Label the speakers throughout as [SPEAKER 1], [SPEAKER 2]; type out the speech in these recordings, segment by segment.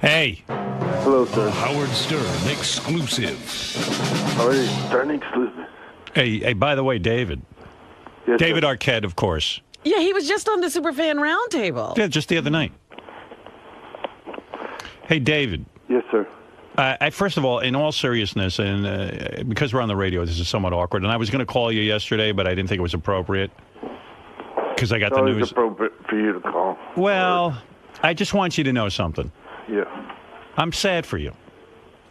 [SPEAKER 1] Hey.
[SPEAKER 2] Hello, sir.
[SPEAKER 3] Howard Stern exclusive.
[SPEAKER 2] Howard Stern exclusive.
[SPEAKER 1] Hey, by the way, David.
[SPEAKER 2] Yes,
[SPEAKER 1] David
[SPEAKER 2] sir.
[SPEAKER 1] Arquette, of course.
[SPEAKER 4] Yeah, he was just on the Superfan Roundtable.
[SPEAKER 1] Yeah, just the other night. Hey, David.
[SPEAKER 2] Yes, sir.
[SPEAKER 1] First of all, in all seriousness, and because we're on the radio, this is somewhat awkward, and I was going to call you yesterday, but I didn't think it was appropriate because I got the news.
[SPEAKER 2] It's appropriate for you to call.
[SPEAKER 1] Well, I just want you to know something.
[SPEAKER 2] Yeah.
[SPEAKER 1] I'm sad for you.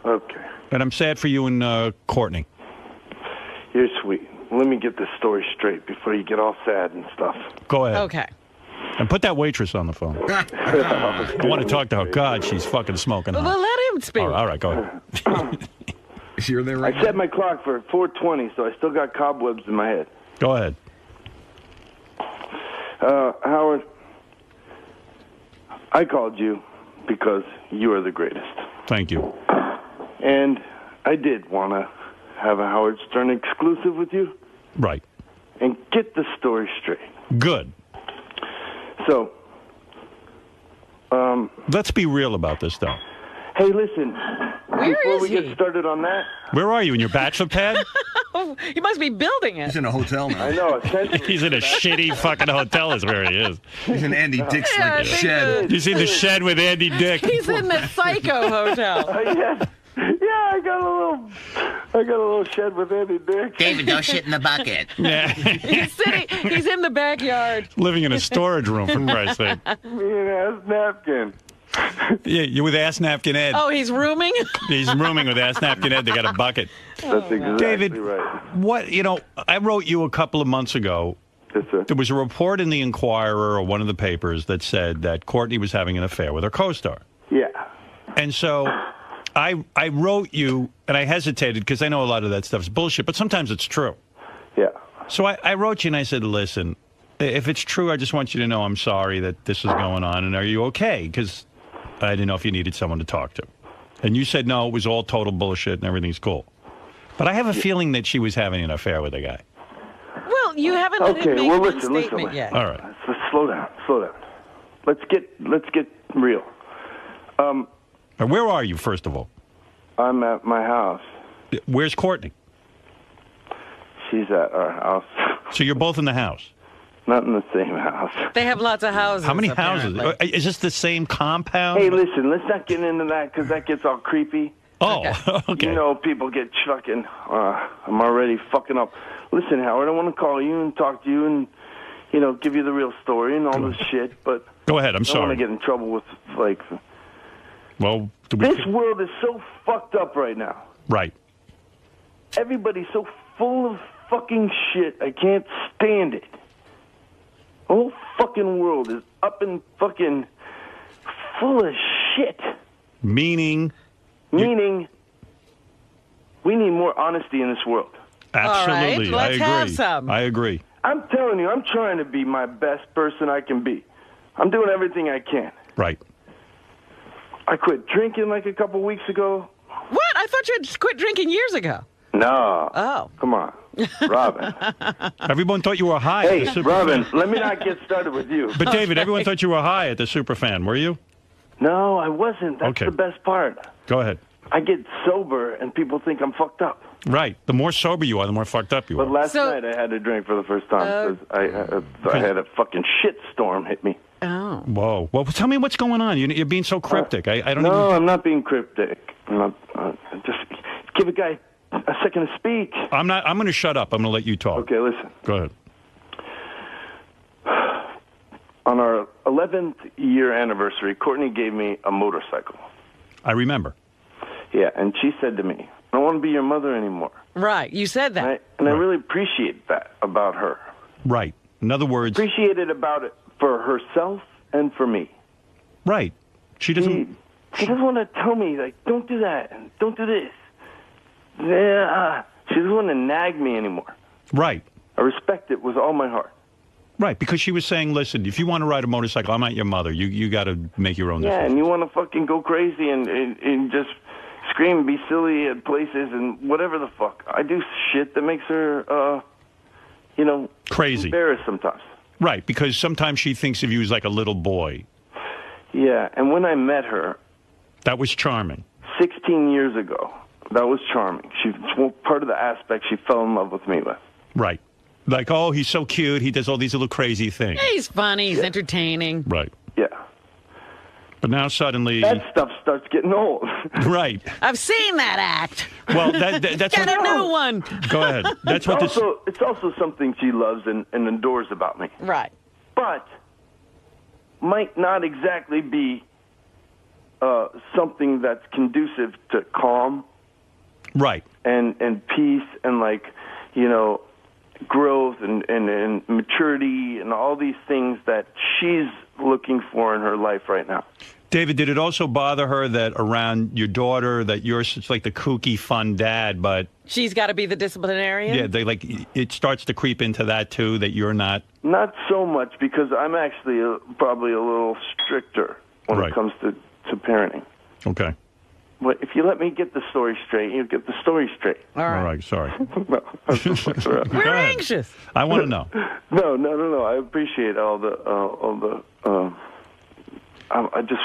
[SPEAKER 2] Okay.
[SPEAKER 1] And I'm sad for you and Courtney.
[SPEAKER 2] You're sweet. Let me get this story straight before you get all sad and stuff.
[SPEAKER 1] Go ahead.
[SPEAKER 4] Okay.
[SPEAKER 1] And put that waitress on the phone. I want to talk to her. God, she's fucking smoking hot.
[SPEAKER 4] Well, let him speak.
[SPEAKER 1] All right, go ahead.
[SPEAKER 5] You're there right
[SPEAKER 2] I set my clock for 4:20, so I still got cobwebs in my head.
[SPEAKER 1] Go ahead.
[SPEAKER 2] Howard, I called you because you are the greatest.
[SPEAKER 1] Thank you.
[SPEAKER 2] And I did want to have a Howard Stern exclusive with you
[SPEAKER 1] Right.
[SPEAKER 2] and get the story straight.
[SPEAKER 1] Good.
[SPEAKER 2] So,
[SPEAKER 1] Let's be real about this, though.
[SPEAKER 2] hey, listen.
[SPEAKER 4] Where
[SPEAKER 2] Before
[SPEAKER 4] is
[SPEAKER 2] we
[SPEAKER 4] he?
[SPEAKER 2] get started on that,
[SPEAKER 1] Where are you, in your bachelor pad?
[SPEAKER 4] He must be building it.
[SPEAKER 5] He's in a hotel now.
[SPEAKER 2] I know, essentially.
[SPEAKER 1] He's in a shitty fucking hotel is where he is.
[SPEAKER 5] He's in Andy Dick's
[SPEAKER 4] Yeah, I
[SPEAKER 5] like a
[SPEAKER 4] think
[SPEAKER 5] shed.
[SPEAKER 1] You see the shed with Andy Dick.
[SPEAKER 4] He's in the Psycho Hotel.
[SPEAKER 2] Yeah, I got a little shed with Andy Dick.
[SPEAKER 6] David, don't shit in the bucket.
[SPEAKER 1] Yeah.
[SPEAKER 4] He's in the backyard.
[SPEAKER 1] Living in a storage room, for Christ's sake.
[SPEAKER 2] Me and ass napkin.
[SPEAKER 1] Yeah, you're with Ass Napkin Ed.
[SPEAKER 4] Oh, he's rooming?
[SPEAKER 1] He's rooming with Ass Napkin Ed. They got a bucket.
[SPEAKER 2] That's exactly
[SPEAKER 1] David,
[SPEAKER 2] right.
[SPEAKER 1] I wrote you a couple of months ago.
[SPEAKER 2] Yes, sir.
[SPEAKER 1] There was a report in the Inquirer or one of the papers that said that Courtney was having an affair with her co-star.
[SPEAKER 2] Yeah.
[SPEAKER 1] And so I wrote you, and I hesitated because I know a lot of that stuff's bullshit, but sometimes it's true.
[SPEAKER 2] Yeah.
[SPEAKER 1] So I wrote you and I said, listen, if it's true, I just want you to know I'm sorry that this is going on, and are you okay? Because I didn't know if you needed someone to talk to. And you said, no, it was all total bullshit and everything's cool. But I have a feeling that she was having an affair with a guy.
[SPEAKER 4] Well, you haven't let him make one statement yet.
[SPEAKER 1] All right.
[SPEAKER 2] Let's slow down. Let's get real.
[SPEAKER 1] Where are you, first of all?
[SPEAKER 2] I'm at my house.
[SPEAKER 1] Where's Courtney?
[SPEAKER 2] She's at our house.
[SPEAKER 1] So you're both in the house?
[SPEAKER 2] Not in the same house.
[SPEAKER 4] They have lots of houses.
[SPEAKER 1] How many
[SPEAKER 4] apparently.
[SPEAKER 1] houses? Is this the same compound?
[SPEAKER 2] Hey, listen, let's not get into that because that gets all creepy.
[SPEAKER 1] Oh, okay.
[SPEAKER 2] You know, people get fucking. I'm already fucking up. Listen, Howard, I want to call you and talk to you and, give you the real story and all this shit, but.
[SPEAKER 1] Go ahead, I'm
[SPEAKER 2] I don't
[SPEAKER 1] sorry.
[SPEAKER 2] want to get in trouble with, like.
[SPEAKER 1] Well,
[SPEAKER 2] This world is so fucked up right now.
[SPEAKER 1] Right.
[SPEAKER 2] Everybody's so full of fucking shit. I can't stand it. The whole fucking world is up and fucking full of shit.
[SPEAKER 1] Meaning,
[SPEAKER 2] we need more honesty in this world.
[SPEAKER 1] absolutely.
[SPEAKER 4] All right, let's
[SPEAKER 1] I agree.
[SPEAKER 4] have some.
[SPEAKER 1] I agree.
[SPEAKER 2] I'm telling you, I'm trying to be my best person I can be. I'm doing everything I can.
[SPEAKER 1] Right.
[SPEAKER 2] I quit drinking like a couple weeks ago.
[SPEAKER 4] What? I thought you had quit drinking years ago.
[SPEAKER 2] No.
[SPEAKER 4] Oh.
[SPEAKER 2] Come on. Robin.
[SPEAKER 1] Everyone thought you were high.
[SPEAKER 2] Hey,
[SPEAKER 1] at the Super
[SPEAKER 2] Robin,
[SPEAKER 1] Fan.
[SPEAKER 2] let me not get started with you.
[SPEAKER 1] But David, everyone thought you were high at the Superfan. Were you?
[SPEAKER 2] No, I wasn't. That's
[SPEAKER 1] Okay.
[SPEAKER 2] the best part.
[SPEAKER 1] Go ahead.
[SPEAKER 2] I get sober and people think I'm fucked up.
[SPEAKER 1] Right. The more sober you are, the more fucked up you
[SPEAKER 2] But
[SPEAKER 1] are.
[SPEAKER 2] last
[SPEAKER 4] So-
[SPEAKER 2] night I had to drink for the first time because I had a fucking shit storm hit me.
[SPEAKER 4] Oh.
[SPEAKER 1] Whoa. Well, tell me what's going on. You're being so cryptic. I don't
[SPEAKER 2] No,
[SPEAKER 1] even...
[SPEAKER 2] I'm not being cryptic. I'm not. Just give a guy a second to speak.
[SPEAKER 1] I'm going to shut up. I'm going to let you talk.
[SPEAKER 2] Okay, listen.
[SPEAKER 1] Go ahead.
[SPEAKER 2] On our 11th year anniversary, Courtney gave me a motorcycle.
[SPEAKER 1] I remember.
[SPEAKER 2] Yeah, and she said to me, "I don't want to be your mother anymore."
[SPEAKER 4] Right. You said that.
[SPEAKER 2] I really appreciate that about her.
[SPEAKER 1] Right. In other words...
[SPEAKER 2] Appreciate it about it for herself and for me.
[SPEAKER 1] Right. She doesn't...
[SPEAKER 2] She doesn't want to tell me, like, don't do that and don't do this. Yeah, she doesn't want to nag me anymore.
[SPEAKER 1] Right.
[SPEAKER 2] I respect it with all my heart.
[SPEAKER 1] Right, because she was saying, listen, if you want to ride a motorcycle, I'm not your mother. You got to make your own
[SPEAKER 2] Yeah,
[SPEAKER 1] decisions.
[SPEAKER 2] and you want to fucking go crazy and just scream and be silly at places and whatever the fuck. I do shit that makes her,
[SPEAKER 1] Crazy.
[SPEAKER 2] embarrassed sometimes.
[SPEAKER 1] Right, because sometimes she thinks of you as like a little boy.
[SPEAKER 2] Yeah, and when I met her,
[SPEAKER 1] That was charming.
[SPEAKER 2] 16 years ago. That was charming. Part of the aspect she fell in love with me with.
[SPEAKER 1] Right. Like, oh, he's so cute. He does all these little crazy things.
[SPEAKER 4] Yeah, he's funny. He's entertaining.
[SPEAKER 1] Right.
[SPEAKER 2] Yeah.
[SPEAKER 1] But now suddenly...
[SPEAKER 2] That stuff starts getting old.
[SPEAKER 1] Right.
[SPEAKER 4] I've seen that act.
[SPEAKER 1] Well, that's
[SPEAKER 4] Got a new one.
[SPEAKER 1] Go ahead. That's
[SPEAKER 2] It's also something she loves and adores about me.
[SPEAKER 4] Right.
[SPEAKER 2] But might not exactly be something that's conducive to calm.
[SPEAKER 1] Right.
[SPEAKER 2] And peace and, like, you know, growth and maturity and all these things that she's looking for in her life right now.
[SPEAKER 1] David, did it also bother her that around your daughter that you're such like the kooky, fun dad, but
[SPEAKER 4] she's got to be the disciplinarian?
[SPEAKER 1] Yeah, it starts to creep into that too, that you're not?
[SPEAKER 2] Not so much, because I'm actually probably a little stricter when it comes to parenting.
[SPEAKER 1] Okay.
[SPEAKER 2] But if you let me get the story straight, you'll get the story straight.
[SPEAKER 4] All
[SPEAKER 1] right, sorry.
[SPEAKER 4] We're anxious.
[SPEAKER 1] I want to know.
[SPEAKER 2] No. I appreciate all the. I just.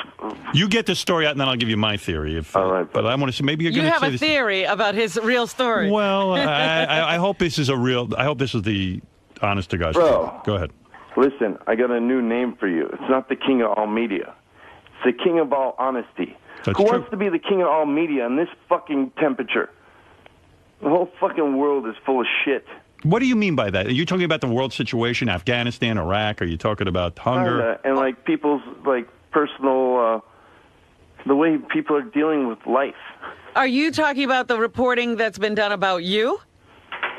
[SPEAKER 1] You get the story out, and then I'll give you my theory. All right, but I want to see. Maybe you're going to say
[SPEAKER 4] have a theory about his real story.
[SPEAKER 1] Well, I hope this is I hope this is the honest to God
[SPEAKER 2] story.
[SPEAKER 1] Bro, go ahead.
[SPEAKER 2] Listen, I got a new name for you. It's not the king of all media. It's the king of all honesty.
[SPEAKER 1] That's
[SPEAKER 2] Who
[SPEAKER 1] true.
[SPEAKER 2] wants to be the king of all media in this fucking temperature? The whole fucking world is full of shit.
[SPEAKER 1] What do you mean by that? Are you talking about the world situation, Afghanistan, Iraq? Are you talking about hunger?
[SPEAKER 2] And like people's like personal, the way people are dealing with life.
[SPEAKER 4] Are you talking about the reporting that's been done about you?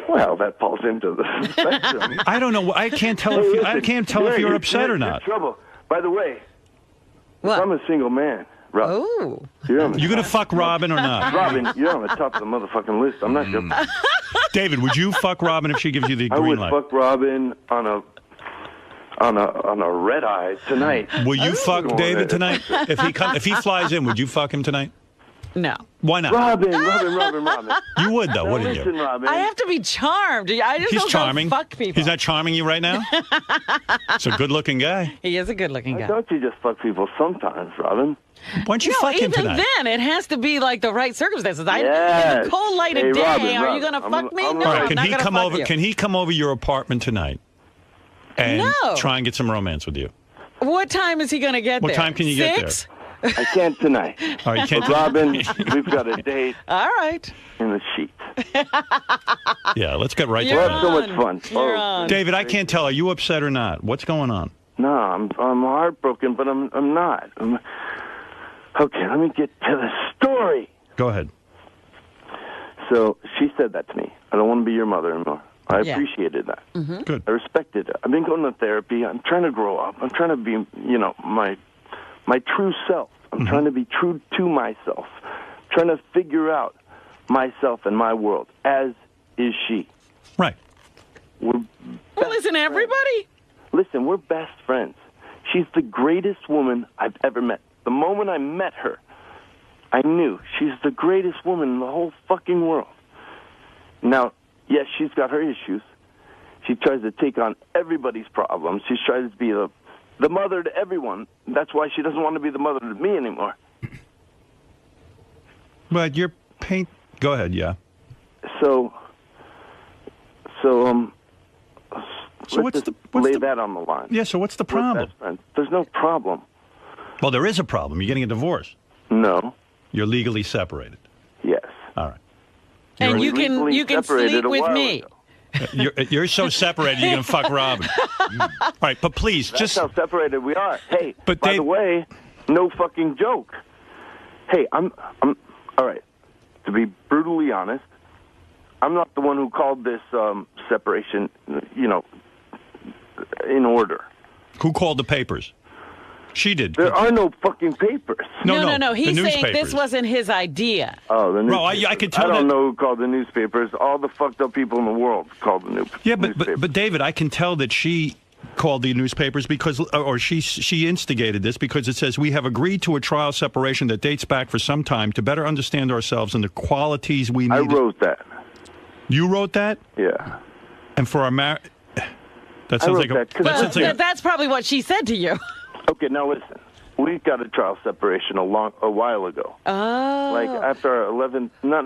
[SPEAKER 2] Well, that falls into the spectrum.
[SPEAKER 1] I don't know. I can't tell if you're upset or not.
[SPEAKER 2] Trouble. By the way,
[SPEAKER 4] what?
[SPEAKER 2] I'm a single man. Rob.
[SPEAKER 4] Oh.
[SPEAKER 1] You gonna fuck Robin or not?
[SPEAKER 2] Robin, you're on the top of the motherfucking list. I'm not sure.
[SPEAKER 1] David, would you fuck Robin if she gives you the green light?
[SPEAKER 2] I would fuck Robin on a red eye tonight.
[SPEAKER 1] Will you fuck David tonight? If he flies in, would you fuck him tonight?
[SPEAKER 4] No.
[SPEAKER 1] Why not?
[SPEAKER 2] Robin.
[SPEAKER 1] You would though, wouldn't
[SPEAKER 2] listen,
[SPEAKER 1] you?
[SPEAKER 2] Robin.
[SPEAKER 4] I have to be charmed. I just don't
[SPEAKER 1] charming.
[SPEAKER 4] Fuck people.
[SPEAKER 1] He's not charming you right now? He's a good-looking guy.
[SPEAKER 4] He is a good-looking guy.
[SPEAKER 2] Don't you just fuck people sometimes, Robin?
[SPEAKER 1] Why don't you fuck him tonight?
[SPEAKER 4] Even then, it has to be like the right circumstances.
[SPEAKER 2] Yes.
[SPEAKER 4] In the cold light of day,
[SPEAKER 2] Robin,
[SPEAKER 4] are you going to fuck me? No,
[SPEAKER 1] All right,
[SPEAKER 4] I'm not going to fuck you.
[SPEAKER 1] Can he come over your apartment tonight and try and get some romance with you?
[SPEAKER 4] What time is he going to get there?
[SPEAKER 1] What time can you get there?
[SPEAKER 4] 6?
[SPEAKER 2] I can't tonight.
[SPEAKER 1] All right, you can't.
[SPEAKER 2] Robin, we've got a date.
[SPEAKER 4] All right.
[SPEAKER 2] In the sheets.
[SPEAKER 1] Yeah, let's get right to
[SPEAKER 2] We'll
[SPEAKER 1] that.
[SPEAKER 2] have so much fun.
[SPEAKER 4] You're on.
[SPEAKER 1] David, I can't tell. Are you upset or not? What's going on?
[SPEAKER 2] No, I'm heartbroken, but I'm not. Okay, let me get to the story.
[SPEAKER 1] Go ahead.
[SPEAKER 2] So she said that to me. I don't want to be your mother anymore. I appreciated that.
[SPEAKER 4] Mm-hmm.
[SPEAKER 1] Good.
[SPEAKER 2] I respected it. I've been going to therapy. I'm trying to grow up. I'm trying to be, my true self. I'm trying to be true to myself. I'm trying to figure out myself and my world, as is she.
[SPEAKER 1] Right.
[SPEAKER 2] Well,
[SPEAKER 4] isn't everybody?
[SPEAKER 2] Listen, we're best friends. She's the greatest woman I've ever met. The moment I met her, I knew she's the greatest woman in the whole fucking world. Now, yes, she's got her issues. She tries to take on everybody's problems. She tries to be the mother to everyone. That's why she doesn't want to be the mother to me anymore.
[SPEAKER 1] But your paint... Go ahead, yeah.
[SPEAKER 2] So
[SPEAKER 1] what's
[SPEAKER 2] lay that on the line.
[SPEAKER 1] Yeah, so what's the problem?
[SPEAKER 2] There's no problem.
[SPEAKER 1] Well, there is a problem. You're getting a divorce.
[SPEAKER 2] No.
[SPEAKER 1] You're legally separated.
[SPEAKER 2] Yes.
[SPEAKER 1] All right.
[SPEAKER 4] And you can sleep with me.
[SPEAKER 1] You're so separated, you're going to fuck Robin. All right, but please,
[SPEAKER 2] That's how separated we are. Hey,
[SPEAKER 1] but
[SPEAKER 2] by the way, no fucking joke. Hey, I'm all right. To be brutally honest, I'm not the one who called this separation, in order.
[SPEAKER 1] Who called the papers? She did.
[SPEAKER 2] There are no fucking papers.
[SPEAKER 4] No. He's saying this wasn't his idea.
[SPEAKER 2] Oh, the newspapers.
[SPEAKER 1] Bro, I could tell.
[SPEAKER 2] I don't know who called the newspapers. All the fucked up people in the world called the newspapers.
[SPEAKER 1] Yeah, but David, I can tell that she called the newspapers because, or she instigated this because it says we have agreed to a trial separation that dates back for some time to better understand ourselves and the qualities we need.
[SPEAKER 2] I wrote that.
[SPEAKER 1] You wrote that?
[SPEAKER 2] Yeah.
[SPEAKER 1] And for our that sounds like
[SPEAKER 4] that's probably what she said to you.
[SPEAKER 2] Okay, now listen. we got a trial separation a while ago.
[SPEAKER 4] Oh.
[SPEAKER 2] Like after our 11th, not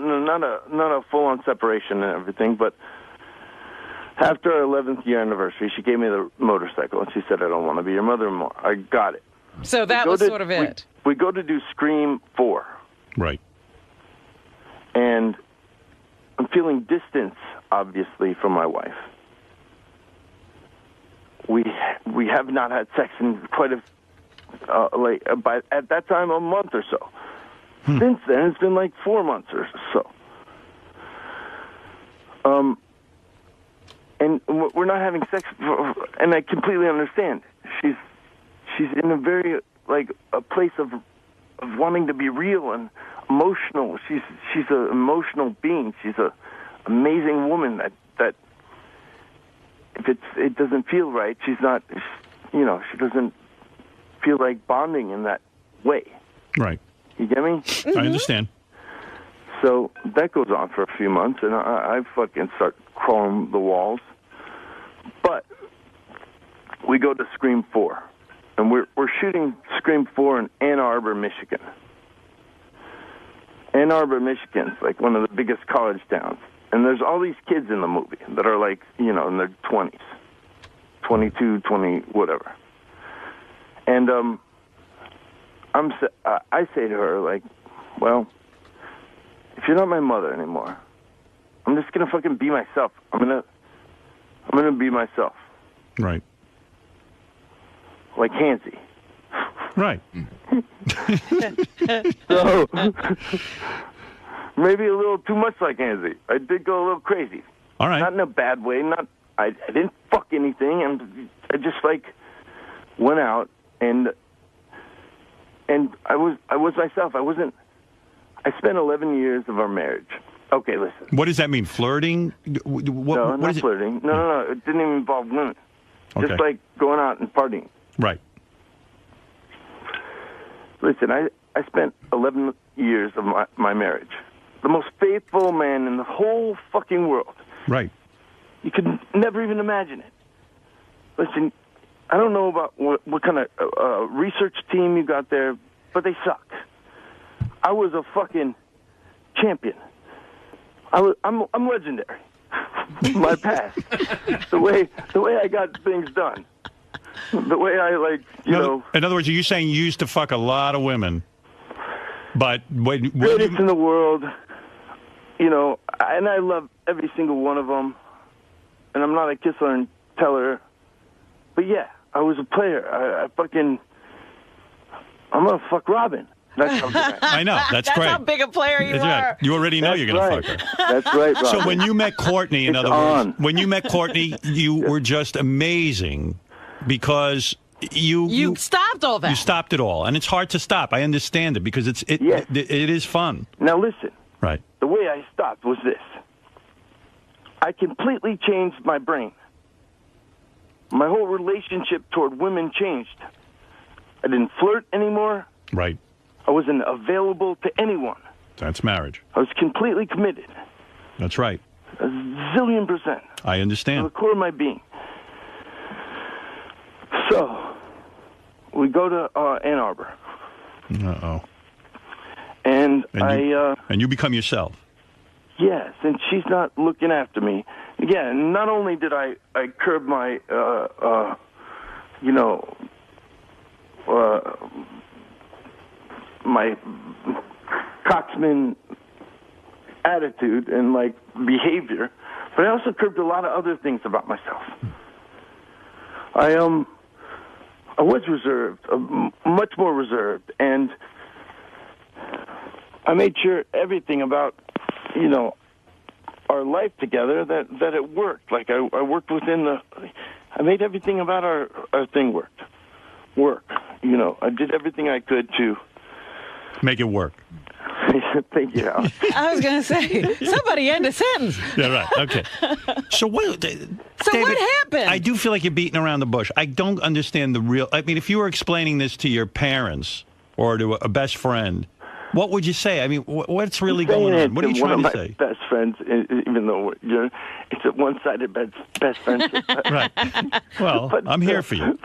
[SPEAKER 2] a full-on separation and everything, but after our 11th year anniversary, she gave me the motorcycle, and she said, I don't want to be your mother anymore. I got it.
[SPEAKER 4] So that was sort of it.
[SPEAKER 2] We go to do Scream 4.
[SPEAKER 1] Right.
[SPEAKER 2] And I'm feeling distance, obviously, from my wife. We have not had sex in quite at that time, a month or so. Since then, it's been like 4 months or so. And we're not having sex, and I completely understand. She's in a very, like, a place of wanting to be real and emotional. She's an emotional being. She's an amazing woman that if it doesn't feel right, she's not, she doesn't feel like bonding in that way.
[SPEAKER 1] Right.
[SPEAKER 2] You get me?
[SPEAKER 1] I understand.
[SPEAKER 2] So that goes on for a few months, and I fucking start crawling the walls. But we go to Scream 4, and we're shooting Scream 4 in Ann Arbor, Michigan. Ann Arbor, Michigan's like one of the biggest college towns. And there's all these kids in the movie that are like, in their 20s, 22, 20, whatever. And I say to her, like, well, if you're not my mother anymore, I'm just gonna fucking be myself. I'm gonna be myself.
[SPEAKER 1] Right.
[SPEAKER 2] Like Hansy.
[SPEAKER 1] Right.
[SPEAKER 2] So maybe a little too much like Hansy. I did go a little crazy.
[SPEAKER 1] All right.
[SPEAKER 2] Not in a bad way. I didn't fuck anything, and I just went out and I was myself. I spent 11 years of our marriage. Okay, listen.
[SPEAKER 1] What does that mean? Flirting?
[SPEAKER 2] No, not flirting. No. It didn't even involve women.
[SPEAKER 1] Okay.
[SPEAKER 2] Just like going out and partying.
[SPEAKER 1] Right.
[SPEAKER 2] Listen, I spent 11 years of my marriage. The most faithful man in the whole fucking world.
[SPEAKER 1] Right.
[SPEAKER 2] You could never even imagine it. Listen, I don't know about what kind of research team you got there, but they suck. I was a fucking champion. I'm legendary. My past, the way I got things done, the way I
[SPEAKER 1] In other words, are you saying you used to fuck a lot of women, but
[SPEAKER 2] greatest in the world, and I love every single one of them, and I'm not a kisser and teller, but yeah, I was a player. I'm gonna fuck Robin.
[SPEAKER 1] I know. That's great.
[SPEAKER 4] That's how big a player you are.
[SPEAKER 1] Right. You already know you're going to fuck her.
[SPEAKER 2] That's right, Robin.
[SPEAKER 1] So when you met Courtney, in other words, when you met Courtney, you were just amazing because you
[SPEAKER 4] stopped all that.
[SPEAKER 1] You stopped it all, and it's hard to stop. I understand it because it is fun.
[SPEAKER 2] Now listen.
[SPEAKER 1] Right.
[SPEAKER 2] The way I stopped was this. I completely changed my brain. My whole relationship toward women changed. I didn't flirt anymore.
[SPEAKER 1] Right.
[SPEAKER 2] I wasn't available to anyone.
[SPEAKER 1] That's marriage.
[SPEAKER 2] I was completely committed.
[SPEAKER 1] That's right.
[SPEAKER 2] A zillion %.
[SPEAKER 1] I understand.
[SPEAKER 2] To the core of my being. So, we go to Ann Arbor.
[SPEAKER 1] Uh-oh.
[SPEAKER 2] And
[SPEAKER 1] you become yourself.
[SPEAKER 2] Yes, and she's not looking after me. Again, not only did I curb my, my cocksman attitude and behavior, but I also curbed a lot of other things about myself. I was reserved, much more reserved, and I made sure everything about our life together that it worked. Like I worked I made everything about our thing work. I did everything I could to
[SPEAKER 1] make it work.
[SPEAKER 2] Thank you, Alex.
[SPEAKER 4] I was going to say, somebody end a sentence.
[SPEAKER 1] Yeah, right. Okay. So David,
[SPEAKER 4] what happened?
[SPEAKER 1] I do feel like you're beating around the bush. I don't understand the real. I mean, if you were explaining this to your parents or to a best friend, what would you say? I mean, what's really going on? What are you trying to say?
[SPEAKER 2] One of my best friends, even though it's a one-sided best friendship.
[SPEAKER 1] Right. Well, I'm here for you.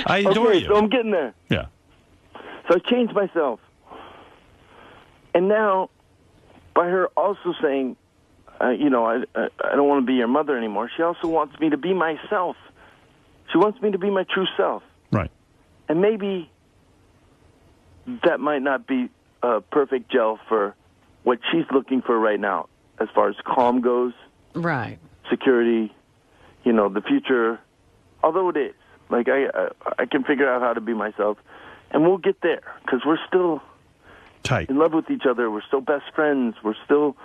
[SPEAKER 1] I adore you.
[SPEAKER 2] So I'm getting there.
[SPEAKER 1] Yeah.
[SPEAKER 2] So I changed myself. And now, by her also saying, I don't want to be your mother anymore, she also wants me to be myself. She wants me to be my true self.
[SPEAKER 1] Right.
[SPEAKER 2] And maybe that might not be a perfect gel for what she's looking for right now, as far as calm goes.
[SPEAKER 4] Right.
[SPEAKER 2] Security, the future. Although it is. Like, I can figure out how to be myself. And we'll get there, because we're still
[SPEAKER 1] tight,
[SPEAKER 2] in love with each other. We're still best friends. We're still,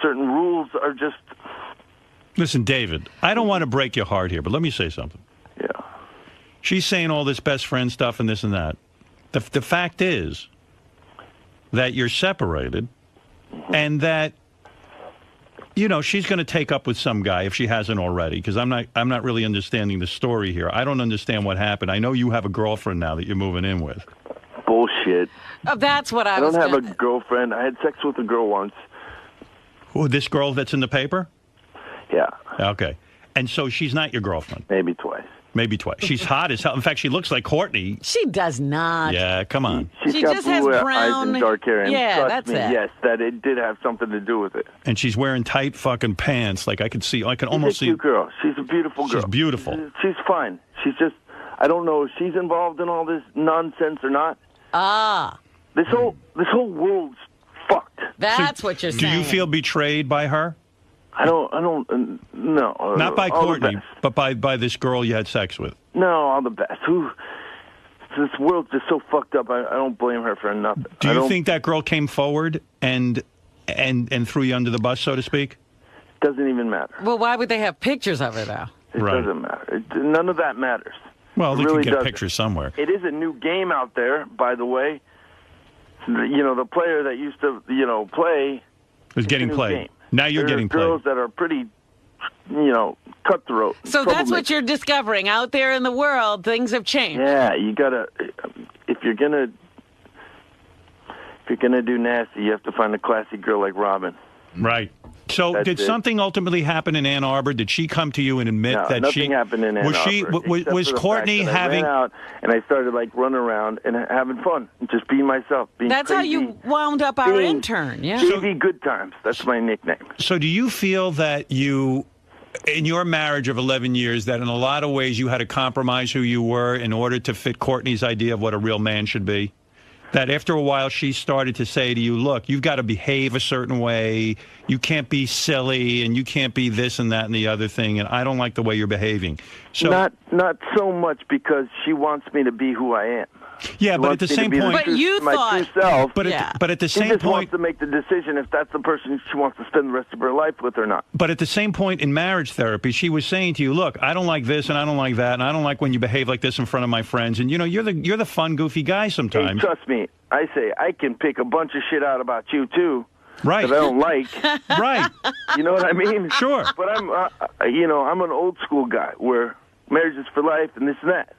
[SPEAKER 2] certain rules are just...
[SPEAKER 1] Listen, David, I don't want to break your heart here, but let me say something.
[SPEAKER 2] Yeah.
[SPEAKER 1] She's saying all this best friend stuff and this and that. The fact is that you're separated and that, she's going to take up with some guy if she hasn't already, because I'm not really understanding the story here. I don't understand what happened. I know you have a girlfriend now that you're moving in with.
[SPEAKER 2] Bullshit.
[SPEAKER 4] Oh, that's what I was...
[SPEAKER 2] I don't have a girlfriend. I had sex with a girl once.
[SPEAKER 1] Who, this girl that's in the paper?
[SPEAKER 2] Yeah.
[SPEAKER 1] Okay. And so she's not your girlfriend?
[SPEAKER 2] Maybe twice.
[SPEAKER 1] Maybe twice. She's hot as hell. In fact, she looks like Courtney.
[SPEAKER 4] She does not.
[SPEAKER 1] Yeah, come on.
[SPEAKER 2] She
[SPEAKER 4] just has
[SPEAKER 2] blue
[SPEAKER 4] brown...
[SPEAKER 2] eyes and dark hair. And
[SPEAKER 4] yeah,
[SPEAKER 2] trust
[SPEAKER 4] that's
[SPEAKER 2] me,
[SPEAKER 4] it.
[SPEAKER 2] yes, that it did have something to do with it.
[SPEAKER 1] And she's wearing tight fucking pants. Like, I can almost see...
[SPEAKER 2] She's a cute girl. She's a beautiful girl.
[SPEAKER 1] She's beautiful.
[SPEAKER 2] She's fine. She's just... I don't know if she's involved in all this nonsense or not.
[SPEAKER 4] Ah.
[SPEAKER 2] This whole world's fucked.
[SPEAKER 4] That's what you're saying.
[SPEAKER 1] Do you feel betrayed by her?
[SPEAKER 2] I don't, no.
[SPEAKER 1] Not by Courtney, but by this girl you had sex with.
[SPEAKER 2] No, all the best. This world's just so fucked up, I don't blame her for nothing.
[SPEAKER 1] Do you think that girl came forward and threw you under the bus, so to speak?
[SPEAKER 2] Doesn't even matter.
[SPEAKER 4] Well, why would they have pictures of her, though?
[SPEAKER 2] It doesn't matter. None of that matters.
[SPEAKER 1] Well, they
[SPEAKER 2] really
[SPEAKER 1] can get
[SPEAKER 2] doesn't.
[SPEAKER 1] pictures somewhere.
[SPEAKER 2] It is a new game out there, by the way. The player that used to, play...
[SPEAKER 1] is getting played.
[SPEAKER 2] Game.
[SPEAKER 1] Now you're getting played.
[SPEAKER 2] Girls that are pretty, cutthroat.
[SPEAKER 4] So that's what you're discovering. Out there in the world, things have changed.
[SPEAKER 2] Yeah, you gotta... If you're gonna do nasty, you have to find a classy girl like Robin.
[SPEAKER 1] Right. So
[SPEAKER 2] That's
[SPEAKER 1] did something ultimately happen in Ann Arbor? Did she come to you and admit that
[SPEAKER 2] nothing happened in Ann Arbor.
[SPEAKER 1] Was Courtney having...
[SPEAKER 2] I ran out and I started running around and having fun, and just being myself.
[SPEAKER 4] That's
[SPEAKER 2] crazy,
[SPEAKER 4] how you wound up our intern, yeah?
[SPEAKER 2] Davey Good Times. That's my nickname.
[SPEAKER 1] So do you feel that you, in your marriage of 11 years, that in a lot of ways you had to compromise who you were in order to fit Courtney's idea of what a real man should be? That after a while she started to say to you, look, you've got to behave a certain way, you can't be silly, and you can't be this and that and the other thing, and I don't like the way you're behaving. So
[SPEAKER 2] Not so much because she wants me to be who I am.
[SPEAKER 1] Yeah, but at the same point...
[SPEAKER 4] But you
[SPEAKER 2] my
[SPEAKER 4] thought...
[SPEAKER 2] true self.
[SPEAKER 1] But at the same
[SPEAKER 2] she just
[SPEAKER 1] point...
[SPEAKER 2] wants to make the decision if that's the person she wants to spend the rest of her life with or not.
[SPEAKER 1] But at the same point in marriage therapy, she was saying to you, look, I don't like this and I don't like that, and I don't like when you behave like this in front of my friends, and you're the fun, goofy guy sometimes.
[SPEAKER 2] Hey, trust me, I say I can pick a bunch of shit out about you too.
[SPEAKER 1] Right.
[SPEAKER 2] That I don't like.
[SPEAKER 1] Right.
[SPEAKER 2] You know what I mean?
[SPEAKER 1] Sure.
[SPEAKER 2] But I'm an old school guy where marriage is for life and this and that.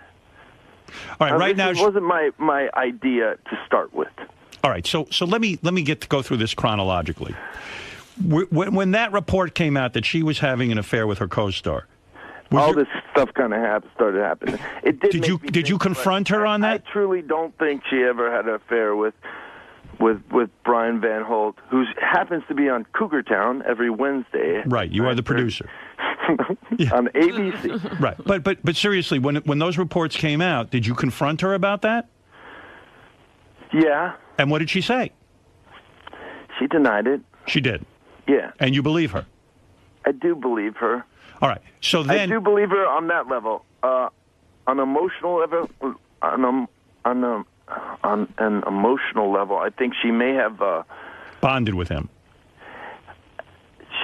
[SPEAKER 1] All right, right now...
[SPEAKER 2] It wasn't my idea to start with.
[SPEAKER 1] All right, so let me go through this chronologically. When that report came out that she was having an affair with her co-star...
[SPEAKER 2] All this stuff kind of started happening. It
[SPEAKER 1] did you confront her on that?
[SPEAKER 2] I truly don't think she ever had an affair with Brian Van Holt, who happens to be on Cougar Town every Wednesday.
[SPEAKER 1] Right, you are the producer.
[SPEAKER 2] On ABC.
[SPEAKER 1] Right, but seriously, when those reports came out, did you confront her about that?
[SPEAKER 2] Yeah.
[SPEAKER 1] And what did she say?
[SPEAKER 2] She denied it.
[SPEAKER 1] She did?
[SPEAKER 2] Yeah.
[SPEAKER 1] And you believe her?
[SPEAKER 2] I do believe her.
[SPEAKER 1] All right, so then...
[SPEAKER 2] I do believe her on that level. On an emotional level, on an emotional level, I think she may have...
[SPEAKER 1] bonded with him.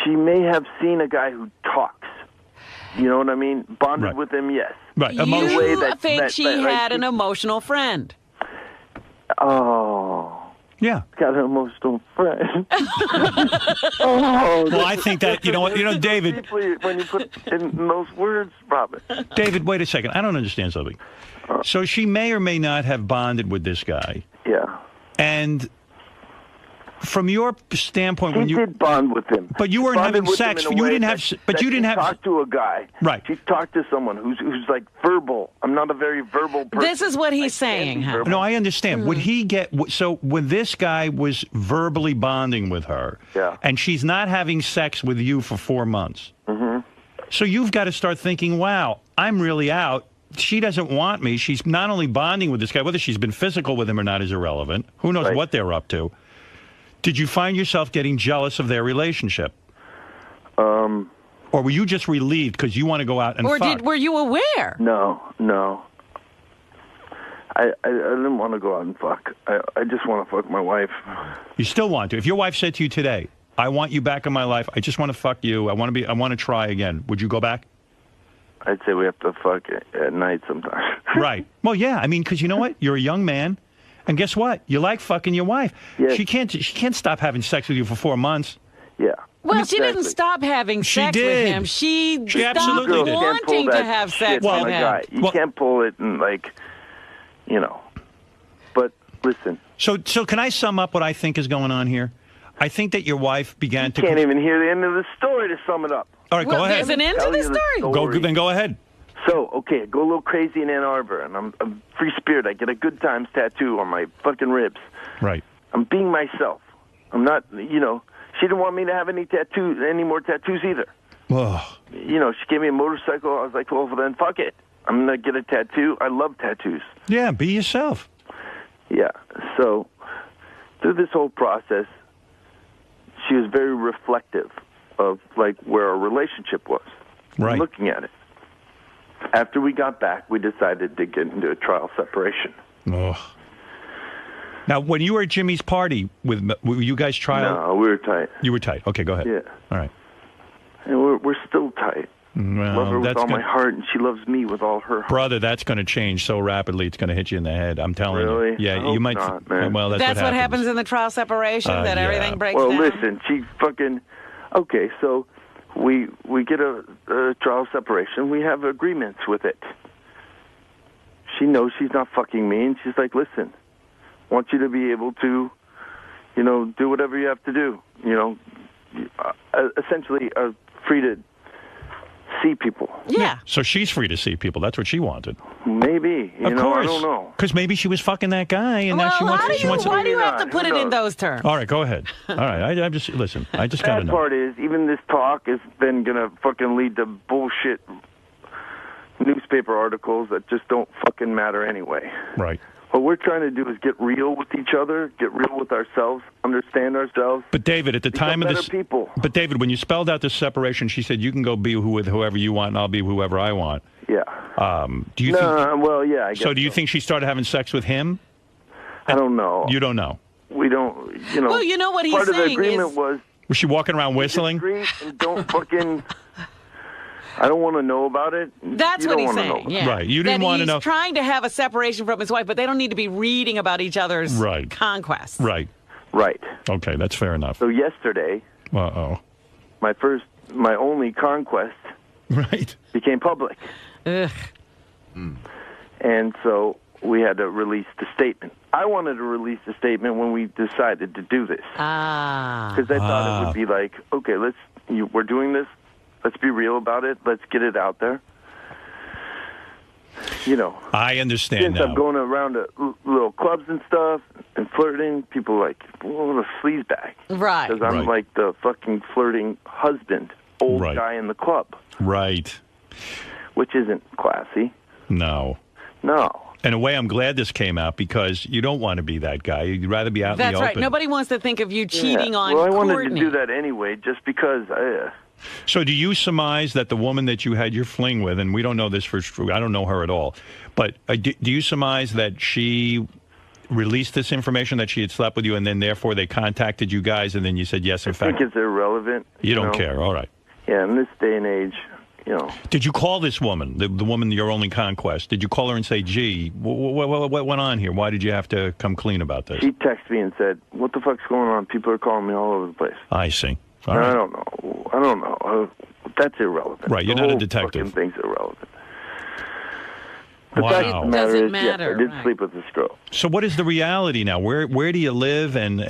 [SPEAKER 2] She may have seen a guy who talks. You know what I mean? Bonded with him, yes.
[SPEAKER 1] Right.
[SPEAKER 4] You think she had an emotional friend.
[SPEAKER 2] Oh...
[SPEAKER 1] Yeah.
[SPEAKER 2] Got an emotional friend.
[SPEAKER 1] Well, I think that, David...
[SPEAKER 2] Deeply when you put in those words, Robin.
[SPEAKER 1] David, wait a second. I don't understand something. So she may or may not have bonded with this guy.
[SPEAKER 2] Yeah.
[SPEAKER 1] And from your standpoint, when
[SPEAKER 2] She
[SPEAKER 1] you
[SPEAKER 2] did bond with him.
[SPEAKER 1] But you weren't
[SPEAKER 2] Bonded
[SPEAKER 1] having
[SPEAKER 2] with
[SPEAKER 1] sex.
[SPEAKER 2] him in a
[SPEAKER 1] You
[SPEAKER 2] way
[SPEAKER 1] didn't have. But you didn't have.
[SPEAKER 2] Talked to a guy.
[SPEAKER 1] Right.
[SPEAKER 2] She talked to someone who's like verbal. I'm not a very verbal person.
[SPEAKER 4] This is what he's saying. Howard.
[SPEAKER 1] No, I understand. Would he get so when this guy was verbally bonding with her, and she's not having sex with you for 4 months? So you've got to start thinking, wow, I'm really out. She doesn't want me. She's not only bonding with this guy, whether she's been physical with him or not is irrelevant. Who knows what they're up to? Did you find yourself getting jealous of their relationship? Or were you just relieved because you want to go out and fuck?
[SPEAKER 4] Were you aware?
[SPEAKER 2] No. I didn't want to go out and fuck. I just want to fuck my wife.
[SPEAKER 1] You still want to. If your wife said to you today, I want you back in my life. I just want to fuck you. I want to try again. Would you go back?
[SPEAKER 2] I'd say we have to fuck at night sometimes.
[SPEAKER 1] Right. Well, yeah. I mean, because you know what? You're a young man. And guess what? You like fucking your wife.
[SPEAKER 2] Yes.
[SPEAKER 1] She can't stop having sex with you for 4 months.
[SPEAKER 2] Yeah.
[SPEAKER 4] Well, she didn't stop having sex
[SPEAKER 1] did.
[SPEAKER 4] with him. She stopped
[SPEAKER 1] absolutely did.
[SPEAKER 4] wanting to have sex
[SPEAKER 2] with
[SPEAKER 4] with him.
[SPEAKER 2] Guy. You can't pull it and But listen.
[SPEAKER 1] So can I sum up what I think is going on here? I think that your wife began to...
[SPEAKER 2] Can't even hear the end of the story to sum it up.
[SPEAKER 1] All right, go ahead.
[SPEAKER 4] There's an end to the story.
[SPEAKER 1] Then go ahead.
[SPEAKER 2] So, okay, I go a little crazy in Ann Arbor, and I'm free spirit. I get a good times tattoo on my fucking ribs.
[SPEAKER 1] Right.
[SPEAKER 2] I'm being myself. I'm not, she didn't want me to have any more tattoos either.
[SPEAKER 1] Oh.
[SPEAKER 2] She gave me a motorcycle. I was like, well, then fuck it. I'm going to get a tattoo. I love tattoos.
[SPEAKER 1] Yeah, be yourself.
[SPEAKER 2] Yeah. So, through this whole process, she was very reflective of, where our relationship was.
[SPEAKER 1] Right.
[SPEAKER 2] Looking at it. After we got back, we decided to get into a trial separation.
[SPEAKER 1] Oh. Now, when you were at Jimmy's party, were you guys trial?
[SPEAKER 2] No, we were tight.
[SPEAKER 1] You were tight. Okay, go ahead.
[SPEAKER 2] Yeah.
[SPEAKER 1] All right.
[SPEAKER 2] And we're still tight.
[SPEAKER 1] Well,
[SPEAKER 2] love her with all my heart, and she loves me with all her heart.
[SPEAKER 1] Brother, that's going to change so rapidly. It's going to hit you in the head. I'm telling
[SPEAKER 2] you.
[SPEAKER 1] Yeah, you might.
[SPEAKER 2] Not, man.
[SPEAKER 1] Well, that's
[SPEAKER 4] what happens in the trial separation. That everything breaks
[SPEAKER 2] down.
[SPEAKER 4] down.
[SPEAKER 2] Well, listen, she fucking. Okay, so we get a trial separation. We have agreements with it. She knows she's not fucking me, and she's like, "Listen, I want you to be able to, do whatever you have to do. Essentially, free to see people."
[SPEAKER 4] Yeah.
[SPEAKER 1] So she's free to see people. That's what she wanted.
[SPEAKER 2] Maybe.
[SPEAKER 1] Of course.
[SPEAKER 2] I don't know.
[SPEAKER 1] Because maybe she was fucking that guy, and now she wants.
[SPEAKER 4] Why do you have to put it in those terms?
[SPEAKER 1] All right, go ahead. All right, I just listen. I just got to know.
[SPEAKER 2] The bad part is, even this talk is then gonna fucking lead to bullshit newspaper articles that just don't fucking matter anyway.
[SPEAKER 1] Right.
[SPEAKER 2] What we're trying to do is get real with each other, get real with ourselves, understand ourselves.
[SPEAKER 1] But David, at the time of this,
[SPEAKER 2] people.
[SPEAKER 1] But David, when you spelled out the separation, she said you can go be with whoever you want, and I'll be whoever I want.
[SPEAKER 2] Yeah.
[SPEAKER 1] Do you?
[SPEAKER 2] Well, yeah. I guess
[SPEAKER 1] so do you think she started having sex with him?
[SPEAKER 2] I don't know.
[SPEAKER 1] You don't know.
[SPEAKER 2] We don't.
[SPEAKER 4] Well, you know what he's
[SPEAKER 2] saying. Part of the agreement
[SPEAKER 4] is...
[SPEAKER 2] was
[SPEAKER 1] she walking around whistling?
[SPEAKER 2] And don't fucking. I don't want to know about it.
[SPEAKER 4] That's what he's saying. Yeah.
[SPEAKER 1] Right. You didn't want to know.
[SPEAKER 4] He's trying to have a separation from his wife, but they don't need to be reading about each other's conquests.
[SPEAKER 1] Right.
[SPEAKER 2] Right.
[SPEAKER 1] Okay, that's fair enough.
[SPEAKER 2] So yesterday, my only conquest, became public.
[SPEAKER 4] Ugh.
[SPEAKER 2] And so we had to release the statement. I wanted to release the statement when we decided to do this. Because I thought it would be like, okay, we're doing this. Let's be real about it. Let's get it out there.
[SPEAKER 1] I understand
[SPEAKER 2] since I'm going around to little clubs and stuff and flirting, people are like, what a sleazebag.
[SPEAKER 4] Right.
[SPEAKER 2] Because I'm like the fucking flirting husband, old guy in the club.
[SPEAKER 1] Right.
[SPEAKER 2] Which isn't classy.
[SPEAKER 1] No. In a way, I'm glad this came out because you don't want to be that guy. You'd rather be out in the open.
[SPEAKER 4] That's right. Nobody wants to think of you cheating on
[SPEAKER 2] Courtney.
[SPEAKER 4] Well,
[SPEAKER 2] I wanted to do that anyway just because...
[SPEAKER 1] So do you surmise that the woman that you had your fling with, and we don't know this for true, I don't know her at all, but do you surmise that she released this information that she had slept with you, and then therefore they contacted you guys, and then you said yes, in fact?
[SPEAKER 2] I think it's irrelevant.
[SPEAKER 1] You don't care, all right.
[SPEAKER 2] Yeah, in this day and age,
[SPEAKER 1] Did you call this woman, the woman, your only conquest? Did you call her and say, gee, what went on here? Why did you have to come clean about this?
[SPEAKER 2] She texted me and said, what the fuck's going on? People are calling me all over the place.
[SPEAKER 1] I see.
[SPEAKER 2] Right. I don't know. That's irrelevant.
[SPEAKER 1] Right, you're not a detective.
[SPEAKER 2] Fucking thing's irrelevant. The fact
[SPEAKER 1] Wow.
[SPEAKER 2] of the matter
[SPEAKER 4] Doesn't
[SPEAKER 2] is,
[SPEAKER 4] matter,
[SPEAKER 2] yes, I did
[SPEAKER 4] right.
[SPEAKER 2] sleep with this girl.
[SPEAKER 1] So what is the reality now? Where do you live, and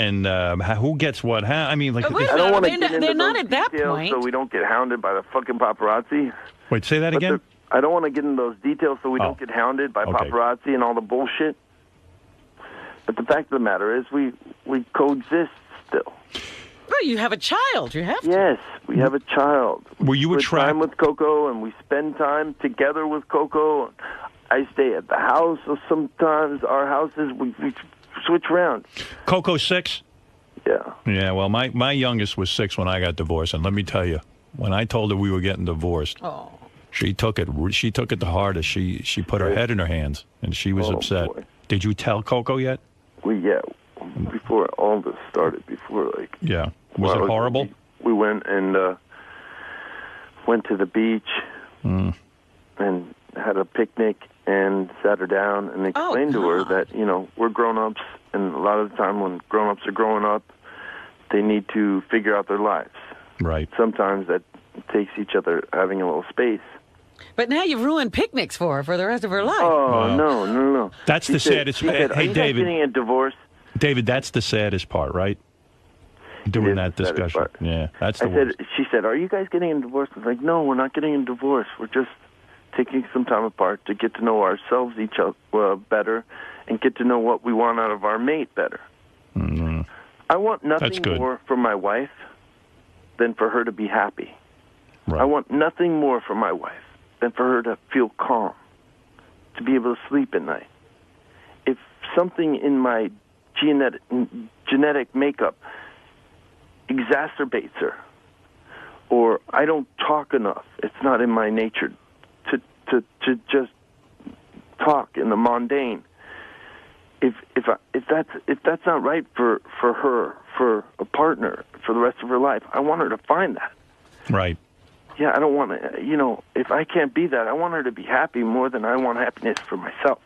[SPEAKER 1] who gets what? I mean, like,
[SPEAKER 4] Wait a
[SPEAKER 2] I don't want to
[SPEAKER 4] minute,
[SPEAKER 2] get into
[SPEAKER 4] they're not
[SPEAKER 2] those
[SPEAKER 4] at that
[SPEAKER 2] details
[SPEAKER 4] point.
[SPEAKER 2] so we don't get hounded by the fucking paparazzi.
[SPEAKER 1] wait, say that
[SPEAKER 2] But
[SPEAKER 1] again.
[SPEAKER 2] I don't want to get into those details so we
[SPEAKER 1] Oh.
[SPEAKER 2] don't get hounded by
[SPEAKER 1] Okay.
[SPEAKER 2] paparazzi and all the bullshit. But the fact of the matter is, we coexist still.
[SPEAKER 4] Well, you have a child. You have to.
[SPEAKER 2] Yes, we have a child.
[SPEAKER 1] Were you
[SPEAKER 2] We spend time
[SPEAKER 1] attracted?
[SPEAKER 2] with Coco, and we spend time together with Coco. I stay at the house, so sometimes our houses we switch around.
[SPEAKER 1] Coco 6?
[SPEAKER 2] Yeah.
[SPEAKER 1] Yeah, well, my youngest was 6 when I got divorced, and let me tell you, when I told her we were getting divorced,
[SPEAKER 4] Oh.
[SPEAKER 1] she took it the hardest. She put her head in her hands, and she was
[SPEAKER 2] Oh,
[SPEAKER 1] upset.
[SPEAKER 2] boy.
[SPEAKER 1] Did you tell Coco yet?
[SPEAKER 2] Before all this started,
[SPEAKER 1] Yeah. Was
[SPEAKER 2] well,
[SPEAKER 1] it horrible?
[SPEAKER 2] We went and went to the beach
[SPEAKER 1] Mm.
[SPEAKER 2] and had a picnic and sat her down and explained to her that, we're grown-ups, and a lot of the time when grown-ups are growing up, they need to figure out their lives.
[SPEAKER 1] Right.
[SPEAKER 2] Sometimes that takes each other having a little space.
[SPEAKER 4] But now you've ruined picnics for her for the rest of her life.
[SPEAKER 2] Oh,
[SPEAKER 1] Wow.
[SPEAKER 2] no.
[SPEAKER 1] That's the saddest.
[SPEAKER 2] She said,
[SPEAKER 1] Hey,
[SPEAKER 2] are you guys
[SPEAKER 1] David.
[SPEAKER 2] getting a divorce?
[SPEAKER 1] David, that's the saddest part, right? Doing
[SPEAKER 2] is
[SPEAKER 1] that
[SPEAKER 2] the saddest
[SPEAKER 1] discussion.
[SPEAKER 2] part.
[SPEAKER 1] Yeah, that's the worst.
[SPEAKER 2] She said, are you guys getting a divorce? I was like, no, we're not getting a divorce. We're just taking some time apart to get to know ourselves each other better and get to know what we want out of our mate better.
[SPEAKER 1] Mm-hmm.
[SPEAKER 2] I want
[SPEAKER 1] That's
[SPEAKER 2] nothing
[SPEAKER 1] good.
[SPEAKER 2] more from my wife than for her to be happy.
[SPEAKER 1] Right.
[SPEAKER 2] I want nothing more from my wife than for her to feel calm, to be able to sleep at night. If something in my genetic makeup exacerbates her, or I don't talk enough, it's not in my nature to just talk in the mundane. If that's not right for her, for a partner, for the rest of her life, I want her to find that.
[SPEAKER 1] Right.
[SPEAKER 2] Yeah, I don't want to, if I can't be that, I want her to be happy more than I want happiness for myself.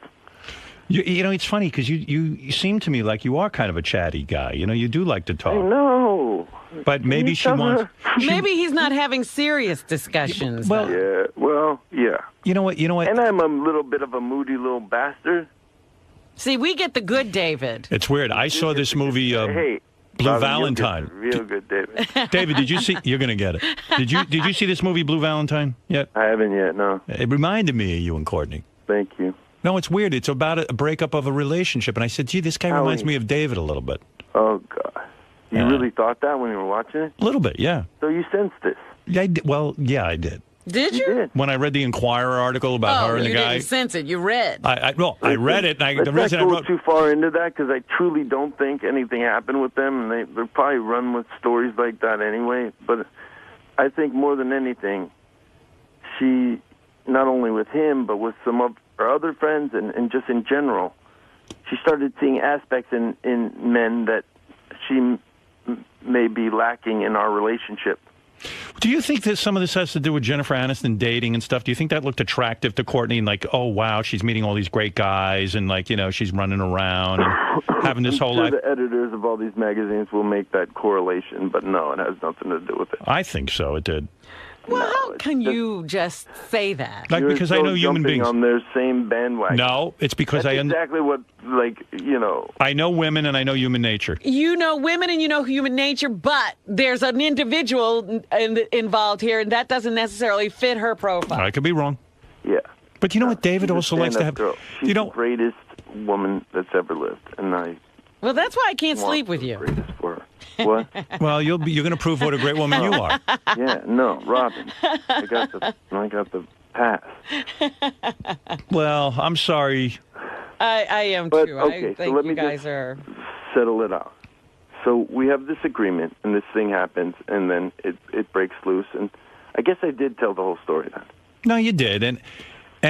[SPEAKER 1] You know, it's funny because you seem to me like you are kind of a chatty guy. You do like to talk.
[SPEAKER 2] No.
[SPEAKER 1] But maybe she
[SPEAKER 2] tell
[SPEAKER 1] wants.
[SPEAKER 2] her?
[SPEAKER 4] Maybe he's not having serious discussions.
[SPEAKER 1] Well,
[SPEAKER 2] Yeah.
[SPEAKER 1] you know what?
[SPEAKER 2] And I'm a little bit of a moody little bastard.
[SPEAKER 4] See, we get the good David.
[SPEAKER 1] It's weird. I saw this movie,
[SPEAKER 2] Hey,
[SPEAKER 1] Blue
[SPEAKER 2] Robin,
[SPEAKER 1] Valentine.
[SPEAKER 2] you'll get it real good, David.
[SPEAKER 1] David, did you see? You're gonna get it. Did you see this movie, Blue Valentine? Yet?
[SPEAKER 2] I haven't yet, no.
[SPEAKER 1] It reminded me of you and Courtney.
[SPEAKER 2] Thank you.
[SPEAKER 1] No, it's weird. It's about a breakup of a relationship, and I said, "Gee, this guy reminds me of David a little bit."
[SPEAKER 2] Oh, God. You really thought that when you were watching it?
[SPEAKER 1] A little bit, yeah.
[SPEAKER 2] So you sensed this?
[SPEAKER 1] Yeah, yeah, I did.
[SPEAKER 4] Did you?
[SPEAKER 2] You did.
[SPEAKER 1] When I read the Inquirer article about her and the
[SPEAKER 4] you
[SPEAKER 1] guy,
[SPEAKER 4] didn't sense it. You read.
[SPEAKER 1] I read it, and
[SPEAKER 2] Let's
[SPEAKER 1] the reason I
[SPEAKER 2] not go
[SPEAKER 1] wrote.
[SPEAKER 2] too far into that because I truly don't think anything happened with them, and they'll probably run with stories like that anyway. But I think more than anything, she, not only with him, but with some of her other friends and just in general, she started seeing aspects in men that she may be lacking in our relationship.
[SPEAKER 1] Do you think that some of this has to do with Jennifer Aniston dating and stuff? Do you think that looked attractive to Courtney? And like, oh wow, she's meeting all these great guys, and like, she's running around and having this whole
[SPEAKER 2] I'm
[SPEAKER 1] life.
[SPEAKER 2] sure the editors of all these magazines will make that correlation, but no, it has nothing to do with it.
[SPEAKER 1] I think so. It did.
[SPEAKER 4] Well,
[SPEAKER 2] No,
[SPEAKER 4] how
[SPEAKER 2] it's
[SPEAKER 4] can
[SPEAKER 2] just-
[SPEAKER 4] you just say that?
[SPEAKER 1] Like,
[SPEAKER 2] You're
[SPEAKER 1] because I
[SPEAKER 2] so
[SPEAKER 1] know human
[SPEAKER 2] jumping
[SPEAKER 1] beings.
[SPEAKER 2] on their same bandwagon.
[SPEAKER 1] No, it's because
[SPEAKER 2] That's
[SPEAKER 1] I
[SPEAKER 2] exactly what,
[SPEAKER 1] I know women and I know human nature.
[SPEAKER 4] You know women and you know human nature, but there's an individual involved here, and that doesn't necessarily fit her profile.
[SPEAKER 1] I could be wrong.
[SPEAKER 2] Yeah.
[SPEAKER 1] But you know what? David
[SPEAKER 2] She's a
[SPEAKER 1] also likes to have.
[SPEAKER 2] stand-up girl. She's the greatest woman that's ever lived, and I
[SPEAKER 4] Well, that's why I can't
[SPEAKER 2] want
[SPEAKER 4] sleep with
[SPEAKER 2] the
[SPEAKER 4] you.
[SPEAKER 2] greatest for her. What?
[SPEAKER 1] Well, you're going to prove what a great woman you are.
[SPEAKER 2] Yeah, no, Robin. I got the pass.
[SPEAKER 1] Well, I'm sorry.
[SPEAKER 4] I am
[SPEAKER 2] But,
[SPEAKER 4] too.
[SPEAKER 2] okay,
[SPEAKER 4] I
[SPEAKER 2] so
[SPEAKER 4] think
[SPEAKER 2] let
[SPEAKER 4] you
[SPEAKER 2] me
[SPEAKER 4] guys
[SPEAKER 2] just-
[SPEAKER 4] are.
[SPEAKER 2] Settle it out. So we have this agreement, and this thing happens, and then it breaks loose, and I guess I did tell the whole story then.
[SPEAKER 1] No, you did, and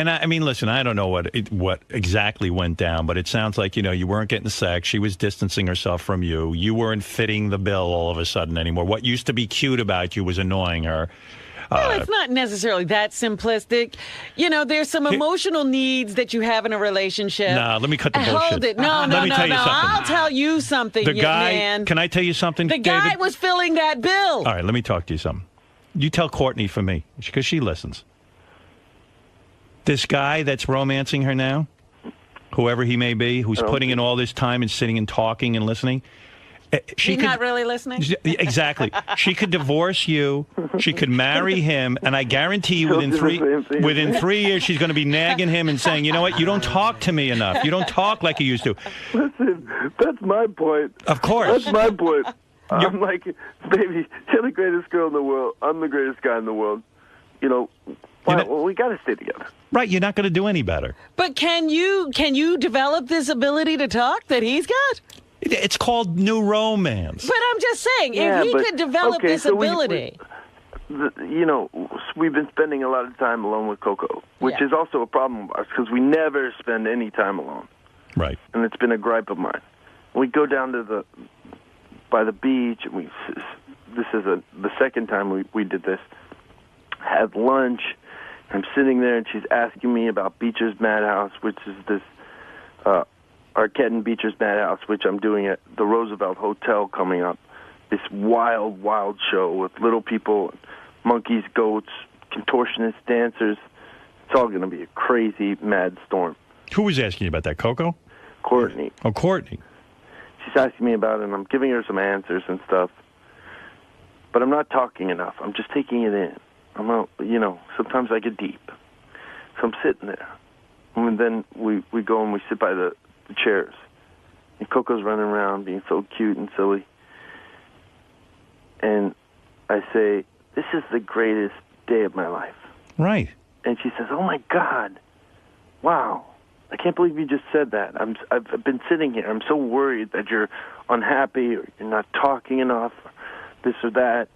[SPEAKER 1] I mean, listen, I don't know what exactly went down, but it sounds like you weren't getting sex. She was distancing herself from you. You weren't fitting the bill all of a sudden anymore. What used to be cute about you was annoying her.
[SPEAKER 4] Well, it's not necessarily that simplistic. There's some emotional needs that you have in a relationship.
[SPEAKER 1] Nah, let me cut the bullshit.
[SPEAKER 4] Hold it. No.
[SPEAKER 1] Let me tell you something.
[SPEAKER 4] I'll tell you something,
[SPEAKER 1] The guy,
[SPEAKER 4] man.
[SPEAKER 1] can I tell you something,
[SPEAKER 4] The guy
[SPEAKER 1] David?
[SPEAKER 4] was filling that bill.
[SPEAKER 1] All right, let me talk to you something. You tell Courtney for me, because she listens. This guy that's romancing her now, whoever he may be, who's putting in all this time and sitting and talking and listening.
[SPEAKER 4] She's not really listening?
[SPEAKER 1] Exactly. She could divorce you. She could marry him. And I guarantee you within 3 years, she's going to be nagging him and saying, you know what? You don't talk to me enough. You don't talk like you used to.
[SPEAKER 2] Listen, that's my point.
[SPEAKER 1] Of course.
[SPEAKER 2] That's my point. I'm like, baby, you're the greatest girl in the world. I'm the greatest guy in the world. You know, well, we got to stay together.
[SPEAKER 1] Right. You're not going to do any better.
[SPEAKER 4] But can you develop this ability to talk that he's got?
[SPEAKER 1] It's called new romance.
[SPEAKER 4] But I'm just saying, if he could develop this ability.
[SPEAKER 2] You know, we've been spending a lot of time alone with Coco, which is also a problem of ours because we never spend any time alone.
[SPEAKER 1] Right.
[SPEAKER 2] And it's been a gripe of mine. We go down to by the beach, and this is the second time we did this, had lunch. I'm sitting there, and she's asking me about Beecher's Madhouse, which is this Arquette and Beecher's Madhouse, which I'm doing at the Roosevelt Hotel coming up. This wild, wild show with little people, monkeys, goats, contortionists, dancers. It's all going to be a crazy, mad storm.
[SPEAKER 1] Who was asking you about that, Coco?
[SPEAKER 2] Courtney.
[SPEAKER 1] Oh, Courtney.
[SPEAKER 2] She's asking me about it, and I'm giving her some answers and stuff. But I'm not talking enough. I'm just taking it in. Sometimes I get deep. So I'm sitting there. And then we go and we sit by the chairs. And Coco's running around being so cute and silly. And I say, this is the greatest day of my life.
[SPEAKER 1] Right.
[SPEAKER 2] And she says, oh, my God. Wow. I can't believe you just said that. I've been sitting here. I'm so worried that you're unhappy or you're not talking enough or this or that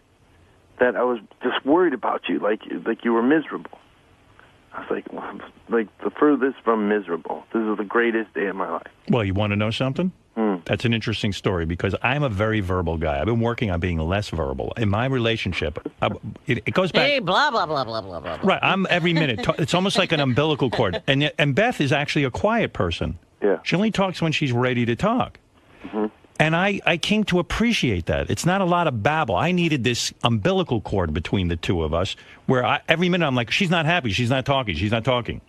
[SPEAKER 2] I was just worried about you, like you were miserable. I was like the furthest from miserable. This is the greatest day of my life.
[SPEAKER 1] Well, you want to know something? That's an interesting story because I'm a very verbal guy. I've been working on being less verbal. In my relationship, it goes back...
[SPEAKER 4] Hey, blah, blah, blah, blah, blah, blah.
[SPEAKER 1] Right, I'm every minute. It's almost like an umbilical cord. And Beth is actually a quiet person.
[SPEAKER 2] Yeah.
[SPEAKER 1] She only talks when she's ready to talk. Mm-hmm. And I came to appreciate that. It's not a lot of babble. I needed this umbilical cord between the two of us where every minute I'm like, she's not happy, she's not talking, she's not talking.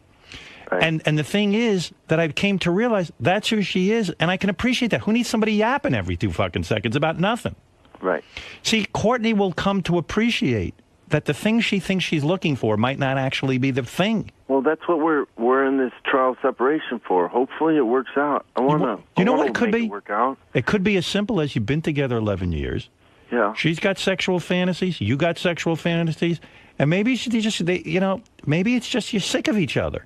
[SPEAKER 1] Right. And the thing is that I came to realize that's who she is, and I can appreciate that. Who needs somebody yapping every 2 fucking seconds about nothing?
[SPEAKER 2] Right.
[SPEAKER 1] See, Courtney will come to appreciate that the thing she thinks she's looking for might not actually be the thing.
[SPEAKER 2] Well, that's what we're in this trial separation for. Hopefully it works out. I want to
[SPEAKER 1] You know what it could be?
[SPEAKER 2] It work out.
[SPEAKER 1] It could be as simple as you've been together 11 years.
[SPEAKER 2] Yeah.
[SPEAKER 1] She's got sexual fantasies. You got sexual fantasies. And maybe maybe it's just you're sick of each other.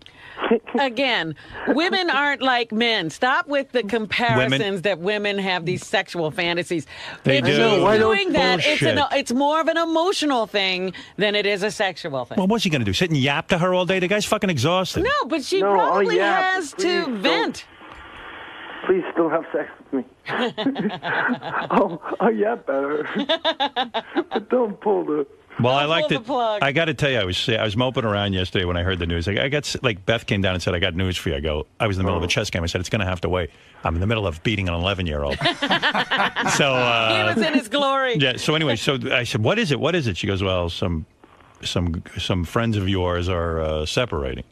[SPEAKER 4] Again, women aren't like men. Stop with the comparisons that women have these sexual fantasies.
[SPEAKER 1] They
[SPEAKER 4] if
[SPEAKER 1] do.
[SPEAKER 4] she's doing that,
[SPEAKER 1] Bullshit.
[SPEAKER 4] it's more of an emotional thing than it is a sexual thing.
[SPEAKER 1] Well, what's he going to do? Sit and yap to her all day? The guy's fucking exhausted.
[SPEAKER 4] No, but she probably has to vent.
[SPEAKER 2] Please don't have sex with me. I'll yap at her. But don't pull the...
[SPEAKER 1] Well, I liked it.
[SPEAKER 4] Plug.
[SPEAKER 1] I got to tell you, I was moping around yesterday when I heard the news. Beth came down and said, I got news for you. I was in the middle of a chess game. I said, it's going to have to wait. I'm in the middle of beating an 11-year-old. So
[SPEAKER 4] he was in his glory.
[SPEAKER 1] Yeah. So anyway, so I said, what is it? What is it? She goes, well, some friends of yours are separating.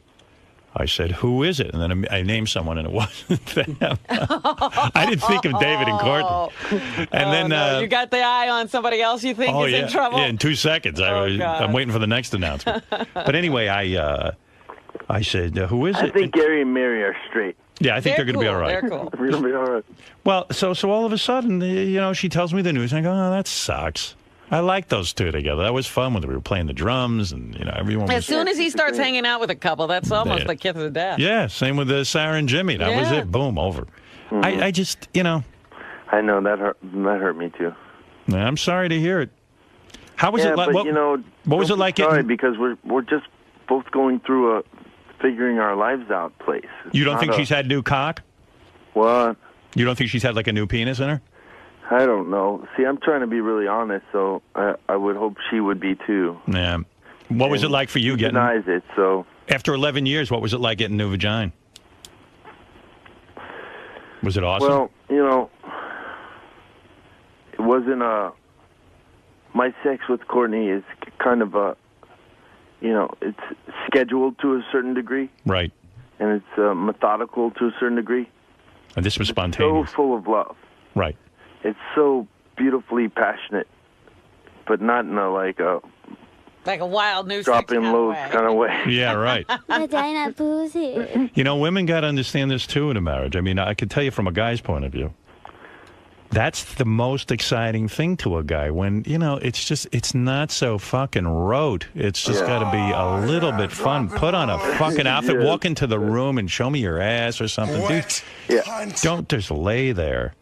[SPEAKER 1] I said, who is it? And then I named someone, and it wasn't them. I didn't think of David and Courtney. And then
[SPEAKER 4] no, you got the eye on somebody else you think is in trouble?
[SPEAKER 1] Yeah, in 2 seconds. I'm waiting for the next announcement. But anyway, I said, who is it?
[SPEAKER 2] I think Gary and Mary are straight.
[SPEAKER 1] Yeah, I think they're going to be all right.
[SPEAKER 4] They're cool.
[SPEAKER 2] They're going to be all right.
[SPEAKER 1] Well, so all of a sudden, she tells me the news, and I go, oh, that sucks. I like those two together. That was fun when we were playing the drums, and everyone was...
[SPEAKER 4] As soon as he starts hanging out with a couple, that's almost the kiss of death.
[SPEAKER 1] Yeah, same with Sarah and Jimmy. That was it. Boom, over. Mm-hmm. I just,
[SPEAKER 2] I know, that hurt me too.
[SPEAKER 1] I'm sorry to hear it. How was it like?
[SPEAKER 2] But,
[SPEAKER 1] what was it like?
[SPEAKER 2] Sorry, because we're just both going through a figuring our lives out place.
[SPEAKER 1] You don't think she's had new cock?
[SPEAKER 2] What?
[SPEAKER 1] You don't think she's had like a new penis in her?
[SPEAKER 2] I don't know. See, I'm trying to be really honest, so I would hope she would be too.
[SPEAKER 1] Yeah. What was it like for you getting...
[SPEAKER 2] denies it, so...
[SPEAKER 1] After 11 years, what was it like getting new vagina? Was it awesome?
[SPEAKER 2] Well, it wasn't my sex with Courtney is kind of it's scheduled to a certain degree,
[SPEAKER 1] Right.
[SPEAKER 2] and it's methodical to a certain degree.
[SPEAKER 1] And this was
[SPEAKER 2] So
[SPEAKER 1] spontaneous.
[SPEAKER 2] full of love.
[SPEAKER 1] Right.
[SPEAKER 2] It's so beautifully passionate, but not in a like a
[SPEAKER 4] Like a wild new
[SPEAKER 2] drop-in loads kind of way.
[SPEAKER 1] Yeah, right.
[SPEAKER 6] Vagina pussy.
[SPEAKER 1] Women got to understand this, too, in a marriage. I mean, I could tell you from a guy's point of view. That's the most exciting thing to a guy when, it's not so fucking rote. It's just got to be a little bit fun. Put on a fucking outfit, walk into the room and show me your ass or something. Dude, don't just lay there.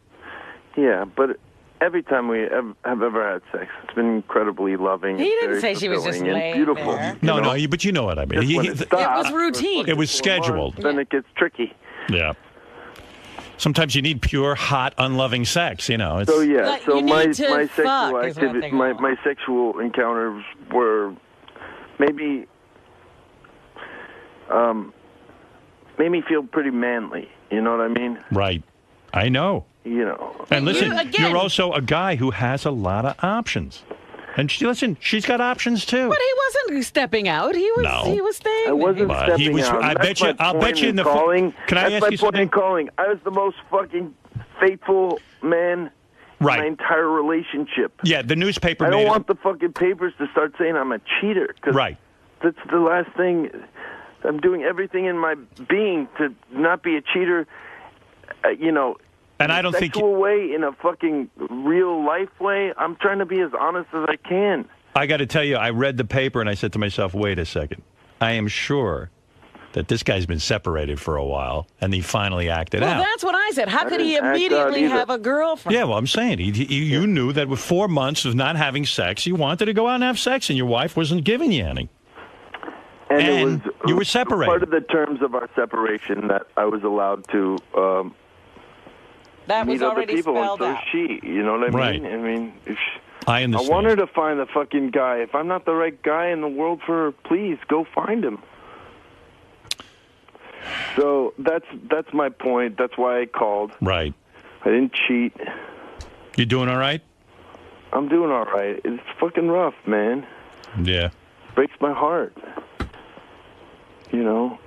[SPEAKER 2] Yeah, but every time we have ever had sex, it's been incredibly loving.
[SPEAKER 4] He
[SPEAKER 2] and
[SPEAKER 4] didn't
[SPEAKER 2] very
[SPEAKER 4] say she was just
[SPEAKER 2] fulfilling and
[SPEAKER 4] laying
[SPEAKER 2] beautiful.
[SPEAKER 4] there.
[SPEAKER 1] No, but you know what I mean.
[SPEAKER 2] Just when it stops,
[SPEAKER 4] It was routine.
[SPEAKER 1] It was scheduled.
[SPEAKER 2] Then it gets tricky.
[SPEAKER 1] Yeah. Sometimes you need pure, hot, unloving sex, It's,
[SPEAKER 2] So yeah,
[SPEAKER 4] Like,
[SPEAKER 2] so
[SPEAKER 4] you
[SPEAKER 2] my
[SPEAKER 4] need to
[SPEAKER 2] my
[SPEAKER 4] fuck
[SPEAKER 2] sexual
[SPEAKER 4] is what
[SPEAKER 2] activity,
[SPEAKER 4] they
[SPEAKER 2] my
[SPEAKER 4] call
[SPEAKER 2] my sexual encounters were maybe made me feel pretty manly. You know what I mean?
[SPEAKER 1] right. I know. And listen,
[SPEAKER 4] again-
[SPEAKER 1] you're also a guy who has a lot of options. And she's got options too.
[SPEAKER 4] But he wasn't stepping out. He was.
[SPEAKER 1] No.
[SPEAKER 4] He was staying.
[SPEAKER 2] I wasn't
[SPEAKER 1] But
[SPEAKER 2] stepping
[SPEAKER 1] he was-
[SPEAKER 2] out.
[SPEAKER 1] I
[SPEAKER 2] That's
[SPEAKER 1] bet you-
[SPEAKER 2] my
[SPEAKER 1] I'll
[SPEAKER 2] point
[SPEAKER 1] bet you in the
[SPEAKER 2] calling.
[SPEAKER 1] Can I
[SPEAKER 2] That's
[SPEAKER 1] ask
[SPEAKER 2] my
[SPEAKER 1] you
[SPEAKER 2] point in
[SPEAKER 1] something?
[SPEAKER 2] calling. I was the most fucking faithful man
[SPEAKER 1] Right.
[SPEAKER 2] in my entire relationship.
[SPEAKER 1] Yeah, the newspaper
[SPEAKER 2] I
[SPEAKER 1] made
[SPEAKER 2] don't
[SPEAKER 1] it.
[SPEAKER 2] want the fucking papers to start saying I'm a cheater. 'Cause
[SPEAKER 1] Right.
[SPEAKER 2] that's the last thing. I'm doing everything in my being to not be a cheater.
[SPEAKER 1] And I don't think
[SPEAKER 2] sexual way, in a fucking real life way. I'm trying to be as honest as I can.
[SPEAKER 1] I got to tell you, I read the paper and I said to myself, wait a second. I am sure that this guy's been separated for a while and he finally acted
[SPEAKER 4] Well,
[SPEAKER 1] out.
[SPEAKER 4] that's what I said. How could he
[SPEAKER 2] didn't act out
[SPEAKER 4] immediately
[SPEAKER 2] either.
[SPEAKER 4] have a girlfriend?
[SPEAKER 1] Yeah, well, I'm saying you knew that with 4 months of not having sex, you wanted to go out and have sex and your wife wasn't giving you any.
[SPEAKER 2] And
[SPEAKER 1] And
[SPEAKER 2] it was
[SPEAKER 1] you were separated.
[SPEAKER 2] Part of the terms of our separation that I was allowed to
[SPEAKER 4] That was
[SPEAKER 2] meet other
[SPEAKER 4] already
[SPEAKER 2] people, and
[SPEAKER 4] spelled
[SPEAKER 2] so
[SPEAKER 4] out.
[SPEAKER 2] she. You know what I
[SPEAKER 1] Right.
[SPEAKER 2] mean? I mean, if
[SPEAKER 1] I
[SPEAKER 2] I
[SPEAKER 1] understand.
[SPEAKER 2] want her to find the fucking guy. If I'm not the right guy in the world for her, please go find him. So that's my point. That's why I called.
[SPEAKER 1] Right.
[SPEAKER 2] I didn't cheat.
[SPEAKER 1] You doing all right?
[SPEAKER 2] I'm doing all right. It's fucking rough, man.
[SPEAKER 1] Yeah.
[SPEAKER 2] Breaks my heart.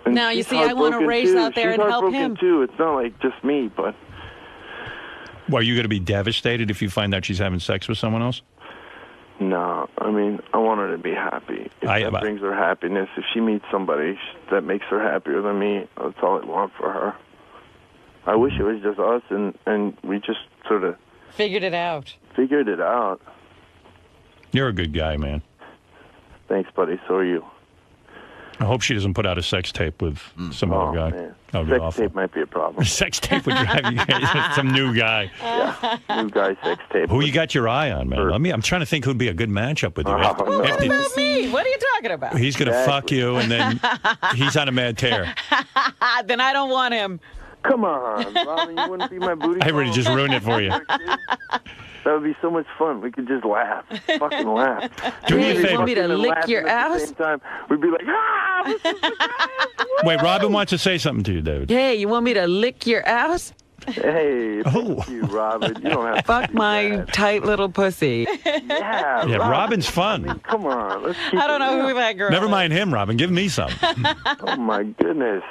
[SPEAKER 2] And
[SPEAKER 4] Now, you
[SPEAKER 2] she's
[SPEAKER 4] see, I wanna
[SPEAKER 2] heartbroken,
[SPEAKER 4] race
[SPEAKER 2] too.
[SPEAKER 4] out there
[SPEAKER 2] She's
[SPEAKER 4] and help
[SPEAKER 2] heartbroken,
[SPEAKER 4] him.
[SPEAKER 2] too. It's not like just me, but
[SPEAKER 1] Well, are you going to be devastated if you find out she's having sex with someone else?
[SPEAKER 2] no. I mean, I want her to be happy. If that brings her happiness, if she meets somebody that makes her happier than me, that's all I want for her. I wish it was just us, and we just sort of
[SPEAKER 4] Figured it out.
[SPEAKER 2] figured it out.
[SPEAKER 1] You're a good guy, man.
[SPEAKER 2] Thanks, buddy. So are you.
[SPEAKER 1] I hope she doesn't put out a sex tape with some other guy.
[SPEAKER 2] Man.
[SPEAKER 1] That would be
[SPEAKER 2] Sex
[SPEAKER 1] awful.
[SPEAKER 2] tape might be a problem.
[SPEAKER 1] Sex tape would drive you crazy. Some new guy.
[SPEAKER 2] New guy sex tape.
[SPEAKER 1] Who you got your eye on, man? I'm trying to think who'd be a good matchup with you.
[SPEAKER 2] Oh,
[SPEAKER 1] After-
[SPEAKER 2] no.
[SPEAKER 1] after-
[SPEAKER 4] Not me. What are you talking about?
[SPEAKER 1] he's going to fuck you, and then he's on a mad tear.
[SPEAKER 4] Then I don't want him.
[SPEAKER 2] Come on, Robin, you wouldn't be my booty
[SPEAKER 1] I already
[SPEAKER 2] call?
[SPEAKER 1] just ruined it for you.
[SPEAKER 2] That would be so much fun. We could just laugh. Fucking laugh.
[SPEAKER 1] Do me a
[SPEAKER 4] Hey, you
[SPEAKER 1] favor.
[SPEAKER 4] want me to
[SPEAKER 2] Fucking and
[SPEAKER 4] lick
[SPEAKER 2] laughing
[SPEAKER 4] your
[SPEAKER 2] at the
[SPEAKER 4] ass?
[SPEAKER 2] same time. We'd be like, ah! This is the best.
[SPEAKER 1] Wait, Robin wants to say something to you, David.
[SPEAKER 4] Hey, you want me to lick your ass?
[SPEAKER 2] Hey,
[SPEAKER 1] Oh.
[SPEAKER 2] thank you, Robin. You don't have to
[SPEAKER 4] Fuck
[SPEAKER 2] do
[SPEAKER 4] my
[SPEAKER 2] that.
[SPEAKER 4] tight little pussy.
[SPEAKER 2] Yeah,
[SPEAKER 1] Yeah,
[SPEAKER 2] Robin.
[SPEAKER 1] Robin's fun.
[SPEAKER 2] Come on, let's keep
[SPEAKER 4] I don't
[SPEAKER 2] it
[SPEAKER 4] know
[SPEAKER 2] real.
[SPEAKER 4] who that girl
[SPEAKER 1] Never
[SPEAKER 4] is.
[SPEAKER 1] mind him, Robin. Give me some.
[SPEAKER 2] Oh my goodness.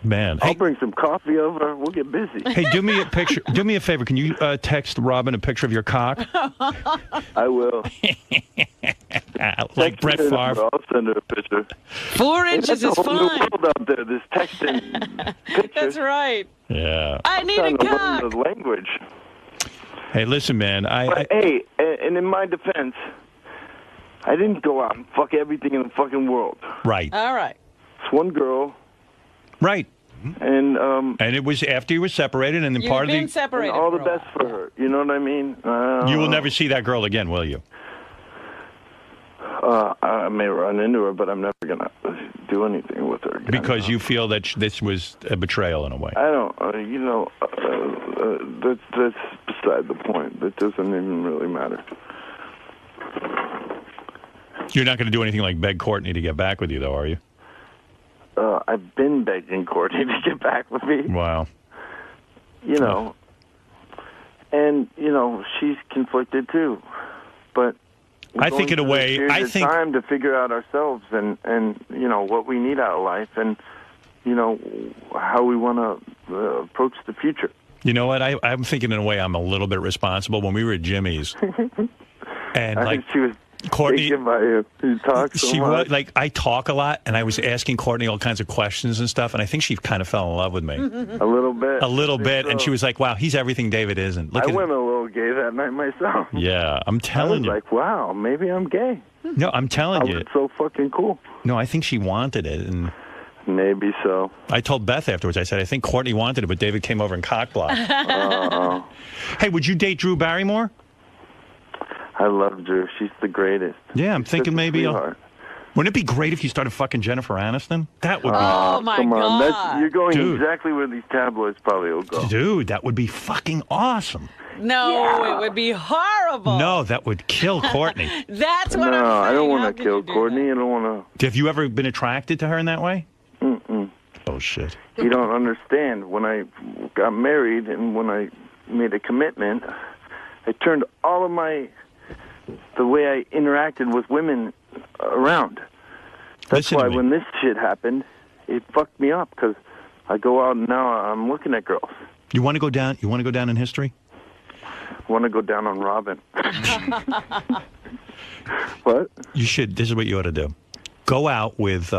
[SPEAKER 1] Man.
[SPEAKER 2] I'll
[SPEAKER 1] Hey,
[SPEAKER 2] bring some coffee over. We'll get busy.
[SPEAKER 1] hey, do me a picture. Do me a favor. Can you text Robin a picture of your cock?
[SPEAKER 2] I will.
[SPEAKER 1] Like Brett
[SPEAKER 2] Text her
[SPEAKER 1] Favre.
[SPEAKER 2] number. I'll send her a picture.
[SPEAKER 4] 4 inches
[SPEAKER 2] That's
[SPEAKER 4] is
[SPEAKER 2] a whole new
[SPEAKER 4] fine.
[SPEAKER 2] world out there. This texting pictures.
[SPEAKER 4] That's right.
[SPEAKER 1] Yeah.
[SPEAKER 4] I need a
[SPEAKER 2] Trying to learn
[SPEAKER 4] cock.
[SPEAKER 2] the language.
[SPEAKER 1] Hey, listen, man.
[SPEAKER 2] But hey, and in my defense, I didn't go out and fuck everything in the fucking world.
[SPEAKER 1] Right.
[SPEAKER 4] All right.
[SPEAKER 2] It's one girl,
[SPEAKER 1] Right.
[SPEAKER 2] and
[SPEAKER 1] And it was after you were separated, and then
[SPEAKER 4] You've
[SPEAKER 1] part of
[SPEAKER 4] been
[SPEAKER 1] the.
[SPEAKER 4] separated
[SPEAKER 2] all the
[SPEAKER 4] for a
[SPEAKER 2] best
[SPEAKER 4] while.
[SPEAKER 2] for her. You know what I mean?
[SPEAKER 1] You will never see that girl again, will you?
[SPEAKER 2] I may run into her, but I'm never gonna do anything with her again.
[SPEAKER 1] Because you feel that this was a betrayal in a way.
[SPEAKER 2] I don't. That's beside the point. That doesn't even really matter.
[SPEAKER 1] You're not going to do anything like beg Courtney to get back with you, though, are you?
[SPEAKER 2] I've been begging Courtney to get back with me.
[SPEAKER 1] Wow.
[SPEAKER 2] You know, and she's conflicted too, but
[SPEAKER 1] I think in a way,
[SPEAKER 2] I think time to figure out ourselves and what we need out of life and how we want to approach the future.
[SPEAKER 1] You know what? I'm thinking in a way I'm a little bit responsible. When we were at Jimmy's, and
[SPEAKER 2] I think she was
[SPEAKER 1] Courtney,
[SPEAKER 2] taken by you. You talk so much.
[SPEAKER 1] Was I talk a lot, and I was asking Courtney all kinds of questions and stuff, and I think she kind of fell in love with me.
[SPEAKER 2] A little bit.
[SPEAKER 1] A little bit,
[SPEAKER 2] so.
[SPEAKER 1] and she was like, "Wow, he's everything David isn't."
[SPEAKER 2] I went a little gay that night myself.
[SPEAKER 1] Yeah, I'm telling you.
[SPEAKER 2] I was like, wow, maybe I'm gay.
[SPEAKER 1] No, I'm telling you.
[SPEAKER 2] It's so fucking cool.
[SPEAKER 1] No, I think she wanted it, and
[SPEAKER 2] maybe so.
[SPEAKER 1] I told Beth afterwards. I said, I think Courtney wanted it, but David came over and cock-blocked. Hey, would you date Drew Barrymore?
[SPEAKER 2] I love Drew. She's the greatest.
[SPEAKER 1] Yeah, I'm thinking maybe.
[SPEAKER 2] Wouldn't
[SPEAKER 1] it be great if you started fucking Jennifer Aniston? That would be.
[SPEAKER 4] Oh, my
[SPEAKER 2] come on.
[SPEAKER 4] God.
[SPEAKER 2] You're going exactly where these tabloids probably will go.
[SPEAKER 1] Dude, that would be fucking awesome.
[SPEAKER 4] No, it would be horrible.
[SPEAKER 1] No, that would kill Courtney.
[SPEAKER 4] That's what I'm saying.
[SPEAKER 2] No, I don't
[SPEAKER 4] How
[SPEAKER 2] want to
[SPEAKER 4] could
[SPEAKER 2] kill
[SPEAKER 4] you do
[SPEAKER 2] Courtney.
[SPEAKER 4] that?
[SPEAKER 2] I don't want to.
[SPEAKER 1] Have you ever been attracted to her in that way?
[SPEAKER 2] Mm-mm.
[SPEAKER 1] Oh, shit.
[SPEAKER 2] You don't understand. When I got married and when I made a commitment, I turned all of the way I interacted with women around. That's why when this shit happened, it fucked me up because I go out and now I'm looking at girls.
[SPEAKER 1] You want to go down? You want to go down in history?
[SPEAKER 2] I want to go down on Robin. What?
[SPEAKER 1] You should. This is what you ought to do. Go out with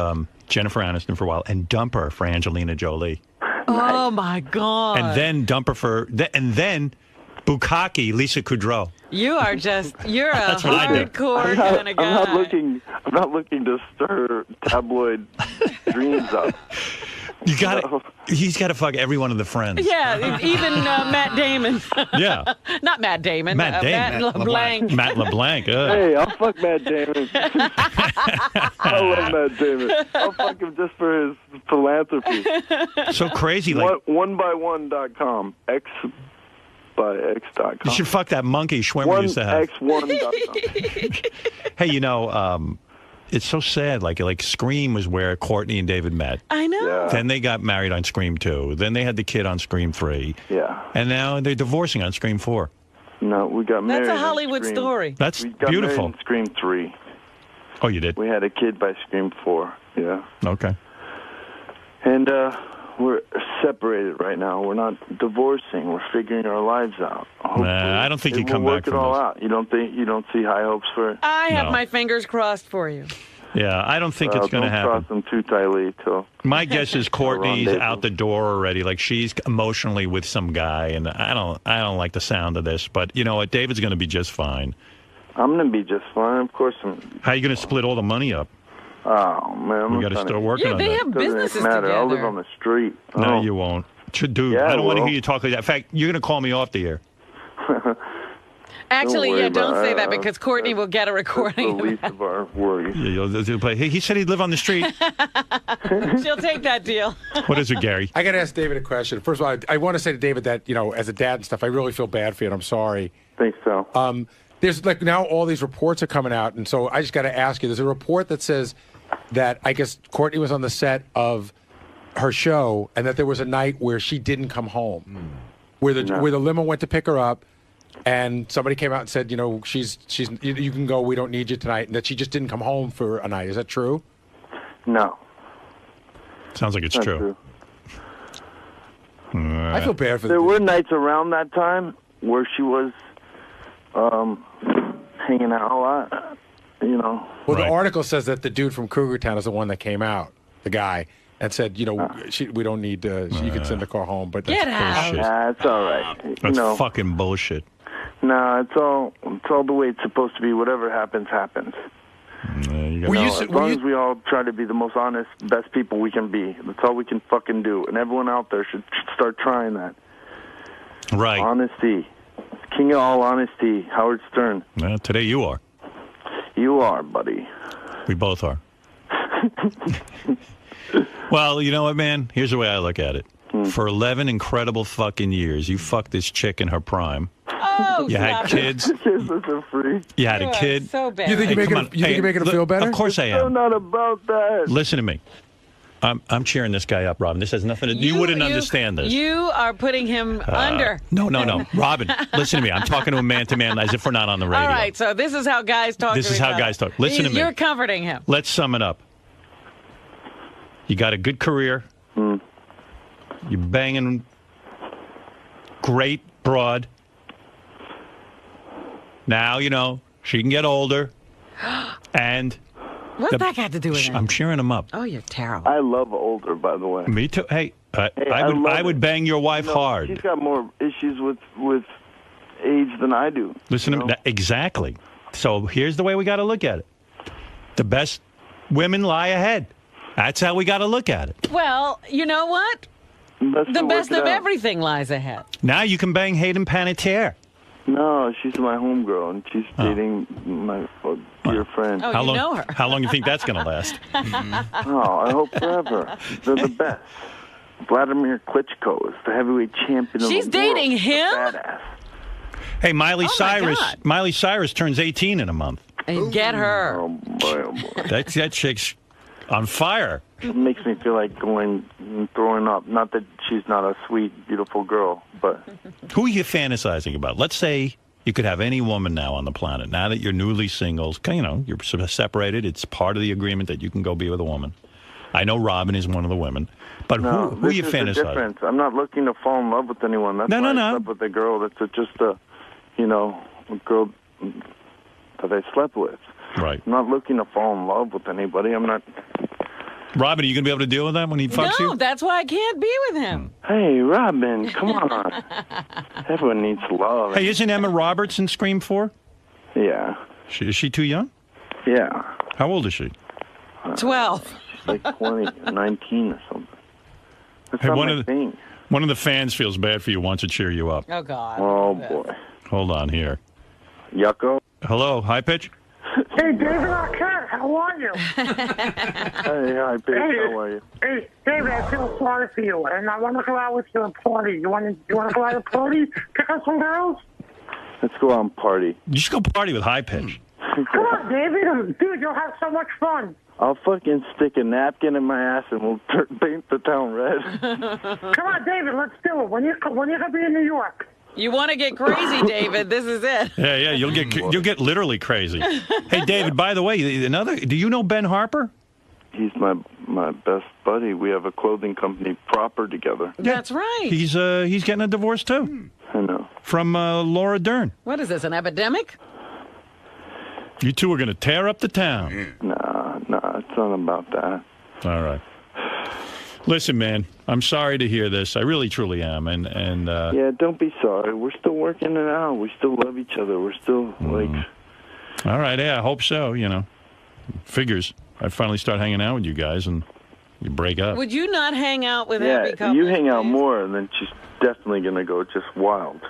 [SPEAKER 1] Jennifer Aniston for a while and dump her for Angelina Jolie.
[SPEAKER 4] Oh, my God.
[SPEAKER 1] And then dump her for... And then Bukkake Lisa Kudrow.
[SPEAKER 4] You're a
[SPEAKER 1] That's what I do.
[SPEAKER 4] hardcore kind of guy.
[SPEAKER 2] I'm not looking to stir tabloid dreams up.
[SPEAKER 1] You got He's got to fuck every one of the friends.
[SPEAKER 4] Yeah, even Matt Damon.
[SPEAKER 1] Yeah.
[SPEAKER 4] Not Matt Damon.
[SPEAKER 1] Matt Damon.
[SPEAKER 4] Matt LeBlanc.
[SPEAKER 1] Matt LeBlanc.
[SPEAKER 2] Hey, I'll fuck Matt Damon. I love Matt Damon. I'll fuck him just for his philanthropy.
[SPEAKER 1] So crazy. Like
[SPEAKER 2] onebyone.com. X by X.com.
[SPEAKER 1] You should fuck that monkey Schwimmer used to have.
[SPEAKER 2] X1.com.
[SPEAKER 1] Hey, it's so sad. Like Scream was where Courtney and David met.
[SPEAKER 4] I know.
[SPEAKER 2] Yeah.
[SPEAKER 1] Then they got married on Scream 2. Then they had the kid on Scream 3.
[SPEAKER 2] Yeah.
[SPEAKER 1] And now they're divorcing on Scream 4.
[SPEAKER 2] No, we got married.
[SPEAKER 4] That's a Hollywood story.
[SPEAKER 1] That's
[SPEAKER 2] we got
[SPEAKER 1] beautiful.
[SPEAKER 2] Married in Scream 3.
[SPEAKER 1] Oh, you did?
[SPEAKER 2] We had a kid by Scream 4. Yeah.
[SPEAKER 1] Okay.
[SPEAKER 2] And we're separated right now. We're not divorcing. We're figuring our lives out.
[SPEAKER 1] Nah, I don't think you come back from
[SPEAKER 2] We'll work it all
[SPEAKER 1] this.
[SPEAKER 2] out. You don't see high hopes for it?
[SPEAKER 4] I have
[SPEAKER 1] No.
[SPEAKER 4] my fingers crossed for you.
[SPEAKER 1] Yeah, I don't think it's going to happen.
[SPEAKER 2] Don't cross them too tightly till.
[SPEAKER 1] My guess is Courtney's out the door already. Like she's emotionally with some guy, and I don't like the sound of this. But you know what? David's going to be just fine.
[SPEAKER 2] I'm going to be just fine. Of course.
[SPEAKER 1] How are you going to split all the money up?
[SPEAKER 2] Oh man,
[SPEAKER 1] We got to start working
[SPEAKER 4] Yeah,
[SPEAKER 1] on
[SPEAKER 4] they
[SPEAKER 1] that.
[SPEAKER 4] have
[SPEAKER 2] Doesn't
[SPEAKER 4] businesses
[SPEAKER 2] matter.
[SPEAKER 4] together.
[SPEAKER 2] I'll live on the street.
[SPEAKER 1] No, you won't. Dude,
[SPEAKER 2] Yeah,
[SPEAKER 1] I
[SPEAKER 2] I
[SPEAKER 1] don't want to
[SPEAKER 2] will.
[SPEAKER 1] hear you talk like that. In fact, you're going to call me off the air.
[SPEAKER 4] Actually,
[SPEAKER 2] worry
[SPEAKER 4] don't
[SPEAKER 2] about
[SPEAKER 4] say
[SPEAKER 2] it.
[SPEAKER 4] that because Courtney will get a
[SPEAKER 2] That's the
[SPEAKER 4] recording.
[SPEAKER 2] least of our worries.
[SPEAKER 1] Yeah, you'll play. Hey, he said he'd live on the street.
[SPEAKER 4] She'll take that deal.
[SPEAKER 1] What is it, Gary?
[SPEAKER 7] I got to ask David a question. First of all, I want to say to David that, as a dad and stuff, I really feel bad for you, and I'm sorry.
[SPEAKER 2] Think so.
[SPEAKER 7] There's now all these reports are coming out, and so I just got to ask you. There's a report that says that I guess Courtney was on the set of her show, and that there was a night where she didn't come home, where the limo went to pick her up, and somebody came out and said, she's you can go, we don't need you tonight, and that she just didn't come home for a night. Is that true?
[SPEAKER 2] No.
[SPEAKER 1] Sounds like it's
[SPEAKER 2] Not
[SPEAKER 1] true.
[SPEAKER 7] I feel bad for
[SPEAKER 2] There were nights around that time where she was hanging out a lot.
[SPEAKER 7] Well,
[SPEAKER 1] Right.
[SPEAKER 7] the article says that the dude from Cougar Town is the one that came out, the guy, and said, we don't need you can send the car home. But that's
[SPEAKER 4] Get out.
[SPEAKER 1] Bullshit.
[SPEAKER 2] Nah, it's all right.
[SPEAKER 1] That's fucking bullshit.
[SPEAKER 2] Nah, it's all the way it's supposed to be. Whatever happens, happens.
[SPEAKER 1] You got-
[SPEAKER 2] As long as we all try to be the most honest, best people we can be. That's all we can fucking do. And everyone out there should start trying that.
[SPEAKER 1] Right.
[SPEAKER 2] Honesty. King of all honesty, Howard Stern.
[SPEAKER 1] Well, today you are.
[SPEAKER 2] You are, buddy.
[SPEAKER 1] We both are. Well, you know what, man? Here's the way I look at it. For 11 incredible fucking years, you fucked this chick in her prime.
[SPEAKER 4] Oh,
[SPEAKER 1] You had
[SPEAKER 4] stop it.
[SPEAKER 1] kids.
[SPEAKER 2] Kisses are free.
[SPEAKER 1] You had
[SPEAKER 4] You
[SPEAKER 1] a
[SPEAKER 4] are
[SPEAKER 1] kid.
[SPEAKER 4] So bad.
[SPEAKER 7] You think
[SPEAKER 1] Hey,
[SPEAKER 7] you're
[SPEAKER 1] come
[SPEAKER 7] making
[SPEAKER 1] on.
[SPEAKER 7] you think
[SPEAKER 1] Hey,
[SPEAKER 7] you're making him
[SPEAKER 1] look,
[SPEAKER 7] feel better?
[SPEAKER 1] Of course I
[SPEAKER 2] I'm
[SPEAKER 1] am.
[SPEAKER 2] not about that.
[SPEAKER 1] Listen to me. I'm cheering this guy up, Robin. This has nothing to do. You wouldn't understand this.
[SPEAKER 4] You are putting him under.
[SPEAKER 1] No. Robin, listen to me. I'm talking to him man to man as if we're not on the radio.
[SPEAKER 4] All right, so this is how guys talk
[SPEAKER 1] This
[SPEAKER 4] to
[SPEAKER 1] is
[SPEAKER 4] each
[SPEAKER 1] how
[SPEAKER 4] other.
[SPEAKER 1] guys talk. Listen to me.
[SPEAKER 4] You're comforting him.
[SPEAKER 1] Let's sum it up. You got a good career. You're banging great broad. Now, she can get older. And
[SPEAKER 4] What's that got to do with it?
[SPEAKER 1] I'm cheering him up.
[SPEAKER 4] Oh, you're terrible.
[SPEAKER 2] I love older, by the way.
[SPEAKER 1] Me too. Hey,
[SPEAKER 2] I
[SPEAKER 1] I would
[SPEAKER 2] it.
[SPEAKER 1] bang your wife hard.
[SPEAKER 2] She's got more issues with age than I do.
[SPEAKER 1] Listen to me. Exactly. So here's the way we got to look at it. The best women lie ahead. That's how we got to look at it.
[SPEAKER 4] Well, you know what? The best of everything lies ahead.
[SPEAKER 1] Now you can bang Hayden Panettiere.
[SPEAKER 2] No, she's my homegirl, and she's dating my dear friend.
[SPEAKER 4] Oh,
[SPEAKER 1] How
[SPEAKER 4] know her.
[SPEAKER 1] How long do you think that's going to last?
[SPEAKER 2] Oh, I hope forever. They're the best. Vladimir Klitschko is the heavyweight champion of the world.
[SPEAKER 4] She's dating him?
[SPEAKER 2] Badass.
[SPEAKER 1] Hey, Miley Cyrus.
[SPEAKER 4] God.
[SPEAKER 1] Miley Cyrus turns 18 in a month.
[SPEAKER 4] And get her.
[SPEAKER 2] Oh, boy, oh, boy.
[SPEAKER 1] That chick's on fire.
[SPEAKER 2] It makes me feel like going and throwing up. Not that she's not a sweet, beautiful girl, but...
[SPEAKER 1] Who are you fantasizing about? Let's say you could have any woman now on the planet. Now that you're newly singles, you're sort of separated. It's part of the agreement that you can go be with a woman. I know Robin is one of the women. But
[SPEAKER 2] no,
[SPEAKER 1] who are you
[SPEAKER 2] this is the
[SPEAKER 1] fantasizing?
[SPEAKER 2] difference. I'm not looking to fall in love with anyone. That's why I slept with a girl that's just a girl that I slept with.
[SPEAKER 1] Right.
[SPEAKER 2] I'm not looking to fall in love with anybody. I'm not...
[SPEAKER 1] Robin, are you going to be able to deal with that when he fucks you?
[SPEAKER 4] No, that's why I can't be with him.
[SPEAKER 2] Hey, Robin, come on. Everyone needs love.
[SPEAKER 1] Hey, isn't Emma Roberts in Scream 4?
[SPEAKER 2] Yeah.
[SPEAKER 1] Is she too young?
[SPEAKER 2] Yeah.
[SPEAKER 1] How old is she?
[SPEAKER 4] 12.
[SPEAKER 2] She's like 20, 19 or something. That's
[SPEAKER 1] Hey,
[SPEAKER 2] not
[SPEAKER 1] one
[SPEAKER 2] my
[SPEAKER 1] of the-
[SPEAKER 2] thing.
[SPEAKER 1] One of the fans feels bad for you, wants to cheer you up.
[SPEAKER 4] Oh, God.
[SPEAKER 2] Oh, boy.
[SPEAKER 1] Hold on here.
[SPEAKER 2] Yucko?
[SPEAKER 1] Hello, high pitch?
[SPEAKER 8] Hey, David Arquette, how are you?
[SPEAKER 2] Hey, hi, babe. How are you?
[SPEAKER 8] Hey, David, I feel sorry for you, and I want to go out with you and party. You want to go out and party? Pick up some girls?
[SPEAKER 2] Let's go out and party.
[SPEAKER 1] You should go party with high pitch.
[SPEAKER 8] Come on, David. Dude, you'll have so much fun.
[SPEAKER 2] I'll fucking stick a napkin in my ass and we'll paint the town red.
[SPEAKER 8] Come on, David, let's do it. When you're going to be in New York.
[SPEAKER 4] You want to get crazy, David. This is it.
[SPEAKER 1] Yeah, you'll get literally crazy. Hey, David, by the way, do you know Ben Harper?
[SPEAKER 2] He's my best buddy. We have a clothing company proper together.
[SPEAKER 4] That's right.
[SPEAKER 1] He's getting a divorce too.
[SPEAKER 2] I know.
[SPEAKER 1] From Laura Dern.
[SPEAKER 4] What is this, an epidemic?
[SPEAKER 1] You two are going to tear up the town.
[SPEAKER 2] Nah, it's not about that.
[SPEAKER 1] All right. Listen, man, I'm sorry to hear this. I really, truly am. And
[SPEAKER 2] yeah, don't be sorry. We're still working it out. We still love each other. We're still like.
[SPEAKER 1] All right, yeah, I hope so. Figures. I finally start hanging out with you guys, and you break up.
[SPEAKER 4] Would you not hang out with
[SPEAKER 2] Yeah,
[SPEAKER 4] every
[SPEAKER 2] if
[SPEAKER 4] couple?
[SPEAKER 2] you hang out
[SPEAKER 4] please?
[SPEAKER 2] more, then she's definitely gonna go just wild.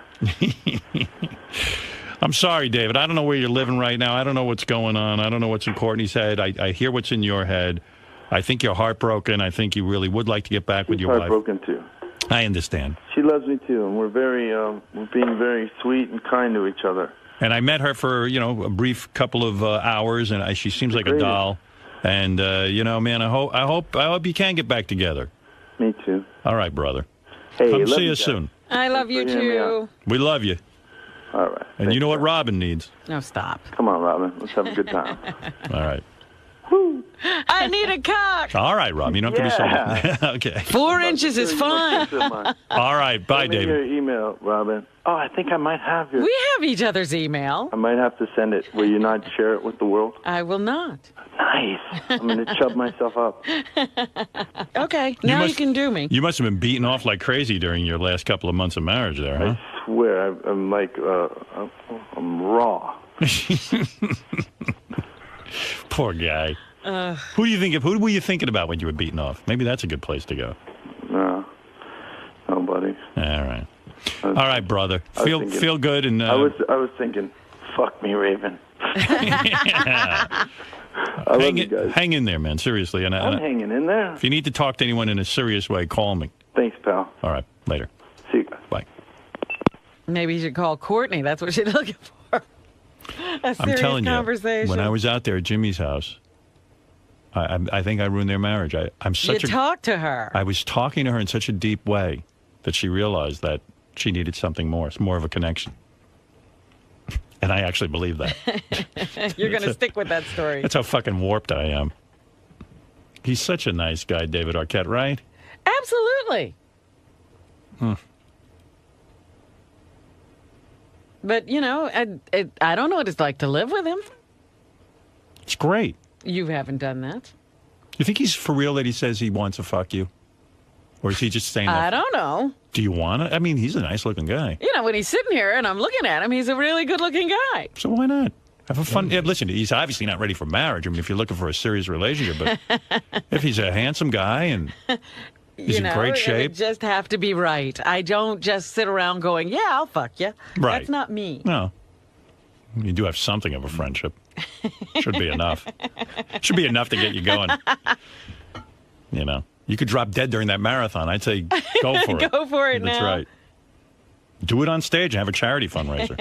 [SPEAKER 1] I'm sorry, David. I don't know where you're living right now. I don't know what's going on. I don't know what's in Courtney's head. I hear what's in your head. I think you're heartbroken. I think you really would like to get back with
[SPEAKER 2] She's
[SPEAKER 1] your wife.
[SPEAKER 2] heartbroken too.
[SPEAKER 1] I understand.
[SPEAKER 2] She loves me too, and we're being very sweet and kind to each other.
[SPEAKER 1] And I met her for, a brief couple of hours, and she seems like a
[SPEAKER 2] Great.
[SPEAKER 1] doll. And, man, I hope you can get back together.
[SPEAKER 2] Me too.
[SPEAKER 1] All right, brother.
[SPEAKER 2] Hey,
[SPEAKER 1] Come
[SPEAKER 2] love
[SPEAKER 1] see
[SPEAKER 2] you
[SPEAKER 1] us
[SPEAKER 2] guys.
[SPEAKER 1] soon.
[SPEAKER 4] I love you
[SPEAKER 2] Thanks for hearing me
[SPEAKER 4] too.
[SPEAKER 2] out.
[SPEAKER 1] We love you.
[SPEAKER 2] All right.
[SPEAKER 1] And you know what Robin needs.
[SPEAKER 4] No, stop.
[SPEAKER 2] Come on, Robin. Let's have a good time.
[SPEAKER 1] All right.
[SPEAKER 4] I need a cock.
[SPEAKER 1] All right, Rob. You don't have to be so... Okay.
[SPEAKER 4] 4 inches is fine.
[SPEAKER 1] All right. Bye,
[SPEAKER 2] Send me
[SPEAKER 1] David.
[SPEAKER 2] your email, Robin. Oh, I think I might have your...
[SPEAKER 4] We have each other's email.
[SPEAKER 2] I might have to send it. Will you not share it with the world?
[SPEAKER 4] I will not.
[SPEAKER 2] Nice. I'm going to chub myself up.
[SPEAKER 4] Okay, now you can do me.
[SPEAKER 1] You must have been beaten off like crazy during your last couple of months of marriage there, huh?
[SPEAKER 2] I swear, I'm like, I'm raw.
[SPEAKER 1] Poor guy. Who do you think of? Who were you thinking about when you were beaten off? Maybe that's a good place to go.
[SPEAKER 2] No, nobody.
[SPEAKER 1] All right. All right, brother.
[SPEAKER 2] thinking-
[SPEAKER 1] Feel good and
[SPEAKER 2] I was thinking, fuck me, Raven. I love you guys.
[SPEAKER 1] hang in there, man. Seriously. And
[SPEAKER 2] I'm hanging in there.
[SPEAKER 1] if you need to talk to anyone in a serious way, call me.
[SPEAKER 2] Thanks, pal.
[SPEAKER 1] All right. Later.
[SPEAKER 2] See you guys.
[SPEAKER 1] Bye.
[SPEAKER 4] Maybe you should call Courtney. That's what she's looking for. A
[SPEAKER 1] I'm
[SPEAKER 4] serious
[SPEAKER 1] telling
[SPEAKER 4] conversation.
[SPEAKER 1] you, when I was out there at Jimmy's house, I think I ruined their marriage. I'm such
[SPEAKER 4] You talked to her.
[SPEAKER 1] I was talking to her in such a deep way that she realized that she needed something more. It's more of a connection. And I actually believe that.
[SPEAKER 4] You're going to stick with that story.
[SPEAKER 1] That's how fucking warped I am. He's such a nice guy, David Arquette, right?
[SPEAKER 4] Absolutely. But, you know, I don't know what it's like to live with him.
[SPEAKER 1] It's great.
[SPEAKER 4] You haven't done that.
[SPEAKER 1] You think he's for real that he says he wants to fuck you? Or is he just saying that?
[SPEAKER 4] I don't know.
[SPEAKER 1] Do you want to? I mean, he's a nice-looking guy.
[SPEAKER 4] You know, when he's sitting here and I'm looking at him, he's a really good-looking guy.
[SPEAKER 1] So why not? Have a fun... Yeah, listen, he's obviously not ready for marriage. I mean, if you're looking for a serious relationship, but if he's a handsome guy and he's in great shape...
[SPEAKER 4] You just have to be right. I don't just sit around going, yeah, I'll fuck you.
[SPEAKER 1] Right.
[SPEAKER 4] That's not me.
[SPEAKER 1] No. You do have something of a friendship. Should be enough. Should be enough to get you going. You know. You could drop dead during that marathon. I'd say go for it.
[SPEAKER 4] Go for it
[SPEAKER 1] That's
[SPEAKER 4] now.
[SPEAKER 1] right. Do it on stage and have a charity fundraiser.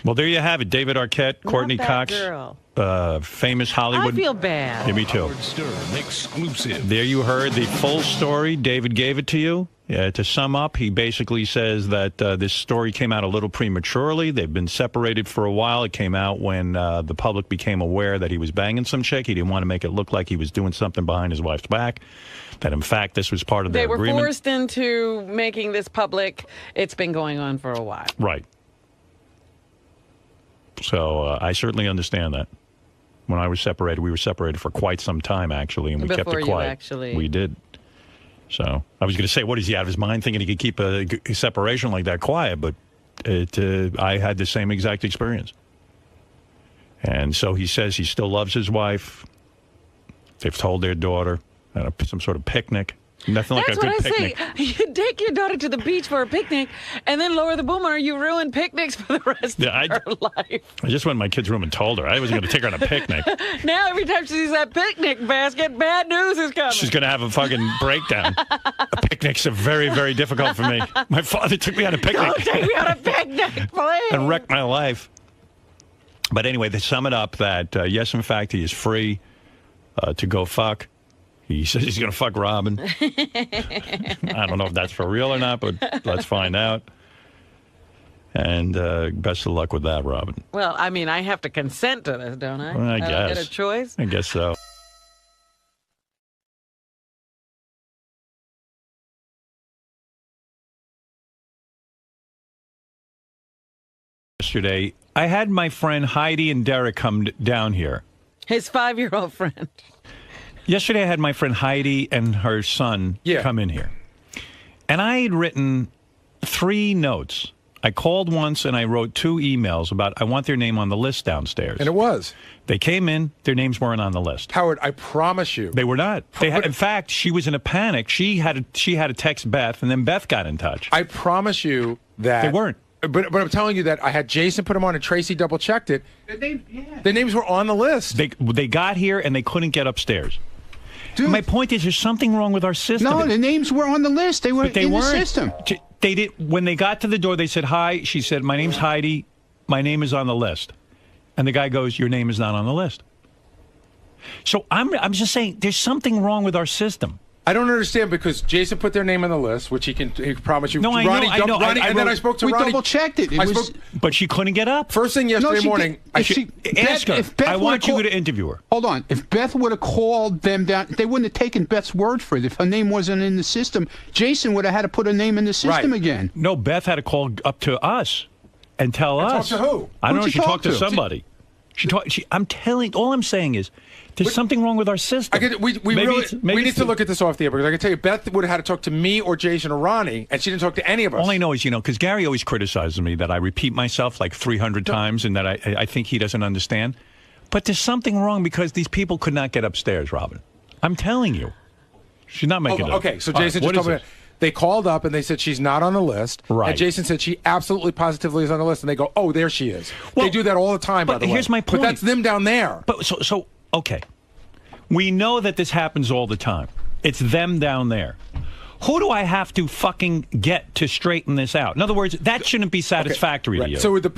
[SPEAKER 1] Well, there you have it. David Arquette, Courtney
[SPEAKER 4] that
[SPEAKER 1] Cox,
[SPEAKER 4] girl.
[SPEAKER 1] Famous Hollywood.
[SPEAKER 4] I feel bad.
[SPEAKER 1] Yeah, me too.
[SPEAKER 3] Howard Stern exclusive.
[SPEAKER 1] There you heard the full story. David gave it to you. To sum up, he basically says that this story came out a little prematurely. They've been separated for a while. It came out when the public became aware that he was banging some chick. He didn't want to make it look like he was doing something behind his wife's back. That, in fact, this was part of their agreement.
[SPEAKER 4] They were forced into making this public. It's been going on for a while.
[SPEAKER 1] Right. So I certainly understand that. When I was separated, we were separated for quite some time, actually, and we kept it quiet. We did. So I was going to say, what is he out of his mind thinking he could keep a separation like that quiet? But I had the same exact experience. And so he says he still loves his wife. They've told their daughter at some sort of picnic. Nothing like a good picnic.
[SPEAKER 4] That's what I say. You take your daughter to the beach for a picnic and then lower the boomer. You ruin picnics for the rest of her life.
[SPEAKER 1] I just went in my kid's room and told her. I wasn't going to take her on a picnic.
[SPEAKER 4] Now every time she sees that picnic basket, bad news is coming.
[SPEAKER 1] She's going to have a fucking breakdown. Picnics are very, very difficult for me. My father took me on a picnic.
[SPEAKER 4] Don't take me on a picnic, please.
[SPEAKER 1] And wrecked my life. But anyway, they sum it up that, yes, in fact, he is free to go fuck. He says he's going to fuck Robin. I don't know if that's for real or not, but let's find out. And best of luck with that, Robin.
[SPEAKER 4] Well, I mean, I have to consent to this, don't I?
[SPEAKER 1] Well, I guess.
[SPEAKER 4] don't get a choice?
[SPEAKER 1] I guess so. Yesterday, I had my friend Heidi and Derek come down here.
[SPEAKER 4] His 5-year-old friend.
[SPEAKER 1] Yesterday, I had my friend Heidi and her son come in here. And I had written 3 notes. I called once and I wrote 2 emails about I want their name on the list downstairs.
[SPEAKER 7] And it was.
[SPEAKER 1] They came in. Their names weren't on the list.
[SPEAKER 7] Howard, I promise you.
[SPEAKER 1] They were not. They had, in fact, she was in a panic. She had to text Beth, and then Beth got in touch.
[SPEAKER 7] I promise you that.
[SPEAKER 1] They weren't.
[SPEAKER 7] But I'm telling you that I had Jason put them on and Tracy double-checked it. Their names were on the list.
[SPEAKER 1] They got here and they couldn't get upstairs.
[SPEAKER 9] Dude.
[SPEAKER 1] My point is, there's something wrong with our system.
[SPEAKER 9] No, the names were on the list. They were in the system.
[SPEAKER 1] They did. When they got to the door, they said, hi. She said, my name's Heidi. My name is on the list. And the guy goes, your name is not on the list. So I'm just saying, there's something wrong with our system.
[SPEAKER 7] I don't understand because Jason put their name on the list, which he promised you.
[SPEAKER 1] No, I know.
[SPEAKER 7] Ronnie, and then I spoke to Ronnie.
[SPEAKER 9] We double-checked it.
[SPEAKER 1] But she couldn't get up.
[SPEAKER 7] First thing yesterday morning.
[SPEAKER 1] Ask her. I want you to interview her.
[SPEAKER 9] Hold on. If Beth would have called them down, they wouldn't have taken Beth's word for it. If her name wasn't in the system, Jason would have had to put her name in the system again.
[SPEAKER 1] No, Beth had to call up to us and tell us.
[SPEAKER 7] Talk to who?
[SPEAKER 1] I don't know. She talked to somebody. All I'm saying is, there's something wrong with our system.
[SPEAKER 7] We need to look at this off the air because I can tell you, Beth would have had to talk to me or Jason or Ronnie, and she didn't talk to any of us.
[SPEAKER 1] All I know is, because Gary always criticizes me that I repeat myself like 300 times and that I think he doesn't understand. But there's something wrong because these people could not get upstairs, Robin. I'm telling you. She's not making it up.
[SPEAKER 7] Okay, so Jason just told me. They called up and they said she's not on the list.
[SPEAKER 1] Right.
[SPEAKER 7] And Jason said she absolutely positively is on the list. And they go, oh, there she is. Well, they do that all the time, by the way.
[SPEAKER 1] Here's my point.
[SPEAKER 7] But that's them down there.
[SPEAKER 1] But okay. We know that this happens all the time. It's them down there. Who do I have to fucking get to straighten this out? In other words, that shouldn't be satisfactory to you.
[SPEAKER 7] So the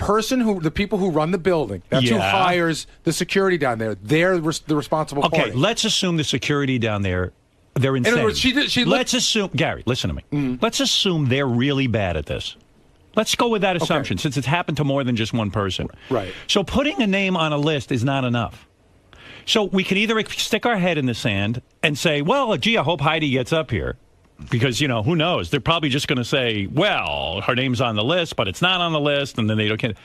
[SPEAKER 7] people who run the building, that's who hires the security down there. They're the responsible party.
[SPEAKER 1] Okay, let's assume the security down there, they're insane.
[SPEAKER 7] In other words,
[SPEAKER 1] let's assume, Gary, listen to me. Let's assume they're really bad at this. Let's go with that assumption, since it's happened to more than just one person.
[SPEAKER 7] Right.
[SPEAKER 1] So putting a name on a list is not enough. So we can either stick our head in the sand and say, well, gee, I hope Heidi gets up here. Because, who knows? They're probably just going to say, well, her name's on the list, but it's not on the list, and then they don't.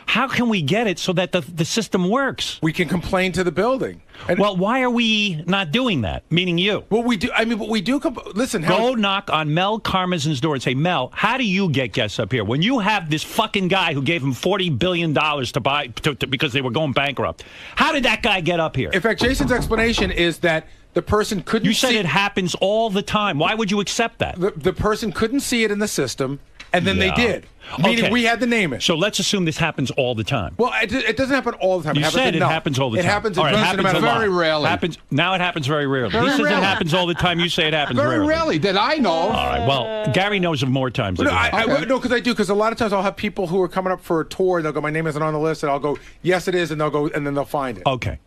[SPEAKER 1] How can we get it so that the system works?
[SPEAKER 7] We can complain to the building.
[SPEAKER 1] Well, why are we not doing that? Meaning you.
[SPEAKER 7] Well, we do. I mean, but we do. Listen,
[SPEAKER 1] go knock on Mel Karmazin's door and say, Mel, how do you get guests up here when you have this fucking guy who gave him $40 billion to buy because they were going bankrupt? How did that guy get up here?
[SPEAKER 7] In fact, Jason's explanation is that the person couldn't.
[SPEAKER 1] You said it happens all the time. Why would you accept that?
[SPEAKER 7] The person couldn't see it in the system, and then they did. Meaning we had to name it.
[SPEAKER 1] So let's assume this happens all the time.
[SPEAKER 7] Well, it doesn't happen all the time.
[SPEAKER 1] You said it happens all the time.
[SPEAKER 7] It happens.
[SPEAKER 1] All right,
[SPEAKER 7] happens
[SPEAKER 9] very rarely.
[SPEAKER 1] Now it happens very rarely.
[SPEAKER 9] Very
[SPEAKER 1] He says
[SPEAKER 9] rarely.
[SPEAKER 1] it happens all the time. You say it happens
[SPEAKER 9] Very
[SPEAKER 1] rarely.
[SPEAKER 9] rarely that I know.
[SPEAKER 1] All right. Well, Gary knows of more times.
[SPEAKER 7] No,
[SPEAKER 1] than
[SPEAKER 7] because I do. Because a lot of times I'll have people who are coming up for a tour, and they'll go, "My name isn't on the list," and I'll go, "Yes, it is," and they'll go, and then they'll find it.
[SPEAKER 1] Okay.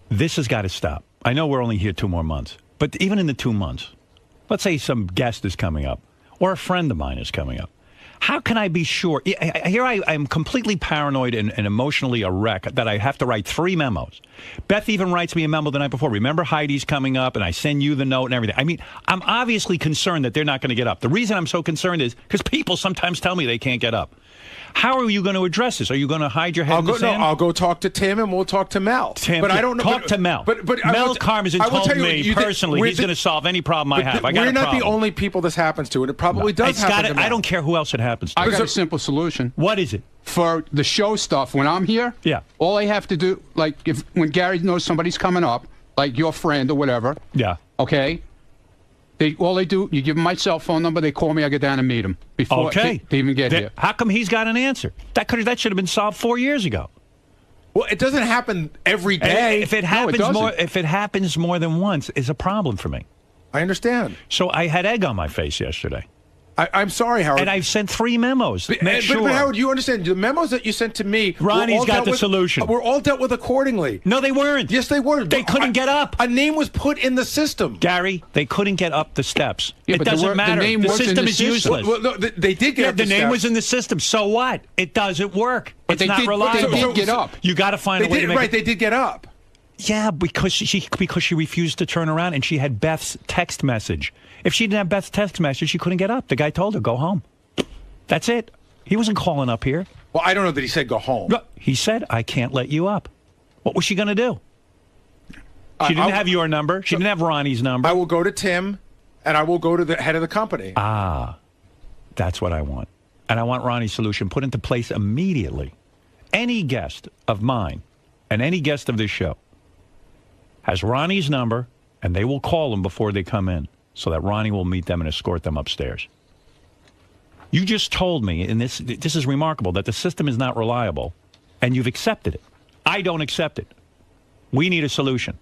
[SPEAKER 1] This has got to stop. I know we're only here 2 more months, but even in the 2 months, let's say some guest is coming up, or a friend of mine is coming up. How can I be sure? Here I'm completely paranoid and emotionally a wreck that I have to write 3 memos. Beth even writes me a memo the night before. Remember, Heidi's coming up, and I send you the note and everything. I mean, I'm obviously concerned that they're not going to get up. The reason I'm so concerned is because people sometimes tell me they can't get up. How are you going to address this? Are you going to hide your head in the sand?
[SPEAKER 7] No, I'll go talk to Tim, and we'll talk to Mel.
[SPEAKER 1] Tim,
[SPEAKER 7] I don't know.
[SPEAKER 1] Talk to Mel.
[SPEAKER 7] But
[SPEAKER 1] Mel Karmazin told me personally he's going to solve any problem I have. I got a problem.
[SPEAKER 7] We're not the only people this happens to, and it probably does happen to Mel.
[SPEAKER 1] I don't care who else it happens to.
[SPEAKER 9] I got a simple solution.
[SPEAKER 1] What is it?
[SPEAKER 9] For the show stuff, when I'm here, all I have to do, like when Gary knows somebody's coming up, like your friend or whatever, okay, all they do, you give them my cell phone number, they call me, I get down and meet them before they even get here.
[SPEAKER 1] How come he's got an answer? That should have been solved 4 years ago.
[SPEAKER 7] Well, it doesn't happen every day.
[SPEAKER 1] If it happens more than once, it's a problem for me.
[SPEAKER 7] I understand.
[SPEAKER 1] So I had egg on my face yesterday.
[SPEAKER 7] I'm sorry, Howard.
[SPEAKER 1] And I've sent 3 memos.
[SPEAKER 7] But Howard, you understand, the memos that you sent to me...
[SPEAKER 1] Ronnie's got the solution.
[SPEAKER 7] Were all dealt with accordingly.
[SPEAKER 1] No, they weren't.
[SPEAKER 7] Yes, they were.
[SPEAKER 1] They couldn't get up.
[SPEAKER 7] A name was put in the system.
[SPEAKER 1] Gary, they couldn't get up the steps.
[SPEAKER 9] Yeah,
[SPEAKER 1] it doesn't matter.
[SPEAKER 9] The
[SPEAKER 1] system is useless.
[SPEAKER 7] Well, no, they did get up the
[SPEAKER 1] name
[SPEAKER 7] steps.
[SPEAKER 1] was in the system. So what? It doesn't work. It's not reliable.
[SPEAKER 9] They did get up.
[SPEAKER 1] You got to find a way to make it...
[SPEAKER 7] They did get up.
[SPEAKER 1] Yeah, because she refused to turn around, and she had Beth's text message. If she didn't have Beth's text message, she couldn't get up. The guy told her, go home. That's it. He wasn't calling up here.
[SPEAKER 7] Well, I don't know that he said go home.
[SPEAKER 1] No, he said, I can't let you up. What was she going to do? She didn't have your number. She didn't have Ronnie's number.
[SPEAKER 7] I will go to Tim, and I will go to the head of the company.
[SPEAKER 1] Ah, that's what I want. And I want Ronnie's solution put into place immediately. Any guest of mine and any guest of this show has Ronnie's number, and they will call him before they come in so that Ronnie will meet them and escort them upstairs. You just told me, and this is remarkable, that the system is not reliable, and you've accepted it. I don't accept it. We need a solution.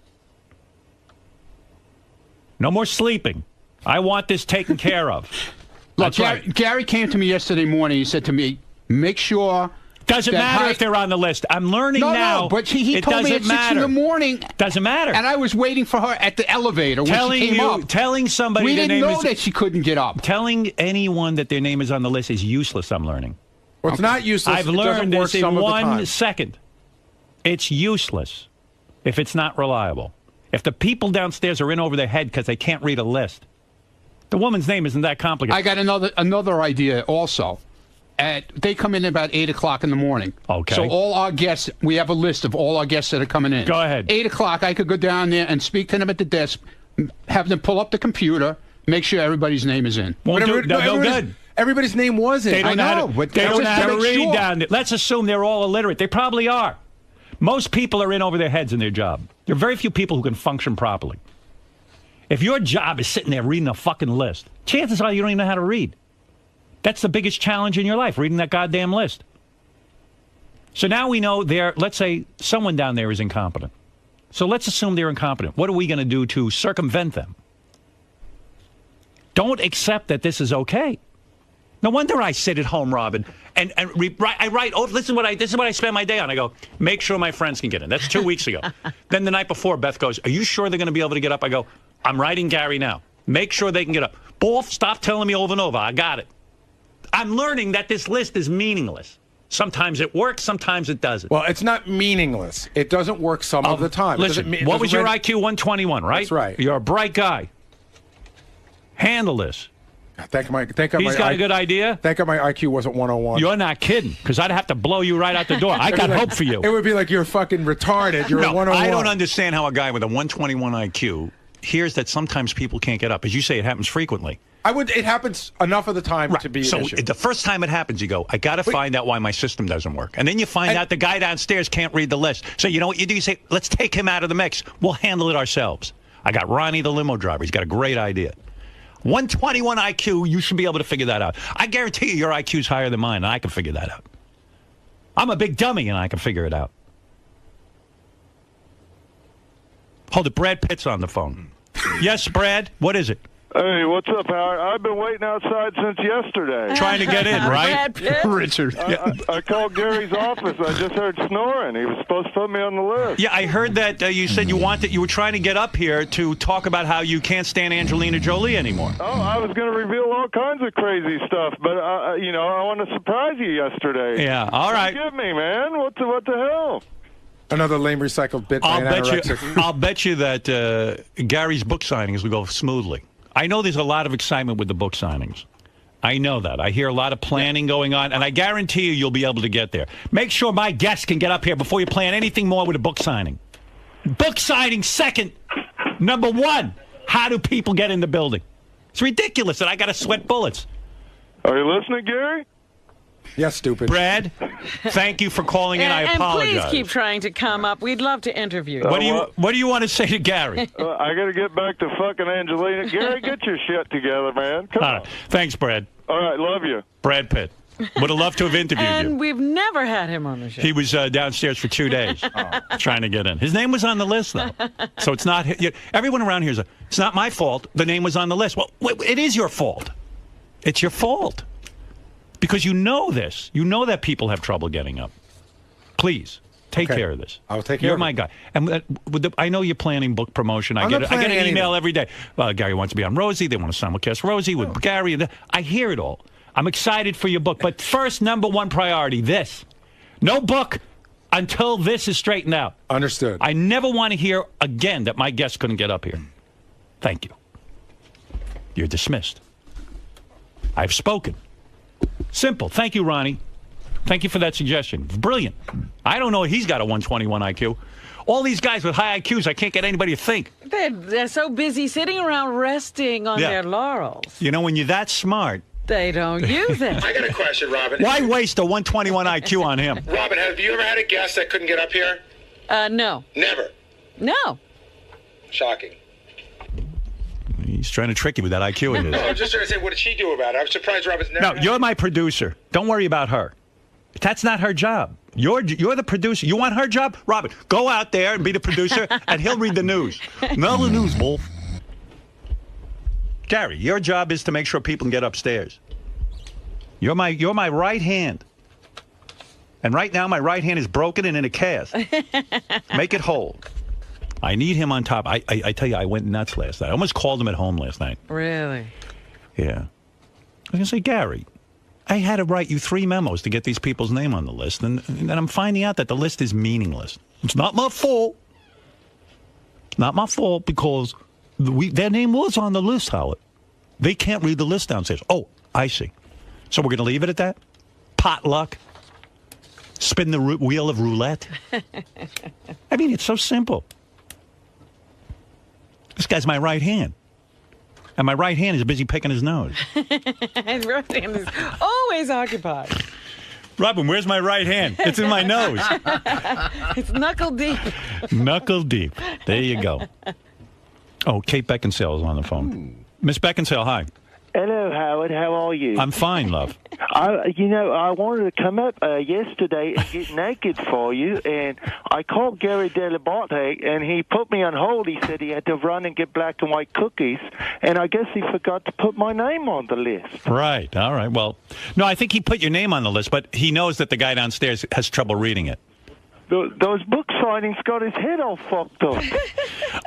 [SPEAKER 1] No more sleeping. I want this taken care of.
[SPEAKER 9] Look, Gary came to me yesterday morning. He said to me, make sure...
[SPEAKER 1] Doesn't matter if they're on the list. I'm learning now.
[SPEAKER 9] No, but he told me at 6 in the morning.
[SPEAKER 1] Doesn't matter.
[SPEAKER 9] And I was waiting for her at the elevator when she came up.
[SPEAKER 1] Telling somebody
[SPEAKER 9] we
[SPEAKER 1] their
[SPEAKER 9] didn't
[SPEAKER 1] name
[SPEAKER 9] know that she couldn't get up.
[SPEAKER 1] Telling anyone that their name is on the list is useless, I'm learning.
[SPEAKER 7] Well, it's not useless.
[SPEAKER 1] I've learned this in 1 second. It's useless if it's not reliable. If the people downstairs are in over their head because they can't read a list. The woman's name isn't that complicated.
[SPEAKER 9] I got another idea also. They come in about 8 o'clock in the morning.
[SPEAKER 1] Okay.
[SPEAKER 9] So all our guests, we have a list of all our guests that are coming in.
[SPEAKER 1] Go ahead.
[SPEAKER 9] 8 o'clock, I could go down there and speak to them at the desk, have them pull up the computer, make sure everybody's name is in.
[SPEAKER 1] No good.
[SPEAKER 7] Everybody's name was in.
[SPEAKER 1] They don't know how to read down there. Let's assume they're all illiterate. They probably are. Most people are in over their heads in their job. There are very few people who can function properly. If your job is sitting there reading a fucking list, chances are you don't even know how to read. That's the biggest challenge in your life, reading that goddamn list. So now we know let's say someone down there is incompetent. So let's assume they're incompetent. What are we going to do to circumvent them? Don't accept that this is okay. No wonder I sit at home, Robin, and I write. Oh, this is what I spend my day on. I go, make sure my friends can get in. That's 2 weeks ago. Then the night before, Beth goes, are you sure they're going to be able to get up? I go, I'm writing Gary now. Make sure they can get up. Both, stop telling me over and over. I got it. I'm learning that this list is meaningless. Sometimes it works, sometimes it doesn't.
[SPEAKER 7] Well, it's not meaningless. It doesn't work some of the time.
[SPEAKER 1] Listen, what was your IQ? 121, right?
[SPEAKER 7] That's right.
[SPEAKER 1] You're a bright guy. Handle this.
[SPEAKER 7] He's
[SPEAKER 1] got a good idea.
[SPEAKER 7] Thank God my IQ wasn't 101.
[SPEAKER 1] You're not kidding, because I'd have to blow you right out the door. I got hope for you.
[SPEAKER 7] It would be like you're fucking retarded. You're a 101.
[SPEAKER 1] I don't understand how a guy with a 121 IQ hears that sometimes people can't get up. As you say, it happens frequently.
[SPEAKER 7] It happens enough of the time to be an issue.
[SPEAKER 1] So the first time it happens, you go, I got to find out why my system doesn't work. And then you find out the guy downstairs can't read the list. So you know what you do? You say, let's take him out of the mix. We'll handle it ourselves. I got Ronnie, the limo driver. He's got a great idea. 121 IQ, you should be able to figure that out. I guarantee you your IQ's higher than mine, and I can figure that out. I'm a big dummy, and I can figure it out. Hold it, Brad Pitt's on the phone. Yes, Brad, what is it?
[SPEAKER 10] Hey, what's up, Howard? I've been waiting outside since yesterday.
[SPEAKER 1] Trying to get in, right?
[SPEAKER 9] Richard.
[SPEAKER 10] I called Gary's office. I just heard snoring. He was supposed to put me on the list.
[SPEAKER 1] Yeah, I heard that you said you were trying to get up here to talk about how you can't stand Angelina Jolie anymore.
[SPEAKER 10] Oh, I was going to reveal all kinds of crazy stuff, but I want to surprise you yesterday.
[SPEAKER 1] Yeah, all right.
[SPEAKER 10] Forgive me, man. What the hell?
[SPEAKER 7] Another lame recycled bit by an anorexic.
[SPEAKER 1] I'll bet you that Gary's book signings will go smoothly. I know there's a lot of excitement with the book signings. I know that. I hear a lot of planning going on, and I guarantee you'll be able to get there. Make sure my guests can get up here before you plan anything more with a book signing. Book signing second. Number one, how do people get in the building? It's ridiculous that I got to sweat bullets.
[SPEAKER 10] Are you listening, Gary?
[SPEAKER 7] Yes, stupid.
[SPEAKER 1] Brad, thank you for calling in. I apologize.
[SPEAKER 4] And please keep trying to come up. We'd love to interview you.
[SPEAKER 1] What do you want to say to Gary?
[SPEAKER 10] I got to get back to fucking Angelina. Gary, get your shit together, man. Come on.
[SPEAKER 1] Thanks, Brad.
[SPEAKER 10] All right, love you.
[SPEAKER 1] Brad Pitt. Would have loved to have interviewed you.
[SPEAKER 4] And we've never had him on the show.
[SPEAKER 1] He was downstairs for 2 days trying to get in. His name was on the list, though. So it's not... Everyone around here is it's not my fault. The name was on the list. Well, it is your fault. It's your fault. Because you know this. You know that people have trouble getting up. Please, take care of this.
[SPEAKER 7] I'll take care
[SPEAKER 1] You're
[SPEAKER 7] of
[SPEAKER 1] my
[SPEAKER 7] it.
[SPEAKER 1] guy. And I know you're planning book promotion. I
[SPEAKER 7] I'm
[SPEAKER 1] get
[SPEAKER 7] not
[SPEAKER 1] I get an
[SPEAKER 7] planning
[SPEAKER 1] email
[SPEAKER 7] anything.
[SPEAKER 1] every day. Gary wants to be on Rosie. They want to simulcast Rosie with Gary. I hear it all. I'm excited for your book. But first, number one priority, this. No book until this is straightened out.
[SPEAKER 7] Understood.
[SPEAKER 1] I never want to hear again that my guests couldn't get up here. Thank you. You're dismissed. I've spoken. Simple. Thank you, Ronnie. Thank you for that suggestion. Brilliant. I don't know if he's got a 121 IQ. All these guys with high IQs, I can't get anybody to think.
[SPEAKER 4] They're so busy sitting around resting on their laurels.
[SPEAKER 1] You know, when you're that smart...
[SPEAKER 4] They don't use it.
[SPEAKER 11] I got a question, Robin.
[SPEAKER 1] Why waste a 121 IQ on him?
[SPEAKER 11] Robin, have you ever had a guest that couldn't get up here?
[SPEAKER 4] No.
[SPEAKER 11] Never.
[SPEAKER 4] No.
[SPEAKER 11] Shocking.
[SPEAKER 1] He's trying to trick you with that IQ of his.
[SPEAKER 11] No, I'm just trying to say, what did she do about it? I'm surprised Robin's never...
[SPEAKER 1] No, you're my producer. Don't worry about her. That's not her job. You're the producer. You want her job? Robin, go out there and be the producer, and he'll read the news. Not the news, Wolf. Gary, your job is to make sure people can get upstairs. You're my right hand. And right now, my right hand is broken and in a cast. Make it whole. I need him on top. I tell you, I went nuts last night. I almost called him at home last night.
[SPEAKER 4] Really?
[SPEAKER 1] Yeah. I was going to say, Gary, I had to write you 3 memos to get these people's name on the list, and I'm finding out that the list is meaningless. It's not my fault. Not my fault because their name was on the list, Howard. They can't read the list downstairs. Oh, I see. So we're going to leave it at that? Potluck? Spin the wheel of roulette? I mean, it's so simple. This guy's my right hand. And my right hand is busy picking his nose.
[SPEAKER 4] His right hand is always occupied.
[SPEAKER 1] Robin, where's my right hand? It's in my nose.
[SPEAKER 4] It's knuckle deep.
[SPEAKER 1] Knuckle deep. There you go. Oh, Kate Beckinsale is on the phone. Miss Beckinsale, hi.
[SPEAKER 12] Hello, Howard. How are you?
[SPEAKER 1] I'm fine, love.
[SPEAKER 2] I wanted to come up yesterday and get naked for you, and I called Gary Delabate, and he put me on hold. He said he had to run and get black and white cookies, and I guess he forgot to put my name on the list.
[SPEAKER 1] Right. All right. Well, no, I think he put your name on the list, but he knows that the guy downstairs has trouble reading it.
[SPEAKER 2] Those book signings got his head all fucked up.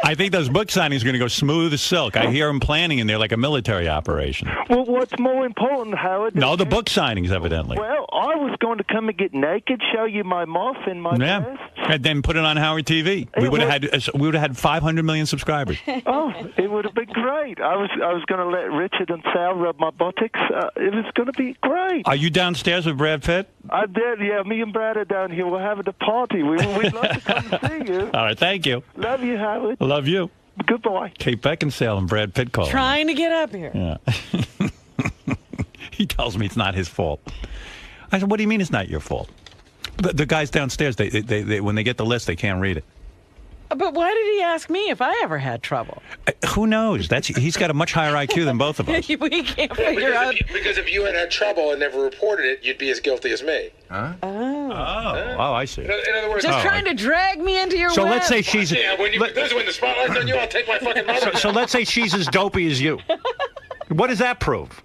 [SPEAKER 1] I think those book signings are going to go smooth as silk. I hear him planning in there like a military operation.
[SPEAKER 2] Well, what's more important, Howard?
[SPEAKER 1] No, the book signings, evidently.
[SPEAKER 2] Well, I was going to come and get naked, show you my muff and my breast.
[SPEAKER 1] And then put it on Howard TV. We would have had 500 million subscribers.
[SPEAKER 2] Oh, it would have been great. I was going to let Richard and Sal rub my buttocks. It was going to be great.
[SPEAKER 1] Are you downstairs with Brad Pitt?
[SPEAKER 2] I did, yeah. Me and Brad are down here. We're having a party. We'd love to come and see you.
[SPEAKER 1] All right, thank you.
[SPEAKER 2] Love you, Howard.
[SPEAKER 1] Love you.
[SPEAKER 2] Goodbye.
[SPEAKER 1] Kate Beckinsale and Brad Pitt calling.
[SPEAKER 4] Trying to get up here.
[SPEAKER 1] Yeah. He tells me it's not his fault. I said, what do you mean it's not your fault? The guys downstairs, they when they get the list, they can't read it.
[SPEAKER 4] But why did he ask me if I ever had trouble?
[SPEAKER 1] Who knows? He's got a much higher IQ than both of us.
[SPEAKER 4] We can't figure out.
[SPEAKER 11] Because if you had trouble and never reported it, you'd be as guilty as me.
[SPEAKER 1] Huh? Oh, I see.
[SPEAKER 11] In other words,
[SPEAKER 4] just trying to drag me into your
[SPEAKER 1] So
[SPEAKER 4] web.
[SPEAKER 1] let's say she's...
[SPEAKER 11] Yeah, when the spotlight's on you, I'll take my fucking mother.
[SPEAKER 1] So let's say she's as dopey as you. What does that prove?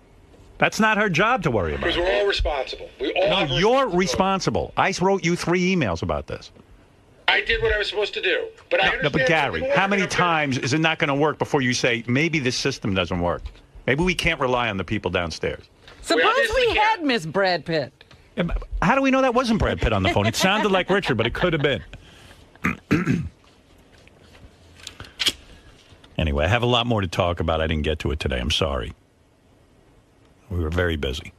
[SPEAKER 1] That's not her job to worry about.
[SPEAKER 11] Because we're all responsible.
[SPEAKER 1] You're responsible. I wrote you 3 emails about this.
[SPEAKER 11] I did what I was supposed to do. But I understand.
[SPEAKER 1] But Gary, how many times is it not going to work before you say, maybe this system doesn't work? Maybe we can't rely on the people downstairs.
[SPEAKER 4] Suppose we had Miss Brad Pitt.
[SPEAKER 1] How do we know that wasn't Brad Pitt on the phone? It sounded like Richard, but it could have been. Anyway, I have a lot more to talk about. I didn't get to it today. I'm sorry. We were very busy.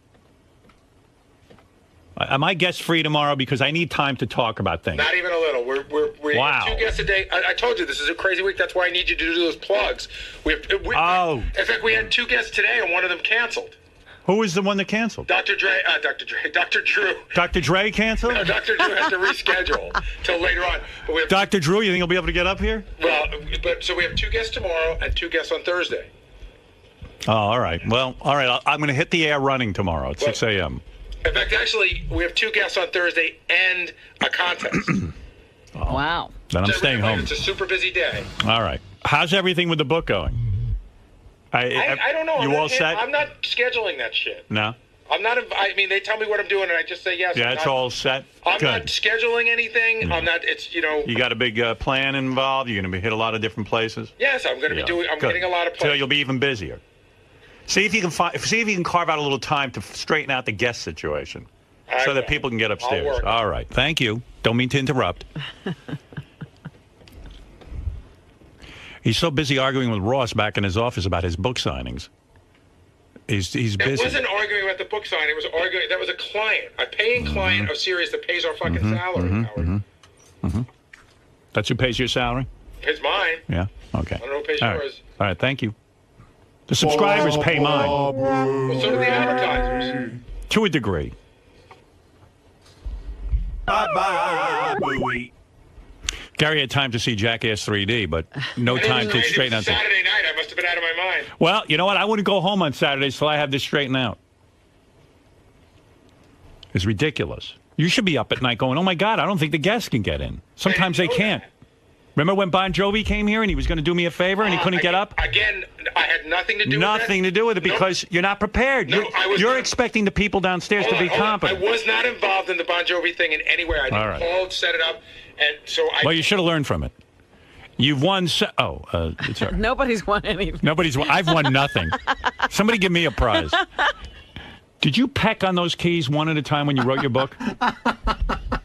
[SPEAKER 1] Am I guest free tomorrow? Because I need time to talk about things.
[SPEAKER 11] Not even a little. We're
[SPEAKER 1] wow.
[SPEAKER 11] 2 guests a day. I told you this is a crazy week. That's why I need you to do those plugs. In fact, we had 2 guests today, and one of them canceled.
[SPEAKER 1] Who was the one that canceled?
[SPEAKER 11] Dr. Drew.
[SPEAKER 1] Dr. Dre canceled?
[SPEAKER 11] No, Dr. Drew has to reschedule till later on. But we have
[SPEAKER 1] Dr. Drew, you think he'll be able to get up here?
[SPEAKER 11] Well, so we have 2 guests tomorrow and 2 guests on Thursday.
[SPEAKER 1] Oh, all right. Well, all right. I'm going to hit the air running tomorrow at 6 a.m.
[SPEAKER 11] In fact, actually, we have 2 guests on Thursday and a contest.
[SPEAKER 1] Oh.
[SPEAKER 4] Wow.
[SPEAKER 1] Then I'm staying home.
[SPEAKER 11] It's a super busy day.
[SPEAKER 1] All right. How's everything with the book going?
[SPEAKER 11] I don't know.
[SPEAKER 1] You all set?
[SPEAKER 11] I'm not scheduling that shit.
[SPEAKER 1] No?
[SPEAKER 11] I'm not. I mean, they tell me what I'm doing, and I just say yes.
[SPEAKER 1] Yeah, it's all set?
[SPEAKER 11] I'm
[SPEAKER 1] Good.
[SPEAKER 11] not scheduling anything.
[SPEAKER 1] Yeah.
[SPEAKER 11] I'm not. It's, you know.
[SPEAKER 1] You got a big plan involved? You're going to hit a lot of different places?
[SPEAKER 11] Yes, I'm going to be doing. I'm
[SPEAKER 1] Good.
[SPEAKER 11] getting a lot of places.
[SPEAKER 1] So you'll be even busier. See if you can carve out a little time to straighten out the guest situation, so that people can get upstairs. All right. Thank you. Don't mean to interrupt. He's so busy arguing with Ross back in his office about his book signings. He's busy.
[SPEAKER 11] It wasn't arguing about the book signing. It was arguing. That was a client, a paying client of Sirius that pays our fucking salary. Howard.
[SPEAKER 1] That's who pays your salary?
[SPEAKER 11] Pays mine.
[SPEAKER 1] Yeah. Okay.
[SPEAKER 11] I don't know who pays
[SPEAKER 1] All
[SPEAKER 11] yours.
[SPEAKER 1] right. All right. Thank you. The subscribers pay mine.
[SPEAKER 11] Well, so do the advertisers.
[SPEAKER 1] To a degree.
[SPEAKER 3] Bye-bye.
[SPEAKER 1] Gary had time to see Jackass 3D, but no time to straighten out.
[SPEAKER 11] Saturday night, I must have been out of my mind.
[SPEAKER 1] Well, you know what? I wouldn't go home on Saturdays till I have this straightened out. It's ridiculous. You should be up at night going, oh, my God, I don't think the guests can get in. Sometimes they can't. Remember when Bon Jovi came here and he was going to do me a favor and he couldn't get up?
[SPEAKER 11] Again, I had nothing to do with that.
[SPEAKER 1] Nothing to do with it because you're not prepared.
[SPEAKER 11] No,
[SPEAKER 1] you're expecting the people downstairs to be competent.
[SPEAKER 11] I was not involved in the Bon Jovi thing in any way. I
[SPEAKER 1] All
[SPEAKER 11] didn't call, set it up, and so I...
[SPEAKER 1] Well, you should have learned from it. You've won... it's all right.
[SPEAKER 4] Nobody's won anything.
[SPEAKER 1] Nobody's won. I've won nothing. Somebody give me a prize. Did you peck on those keys one at a time when you wrote your book?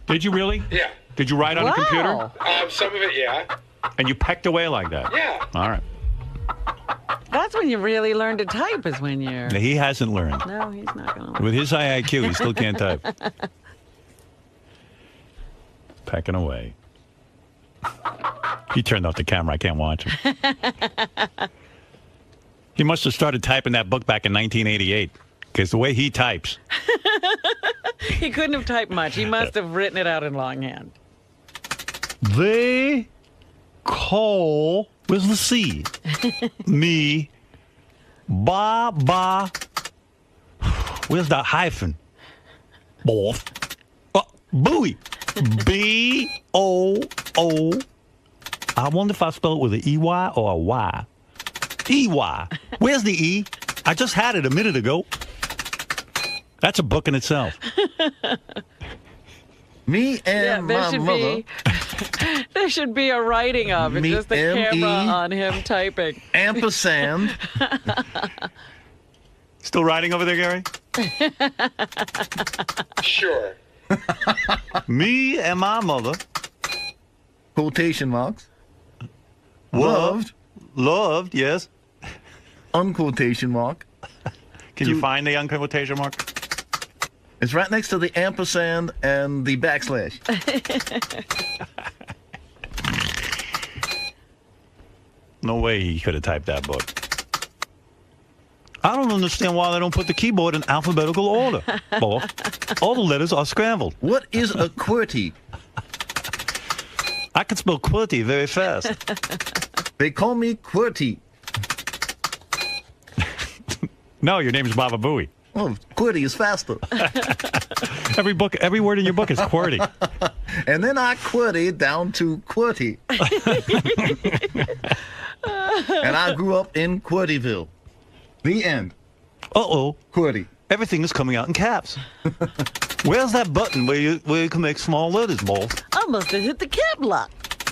[SPEAKER 1] Did you really?
[SPEAKER 11] Yeah.
[SPEAKER 1] Did you write on a computer?
[SPEAKER 11] Some of it, yeah.
[SPEAKER 1] And you pecked away like that?
[SPEAKER 11] Yeah.
[SPEAKER 1] All right.
[SPEAKER 4] That's when you really learn to type, is when you're...
[SPEAKER 1] He hasn't learned.
[SPEAKER 4] No, he's not going to learn.
[SPEAKER 1] With his high IQ, he still can't type. Pecking away. He turned off the camera. I can't watch him. He must have started typing that book back in 1988, because the way he types...
[SPEAKER 4] He couldn't have typed much. He must have written it out in longhand.
[SPEAKER 1] They call with the C. Me. Ba. Where's the hyphen? Boff. Bowie. B-O-O. I wonder if I spell it with an E-Y or a Y. E-Y. Where's the E? I just had it a minute ago. That's a book in itself.
[SPEAKER 12] Me and my mother.
[SPEAKER 4] There should be a writing of it, just the camera on him typing.
[SPEAKER 12] Ampersand.
[SPEAKER 1] Still writing over there, Gary?
[SPEAKER 11] Sure.
[SPEAKER 1] Me and my mother.
[SPEAKER 12] Quotation marks.
[SPEAKER 1] Loved, yes.
[SPEAKER 12] Unquotation mark.
[SPEAKER 1] Can you find the unquotation mark?
[SPEAKER 12] It's right next to the ampersand and the backslash.
[SPEAKER 1] No way he could have typed that book. I don't understand why they don't put the keyboard in alphabetical order. All the letters are scrambled.
[SPEAKER 12] What is a QWERTY?
[SPEAKER 1] I can spell QWERTY very fast.
[SPEAKER 12] They call me QWERTY.
[SPEAKER 1] No, your name is Baba Booey.
[SPEAKER 12] Oh, QWERTY is faster.
[SPEAKER 1] Every word in your book is QWERTY.
[SPEAKER 12] And then I QWERTY down to QWERTY. And I grew up in QWERTYville. The end.
[SPEAKER 1] Uh-oh.
[SPEAKER 12] QWERTY.
[SPEAKER 1] Everything is coming out in caps. Where's that button where you can make small letters, Boff?
[SPEAKER 4] I must have hit the cap lock.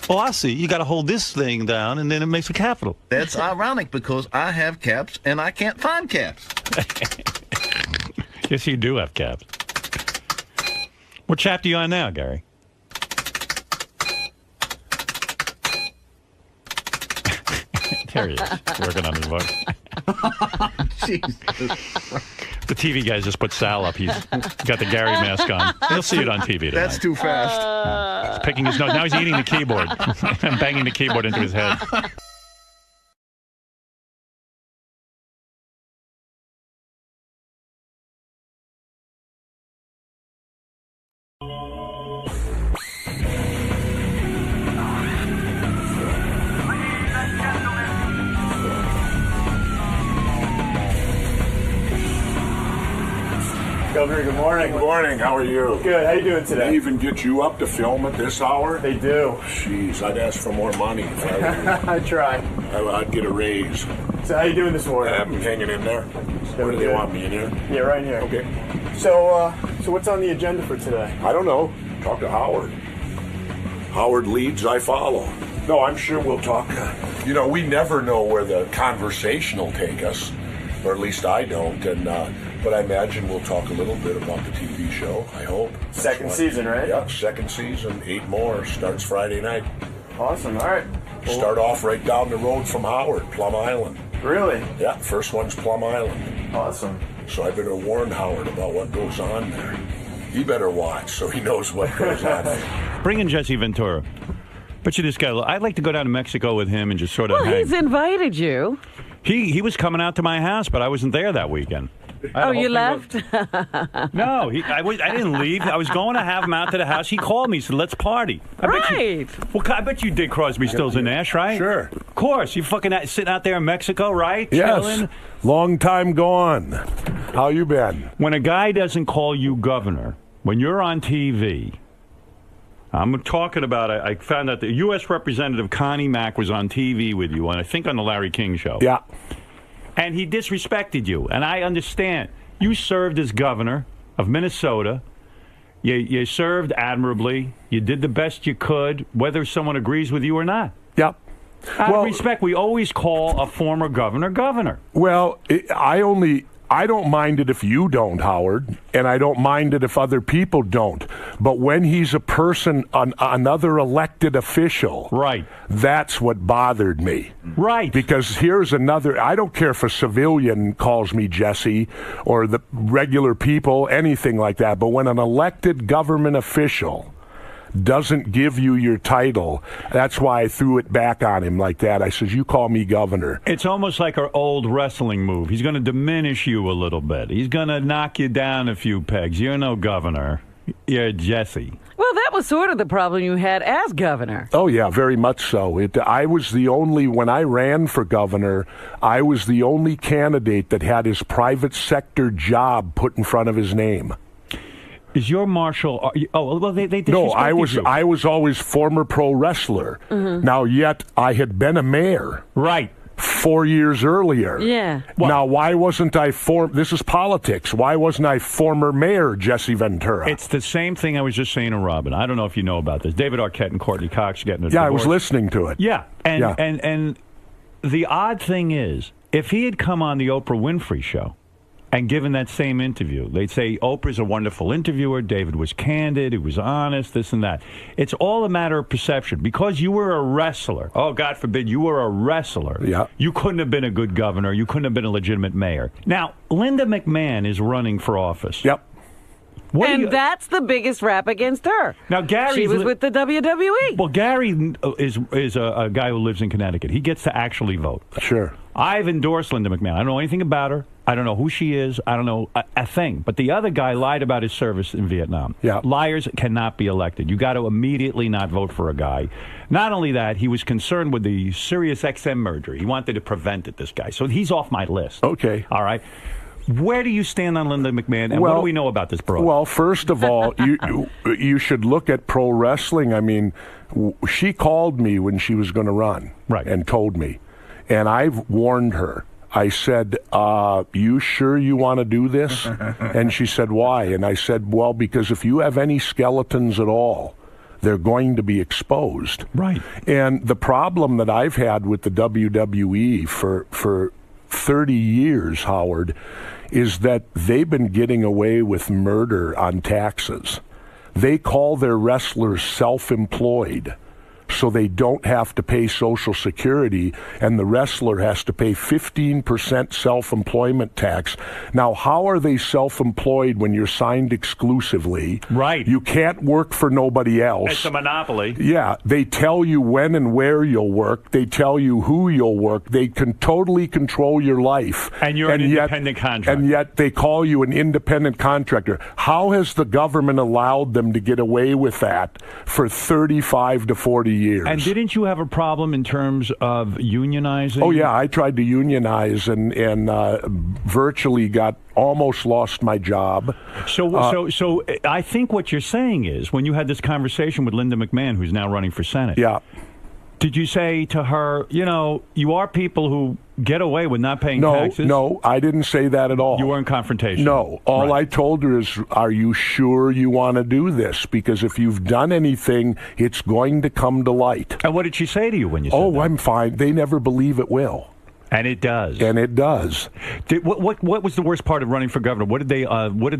[SPEAKER 1] Oh, I see. You got to hold this thing down, and then it makes a capital.
[SPEAKER 12] That's ironic because I have caps and I can't find caps.
[SPEAKER 1] Yes, you do have caps. What chapter are you on now, Gary? There he is, working on his voice.
[SPEAKER 12] Jesus.
[SPEAKER 1] The TV guys just put Sal up. He's got the Gary mask on. You'll see it on TV tonight.
[SPEAKER 12] That's too fast.
[SPEAKER 1] He's picking his nose. Now he's eating the keyboard and banging the keyboard into his head.
[SPEAKER 13] Governor, good morning.
[SPEAKER 14] Good morning. How are you?
[SPEAKER 13] Good. How you doing today?
[SPEAKER 14] They even get you up to film at this hour?
[SPEAKER 13] They do.
[SPEAKER 14] Jeez, I'd ask for more money if I were you.
[SPEAKER 13] I'd try.
[SPEAKER 14] I'd get a raise.
[SPEAKER 13] So how you doing this morning?
[SPEAKER 14] I'm hanging in there. Where do they want me, in here?
[SPEAKER 13] Yeah, right in here.
[SPEAKER 14] Okay.
[SPEAKER 13] So what's on the agenda for today?
[SPEAKER 14] I don't know. Talk to Howard. Howard leads, I follow. No, I'm sure we'll talk. You know, we never know where the conversation will take us, or at least I don't. And but I imagine we'll talk a little bit about the TV show, I hope.
[SPEAKER 13] Second season, right?
[SPEAKER 14] Yeah, second season, 8 more, starts Friday night.
[SPEAKER 13] Awesome, all right.
[SPEAKER 14] Start off right down the road from Howard, Plum Island.
[SPEAKER 13] Really?
[SPEAKER 14] Yeah, first one's Plum Island.
[SPEAKER 13] Awesome.
[SPEAKER 14] So I better warn Howard about what goes on there. He better watch so he knows what goes on there.
[SPEAKER 1] Bring in Jesse Ventura. But you this guy, I'd like to go down to Mexico with him and just sort of
[SPEAKER 4] Well, he's invited you.
[SPEAKER 1] He was coming out to my house, but I wasn't there that weekend.
[SPEAKER 4] Oh, you left?
[SPEAKER 1] No, I didn't leave. I was going to have him out to the house. He called me, said, let's party. I bet you did Crosby, Stills, and Nash, right?
[SPEAKER 15] Sure.
[SPEAKER 1] Of course. You fucking sitting out there in Mexico, right?
[SPEAKER 15] Yes.
[SPEAKER 1] Chilling.
[SPEAKER 15] Long time gone. How you been?
[SPEAKER 1] When a guy doesn't call you governor, when you're on TV, I'm talking about, I found out the U.S. Representative Connie Mack was on TV with you, and I think on the Larry King Show.
[SPEAKER 15] Yeah.
[SPEAKER 1] And he disrespected you. And I understand. You served as governor of Minnesota. You served admirably. You did the best you could, whether someone agrees with you or not.
[SPEAKER 15] Yep.
[SPEAKER 1] Out of respect, we always call a former governor governor.
[SPEAKER 15] Well, I don't mind it if you don't, Howard, and I don't mind it if other people don't. But when he's a person, another elected official,
[SPEAKER 1] right,
[SPEAKER 15] that's what bothered me.
[SPEAKER 1] Right.
[SPEAKER 15] Because here's another, I don't care if a civilian calls me Jesse or the regular people, anything like that, but when an elected government official doesn't give you your title, that's why I threw it back on him like that. I says, you call me governor.
[SPEAKER 1] It's almost like our old wrestling move. He's going to diminish you a little bit. He's going to knock you down a few pegs. You're no governor. You're Jesse.
[SPEAKER 4] Well, that was sort of the problem you had as governor.
[SPEAKER 15] Oh, yeah, very much so. I was the only, when I ran for governor, I was the only candidate that had his private sector job put in front of his name.
[SPEAKER 1] Is your marshal? Well, they
[SPEAKER 15] No, I
[SPEAKER 1] disrespected you.
[SPEAKER 15] was always former pro wrestler.
[SPEAKER 4] Mhm.
[SPEAKER 15] Now, yet I had been a mayor.
[SPEAKER 1] Right.
[SPEAKER 15] 4 years earlier.
[SPEAKER 4] Yeah.
[SPEAKER 15] Now, why wasn't I this is politics. Why wasn't I former mayor Jesse Ventura?
[SPEAKER 1] It's the same thing I was just saying to Robin. I don't know if you know about this. David Arquette and Courtney Cox getting a divorce.
[SPEAKER 15] I was listening to it.
[SPEAKER 1] Yeah. And,
[SPEAKER 15] Yeah.
[SPEAKER 1] and the odd thing is, if he had come on the Oprah Winfrey show and given that same interview, they'd say Oprah's a wonderful interviewer, David was candid, he was honest, this and that. It's all a matter of perception. Because you were a wrestler, oh, God forbid, you were a wrestler, you couldn't have been a good governor, you couldn't have been a legitimate mayor. Now, Linda McMahon is running for office.
[SPEAKER 15] Yep.
[SPEAKER 4] And that's the biggest rap against her.
[SPEAKER 1] Now, Gary,
[SPEAKER 4] she was with the WWE.
[SPEAKER 1] Well, Gary is a guy who lives in Connecticut. He gets to actually vote.
[SPEAKER 15] Sure.
[SPEAKER 1] I've endorsed Linda McMahon. I don't know anything about her. I don't know who she is. I don't know a thing. But the other guy lied about his service in Vietnam.
[SPEAKER 15] Yeah.
[SPEAKER 1] Liars cannot be elected. You got to immediately not vote for a guy. Not only that, he was concerned with the Sirius XM merger. He wanted to prevent it, this guy. So he's off my list.
[SPEAKER 15] Okay.
[SPEAKER 1] All right. Where do you stand on Linda McMahon, and what do we know about this broad?
[SPEAKER 15] Well, first of all, you should look at pro wrestling. I mean, she called me when she was going to run, and told me, and I've warned her. I said, you sure you want to do this? And she said, why? And I said, well, because if you have any skeletons at all, they're going to be exposed.
[SPEAKER 1] Right.
[SPEAKER 15] And the problem that I've had with the WWE for 30 years, Howard, is that they've been getting away with murder on taxes. They call their wrestlers self-employed, so they don't have to pay Social Security, and the wrestler has to pay 15% self-employment tax. Now, how are they self-employed when you're signed exclusively?
[SPEAKER 1] Right.
[SPEAKER 15] You can't work for nobody else.
[SPEAKER 1] It's a monopoly.
[SPEAKER 15] Yeah, they tell you when and where you'll work. They tell you who you'll work. They can totally control your life.
[SPEAKER 1] And you're an independent contractor.
[SPEAKER 15] And yet they call you an independent contractor. How has the government allowed them to get away with that for 35 to 40 years?
[SPEAKER 1] And didn't you have a problem in terms of unionizing?
[SPEAKER 15] Oh, yeah, I tried to unionize and virtually almost lost my job.
[SPEAKER 1] So I think what you're saying is, when you had this conversation with Linda McMahon, who's now running for Senate, did you say to her, you are people who get away with not paying taxes?
[SPEAKER 15] No, I didn't say that at all.
[SPEAKER 1] You weren't confrontational?
[SPEAKER 15] No. All I told her is, are you sure you want to do this? Because if you've done anything, it's going to come to light.
[SPEAKER 1] And what did she say to you when you said that?
[SPEAKER 15] I'm fine. They never believe it will.
[SPEAKER 1] And it does.
[SPEAKER 15] And it does.
[SPEAKER 1] What was the worst part of running for governor? What did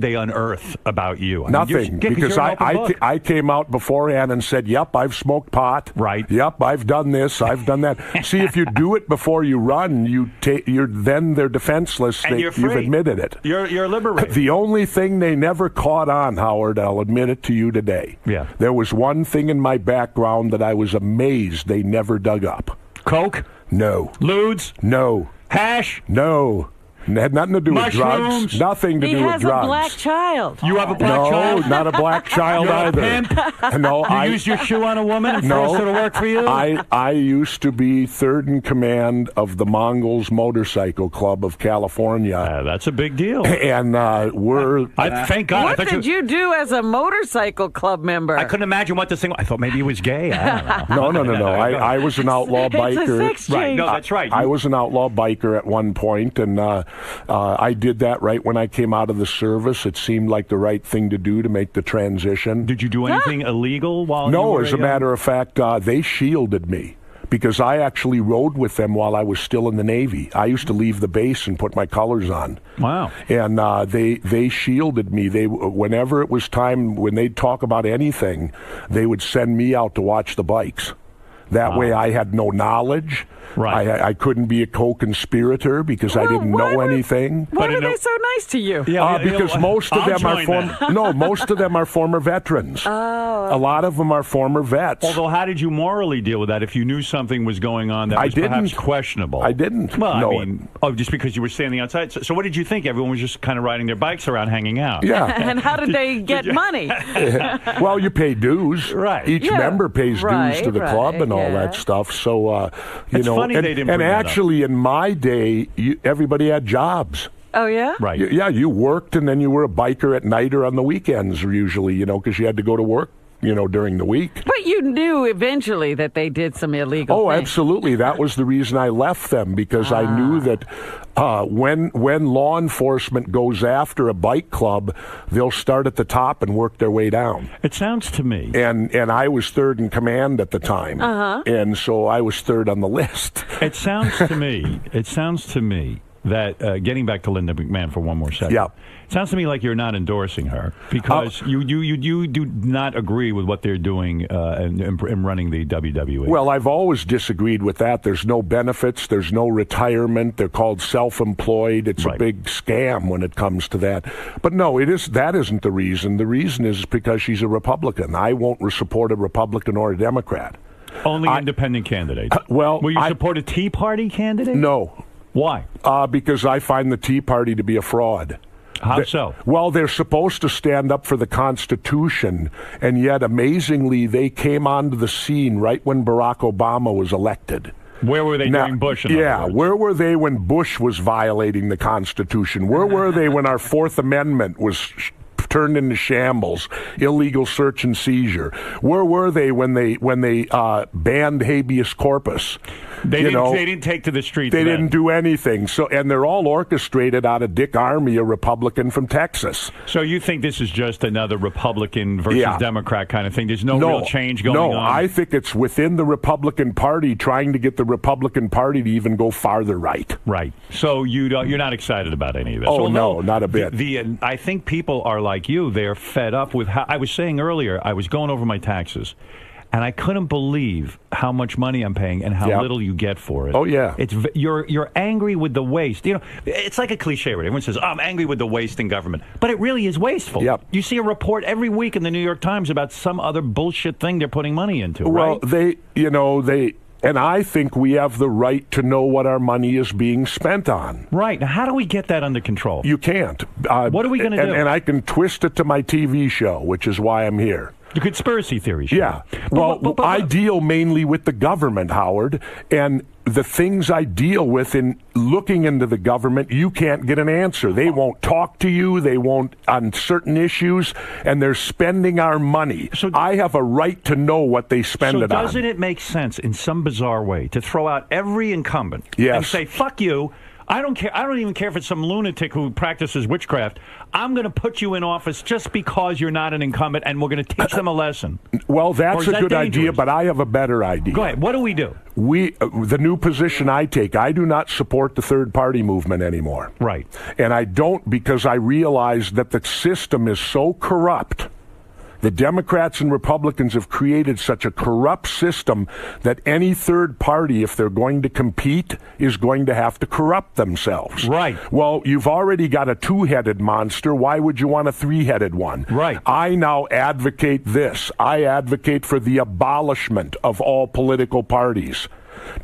[SPEAKER 1] they unearth about you?
[SPEAKER 15] Nothing, because I came out beforehand and said, "Yep, I've smoked pot.
[SPEAKER 1] Right.
[SPEAKER 15] Yep, I've done this. I've done that." See, if you do it before you run, then they're defenseless.
[SPEAKER 1] And you're free.
[SPEAKER 15] You've admitted it.
[SPEAKER 1] You're liberated.
[SPEAKER 15] The only thing they never caught on, Howard, I'll admit it to you today.
[SPEAKER 1] Yeah.
[SPEAKER 15] There was one thing in my background that I was amazed they never dug up.
[SPEAKER 1] Coke?
[SPEAKER 15] No.
[SPEAKER 1] Ludes?
[SPEAKER 15] No.
[SPEAKER 1] Hash?
[SPEAKER 15] No. It had nothing to do with drugs. Nothing to do with drugs.
[SPEAKER 4] He has a black child.
[SPEAKER 1] You have a black child?
[SPEAKER 15] No, not a black child
[SPEAKER 1] You're
[SPEAKER 15] either.
[SPEAKER 1] A pimp?
[SPEAKER 15] No,
[SPEAKER 1] you used your shoe on a woman and forced her to work for you?
[SPEAKER 15] I used to be third in command of the Mongols Motorcycle Club of California.
[SPEAKER 1] That's a big deal.
[SPEAKER 15] And
[SPEAKER 1] thank God.
[SPEAKER 4] What did you do as a motorcycle club member?
[SPEAKER 1] I couldn't imagine what this thing was. I thought maybe he was gay. I don't know.
[SPEAKER 15] No. I was an outlaw biker.
[SPEAKER 4] It's a sex change.
[SPEAKER 1] Right. No, that's right.
[SPEAKER 15] I was an outlaw biker at one point, and I did that right when I came out of the service. It seemed like the right thing to do to make the transition.
[SPEAKER 1] Did you do anything illegal while you were
[SPEAKER 15] as a matter of fact, they shielded me, because I actually rode with them while I was still in the Navy. I used to leave the base and put my colors on.
[SPEAKER 1] Wow.
[SPEAKER 15] And they shielded me. Whenever it was time, when they'd talk about anything, they would send me out to watch the bikes. That way I had no knowledge.
[SPEAKER 1] Right.
[SPEAKER 15] I couldn't be a co-conspirator because I didn't know anything.
[SPEAKER 4] Why are they so nice to you?
[SPEAKER 15] Because most of them are former veterans.
[SPEAKER 4] Oh.
[SPEAKER 15] A lot of them are former vets.
[SPEAKER 1] Although, how did you morally deal with that if you knew something was going on that was perhaps questionable?
[SPEAKER 15] I didn't.
[SPEAKER 1] Well, just because you were standing outside. So what did you think? Everyone was just kind of riding their bikes around, hanging out.
[SPEAKER 15] Yeah.
[SPEAKER 4] And how did they get money?
[SPEAKER 15] Well, you pay dues.
[SPEAKER 1] Right.
[SPEAKER 15] Each member pays dues to the club and all that stuff. So,
[SPEAKER 1] It's funny they didn't bring that
[SPEAKER 15] actually, in my day, everybody had jobs.
[SPEAKER 4] Oh, yeah?
[SPEAKER 1] Right.
[SPEAKER 15] Yeah, you worked and then you were a biker at night or on the weekends usually, because you had to go to work, during the week.
[SPEAKER 4] But you knew eventually that they did some illegal
[SPEAKER 15] Oh,
[SPEAKER 4] things.
[SPEAKER 15] absolutely. That was the reason I left them, because I knew that when law enforcement goes after a bike club, they'll start at the top and work their way down.
[SPEAKER 1] It sounds to me.
[SPEAKER 15] And I was third in command at the time. And so I was third on the list.
[SPEAKER 1] It sounds to me that, getting back to Linda McMahon for one more second.
[SPEAKER 15] Yeah.
[SPEAKER 1] It sounds to me like you're not endorsing her because you do not agree with what they're doing in running the WWE.
[SPEAKER 15] Well, I've always disagreed with that. There's no benefits. There's no retirement. They're called self-employed. It's a big scam when it comes to that. But no, that isn't the reason. The reason is because she's a Republican. I won't support a Republican or a Democrat.
[SPEAKER 1] Only independent candidates. Will you support a Tea Party candidate?
[SPEAKER 15] No.
[SPEAKER 1] Why?
[SPEAKER 15] Because I find the Tea Party to be a fraud.
[SPEAKER 1] How so?
[SPEAKER 15] Well, they're supposed to stand up for the Constitution, and yet, amazingly, they came onto the scene right when Barack Obama was elected.
[SPEAKER 1] Where were they during Bush?
[SPEAKER 15] Where were they when Bush was violating the Constitution? Where were they when our Fourth Amendment was turned into shambles, illegal search and seizure? Where were they when they banned habeas corpus?
[SPEAKER 1] They didn't take to the streets.
[SPEAKER 15] They didn't do anything. So, and they're all orchestrated out of Dick Armey, a Republican from Texas.
[SPEAKER 1] So you think this is just another Republican versus Democrat kind of thing? There's no real change going on?
[SPEAKER 15] No, I think it's within the Republican Party trying to get the Republican Party to even go farther right.
[SPEAKER 1] Right. So you're not excited about any of this?
[SPEAKER 15] Oh, no, not a bit.
[SPEAKER 1] I think people are like you. They're fed up with how I was saying earlier, I was going over my taxes. And I couldn't believe how much money I'm paying and how little you get for it.
[SPEAKER 15] Oh, yeah.
[SPEAKER 1] You're angry with the waste. It's like a cliche, right? Everyone says, I'm angry with the waste in government. But it really is wasteful.
[SPEAKER 15] Yep.
[SPEAKER 1] You see a report every week in the New York Times about some other bullshit thing they're putting money into,
[SPEAKER 15] well,
[SPEAKER 1] right?
[SPEAKER 15] And I think we have the right to know what our money is being spent on.
[SPEAKER 1] Right. Now, how do we get that under control?
[SPEAKER 15] You can't.
[SPEAKER 1] What are we going to do?
[SPEAKER 15] And I can twist it to my TV show, which is why I'm here.
[SPEAKER 1] The conspiracy theory show.
[SPEAKER 15] Yeah. Well, I deal mainly with the government, Howard, and the things I deal with in looking into the government, you can't get an answer. They won't talk to you. They won't on certain issues, and they're spending our money. So I have a right to know what they spend it on.
[SPEAKER 1] So doesn't it make sense in some bizarre way to throw out every incumbent and say, fuck you, I don't care. I don't even care if it's some lunatic who practices witchcraft. I'm going to put you in office just because you're not an incumbent, and we're going to teach them a lesson.
[SPEAKER 15] Well, that's a good idea, but I have a better idea.
[SPEAKER 1] Go ahead. What do we do?
[SPEAKER 15] The new position I take, I do not support the third party movement anymore.
[SPEAKER 1] Right.
[SPEAKER 15] And I don't because I realize that the system is so corrupt. The Democrats and Republicans have created such a corrupt system that any third party, if they're going to compete, is going to have to corrupt themselves.
[SPEAKER 1] Right.
[SPEAKER 15] Well, you've already got a two-headed monster. Why would you want a three-headed one?
[SPEAKER 1] Right.
[SPEAKER 15] I now advocate this. I advocate for the abolishment of all political parties.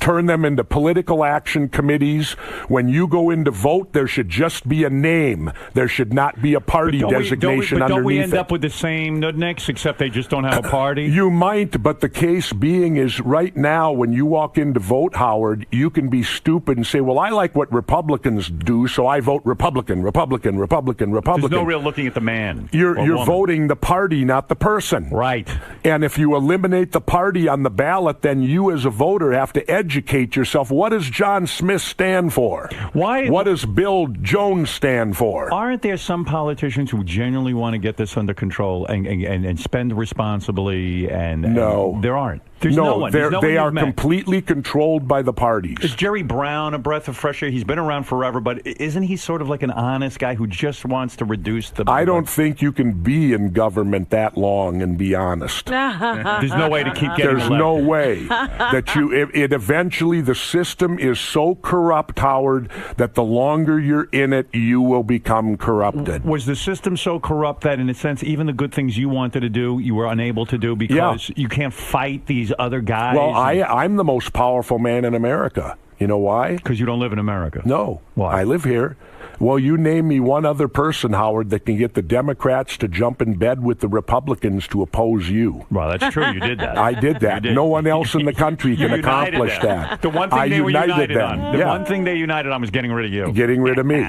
[SPEAKER 15] Turn them into political action committees. When you go in to vote, there should just be a name. There should not be a party designation underneath it.
[SPEAKER 1] Don't we end up with the same nudniks, except they just don't have a party?
[SPEAKER 15] You might, but the case being is right now when you walk in to vote, Howard, you can be stupid and say, well, I like what Republicans do, so I vote Republican, Republican, Republican, Republican.
[SPEAKER 1] There's no real looking at the man.
[SPEAKER 15] You're voting the party, not the person.
[SPEAKER 1] Right.
[SPEAKER 15] And if you eliminate the party on the ballot, then you as a voter have to educate yourself. What does John Smith stand for?
[SPEAKER 1] Why?
[SPEAKER 15] What does Bill Jones stand for?
[SPEAKER 1] Aren't there some politicians who genuinely want to get this under control and spend responsibly?
[SPEAKER 15] No.
[SPEAKER 1] And there aren't. There's no one.
[SPEAKER 15] They are completely controlled by the parties.
[SPEAKER 1] Is Jerry Brown a breath of fresh air? He's been around forever, but isn't he sort of like an honest guy who just wants to reduce the...
[SPEAKER 15] I don't think you can be in government that long and be honest.
[SPEAKER 1] There's no way to keep getting
[SPEAKER 15] There's no way that you... It eventually, the system is so corrupt, Howard, that the longer you're in it, you will become corrupted.
[SPEAKER 1] Was the system so corrupt that, in a sense, even the good things you wanted to do, you were unable to do because you can't fight these other guys?
[SPEAKER 15] Well, I'm the most powerful man in America. You know why?
[SPEAKER 1] Because you don't live in America.
[SPEAKER 15] No.
[SPEAKER 1] Why?
[SPEAKER 15] I live here. Well, you name me one other person, Howard, that can get the Democrats to jump in bed with the Republicans to oppose you.
[SPEAKER 1] Well, that's true. You did that.
[SPEAKER 15] I did that.
[SPEAKER 1] You did.
[SPEAKER 15] No one else in the country can accomplish that.
[SPEAKER 1] The one thing they were united
[SPEAKER 15] them.
[SPEAKER 1] on. The one thing they united on was getting rid of you.
[SPEAKER 15] Getting rid of me.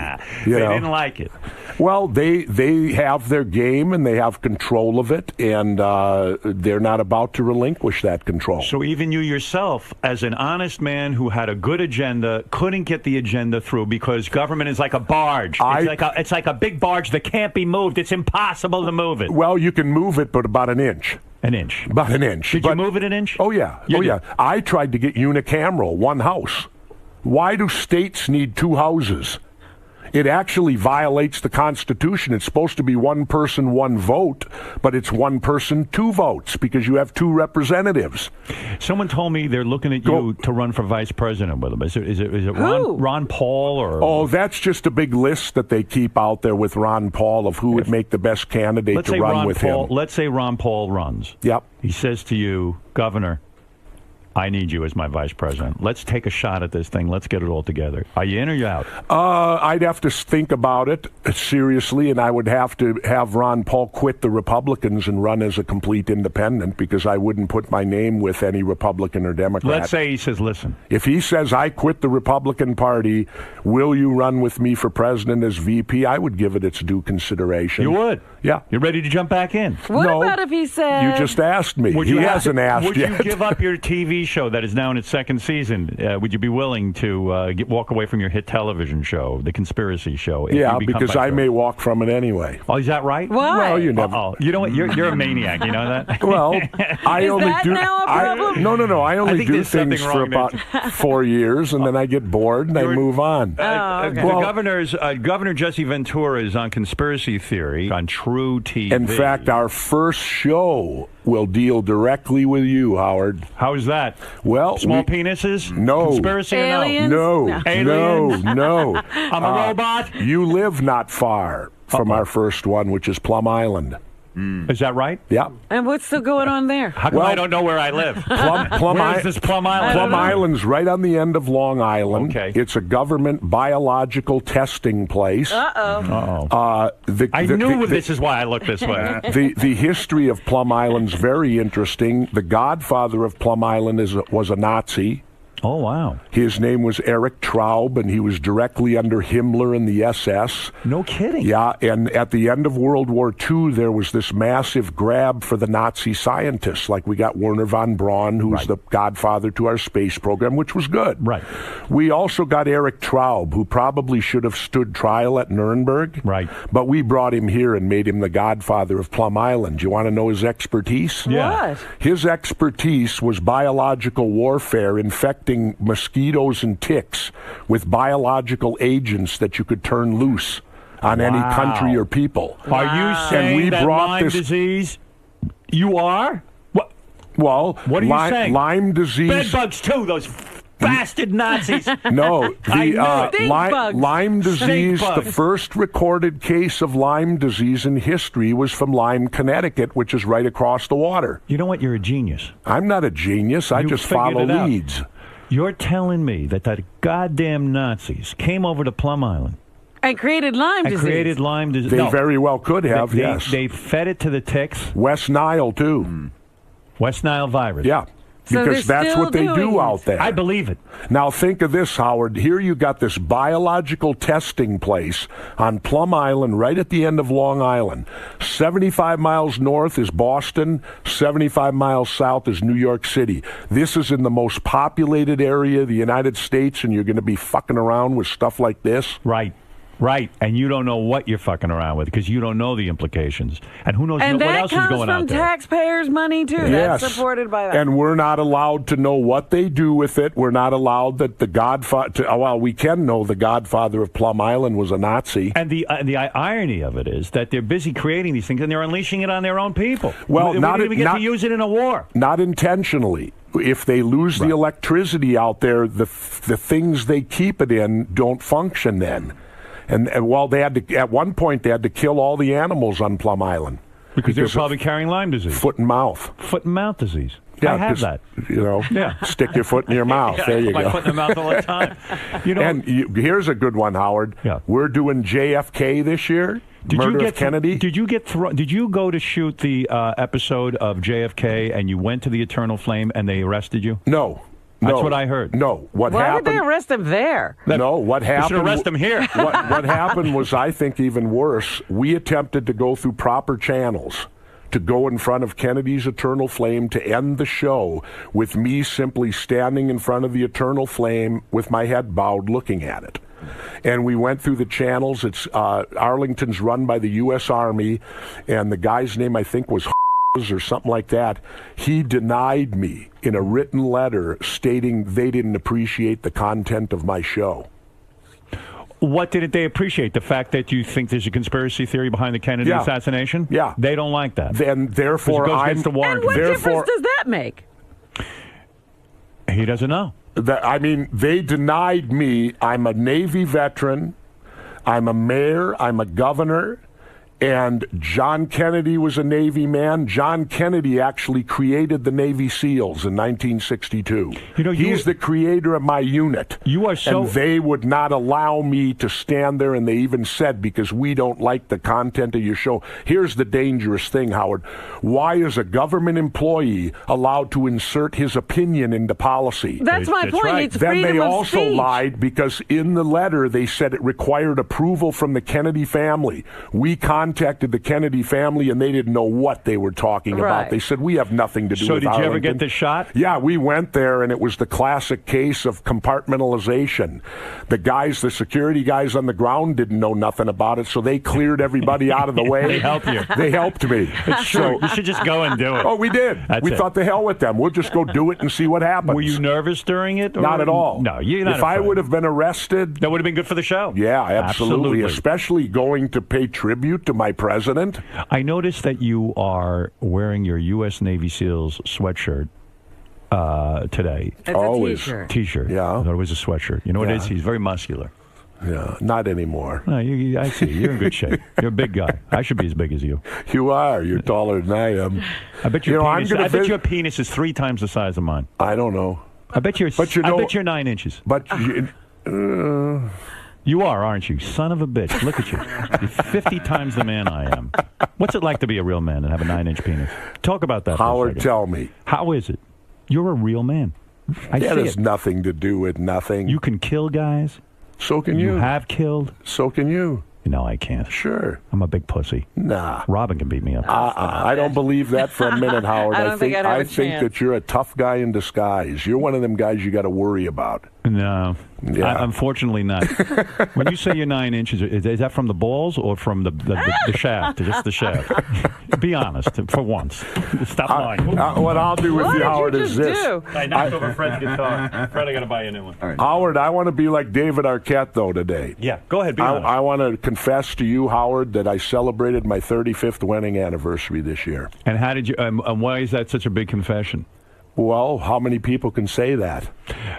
[SPEAKER 1] They didn't like it.
[SPEAKER 15] Well, they have their game and they have control of it, and they're not about to relinquish that control.
[SPEAKER 1] So even you yourself, as an honest man who had a good agenda, couldn't get the agenda through because government is like a barge. It's like a big barge that can't be moved. It's impossible to move it.
[SPEAKER 15] Well, you can move it, but about an inch.
[SPEAKER 1] An inch.
[SPEAKER 15] About an inch.
[SPEAKER 1] Did you move it an inch?
[SPEAKER 15] Oh, yeah. Yeah. I tried to get unicameral, one house. Why do states need two houses? It actually violates the Constitution. It's supposed to be one person, one vote, but it's one person, two votes because you have two representatives.
[SPEAKER 1] Someone told me they're looking at you to run for vice president with them. Is it Ron Paul or?
[SPEAKER 15] Oh, that's just a big list that they keep out there with Ron Paul of who would make the best candidate to run with him.
[SPEAKER 1] Let's say Ron Paul runs.
[SPEAKER 15] Yep.
[SPEAKER 1] He says to you, Governor, I need you as my vice president. Let's take a shot at this thing. Let's get it all together. Are you in or you out?
[SPEAKER 15] I'd have to think about it seriously, and I would have to have Ron Paul quit the Republicans and run as a complete independent because I wouldn't put my name with any Republican or Democrat.
[SPEAKER 1] Let's say he says, listen.
[SPEAKER 15] If he says, I quit the Republican Party, will you run with me for president as VP? I would give it its due consideration.
[SPEAKER 1] You would?
[SPEAKER 15] Yeah.
[SPEAKER 1] You're ready to jump back in?
[SPEAKER 4] What about if he said...
[SPEAKER 15] You just asked me. He hasn't asked yet.
[SPEAKER 1] Would you give up your TV show that is now in its second season? Would you be willing to walk away from your hit television show, The Conspiracy Show?
[SPEAKER 15] Yeah, because I may walk from it anyway.
[SPEAKER 1] Oh, is that right?
[SPEAKER 4] Why?
[SPEAKER 15] Well, you never...
[SPEAKER 1] You know what? You're a maniac. You know that?
[SPEAKER 15] Well, I
[SPEAKER 4] is
[SPEAKER 15] only
[SPEAKER 4] that
[SPEAKER 15] do...
[SPEAKER 4] now a problem?
[SPEAKER 15] No. I only do things for
[SPEAKER 1] wrong
[SPEAKER 15] about 4 years, and then I get bored, and I move on.
[SPEAKER 4] Okay.
[SPEAKER 1] The Governor Jesse Ventura is on Conspiracy Theory on True TV.
[SPEAKER 15] In fact, our first show will deal directly with you, Howard.
[SPEAKER 1] How is that?
[SPEAKER 15] Well,
[SPEAKER 1] small penises?
[SPEAKER 15] No.
[SPEAKER 1] Conspiracy?
[SPEAKER 4] Aliens?
[SPEAKER 15] No.
[SPEAKER 1] Aliens?
[SPEAKER 15] No.
[SPEAKER 1] I'm a robot?
[SPEAKER 15] You live not far from our first one, which is Plum Island.
[SPEAKER 1] Is that right?
[SPEAKER 15] Yeah.
[SPEAKER 4] And what's still going on there?
[SPEAKER 1] How come I don't know where I live? Where is this Plum Island?
[SPEAKER 15] Plum Island's right on the end of Long Island.
[SPEAKER 1] Okay.
[SPEAKER 15] It's a government biological testing place.
[SPEAKER 4] Uh-oh.
[SPEAKER 1] I knew this is why I look this way.
[SPEAKER 15] The history of Plum Island's very interesting. The godfather of Plum Island was a Nazi.
[SPEAKER 1] Oh, wow.
[SPEAKER 15] His name was Erich Traub, and he was directly under Himmler in the SS.
[SPEAKER 1] No kidding.
[SPEAKER 15] Yeah, and at the end of World War II, there was this massive grab for the Nazi scientists. Like we got Werner von Braun, who was the godfather to our space program, which was good.
[SPEAKER 1] Right.
[SPEAKER 15] We also got Erich Traub, who probably should have stood trial at Nuremberg.
[SPEAKER 1] Right.
[SPEAKER 15] But we brought him here and made him the godfather of Plum Island. Do you want to know his expertise?
[SPEAKER 1] Yeah.
[SPEAKER 4] What?
[SPEAKER 15] His expertise was biological warfare, infecting mosquitoes and ticks with biological agents that you could turn loose on any country or people.
[SPEAKER 1] Are you saying that Lyme disease? You are? What?
[SPEAKER 15] Well,
[SPEAKER 1] what are you saying?
[SPEAKER 15] Lyme disease.
[SPEAKER 1] Bed bugs too. Those bastard Nazis.
[SPEAKER 15] No, Lyme disease.
[SPEAKER 1] Stink
[SPEAKER 15] The
[SPEAKER 1] bugs.
[SPEAKER 15] first recorded case of Lyme disease in history was from Lyme, Connecticut, which is right across the water.
[SPEAKER 1] You know what? You're a genius.
[SPEAKER 15] I'm not a genius. I just
[SPEAKER 1] figured
[SPEAKER 15] follow
[SPEAKER 1] it out.
[SPEAKER 15] leads.
[SPEAKER 1] You're telling me that goddamn Nazis came over to Plum Island
[SPEAKER 4] And created Lyme disease.
[SPEAKER 15] They very well could have, yes.
[SPEAKER 1] They fed it to the ticks.
[SPEAKER 15] West Nile, too.
[SPEAKER 1] West Nile virus.
[SPEAKER 15] Yeah.
[SPEAKER 4] So
[SPEAKER 15] Because
[SPEAKER 4] they're
[SPEAKER 15] that's
[SPEAKER 4] still
[SPEAKER 15] what they do
[SPEAKER 4] doing
[SPEAKER 15] out there.
[SPEAKER 1] I believe it.
[SPEAKER 15] Now think of this, Howard. Here you got this biological testing place on Plum Island, right at the end of Long Island. 75 miles north is Boston. 75 miles south is New York City. This is in the most populated area of the United States, and you're going to be fucking around with stuff like this?
[SPEAKER 1] Right. Right, and you don't know what you're fucking around with because you don't know the implications. And who knows
[SPEAKER 4] And
[SPEAKER 1] what
[SPEAKER 4] that
[SPEAKER 1] else is
[SPEAKER 4] comes
[SPEAKER 1] going
[SPEAKER 4] from
[SPEAKER 1] out there.
[SPEAKER 4] taxpayers' money, too.
[SPEAKER 15] Yes.
[SPEAKER 4] That's supported by that.
[SPEAKER 15] And we're not allowed to know what they do with it. We're not allowed that the godfather... Well, we can know the godfather of Plum Island was a Nazi.
[SPEAKER 1] And the irony of it is that they're busy creating these things and they're unleashing it on their own people.
[SPEAKER 15] Well,
[SPEAKER 1] we didn't even get to use it in a war.
[SPEAKER 15] Not intentionally. If they lose the electricity out there, the things they keep it in don't function then. And well, they had to, at one point they had to kill all the animals on Plum Island.
[SPEAKER 1] Because they're probably carrying Lyme disease.
[SPEAKER 15] Foot and mouth.
[SPEAKER 1] Foot and mouth disease.
[SPEAKER 15] Yeah,
[SPEAKER 1] I have
[SPEAKER 15] just,
[SPEAKER 1] that.
[SPEAKER 15] You know,
[SPEAKER 1] Yeah.
[SPEAKER 15] stick your foot in your mouth.
[SPEAKER 1] Yeah,
[SPEAKER 15] There you
[SPEAKER 1] my
[SPEAKER 15] go.
[SPEAKER 1] foot in the mouth all the time. You know,
[SPEAKER 15] And here's a good one, Howard.
[SPEAKER 1] Yeah.
[SPEAKER 15] We're doing JFK this year. Murder of Kennedy.
[SPEAKER 1] Did you go to shoot the episode of JFK and you went to the Eternal Flame and they arrested you?
[SPEAKER 15] No.
[SPEAKER 1] That's
[SPEAKER 15] No.
[SPEAKER 1] what I heard.
[SPEAKER 15] No. What
[SPEAKER 4] Why
[SPEAKER 15] happened?
[SPEAKER 4] would they arrest him there?
[SPEAKER 15] No, what happened?
[SPEAKER 1] should arrest him here.
[SPEAKER 15] what happened was, I think, even worse. We attempted to go through proper channels to go in front of Kennedy's Eternal Flame to end the show with me simply standing in front of the Eternal Flame with my head bowed looking at it. And we went through the channels. It's Arlington's run by the U.S. Army, and the guy's name, I think, was or something like that. He denied me in a written letter stating they didn't appreciate the content of my show.
[SPEAKER 1] What didn't they appreciate? The fact that you think there's a conspiracy theory behind the Kennedy
[SPEAKER 15] Yeah.
[SPEAKER 1] assassination?
[SPEAKER 15] Yeah.
[SPEAKER 1] They don't like that.
[SPEAKER 15] Then, therefore,
[SPEAKER 1] Because it goes
[SPEAKER 15] I'm...
[SPEAKER 1] against the warrant.
[SPEAKER 4] And what
[SPEAKER 15] Therefore-
[SPEAKER 4] difference does that make?
[SPEAKER 1] He doesn't know.
[SPEAKER 15] They denied me. I'm a Navy veteran. I'm a mayor. I'm a governor. And John Kennedy was a Navy man. John Kennedy actually created the Navy SEALs in 1962. He's the creator of my unit.
[SPEAKER 1] You are so...
[SPEAKER 15] And they would not allow me to stand there, and they even said, because we don't like the content of your show. Here's the dangerous thing, Howard. Why is a government employee allowed to insert his opinion into policy?
[SPEAKER 4] That's my point.
[SPEAKER 1] right.
[SPEAKER 4] It's
[SPEAKER 15] Then
[SPEAKER 4] freedom
[SPEAKER 15] they
[SPEAKER 4] of
[SPEAKER 15] also
[SPEAKER 4] speech.
[SPEAKER 15] lied because in the letter they said it required approval from the Kennedy family. We contacted the Kennedy family and they didn't know what they were talking about.
[SPEAKER 4] Right.
[SPEAKER 15] They said, we have nothing to do
[SPEAKER 1] So
[SPEAKER 15] with
[SPEAKER 1] did you ever
[SPEAKER 15] Arlington."
[SPEAKER 1] get the shot?
[SPEAKER 15] Yeah, we went there and it was the classic case of compartmentalization. The security guys on the ground didn't know nothing about it, so they cleared everybody out of the way.
[SPEAKER 1] They helped you.
[SPEAKER 15] They helped me.
[SPEAKER 1] It's true. You should just go and do it.
[SPEAKER 15] Oh, we did.
[SPEAKER 1] That's
[SPEAKER 15] we
[SPEAKER 1] it.
[SPEAKER 15] thought the hell with them. We'll just go do it and see what happens.
[SPEAKER 1] Were you nervous during it? Or?
[SPEAKER 15] Not at all.
[SPEAKER 1] No, you're not
[SPEAKER 15] If I
[SPEAKER 1] afraid.
[SPEAKER 15] would have been arrested,
[SPEAKER 1] That would have been good for the show.
[SPEAKER 15] yeah, absolutely.
[SPEAKER 1] Absolutely.
[SPEAKER 15] Especially going to pay tribute to my president.
[SPEAKER 1] I noticed that you are wearing your U.S. Navy SEALs sweatshirt today.
[SPEAKER 4] It's
[SPEAKER 15] Always.
[SPEAKER 4] a T-shirt.
[SPEAKER 1] T-shirt.
[SPEAKER 15] Yeah.
[SPEAKER 1] I thought it was a sweatshirt. You know what it
[SPEAKER 15] Yeah.
[SPEAKER 1] is? He's very muscular.
[SPEAKER 15] Yeah, not anymore.
[SPEAKER 1] No, I see. You're in good shape. You're a big guy. I should be as big as you.
[SPEAKER 15] You are. You're taller than I am.
[SPEAKER 1] I bet your
[SPEAKER 15] I'm
[SPEAKER 1] penis.
[SPEAKER 15] gonna
[SPEAKER 1] I bet
[SPEAKER 15] vis-
[SPEAKER 1] your penis is 3 times the size of mine.
[SPEAKER 15] I don't know.
[SPEAKER 1] I bet you're.
[SPEAKER 15] But you
[SPEAKER 1] I
[SPEAKER 15] know-
[SPEAKER 1] bet you're 9 inches.
[SPEAKER 15] But
[SPEAKER 1] You are, aren't you? Son of a bitch. Look at you. You're 50 times the man I am. What's it like to be a real man and have a 9-inch penis? Talk about that.
[SPEAKER 15] Howard,
[SPEAKER 1] for a second.
[SPEAKER 15] tell me.
[SPEAKER 1] How is it? You're a real man. I
[SPEAKER 15] That
[SPEAKER 1] see
[SPEAKER 15] has
[SPEAKER 1] it.
[SPEAKER 15] nothing to do with nothing.
[SPEAKER 1] You can kill guys.
[SPEAKER 15] So can
[SPEAKER 1] You
[SPEAKER 15] you.
[SPEAKER 1] have killed.
[SPEAKER 15] So can you.
[SPEAKER 1] No, I can't.
[SPEAKER 15] Sure.
[SPEAKER 1] I'm a big pussy.
[SPEAKER 15] Nah.
[SPEAKER 1] Robin can beat me up.
[SPEAKER 15] I don't believe that for a minute, Howard.
[SPEAKER 4] I don't think I'd have a chance.
[SPEAKER 15] that you're a tough guy in disguise. You're one of them guys you got to worry about.
[SPEAKER 1] No.
[SPEAKER 15] Yeah.
[SPEAKER 1] Unfortunately not. When you say you're 9 inches, is that from the balls or from the shaft? Just the shaft. Be honest, for once. Stop lying.
[SPEAKER 15] What I'll do with
[SPEAKER 4] What
[SPEAKER 15] you,
[SPEAKER 4] did you
[SPEAKER 15] Howard, is
[SPEAKER 4] just
[SPEAKER 15] this.
[SPEAKER 4] do?
[SPEAKER 1] I knocked over Fred's guitar. Fred, I got to buy you a new one.
[SPEAKER 15] Howard, I want to be like David Arquette, though, today.
[SPEAKER 1] Yeah, go ahead. Be honest.
[SPEAKER 15] I want to confess to you, Howard, that I celebrated my 35th wedding anniversary this year.
[SPEAKER 1] And how did you? Why is that such a big confession?
[SPEAKER 15] Well, how many people can say that?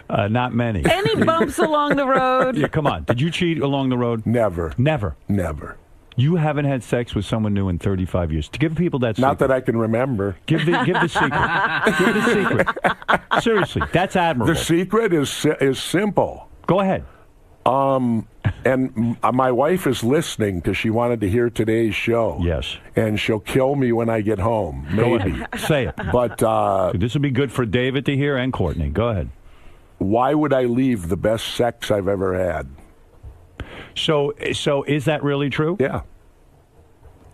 [SPEAKER 1] Not many.
[SPEAKER 4] Any bumps along the road?
[SPEAKER 1] Yeah, come on. Did you cheat along the road?
[SPEAKER 15] Never.
[SPEAKER 1] Never.
[SPEAKER 15] Never.
[SPEAKER 1] You haven't had sex with someone new in 35 years. To give people that secret.
[SPEAKER 15] Not that I can remember.
[SPEAKER 1] Give the secret. Give the secret. Seriously, that's admirable.
[SPEAKER 15] The secret is simple.
[SPEAKER 1] Go ahead.
[SPEAKER 15] And my wife is listening because she wanted to hear today's show.
[SPEAKER 1] Yes.
[SPEAKER 15] And she'll kill me when I get home.
[SPEAKER 1] Go
[SPEAKER 15] Maybe.
[SPEAKER 1] ahead. Say it.
[SPEAKER 15] But
[SPEAKER 1] This would be good for David to hear and Courtney. Go ahead.
[SPEAKER 15] why would I leave the best sex I've ever had?
[SPEAKER 1] So is that really true?
[SPEAKER 15] Yeah.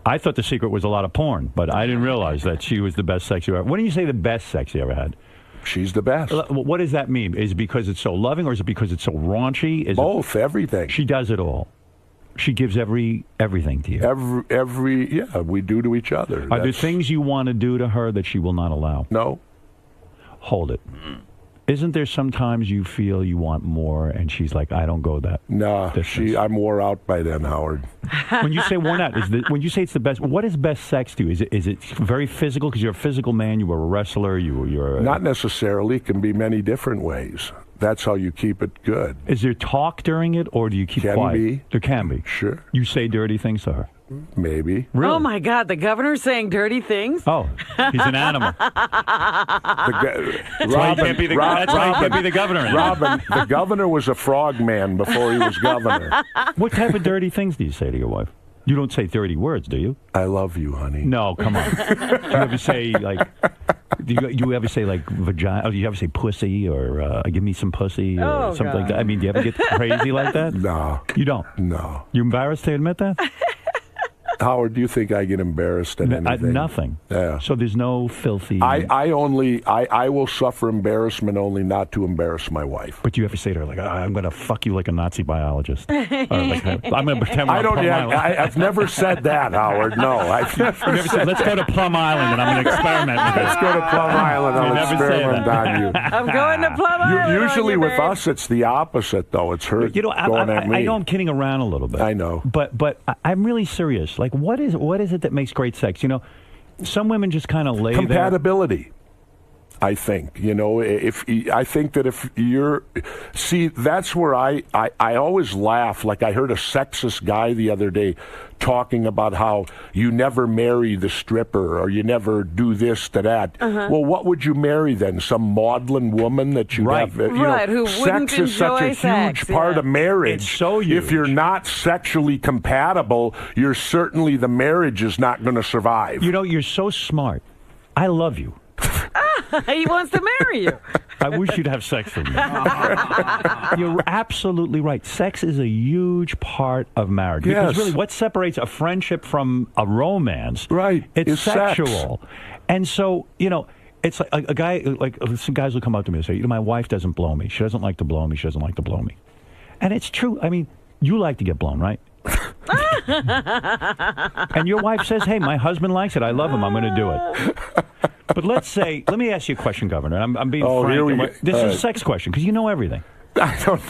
[SPEAKER 1] I thought the secret was a lot of porn, but I didn't realize that she was the best sex you ever. When do you say the best sex you ever had?
[SPEAKER 15] She's the best.
[SPEAKER 1] What does that mean? Is it because it's so loving, or is it because it's so raunchy? Is
[SPEAKER 15] Both, everything.
[SPEAKER 1] She does it all. She gives everything to you.
[SPEAKER 15] Yeah, we do to each other.
[SPEAKER 1] Are there things you want to do to her that she will not allow?
[SPEAKER 15] No.
[SPEAKER 1] Hold it. Isn't there sometimes you feel you want more, and she's like, I don't go that.
[SPEAKER 15] No,
[SPEAKER 1] distance.
[SPEAKER 15] I'm wore out by then, Howard.
[SPEAKER 1] When you say worn out, when you say it's the best, what is best sex to you? Is it very physical? Because you're a physical man. You were a wrestler. You're
[SPEAKER 15] Not necessarily. It can be many different ways. That's how you keep it good.
[SPEAKER 1] Is there talk during it, or do you keep quiet?
[SPEAKER 15] Be.
[SPEAKER 1] There can be.
[SPEAKER 15] Sure.
[SPEAKER 1] You say dirty things to her?
[SPEAKER 15] Maybe.
[SPEAKER 1] Really?
[SPEAKER 4] Oh, my God. The governor's saying dirty things?
[SPEAKER 1] Oh, he's an animal. That's why he can't be the governor.
[SPEAKER 15] Robin, the governor was a frogman before he was governor.
[SPEAKER 1] What type of dirty things do you say to your wife? You don't say 30 words, do you?
[SPEAKER 15] I love you, honey.
[SPEAKER 1] No, come on. Do you ever say, like, you ever say, like, vagina? Oh, do you ever say pussy or give me some pussy or something like that? I mean, do you ever get crazy like that?
[SPEAKER 15] No.
[SPEAKER 1] You don't?
[SPEAKER 15] No.
[SPEAKER 1] You embarrassed to admit that?
[SPEAKER 15] Howard, do you think I get embarrassed at anything?
[SPEAKER 1] Nothing.
[SPEAKER 15] Yeah.
[SPEAKER 1] So there's no filthy...
[SPEAKER 15] I will suffer embarrassment only not to embarrass my wife.
[SPEAKER 1] But you ever say to her, like, I'm going to fuck you like a Nazi biologist. Or like, I'm going to pretend we're on Plum Island.
[SPEAKER 15] I've never said that, Howard. No. I've never
[SPEAKER 1] said, let's go to Plum Island and I'm going to experiment with
[SPEAKER 15] Let's go to Plum Island. I'll experiment on you.
[SPEAKER 4] I'm going to Plum Island.
[SPEAKER 15] Usually with us, it's the opposite, though. It's her going at me.
[SPEAKER 1] I know I'm kidding around a little bit.
[SPEAKER 15] I know.
[SPEAKER 1] But I'm really serious. Like, what is it that makes great sex? You know, some women just kind of lay
[SPEAKER 15] compatibility. I think, I think that if you're, see, that's where I always laugh. Like I heard a sexist guy the other day talking about how you never marry the stripper or you never do this to that. Well, what would you marry then? Some maudlin woman that you have?
[SPEAKER 4] Who
[SPEAKER 15] sex is such a huge part of marriage.
[SPEAKER 1] It's so huge.
[SPEAKER 15] If you're not sexually compatible, the marriage is not going to survive.
[SPEAKER 1] You know, you're so smart. I love you.
[SPEAKER 4] He wants to marry you.
[SPEAKER 1] I wish you'd have sex with me. You're absolutely right. Sex is a huge part of marriage.
[SPEAKER 15] Yes.
[SPEAKER 1] Because really, what separates a friendship from a romance?
[SPEAKER 15] Right.
[SPEAKER 1] It's sexual.
[SPEAKER 15] Sex.
[SPEAKER 1] And so, it's like a guy, like some guys will come up to me and say, my wife doesn't blow me. She doesn't like to blow me. She doesn't like to blow me. And it's true. I mean, you like to get blown, right? And your wife says, hey, my husband likes it. I love him. I'm going to do it. But let me ask you a question, Governor. I'm being frank. This is a sex question because you know everything.
[SPEAKER 15] I don't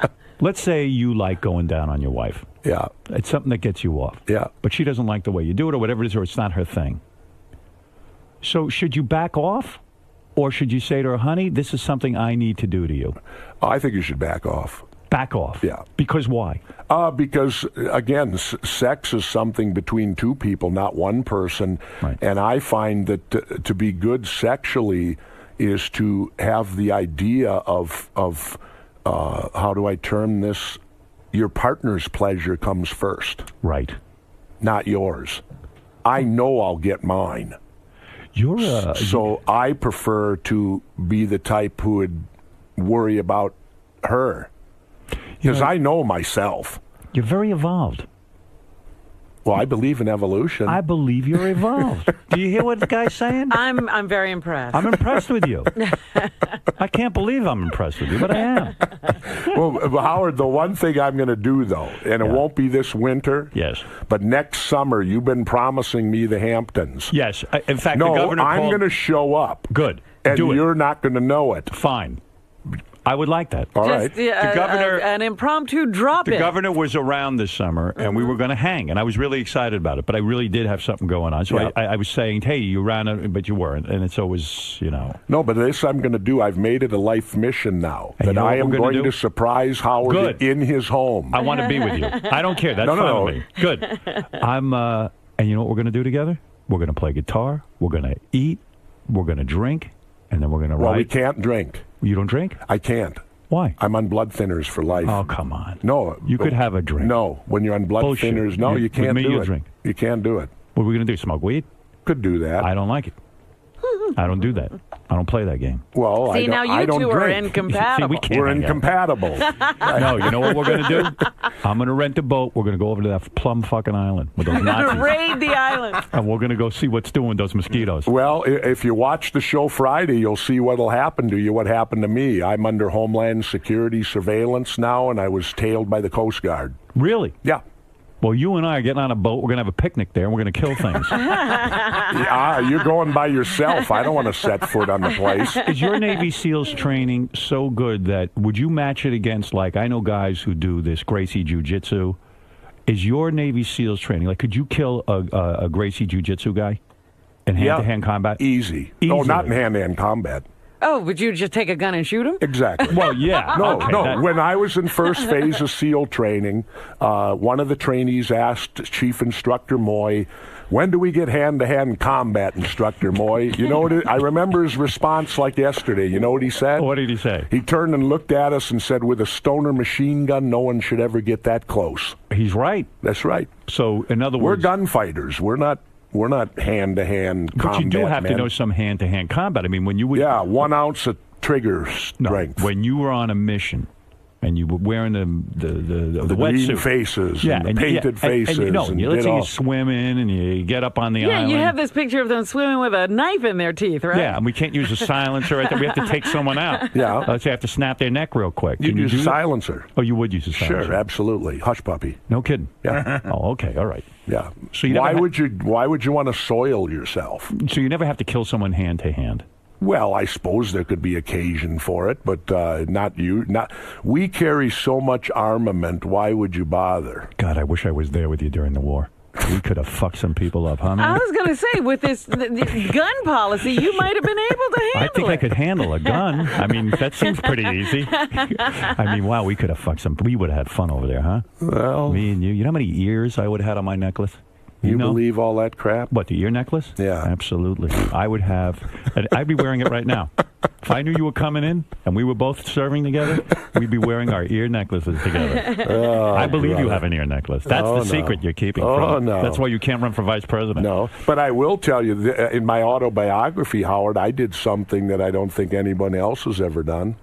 [SPEAKER 15] know.
[SPEAKER 1] Let's say you like going down on your wife.
[SPEAKER 15] Yeah.
[SPEAKER 1] It's something that gets you off.
[SPEAKER 15] Yeah.
[SPEAKER 1] But she doesn't like the way you do it or whatever it is, or it's not her thing. So should you back off? Or should you say to her, honey, this is something I need to do to you?
[SPEAKER 15] I think you should back off.
[SPEAKER 1] Back off?
[SPEAKER 15] Yeah.
[SPEAKER 1] Because why?
[SPEAKER 15] Because, again, sex is something between two people, not one person.
[SPEAKER 1] Right.
[SPEAKER 15] And I find that to be good sexually is to have the idea of how do I term this? Your partner's pleasure comes first.
[SPEAKER 1] Right.
[SPEAKER 15] Not yours. I know I'll get mine. So I prefer to be the type who would worry about her. Because I know myself.
[SPEAKER 1] You're very evolved.
[SPEAKER 15] Well, I believe in evolution.
[SPEAKER 1] I believe you're evolved. Do you hear what the guy's saying?
[SPEAKER 4] I'm very impressed.
[SPEAKER 1] I'm impressed with you. I can't believe I'm impressed with you, but I am.
[SPEAKER 15] Well, Howard, the one thing I'm going to do, though, and it won't be this winter.
[SPEAKER 1] Yes.
[SPEAKER 15] But next summer, you've been promising me the Hamptons.
[SPEAKER 1] Yes. In fact, the governor
[SPEAKER 15] I'm going to show up.
[SPEAKER 1] Good.
[SPEAKER 15] And
[SPEAKER 1] Do it.
[SPEAKER 15] You're not going to know it.
[SPEAKER 1] Fine. I would like that.
[SPEAKER 15] All right.
[SPEAKER 1] The governor,
[SPEAKER 4] an impromptu drop-in.
[SPEAKER 1] The governor was around this summer, and we were going to hang, and I was really excited about it. But I really did have something going on, so I was saying, "Hey, you ran it, but you weren't," and it's always,
[SPEAKER 15] No, but this I'm going to do. I've made it a life mission now
[SPEAKER 1] and
[SPEAKER 15] that I am going
[SPEAKER 1] to
[SPEAKER 15] to surprise Howard in his home.
[SPEAKER 1] I want to be with you. I don't care. That's fine with me. Good. And you know what we're going to do together? We're going to play guitar. We're going to eat. We're going to drink, and then we're going to write.
[SPEAKER 15] Well, we can't drink.
[SPEAKER 1] You don't drink?
[SPEAKER 15] I can't.
[SPEAKER 1] Why?
[SPEAKER 15] I'm on blood thinners for life.
[SPEAKER 1] Oh, come on.
[SPEAKER 15] No.
[SPEAKER 1] You could have a drink.
[SPEAKER 15] No. When you're on blood thinners, no, you can't do it.
[SPEAKER 1] Drink.
[SPEAKER 15] You can't do it.
[SPEAKER 1] What are we going to do? Smoke weed?
[SPEAKER 15] Could do that.
[SPEAKER 1] I don't like it. I don't do that. I don't play that game.
[SPEAKER 15] Well,
[SPEAKER 4] See, now you two are incompatible.
[SPEAKER 15] We're incompatible.
[SPEAKER 1] No, you know what we're going to do? I'm going to rent a boat. We're going to go over to that Plum fucking island with those Nazis.
[SPEAKER 4] Raid the island.
[SPEAKER 1] And we're going to go see what's doing those mosquitoes.
[SPEAKER 15] Well, if you watch the show Friday, you'll see what'll happen to you, what happened to me. I'm under Homeland Security surveillance now, and I was tailed by the Coast Guard.
[SPEAKER 1] Really?
[SPEAKER 15] Yeah.
[SPEAKER 1] Well, you and I are getting on a boat. We're going to have a picnic there, and we're going to kill things.
[SPEAKER 15] You're going by yourself. I don't want to set foot on the place.
[SPEAKER 1] Is your Navy SEALs training so good that would you match it against, like, I know guys who do this Gracie Jiu-Jitsu. Is your Navy SEALs training, like, could you kill a Gracie Jiu-Jitsu guy in hand-to-hand combat?
[SPEAKER 15] Easy.
[SPEAKER 1] Easily.
[SPEAKER 15] No, not in hand-to-hand combat.
[SPEAKER 4] Oh, would you just take a gun and shoot him?
[SPEAKER 15] Exactly.
[SPEAKER 1] Well, yeah.
[SPEAKER 15] No,
[SPEAKER 1] Okay,
[SPEAKER 15] no.
[SPEAKER 1] that-
[SPEAKER 15] When I was in first phase of SEAL training, one of the trainees asked Chief Instructor Moy, "When do we get hand-to-hand combat, Instructor Moy?" You know what? I remember his response like yesterday. You know what he said?
[SPEAKER 1] What did he say?
[SPEAKER 15] He turned and looked at us and said, "With a Stoner machine gun, no one should ever get that close."
[SPEAKER 1] He's right.
[SPEAKER 15] That's right.
[SPEAKER 1] So, in other
[SPEAKER 15] We're
[SPEAKER 1] words,
[SPEAKER 15] gunfighters. We're not hand-to-hand
[SPEAKER 1] but
[SPEAKER 15] combat.
[SPEAKER 1] you do have
[SPEAKER 15] man.
[SPEAKER 1] to know some hand-to-hand combat. I mean, when you would,
[SPEAKER 15] 1 ounce of trigger strength.
[SPEAKER 1] when you were on a mission and you were wearing the
[SPEAKER 15] green
[SPEAKER 1] wetsuit,
[SPEAKER 15] faces,
[SPEAKER 1] yeah,
[SPEAKER 15] and the painted faces,
[SPEAKER 1] and,
[SPEAKER 15] and
[SPEAKER 1] let's
[SPEAKER 15] did
[SPEAKER 1] say
[SPEAKER 15] all-
[SPEAKER 1] you're swimming and you get up on the
[SPEAKER 4] Yeah,
[SPEAKER 1] island.
[SPEAKER 4] you have this picture of them swimming with a knife in their teeth, right?
[SPEAKER 1] Yeah, and we can't use a silencer right there. We have to take someone out.
[SPEAKER 15] Yeah.
[SPEAKER 1] Let's say I have to snap their neck real quick.
[SPEAKER 15] You'd
[SPEAKER 1] Can you
[SPEAKER 15] use
[SPEAKER 1] do
[SPEAKER 15] a
[SPEAKER 1] that?
[SPEAKER 15] silencer.
[SPEAKER 1] Oh, you would use a silencer?
[SPEAKER 15] Sure, absolutely. Hush puppy.
[SPEAKER 1] No kidding.
[SPEAKER 15] Yeah.
[SPEAKER 1] Oh, okay, all right.
[SPEAKER 15] Yeah.
[SPEAKER 1] So you
[SPEAKER 15] why
[SPEAKER 1] never
[SPEAKER 15] would you want to soil yourself?
[SPEAKER 1] So you never have to kill someone hand to hand.
[SPEAKER 15] Well, I suppose there could be occasion for it, but not you. Not we carry so much armament. Why would you bother?
[SPEAKER 1] God, I wish I was there with you during the war. We could have fucked some people up, huh,
[SPEAKER 4] I
[SPEAKER 1] man?
[SPEAKER 4] was going to say, with this the gun policy, you might have been able to handle
[SPEAKER 1] I think
[SPEAKER 4] it.
[SPEAKER 1] I could handle a gun. I mean, that seems pretty easy. I mean, wow, we could have fucked some. We would have had fun over there, huh?
[SPEAKER 15] Well,
[SPEAKER 1] Me and you. You know how many ears I would have had on my necklace?
[SPEAKER 15] You
[SPEAKER 1] know?
[SPEAKER 15] believe all that crap?
[SPEAKER 1] What, the ear necklace?
[SPEAKER 15] Yeah.
[SPEAKER 1] Absolutely. I would have. And I'd be wearing it right now. If I knew you were coming in and we were both serving together, we'd be wearing our ear necklaces together.
[SPEAKER 15] Oh,
[SPEAKER 1] I believe you
[SPEAKER 15] brother.
[SPEAKER 1] have an ear necklace. That's
[SPEAKER 15] Oh,
[SPEAKER 1] the secret
[SPEAKER 15] no.
[SPEAKER 1] you're keeping
[SPEAKER 15] Oh,
[SPEAKER 1] from.
[SPEAKER 15] no.
[SPEAKER 1] That's why you can't run for vice president.
[SPEAKER 15] No, but I will tell you, in my autobiography, Howard, I did something that I don't think anyone else has ever done.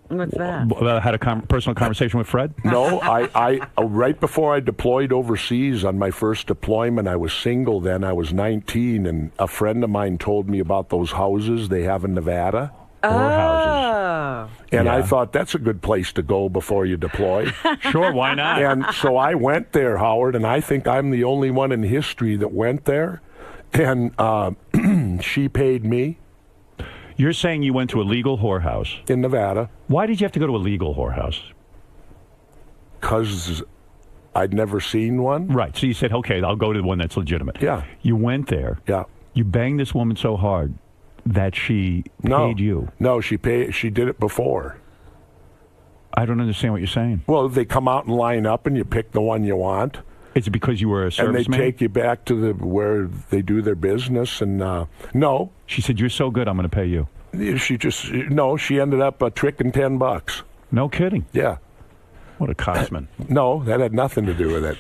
[SPEAKER 4] What's that?
[SPEAKER 1] Had a personal conversation with Fred?
[SPEAKER 15] No, I right before I deployed overseas on my first deployment, I was single then. I was 19, and a friend of mine told me about those houses they have in Nevada.
[SPEAKER 4] Oh.
[SPEAKER 15] And I
[SPEAKER 1] Yeah.
[SPEAKER 15] thought that's a good place to go before you deploy.
[SPEAKER 1] Sure, why not?
[SPEAKER 15] And so I went there, Howard, and I think I'm the only one in history that went there. And she paid me.
[SPEAKER 1] You're saying you went to a legal whorehouse
[SPEAKER 15] in Nevada.
[SPEAKER 1] Why did you have to go to a legal whorehouse?
[SPEAKER 15] Because I'd never seen one.
[SPEAKER 1] Right. So you said, okay, I'll go to the one that's legitimate.
[SPEAKER 15] Yeah.
[SPEAKER 1] You went there.
[SPEAKER 15] Yeah.
[SPEAKER 1] You banged this woman so hard that she paid you.
[SPEAKER 15] No, she did it before.
[SPEAKER 1] I don't understand what you're saying.
[SPEAKER 15] Well, they come out and line up, and you pick the one you want.
[SPEAKER 1] Is it because you were a serviceman?
[SPEAKER 15] And they take you back to where they do their business. And no,
[SPEAKER 1] she said, "You're so good, I'm going to pay you."
[SPEAKER 15] She ended up tricking $10.
[SPEAKER 1] No kidding.
[SPEAKER 15] Yeah.
[SPEAKER 1] What a cosman.
[SPEAKER 15] No, that had nothing to do with it.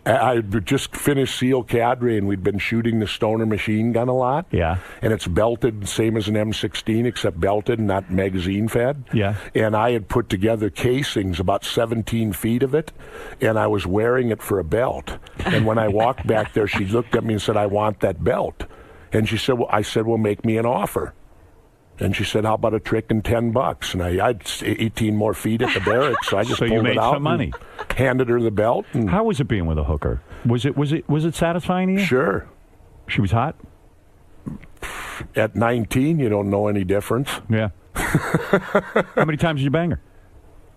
[SPEAKER 15] I just finished SEAL cadre, and we'd been shooting the Stoner machine gun a lot.
[SPEAKER 1] Yeah.
[SPEAKER 15] And it's belted, same as an M16, except belted, not magazine fed.
[SPEAKER 1] Yeah.
[SPEAKER 15] And I had put together casings, about 17 feet of it, and I was wearing it for a belt. And when I walked back there, she looked at me and said, "I want that belt." And she said, I said, "Well, make me an offer." And she said, "How about a trick and $10?" And I had 18 more feet at the barracks, so I just
[SPEAKER 1] So you
[SPEAKER 15] pulled
[SPEAKER 1] made
[SPEAKER 15] it out
[SPEAKER 1] some money.
[SPEAKER 15] and handed her the belt. And
[SPEAKER 1] How was it being with a hooker? Was it satisfying to you?
[SPEAKER 15] Sure.
[SPEAKER 1] She was hot?
[SPEAKER 15] At 19, you don't know any difference.
[SPEAKER 1] Yeah. How many times did you bang her?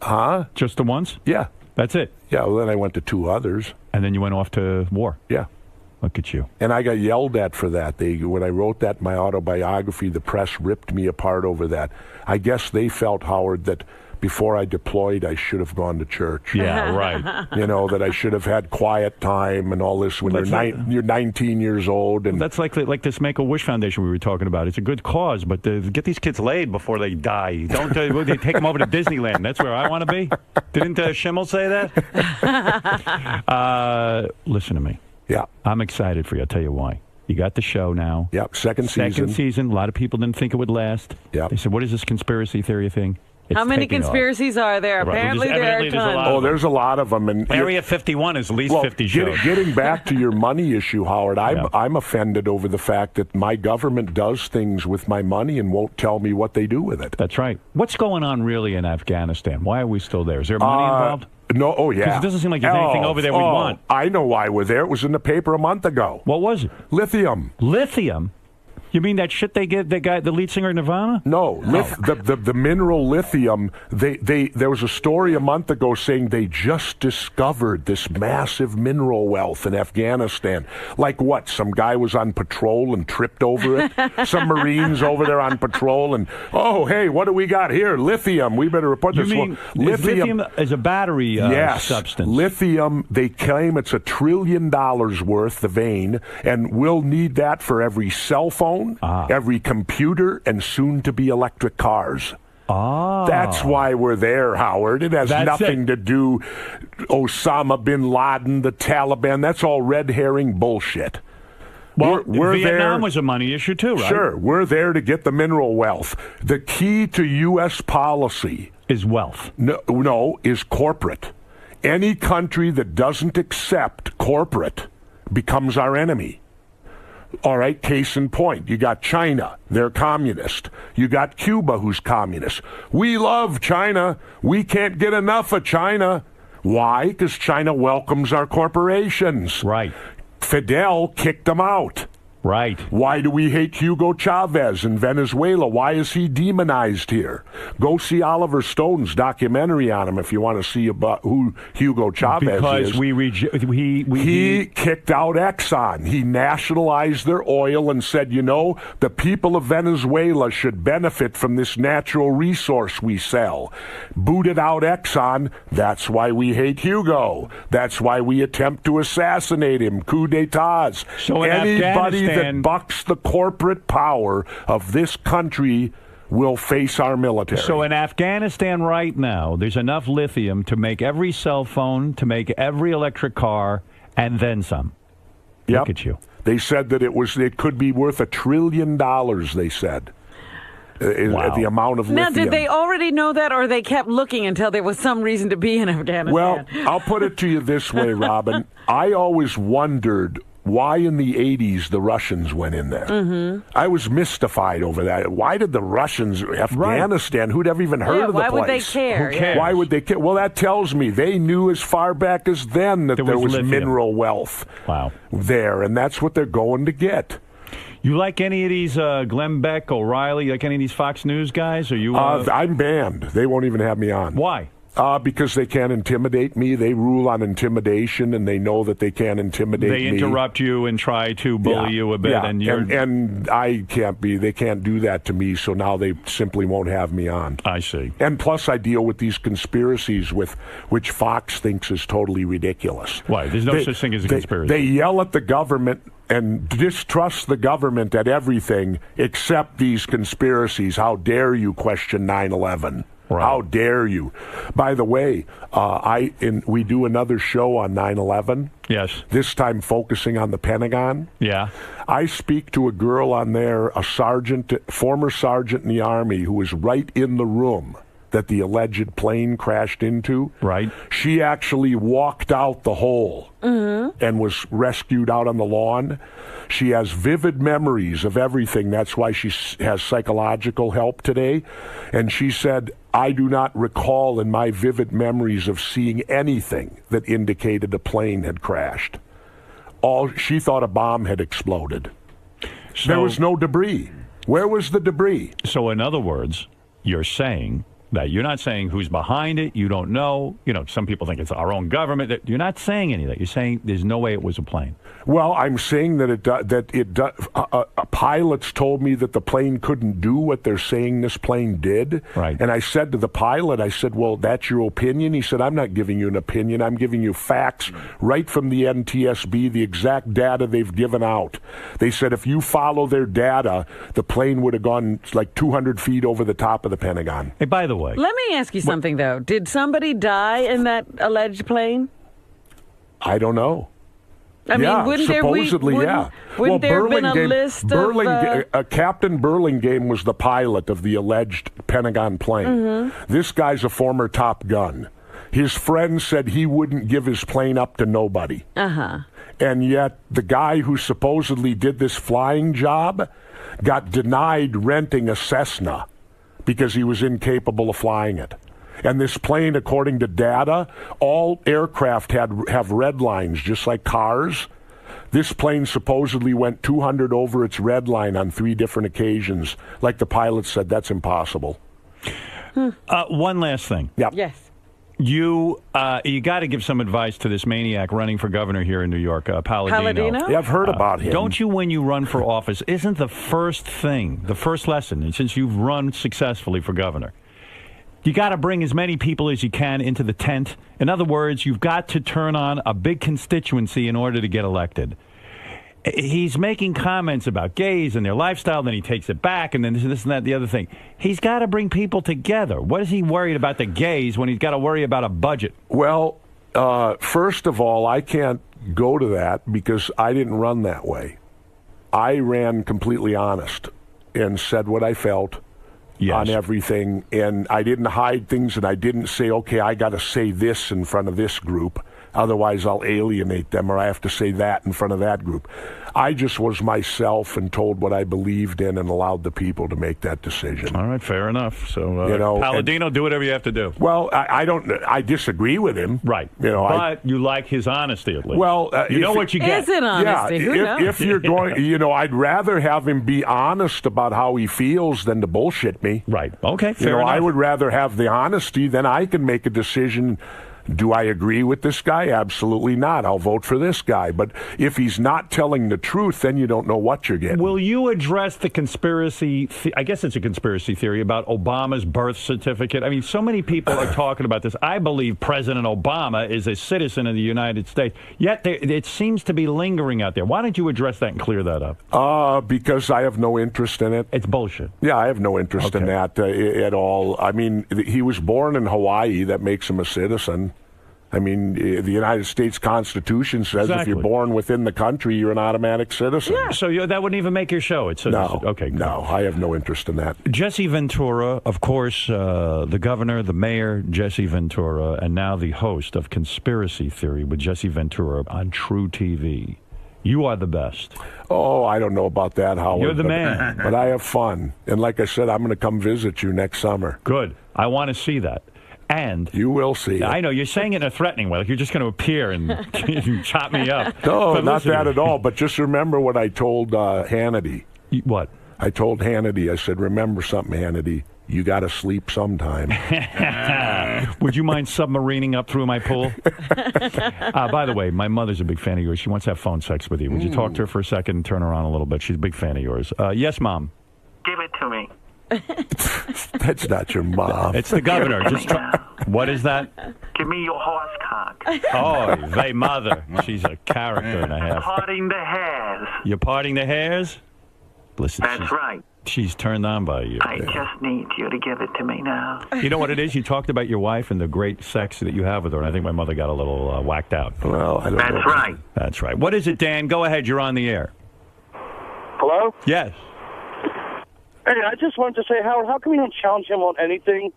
[SPEAKER 15] Huh?
[SPEAKER 1] Just the once?
[SPEAKER 15] Yeah.
[SPEAKER 1] That's it?
[SPEAKER 15] Yeah, well, then I went to 2 others.
[SPEAKER 1] And then you went off to war?
[SPEAKER 15] Yeah.
[SPEAKER 1] Look at you.
[SPEAKER 15] And I got yelled at for that. When I wrote that in my autobiography, the press ripped me apart over that. I guess they felt, Howard, that before I deployed, I should have gone to church.
[SPEAKER 1] Yeah, right.
[SPEAKER 15] You know, that I should have had quiet time and all this when you're 19 years old. And
[SPEAKER 1] That's like this Make-A-Wish Foundation we were talking about. It's a good cause, but get these kids laid before they die. Don't they take them over to Disneyland? That's where I want to be. Didn't Schimmel say that? Listen to me.
[SPEAKER 15] Yeah.
[SPEAKER 1] I'm excited for you. I'll tell you why. You got the show now.
[SPEAKER 15] Yep, second season.
[SPEAKER 1] A lot of people didn't think it would last.
[SPEAKER 15] Yep.
[SPEAKER 1] They said, what is this conspiracy theory thing? It's
[SPEAKER 4] How many
[SPEAKER 1] taking off.
[SPEAKER 4] conspiracies are there?
[SPEAKER 1] Right.
[SPEAKER 4] Apparently
[SPEAKER 1] Well,
[SPEAKER 4] there are
[SPEAKER 1] there's a lot
[SPEAKER 4] tons.
[SPEAKER 1] of
[SPEAKER 15] Oh, there's a lot of them. And
[SPEAKER 1] Area 51 is at least 50 shows.
[SPEAKER 15] Getting back to your money issue, Howard,
[SPEAKER 1] Yeah.
[SPEAKER 15] I'm offended over the fact that my government does things with my money and won't tell me what they do with it.
[SPEAKER 1] That's right. What's going on really in Afghanistan? Why are we still there? Is there money involved?
[SPEAKER 15] No, oh yeah.
[SPEAKER 1] 'Cause it doesn't seem like there's anything over there we want.
[SPEAKER 15] I know why we're there. It was in the paper a month ago.
[SPEAKER 1] What was it?
[SPEAKER 15] Lithium.
[SPEAKER 1] Lithium? You mean that shit they give the lead singer of Nirvana?
[SPEAKER 15] No, the mineral lithium. There was a story a month ago saying they just discovered this massive mineral wealth in Afghanistan. Like what? Some guy was on patrol and tripped over it. Some Marines over there on patrol and hey, what do we got here? Lithium. We better report this.
[SPEAKER 1] You mean lithium is a battery substance?
[SPEAKER 15] Lithium. They claim it's $1 trillion worth, the vein, and we'll need that for every cell phone. Every computer, and soon-to-be electric cars. That's why we're there, Howard. It has nothing to do Osama bin Laden, the Taliban. That's all red herring bullshit.
[SPEAKER 1] Well,
[SPEAKER 15] we're
[SPEAKER 1] Vietnam
[SPEAKER 15] there.
[SPEAKER 1] was a money issue too, right?
[SPEAKER 15] Sure, we're there to get the mineral wealth. The key to U.S. policy
[SPEAKER 1] is wealth.
[SPEAKER 15] No, is corporate. Any country that doesn't accept corporate becomes our enemy. All right, case in point. You got China. They're communist. You got Cuba, who's communist. We love China. We can't get enough of China. Why? Because China welcomes our corporations.
[SPEAKER 1] Right.
[SPEAKER 15] Fidel kicked them out.
[SPEAKER 1] Right.
[SPEAKER 15] Why do we hate Hugo Chavez in Venezuela? Why is he demonized here? Go see Oliver Stone's documentary on him if you want to see about who Hugo Chavez is.
[SPEAKER 1] Because
[SPEAKER 15] he kicked out Exxon. He nationalized their oil and said, the people of Venezuela should benefit from this natural resource we sell. Booted out Exxon. That's why we hate Hugo. That's why we attempt to assassinate him. Coup d'etats.
[SPEAKER 1] So
[SPEAKER 15] anybody that bucks the corporate power of this country will face our military.
[SPEAKER 1] So in Afghanistan right now, there's enough lithium to make every cell phone, to make every electric car, and then some.
[SPEAKER 15] Yep.
[SPEAKER 1] Look at you.
[SPEAKER 15] They said that it could be worth $1 trillion, they said. The amount of lithium.
[SPEAKER 4] Now, did they already know that, or they kept looking until there was some reason to be in Afghanistan?
[SPEAKER 15] Well, I'll put it to you this way, Robin. I always wondered why in the 80s the Russians went in there.
[SPEAKER 4] Mm-hmm.
[SPEAKER 15] I was mystified over that. Why did the Russians, Afghanistan, who'd ever even heard of the place?
[SPEAKER 4] Why would they care?
[SPEAKER 1] Who cares?
[SPEAKER 15] Why would they care? Well, that tells me they knew as far back as then that there was
[SPEAKER 1] lithium.
[SPEAKER 15] mineral wealth there, and that's what they're going to get.
[SPEAKER 1] You like any of these Glenn Beck, O'Reilly, like any of these Fox News guys? Or you?
[SPEAKER 15] I'm banned. They won't even have me on.
[SPEAKER 1] Why?
[SPEAKER 15] Because they can't intimidate me. They rule on intimidation, and they know that they can't intimidate me.
[SPEAKER 1] They interrupt you and try to bully you a bit,
[SPEAKER 15] and I can't be. They can't do that to me. So now they simply won't have me on.
[SPEAKER 1] I see.
[SPEAKER 15] And plus, I deal with these conspiracies with which Fox thinks is totally ridiculous.
[SPEAKER 1] Why? There's no such thing as a conspiracy.
[SPEAKER 15] They yell at the government and distrust the government at everything except these conspiracies. How dare you question 9/11? Right. How dare you? By the way, we do another show on 9/11.
[SPEAKER 1] Yes.
[SPEAKER 15] This time focusing on the Pentagon.
[SPEAKER 1] Yeah.
[SPEAKER 15] I speak to a girl on there, a former sergeant in the Army, who was right in the room that the alleged plane crashed into.
[SPEAKER 1] Right.
[SPEAKER 15] She actually walked out the hole and was rescued out on the lawn. She has vivid memories of everything. That's why she has psychological help today. And she said, I do not recall in my vivid memories of seeing anything that indicated a plane had crashed. She thought a bomb had exploded. There was no debris. Where was the debris?
[SPEAKER 1] So in other words, you're saying that you're not saying who's behind it. You don't know. Some people think it's our own government. You're not saying any of that. You're saying there's no way it was a plane.
[SPEAKER 15] Well, I'm saying that pilots told me that the plane couldn't do what they're saying this plane did.
[SPEAKER 1] Right.
[SPEAKER 15] And I said to the pilot, well, that's your opinion? He said, I'm not giving you an opinion. I'm giving you facts right from the NTSB, the exact data they've given out. They said if you follow their data, the plane would have gone like 200 feet over the top of the Pentagon.
[SPEAKER 1] Hey, by the way.
[SPEAKER 4] Let me ask you something, though. Did somebody die in that alleged plane?
[SPEAKER 15] I don't know.
[SPEAKER 4] I mean, wouldn't there have been a list of...
[SPEAKER 15] Captain Burlingame was the pilot of the alleged Pentagon plane.
[SPEAKER 4] Mm-hmm.
[SPEAKER 15] This guy's a former Top Gun. His friend said he wouldn't give his plane up to nobody.
[SPEAKER 4] Uh-huh.
[SPEAKER 15] And yet the guy who supposedly did this flying job got denied renting a Cessna because he was incapable of flying it. And this plane, according to data, all aircraft have red lines, just like cars. This plane supposedly went 200 over its red line on 3 different occasions. Like the pilot said, that's impossible.
[SPEAKER 1] One last thing.
[SPEAKER 15] Yep.
[SPEAKER 4] Yes.
[SPEAKER 1] You got to give some advice to this maniac running for governor here in New York, Palladino.
[SPEAKER 15] Yeah, I've heard about him.
[SPEAKER 1] Don't you, when you run for office, isn't the first lesson, and since you've run successfully for governor, you got to bring as many people as you can into the tent. In other words, you've got to turn on a big constituency in order to get elected. He's making comments about gays and their lifestyle, then he takes it back, and then this and that, the other thing. He's got to bring people together. What is he worried about the gays when he's got to worry about a budget?
[SPEAKER 15] Well, first of all, I can't go to that because I didn't run that way. I ran completely honest and said what I felt on everything, and I didn't hide things, and I didn't say, okay, I got to say this in front of this group. Otherwise, I'll alienate them, or I have to say that in front of that group. I just was myself and told what I believed in and allowed the people to make that decision.
[SPEAKER 1] All right, fair enough. So,
[SPEAKER 15] Palladino,
[SPEAKER 1] do whatever you have to do.
[SPEAKER 15] Well, I disagree with him.
[SPEAKER 1] Right. But you like his honesty, at least.
[SPEAKER 15] Well,
[SPEAKER 1] you know what you get.
[SPEAKER 4] Is it honesty?
[SPEAKER 15] Yeah, if you're going, I'd rather have him be honest about how he feels than to bullshit me.
[SPEAKER 1] Right. Okay, fair enough.
[SPEAKER 15] I would rather have the honesty, then I can make a decision. Do I agree with this guy? Absolutely not. I'll vote for this guy. But if he's not telling the truth, then you don't know what you're getting.
[SPEAKER 1] Will you address the conspiracy, I guess it's a conspiracy theory, about Obama's birth certificate? I mean, so many people are talking about this. I believe President Obama is a citizen of the United States, yet it seems to be lingering out there. Why don't you address that and clear that up?
[SPEAKER 15] Because I have no interest in it.
[SPEAKER 1] It's bullshit.
[SPEAKER 15] Yeah, I have no interest in that at all. I mean, he was born in Hawaii. That makes him a citizen. I mean, the United States Constitution says if you're born within the country, you're an automatic citizen.
[SPEAKER 1] Yeah, so that wouldn't even make your show.
[SPEAKER 15] No, I have no interest in that.
[SPEAKER 1] Jesse Ventura, of course, the governor, the mayor, Jesse Ventura, and now the host of Conspiracy Theory with Jesse Ventura on True TV. You are the best.
[SPEAKER 15] Oh, I don't know about that, Howard.
[SPEAKER 1] You're the man.
[SPEAKER 15] But I have fun. And like I said, I'm going to come visit you next summer.
[SPEAKER 1] Good. I want to see that. And
[SPEAKER 15] you will see.
[SPEAKER 1] I know you're saying it in a threatening way, like you're just going to appear and chop me up.
[SPEAKER 15] No, not that at all. But just remember what I told Hannity.
[SPEAKER 1] What?
[SPEAKER 15] I told Hannity. I said, "Remember something, Hannity. You got to sleep sometime."
[SPEAKER 1] Would you mind submarining up through my pool? By the way, my mother's a big fan of yours. She wants to have phone sex with you. Would you talk to her for a second and turn her on a little bit? She's a big fan of yours. Yes, Mom.
[SPEAKER 16] Give it to me.
[SPEAKER 15] That's not your mom.
[SPEAKER 1] It's the governor. What is that?
[SPEAKER 16] Give me your horse cock.
[SPEAKER 1] Oh, they mother. She's a character and a half.
[SPEAKER 16] Parting the hairs.
[SPEAKER 1] You're parting the hairs? Listen,
[SPEAKER 16] that's right.
[SPEAKER 1] She's turned on by you.
[SPEAKER 16] I just need you to give it to me now.
[SPEAKER 1] You know what it is? You talked about your wife and the great sex that you have with her, and I think my mother got a little whacked out.
[SPEAKER 15] Well, I don't know.
[SPEAKER 16] That's right.
[SPEAKER 1] That's right. What is it, Dan? Go ahead. You're on the air.
[SPEAKER 17] Hello?
[SPEAKER 1] Yes.
[SPEAKER 17] Hey, I just wanted to say, Howard, how come you don't challenge him on anything?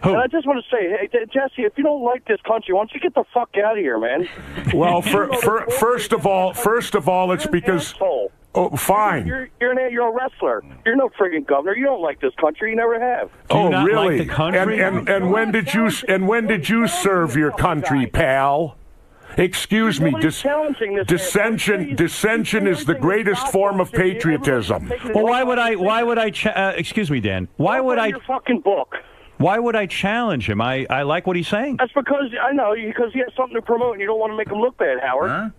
[SPEAKER 1] Who?
[SPEAKER 17] And I just want to say, hey, Jesse, if you don't like this country, why don't you get the fuck out of here, man?
[SPEAKER 15] Well, first of all, it's because. Oh, fine.
[SPEAKER 17] You're a wrestler. You're no friggin' governor. You don't like this country. You never have.
[SPEAKER 1] Do you not
[SPEAKER 15] really?
[SPEAKER 1] Like the country?
[SPEAKER 15] And when did you serve your country, pal? Excuse me, dissension is the greatest form of patriotism.
[SPEAKER 1] Well, why would I excuse me, Dan, why would I
[SPEAKER 17] your fucking book?
[SPEAKER 1] Why would I challenge him? I like what he's saying.
[SPEAKER 17] That's because he has something to promote and you don't want to make him look bad, Howard.
[SPEAKER 1] Huh?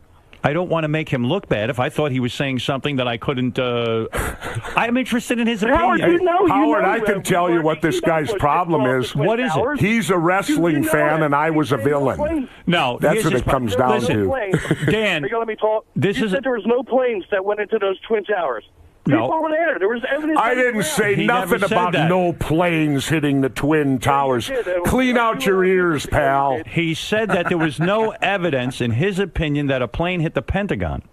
[SPEAKER 1] I don't want to make him look bad. If I thought he was saying something that I couldn't, I'm interested in his opinion.
[SPEAKER 15] Howard, I can tell you what this guy's problem is.
[SPEAKER 1] What is it?
[SPEAKER 15] He's a wrestling fan, and I was a villain.
[SPEAKER 1] No,
[SPEAKER 15] that's what it comes down to.
[SPEAKER 17] Are
[SPEAKER 1] Dan,
[SPEAKER 17] you gonna let me talk? You said there was no planes that went into those Twin Towers.
[SPEAKER 15] No.
[SPEAKER 17] There was evidence.
[SPEAKER 15] I didn't say nothing about no planes hitting the Twin Towers. Clean out your ears, pal.
[SPEAKER 1] He said that there was no evidence, in his opinion, that a plane hit the Pentagon.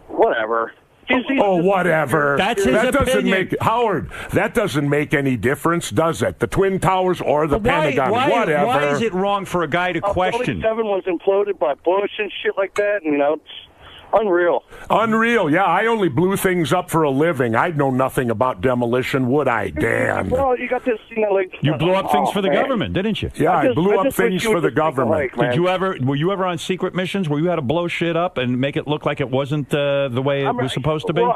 [SPEAKER 17] Whatever.
[SPEAKER 15] Whatever.
[SPEAKER 1] That's his opinion.
[SPEAKER 15] Howard, that doesn't make any difference, does it? The Twin Towers or the Pentagon, whatever.
[SPEAKER 1] Why is it wrong for a guy to question?
[SPEAKER 17] 7 was imploded by Bush and shit like that, and Unreal.
[SPEAKER 15] Unreal. Yeah, I only blew things up for a living. I'd know nothing about demolition, would I, Dan?
[SPEAKER 17] Well, you got this,
[SPEAKER 1] You blew up things for the government, didn't you?
[SPEAKER 15] Yeah, I blew up things for the government.
[SPEAKER 1] Were you ever on secret missions where you had to blow shit up and make it look like it wasn't the way it was supposed to be?
[SPEAKER 17] Well,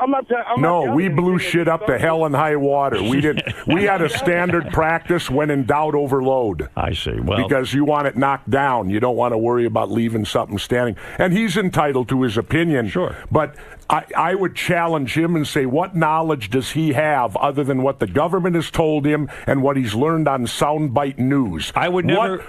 [SPEAKER 15] No, we blew shit up to hell and high water. We did. We had a standard practice: when in doubt, overload.
[SPEAKER 1] I see. Well,
[SPEAKER 15] because you want it knocked down, you don't want to worry about leaving something standing. And he's entitled to his opinion.
[SPEAKER 1] Sure.
[SPEAKER 15] But I would challenge him and say, what knowledge does he have other than what the government has told him and what he's learned on soundbite news?
[SPEAKER 1] I would never.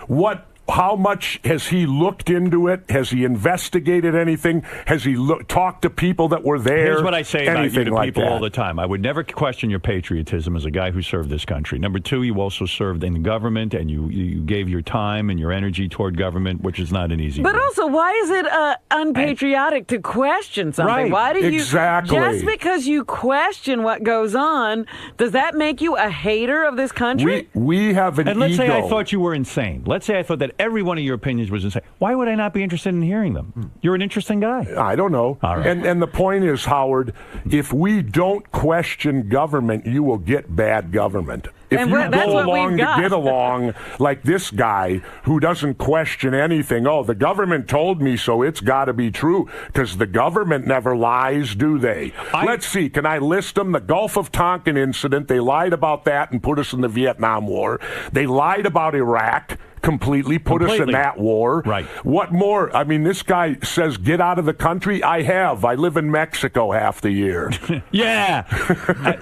[SPEAKER 15] How much has he looked into it? Has he investigated anything? Has he talked to people that were there?
[SPEAKER 1] Here's what I say about you to
[SPEAKER 15] like
[SPEAKER 1] people
[SPEAKER 15] that.
[SPEAKER 1] all the time. I would never question your patriotism as a guy who served this country. Number two, you also served in the government, and you gave your time and your energy toward government, which is not an easy
[SPEAKER 4] But
[SPEAKER 1] thing.
[SPEAKER 4] also, why is it unpatriotic to question something?
[SPEAKER 1] Right.
[SPEAKER 4] Why do you
[SPEAKER 15] Exactly.
[SPEAKER 4] just because you question what goes on, does that make you a hater of this country?
[SPEAKER 15] We have an
[SPEAKER 1] And let's say
[SPEAKER 15] ego.
[SPEAKER 1] I thought you were insane. Let's say I thought that every one of your opinions was insane. Why would I not be interested in hearing them? You're an interesting guy.
[SPEAKER 15] I don't know.
[SPEAKER 1] All right.
[SPEAKER 15] And the point is, Howard, if we don't question government, you will get bad government. If
[SPEAKER 4] And
[SPEAKER 15] you
[SPEAKER 4] that's
[SPEAKER 15] go
[SPEAKER 4] what
[SPEAKER 15] along
[SPEAKER 4] we've
[SPEAKER 15] to
[SPEAKER 4] got.
[SPEAKER 15] get along like this guy who doesn't question anything, oh, the government told me so, it's got to be true, because the government never lies, do they? Let's see, can I list them? The Gulf of Tonkin incident, they lied about that and put us in the Vietnam War. They lied about Iraq. Completely put us in that war.
[SPEAKER 1] Right.
[SPEAKER 15] What more? I mean, this guy says, get out of the country. I have. I live in Mexico half the year.
[SPEAKER 1] Yeah.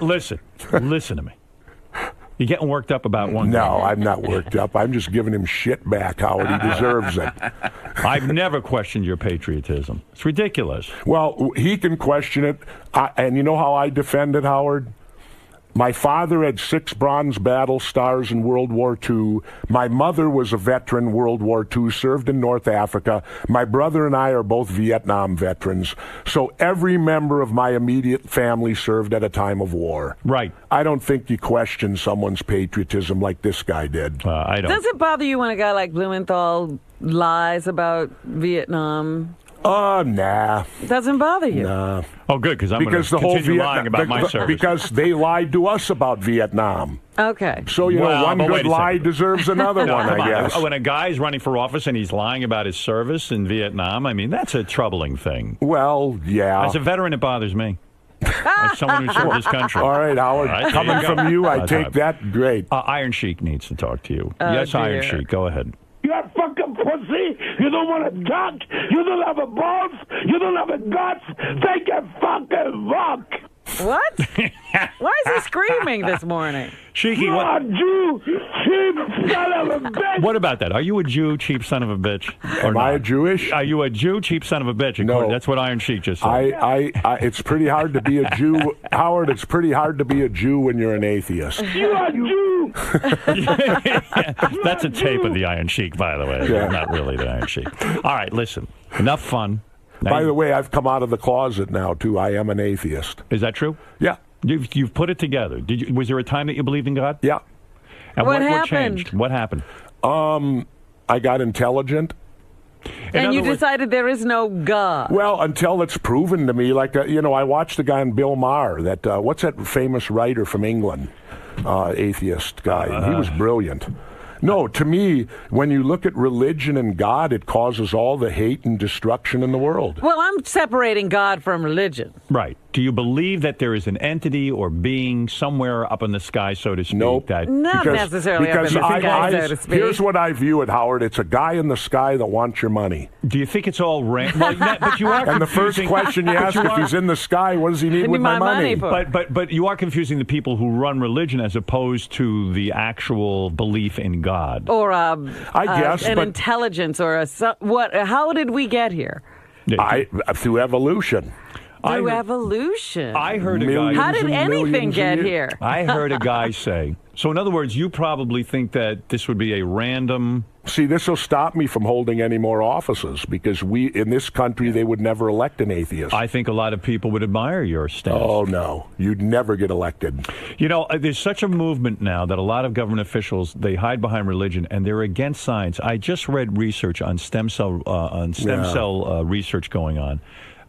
[SPEAKER 1] Listen to me. You're getting worked up about one
[SPEAKER 15] No,
[SPEAKER 1] thing.
[SPEAKER 15] I'm not worked up. I'm just giving him shit back, Howard. He deserves it.
[SPEAKER 1] I've never questioned your patriotism. It's ridiculous.
[SPEAKER 15] Well, he can question it. And you know how I defend it, Howard? My father had 6 Bronze Battle Stars in World War II. My mother was a veteran World War II, served in North Africa. My brother and I are both Vietnam veterans. So every member of my immediate family served at a time of war.
[SPEAKER 1] Right.
[SPEAKER 15] I don't think you question someone's patriotism like this guy did.
[SPEAKER 1] I don't.
[SPEAKER 4] Does it bother you when a guy like Blumenthal lies about Vietnam?
[SPEAKER 15] Nah.
[SPEAKER 4] Doesn't bother you?
[SPEAKER 15] Nah.
[SPEAKER 1] Oh, good, because I'm going to continue lying about my service.
[SPEAKER 15] Because they lied to us about Vietnam.
[SPEAKER 4] Okay.
[SPEAKER 15] So, one good lie deserves another one,
[SPEAKER 1] come
[SPEAKER 15] I
[SPEAKER 1] on.
[SPEAKER 15] guess.
[SPEAKER 1] When a guy's running for office and he's lying about his service in Vietnam, I mean, that's a troubling thing.
[SPEAKER 15] Well, yeah.
[SPEAKER 1] As a veteran, it bothers me. As someone who served this country.
[SPEAKER 15] All right, Howard.
[SPEAKER 1] All right,
[SPEAKER 15] Coming
[SPEAKER 1] there you go.
[SPEAKER 15] from you, I take that. Great.
[SPEAKER 1] Iron Sheik needs to talk to you.
[SPEAKER 4] Oh,
[SPEAKER 1] Yes, Iron
[SPEAKER 4] dear.
[SPEAKER 1] Sheik, go ahead.
[SPEAKER 18] You fucking pussy! You don't want to talk! You don't have a balls! You don't have a guts! Take a fucking fuck!
[SPEAKER 4] What? Why is he screaming this morning?
[SPEAKER 1] Sheiky,
[SPEAKER 18] You're
[SPEAKER 1] what?
[SPEAKER 18] a Jew, cheap son of a bitch!
[SPEAKER 1] What about that? Are you a Jew, cheap son of a bitch?
[SPEAKER 15] Am I Jewish?
[SPEAKER 1] Are you a Jew, cheap son of a bitch?
[SPEAKER 15] No.
[SPEAKER 1] That's what Iron Sheik just said.
[SPEAKER 15] I it's pretty hard to be a Jew. Howard, it's pretty hard to be a Jew when you're an atheist.
[SPEAKER 18] You're a Jew!
[SPEAKER 1] That's a tape of the Iron Sheik, by the way.
[SPEAKER 15] Yeah.
[SPEAKER 1] Not really the Iron Sheik. All right, listen. Enough fun.
[SPEAKER 15] By the way, I've come out of the closet now, too. I am an atheist.
[SPEAKER 1] Is that true?
[SPEAKER 15] Yeah.
[SPEAKER 1] You've put it together. Was there a time that you believed in God?
[SPEAKER 15] Yeah.
[SPEAKER 1] And
[SPEAKER 4] What
[SPEAKER 1] what
[SPEAKER 4] happened?
[SPEAKER 1] changed? What happened?
[SPEAKER 15] I got intelligent.
[SPEAKER 4] And you decided there is no God.
[SPEAKER 15] Well, until it's proven to me, like, I watched the guy on Bill Maher, that, what's that famous writer from England, atheist guy? He was brilliant. No, to me, when you look at religion and God, it causes all the hate and destruction in the world.
[SPEAKER 4] Well, I'm separating God from religion.
[SPEAKER 1] Right. Do you believe that there is an entity or being somewhere up in the sky, so to speak?
[SPEAKER 15] Nope.
[SPEAKER 1] That
[SPEAKER 4] Not necessarily up in the sky, so to speak.
[SPEAKER 15] Here's what I view it, Howard. It's a guy in the sky that wants your money.
[SPEAKER 1] Do you think it's all Well, but you are.
[SPEAKER 15] And the first
[SPEAKER 1] confusing-
[SPEAKER 15] question you
[SPEAKER 1] but
[SPEAKER 15] ask,
[SPEAKER 1] you
[SPEAKER 15] if
[SPEAKER 1] are-
[SPEAKER 15] he's in the sky, what does he need with my money?
[SPEAKER 1] But you are confusing the people who run religion as opposed to the actual belief in God.
[SPEAKER 4] Or
[SPEAKER 15] I guess,
[SPEAKER 4] an
[SPEAKER 15] but-
[SPEAKER 4] intelligence or what? How did we get here?
[SPEAKER 15] Through evolution.
[SPEAKER 4] Through evolution.
[SPEAKER 1] I heard a guy.
[SPEAKER 4] How did anything get here?
[SPEAKER 1] I heard a guy say. So in other words, you probably think that this would be a random.
[SPEAKER 15] See, this will stop me from holding any more offices because in this country, they would never elect an atheist.
[SPEAKER 1] I think a lot of people would admire your stance.
[SPEAKER 15] Oh, no. You'd never get elected.
[SPEAKER 1] There's such a movement now that a lot of government officials, they hide behind religion and they're against science. I just read research on stem cell research going on.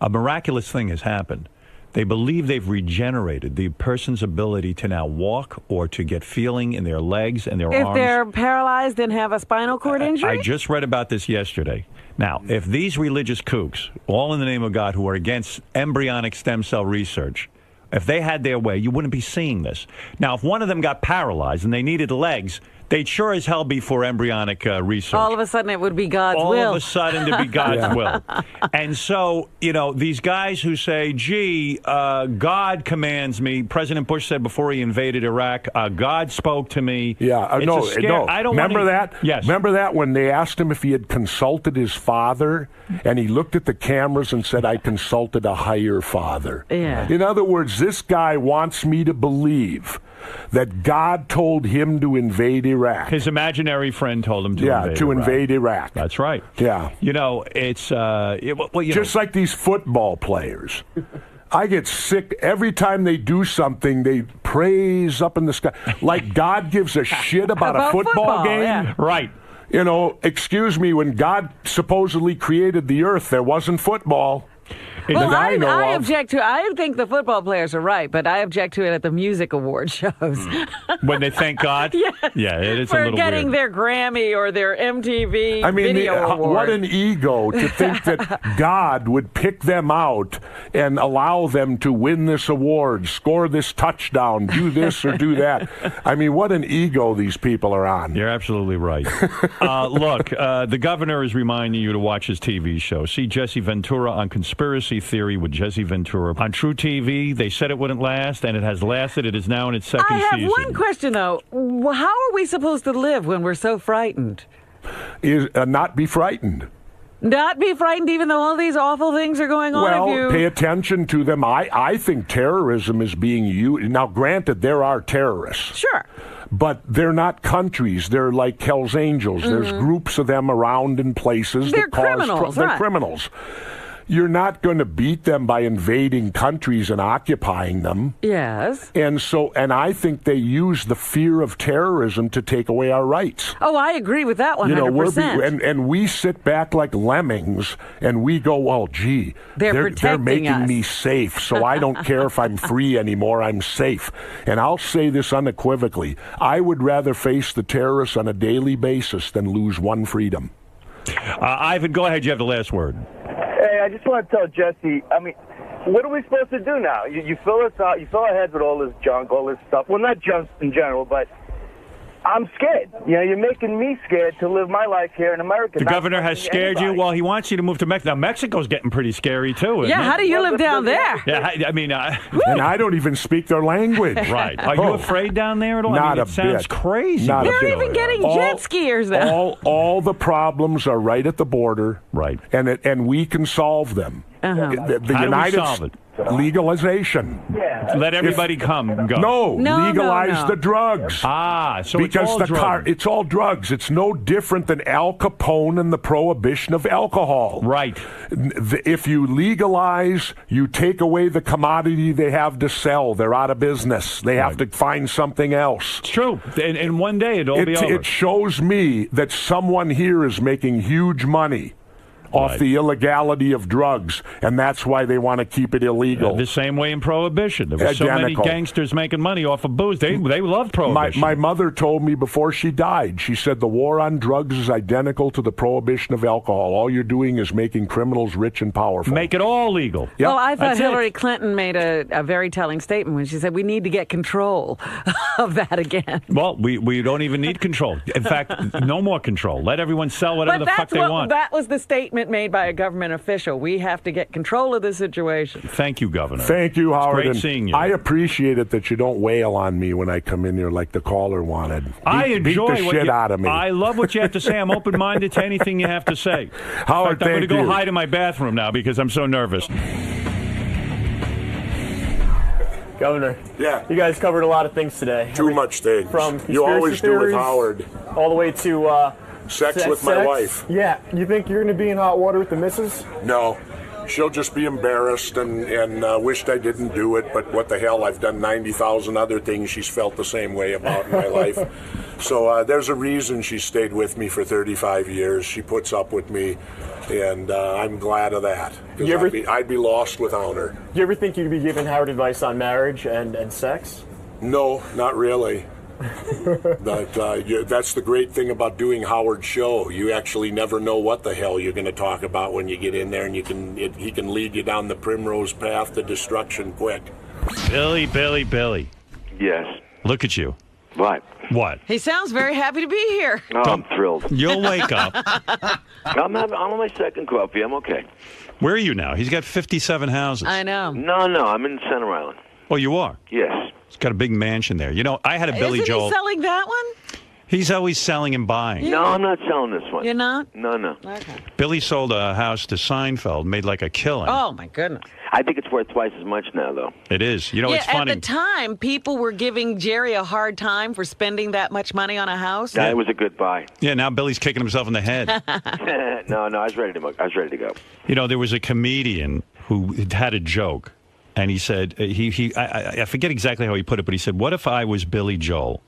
[SPEAKER 1] a miraculous thing has happened. They believe they've regenerated the person's ability to now walk or to get feeling in their legs and their arms.
[SPEAKER 4] If they're paralyzed and have a spinal cord injury?
[SPEAKER 1] I just read about this yesterday. Now, if these religious kooks, all in the name of God, who are against embryonic stem cell research, if they had their way, you wouldn't be seeing this. Now, if one of them got paralyzed and they needed legs, they'd sure as hell be for embryonic research.
[SPEAKER 4] All of a sudden, it would be God's will.
[SPEAKER 1] All of a sudden, to be God's will. And so, these guys who say, gee, God commands me. President Bush said before he invaded Iraq, God spoke to me.
[SPEAKER 15] Yeah, no.
[SPEAKER 1] I don't
[SPEAKER 15] Remember that?
[SPEAKER 1] Yes.
[SPEAKER 15] Remember that when they asked him if he had consulted his father, and he looked at the cameras and said, I consulted a higher father.
[SPEAKER 4] Yeah.
[SPEAKER 15] In other words, this guy wants me to believe that God told him to invade Iraq.
[SPEAKER 1] His imaginary friend told him to
[SPEAKER 15] invade Iraq.
[SPEAKER 1] That's right.
[SPEAKER 15] Yeah.
[SPEAKER 1] It's
[SPEAKER 15] just like these football players. I get sick every time they do something. They praise up in the sky like God gives a shit about a football game.
[SPEAKER 4] Yeah.
[SPEAKER 1] Right.
[SPEAKER 15] Excuse me, when God supposedly created the earth, there wasn't football.
[SPEAKER 4] Well, I object to it. I think the football players are right, but I object to it at the music award shows.
[SPEAKER 1] When they thank God?
[SPEAKER 4] Yes.
[SPEAKER 1] Yeah, it is a
[SPEAKER 4] For
[SPEAKER 1] little
[SPEAKER 4] getting
[SPEAKER 1] weird.
[SPEAKER 4] their Grammy or their MTV Video Award.
[SPEAKER 15] What an ego to think that God would pick them out and allow them to win this award, score this touchdown, do this or do that. I mean, what an ego these people are on.
[SPEAKER 1] You're absolutely right. Look, the governor is reminding you to watch his TV show. See Jesse Ventura on Conspiracy Theory with Jesse Ventura on True TV. They said it wouldn't last, and it has lasted. It is now in its second season.
[SPEAKER 4] I have one question, though. How are we supposed to live when we're so frightened?
[SPEAKER 15] Not be frightened.
[SPEAKER 4] Not be frightened even though all these awful things are going on?
[SPEAKER 15] Well, pay attention to them. I think terrorism is being used. Now, granted, there are terrorists.
[SPEAKER 4] Sure.
[SPEAKER 15] But they're not countries. They're like Hell's Angels.
[SPEAKER 4] Mm-hmm.
[SPEAKER 15] There's groups of them around in places
[SPEAKER 4] they're
[SPEAKER 15] that cause
[SPEAKER 4] criminals.
[SPEAKER 15] They're
[SPEAKER 4] right.
[SPEAKER 15] criminals. You're not going to beat them by invading countries and occupying them.
[SPEAKER 4] Yes.
[SPEAKER 15] And I think they use the fear of terrorism to take away our rights.
[SPEAKER 4] Oh, I agree with that 100%.
[SPEAKER 15] And we sit back like lemmings and we go, well, gee, they're making
[SPEAKER 4] us.
[SPEAKER 15] me safe, so I don't care if I'm free anymore, I'm safe. And I'll say this unequivocally, I would rather face the terrorists on a daily basis than lose one freedom.
[SPEAKER 1] Ivan, go ahead, you have the last word.
[SPEAKER 17] Hey, I just want to tell Jesse, what are we supposed to do now? You fill us out, you fill our heads with all this junk, all this stuff. Well, not junk in general, but I'm scared. You're making me scared to live my life here in America.
[SPEAKER 1] The governor has scared you? Well, he wants you to move to Mexico. Now, Mexico's getting pretty scary, too, isn't it?
[SPEAKER 4] How do you live down there?
[SPEAKER 1] Yeah,
[SPEAKER 15] and I don't even speak their language.
[SPEAKER 1] Right. Are you afraid down there at all?
[SPEAKER 15] Not
[SPEAKER 1] it sounds crazy.
[SPEAKER 4] They're even getting jet skiers now.
[SPEAKER 15] All the problems are right at the border.
[SPEAKER 1] Right.
[SPEAKER 15] And we can solve them.
[SPEAKER 4] Uh-huh.
[SPEAKER 15] The
[SPEAKER 1] How
[SPEAKER 15] United
[SPEAKER 1] do we solve it?
[SPEAKER 15] Legalization.
[SPEAKER 17] Yeah.
[SPEAKER 1] Let everybody come and go.
[SPEAKER 15] No, legalize the drugs.
[SPEAKER 1] So
[SPEAKER 15] because
[SPEAKER 1] it's all drugs.
[SPEAKER 15] It's all drugs. It's no different than Al Capone and the prohibition of alcohol.
[SPEAKER 1] Right.
[SPEAKER 15] If you legalize, you take away the commodity they have to sell. They're out of business. They have to find something else.
[SPEAKER 1] It's true. And one day it'll be over.
[SPEAKER 15] It shows me that someone here is making huge money off the illegality of drugs, and that's why they want to keep it illegal.
[SPEAKER 1] The same way in Prohibition. There were so many gangsters making money off of booze. They love Prohibition.
[SPEAKER 15] My mother told me before she died, she said the war on drugs is identical to the prohibition of alcohol. All you're doing is making criminals rich and powerful.
[SPEAKER 1] Make it all legal.
[SPEAKER 15] Yep.
[SPEAKER 4] Well, I thought Hillary Clinton made a very telling statement when she said we need to get control of that again.
[SPEAKER 1] Well, we don't even need control. In fact, no more control. Let everyone sell whatever the fuck they want.
[SPEAKER 4] That was the statement made by a government official. We have to get control of the situation.
[SPEAKER 1] Thank you, Governor.
[SPEAKER 15] Thank you, Howard.
[SPEAKER 1] It's great seeing you.
[SPEAKER 15] I appreciate it that you don't wail on me when I come in here like the caller wanted.
[SPEAKER 1] I enjoy
[SPEAKER 15] beat the shit out of me.
[SPEAKER 1] I love what you have to say. I'm open-minded to anything you have to say.
[SPEAKER 15] Howard,
[SPEAKER 1] in fact, I'm going to
[SPEAKER 15] thank
[SPEAKER 1] go
[SPEAKER 15] you.
[SPEAKER 1] hide in my bathroom now because I'm so nervous.
[SPEAKER 13] Governor.
[SPEAKER 14] Yeah.
[SPEAKER 13] You guys covered a lot of things today.
[SPEAKER 14] Too much things.
[SPEAKER 13] From conspiracy
[SPEAKER 14] You always do with
[SPEAKER 13] theories
[SPEAKER 14] Howard.
[SPEAKER 13] all the way to
[SPEAKER 14] Sex with my wife.
[SPEAKER 13] Yeah. You think you're going to be in hot water with the missus?
[SPEAKER 14] No. She'll just be embarrassed and wished I didn't do it, but what the hell, I've done 90,000 other things she's felt the same way about in my life. So there's a reason she stayed with me for 35 years. She puts up with me, and I'm glad of that. 'Cause I'd be lost without her.
[SPEAKER 13] You ever think you'd be giving Howard advice on marriage and sex?
[SPEAKER 14] No, not really. But that's the great thing about doing Howard's show. You actually never know what the hell you're going to talk about when you get in there, and he can lead you down the primrose path to destruction quick.
[SPEAKER 1] Billy.
[SPEAKER 19] Yes.
[SPEAKER 1] Look at you.
[SPEAKER 19] What?
[SPEAKER 1] What?
[SPEAKER 4] He sounds very happy to be here.
[SPEAKER 19] Oh, I'm thrilled.
[SPEAKER 1] You'll wake up.
[SPEAKER 19] I'm on my second coffee. I'm okay.
[SPEAKER 1] Where are you now? He's got 57 houses.
[SPEAKER 4] I know.
[SPEAKER 19] No, I'm in Center Island.
[SPEAKER 1] Oh, you are?
[SPEAKER 19] Yes.
[SPEAKER 1] He's got a big mansion there. You know, I had a Billy Joel.
[SPEAKER 4] Isn't he selling that one?
[SPEAKER 1] He's always selling and buying.
[SPEAKER 19] No, I'm not selling this one.
[SPEAKER 4] You're not?
[SPEAKER 19] No.
[SPEAKER 4] Okay.
[SPEAKER 1] Billy sold a house to Seinfeld, made like a killing.
[SPEAKER 4] Oh, my goodness.
[SPEAKER 19] I think it's worth twice as much now, though.
[SPEAKER 1] It is. You know,
[SPEAKER 4] yeah,
[SPEAKER 1] it's funny.
[SPEAKER 4] At the time, people were giving Jerry a hard time for spending that much money on a house.
[SPEAKER 19] That was a good buy.
[SPEAKER 1] Yeah, now Billy's kicking himself in the head.
[SPEAKER 19] No, I was ready to go.
[SPEAKER 1] You know, there was a comedian who had a joke, and he said, I forget exactly how he put it, but he said, what if I was Billy Joel,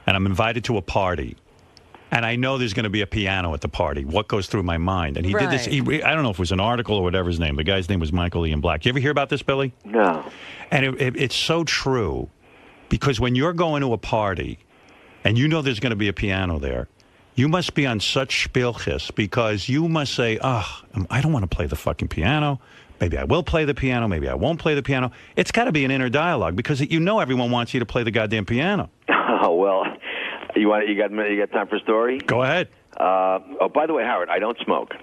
[SPEAKER 1] and I'm invited to a party, and I know there's going to be a piano at the party. What goes through my mind? And he did this. I don't know if it was an article or whatever his name. The guy's name was Michael Ian Black. You ever hear about this, Billy?
[SPEAKER 19] No.
[SPEAKER 1] And it's so true, because when you're going to a party and you know there's going to be a piano there, you must be on such spielchis, because you must say, I don't want to play the fucking piano. Maybe I will play the piano. Maybe I won't play the piano. It's got to be an inner dialogue, because you know everyone wants you to play the goddamn piano.
[SPEAKER 19] Oh, well, you got time for a story?
[SPEAKER 1] Go ahead.
[SPEAKER 19] By the way, Howard, I don't smoke.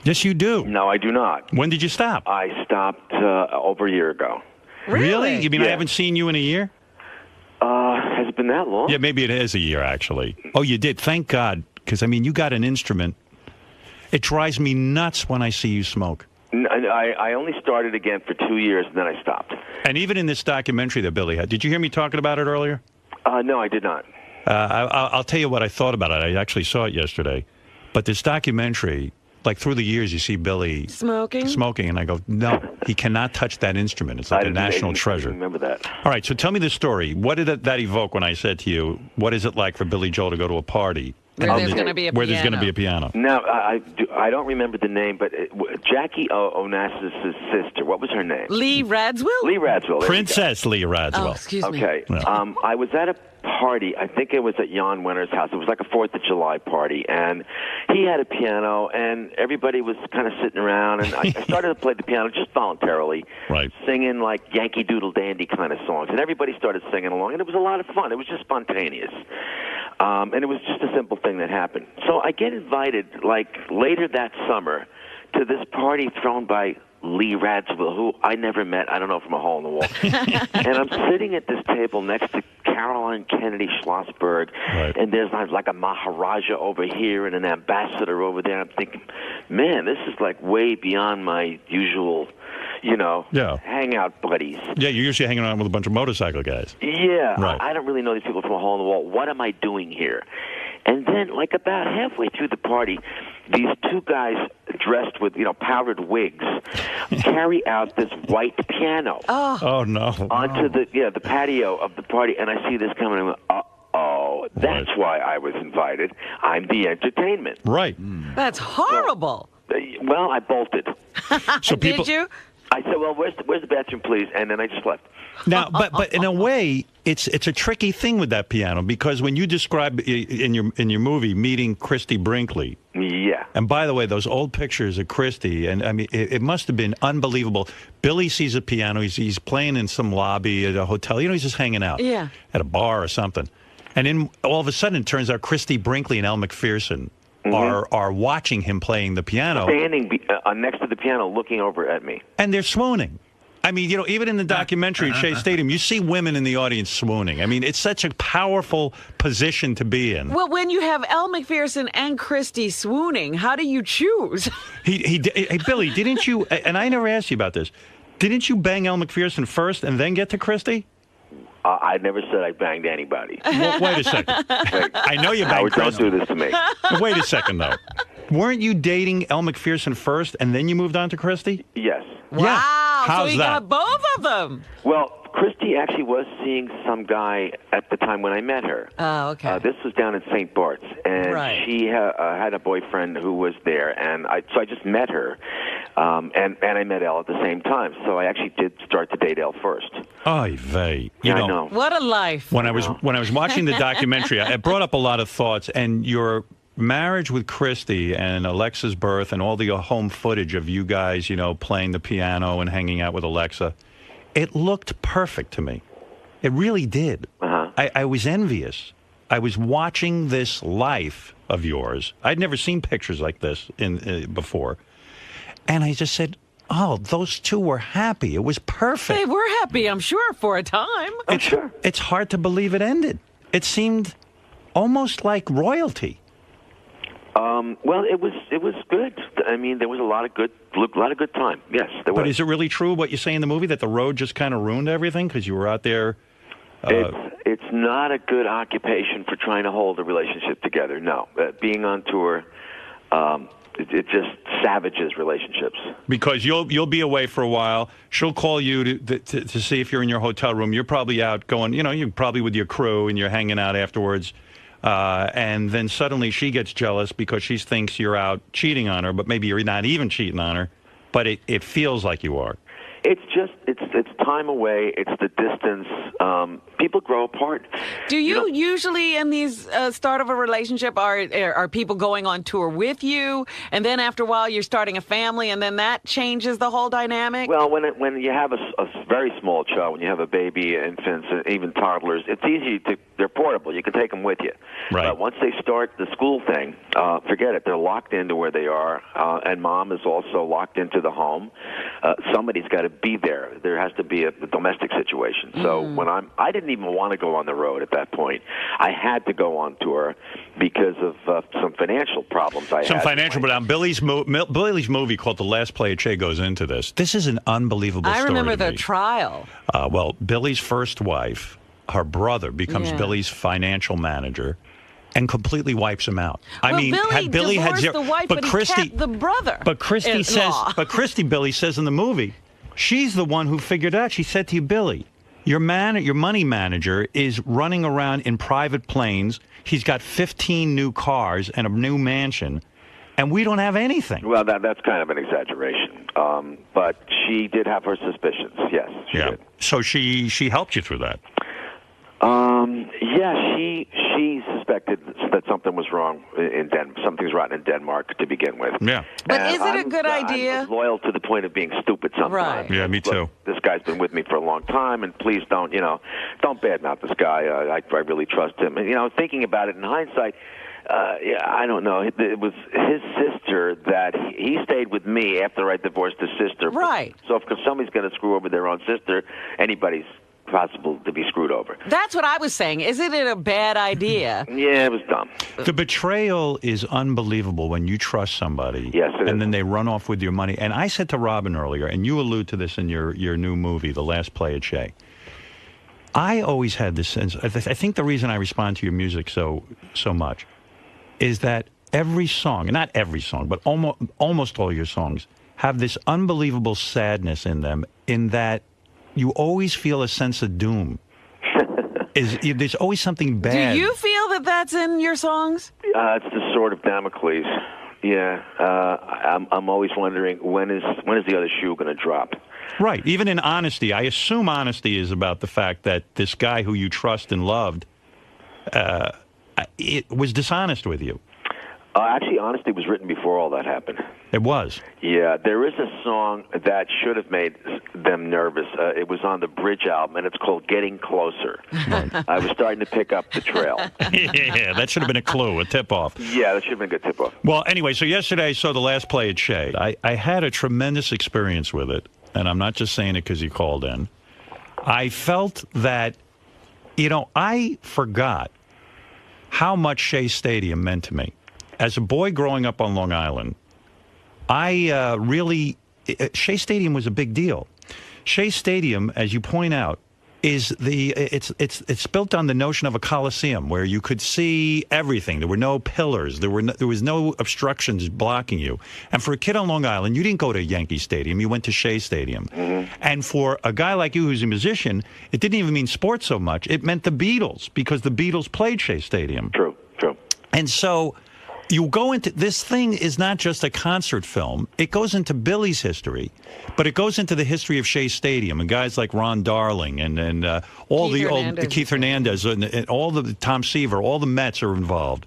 [SPEAKER 1] Yes, you do.
[SPEAKER 19] No, I do not.
[SPEAKER 1] When did you stop?
[SPEAKER 19] I stopped over a year ago.
[SPEAKER 1] Really? You mean
[SPEAKER 19] Yeah.
[SPEAKER 1] I haven't seen you in a year?
[SPEAKER 19] Has it been that long?
[SPEAKER 1] Yeah, maybe it is a year, actually. Oh, you did. Thank God. Because, I mean, you got an instrument. It drives me nuts when I see you smoke.
[SPEAKER 19] I only started again for 2 years, and then I stopped.
[SPEAKER 1] And even in this documentary that Billy had, did you hear me talking about it earlier?
[SPEAKER 19] No, I did not.
[SPEAKER 1] I'll tell you what I thought about it. I actually saw it yesterday. But this documentary, like through the years, you see Billy smoking, and I go, no, he cannot touch that instrument. It's like a national treasure.
[SPEAKER 19] I remember that.
[SPEAKER 1] All right, so tell me the story. What did that evoke when I said to you, what is it like for Billy Joel to go to a party
[SPEAKER 4] where there's going to be a
[SPEAKER 1] where
[SPEAKER 4] piano?
[SPEAKER 1] there's going to be a piano?
[SPEAKER 19] Now, I don't remember the name, but Jackie Onassis' sister, what was her name?
[SPEAKER 4] Lee Radswell?
[SPEAKER 19] Lee Radswell.
[SPEAKER 1] Princess Lee Radswell.
[SPEAKER 4] Oh, excuse me.
[SPEAKER 19] Okay.
[SPEAKER 1] Yeah.
[SPEAKER 19] I was at a party. I think it was at Jan Wenner's house. It was like a 4th of July party, and he had a piano, and everybody was kind of sitting around, and I started to play the piano just voluntarily, singing like Yankee Doodle Dandy kind of songs, and everybody started singing along, and it was a lot of fun. It was just spontaneous. And it was just a simple thing that happened. So I get invited, like, later that summer to this party thrown by Lee Radswell, who I never met, I don't know, from a hole in the wall. And I'm sitting at this table next to Caroline Kennedy Schlossberg, and there's like a Maharaja over here and an ambassador over there. I'm thinking, man, this is like way beyond my usual, hangout buddies.
[SPEAKER 1] Yeah, you're usually hanging around with a bunch of motorcycle guys.
[SPEAKER 19] Yeah,
[SPEAKER 1] Right.
[SPEAKER 19] I don't really know these people from a hole in the wall. What am I doing here? And then, like about halfway through the party, these two guys dressed with, powdered wigs carry out this white piano.
[SPEAKER 1] Oh no!
[SPEAKER 19] Onto the patio of the party, and I see this coming. And I'm like, that's why I was invited. I'm the entertainment.
[SPEAKER 1] Right.
[SPEAKER 4] That's horrible.
[SPEAKER 19] Well, I bolted.
[SPEAKER 1] So people,
[SPEAKER 4] Did you?
[SPEAKER 19] I said, well, where's the bathroom, please? And then I just left.
[SPEAKER 1] Now, but in a way, it's a tricky thing with that piano, because when you describe in your movie meeting Christy Brinkley,
[SPEAKER 19] yeah.
[SPEAKER 1] And by the way, those old pictures of Christy, and I mean, it must have been unbelievable. Billy sees a piano, he's playing in some lobby at a hotel, he's just hanging out, at a bar or something, and then all of a sudden, it turns out Christy Brinkley and Elle McPherson are watching him playing the piano,
[SPEAKER 19] standing next to the piano, looking over at me,
[SPEAKER 1] and they're swooning. I mean, even in the documentary at Shea Stadium, you see women in the audience swooning. I mean, it's such a powerful position to be in.
[SPEAKER 4] Well, when you have Elle McPherson and Christy swooning, how do you choose?
[SPEAKER 1] Hey, Billy, didn't you, and I never asked you about this, didn't you bang Elle McPherson first and then get to Christy?
[SPEAKER 19] I never said I banged anybody.
[SPEAKER 1] Well, wait a second. I know you banged
[SPEAKER 19] Howard, don't
[SPEAKER 1] Christy.
[SPEAKER 19] do this to me.
[SPEAKER 1] Wait a second, though. Weren't you dating Elle McPherson first and then you moved on to Christy?
[SPEAKER 19] Yes.
[SPEAKER 4] Wow.
[SPEAKER 1] How's
[SPEAKER 4] so he
[SPEAKER 1] that?
[SPEAKER 4] got both of them.
[SPEAKER 19] Well, Christy actually was seeing some guy at the time when I met her.
[SPEAKER 4] Oh, okay.
[SPEAKER 19] This was down in St. Bart's, and
[SPEAKER 4] Right.
[SPEAKER 19] she had a boyfriend who was there, and so I just met her, and I met Elle at the same time. So I actually did start to date Elle first.
[SPEAKER 1] Oy vey.
[SPEAKER 19] Yeah, I know.
[SPEAKER 4] What a life.
[SPEAKER 1] When I was watching the documentary, it brought up a lot of thoughts, and your marriage with Christy and Alexa's birth and all the home footage of you guys, playing the piano and hanging out with Alexa, it looked perfect to me. It really did. I was envious. I was watching this life of yours. I'd never seen pictures like this before. And I just said, oh, those two were happy. It was perfect.
[SPEAKER 4] They were happy, I'm sure, for a time.
[SPEAKER 1] It's hard to believe it ended. It seemed almost like royalty.
[SPEAKER 19] Well, it was good. I mean, there was a lot of good time. Yes, there was.
[SPEAKER 1] But is it really true what you say in the movie that the road just kind of ruined everything because you were out there?
[SPEAKER 19] It's not a good occupation for trying to hold a relationship together. No, being on tour, it just savages relationships.
[SPEAKER 1] Because you'll be away for a while. She'll call you to see if you're in your hotel room. You're probably out going, you're probably with your crew and you're hanging out afterwards. And then suddenly she gets jealous because she thinks you're out cheating on her, but maybe you're not even cheating on her. But it feels like you are.
[SPEAKER 19] It's just it's time away. It's the distance. People grow apart.
[SPEAKER 4] Do you usually in these start of a relationship are people going on tour with you, and then after a while you're starting a family, and then that changes the whole dynamic?
[SPEAKER 19] Well, when you have a very small child, when you have a baby, infants, even toddlers, it's easy they're portable. You can take them with you.
[SPEAKER 1] Right.
[SPEAKER 19] But once they start the school thing, forget it. They're locked into where they are, and mom is also locked into the home. Somebody's got to be there. There has to be a domestic situation. So when I didn't even want to go on the road at that point. I had to go on tour because of some financial problems I had.
[SPEAKER 1] But Billy's movie called The Last Play at Che goes into this. This is an unbelievable story.
[SPEAKER 4] I remember
[SPEAKER 1] to
[SPEAKER 4] the
[SPEAKER 1] me.
[SPEAKER 4] trial.
[SPEAKER 1] Well, Billy's first wife, her brother, becomes Billy's financial manager and completely wipes him out.
[SPEAKER 4] Billy divorced the wife, but
[SPEAKER 1] Christy,
[SPEAKER 4] he kept the brother.
[SPEAKER 1] But Christy, Billy says in the movie, she's the one who figured out. She said to you, Billy, your money manager is running around in private planes. He's got 15 new cars and a new mansion, and we don't have anything.
[SPEAKER 19] Well, that's kind of an exaggeration. But she did have her suspicions. Yes, she did.
[SPEAKER 1] So she helped you through that.
[SPEAKER 19] Yeah, she suspected that something was wrong in something's rotten in Denmark to begin with.
[SPEAKER 1] Yeah.
[SPEAKER 4] But is it a good idea?
[SPEAKER 19] I'm loyal to the point of being stupid sometimes.
[SPEAKER 4] Right.
[SPEAKER 1] Yeah, me too.
[SPEAKER 19] Look, this guy's been with me for a long time, and please don't badmouth this guy. I really trust him. And thinking about it in hindsight, I don't know. It was his sister that he stayed with me after I divorced his sister.
[SPEAKER 4] Right.
[SPEAKER 19] So if somebody's going to screw over their own sister, anybody's possible to be screwed over.
[SPEAKER 4] That's what I was saying. Isn't it a bad idea?
[SPEAKER 19] Yeah, it was dumb.
[SPEAKER 1] The betrayal is unbelievable when you trust somebody.
[SPEAKER 19] Yes, it is.
[SPEAKER 1] And then they run off with your money. And I said to Robin earlier, and you allude to this in your new movie, The Last Play at Che. I always had this sense. I think the reason I respond to your music so much is that every song, not every song, but almost all your songs have this unbelievable sadness in them, in that you always feel a sense of doom. There's always something bad.
[SPEAKER 4] Do you feel that that's in your songs?
[SPEAKER 19] It's the sword of Damocles. Yeah, I'm always wondering when is the other shoe going to drop.
[SPEAKER 1] Right. Even in Honesty, I assume Honesty is about the fact that this guy who you trust and loved, it was dishonest with you.
[SPEAKER 19] Actually, Honesty was written before all that happened.
[SPEAKER 1] It was.
[SPEAKER 19] Yeah, there is a song that should have made them nervous. It was on the Bridge album, and it's called Getting Closer. I was starting to pick up the trail.
[SPEAKER 1] Yeah, that should have been a clue, a tip-off.
[SPEAKER 19] Yeah, that should have been a good tip-off.
[SPEAKER 1] Well, anyway, so yesterday I saw The Last Play at Che. I had a tremendous experience with it, and I'm not just saying it because you called in. I felt that, I forgot how much Shea Stadium meant to me. As a boy growing up on Long Island, Shea Stadium was a big deal. Shea Stadium, as you point out, is it's built on the notion of a coliseum where you could see everything. There were no pillars. There was no obstructions blocking you. And for a kid on Long Island, you didn't go to Yankee Stadium. You went to Shea Stadium. And for a guy like you who's a musician, it didn't even mean sports so much. It meant the Beatles, because the Beatles played Shea Stadium.
[SPEAKER 19] True.
[SPEAKER 1] And so you go into this thing is not just a concert film. It goes into Billy's history, but it goes into the history of Shea Stadium and guys like Ron Darling and all
[SPEAKER 4] Keith
[SPEAKER 1] the
[SPEAKER 4] Hernandez.
[SPEAKER 1] old Keith Hernandez and all the Tom Seaver, all the Mets are involved.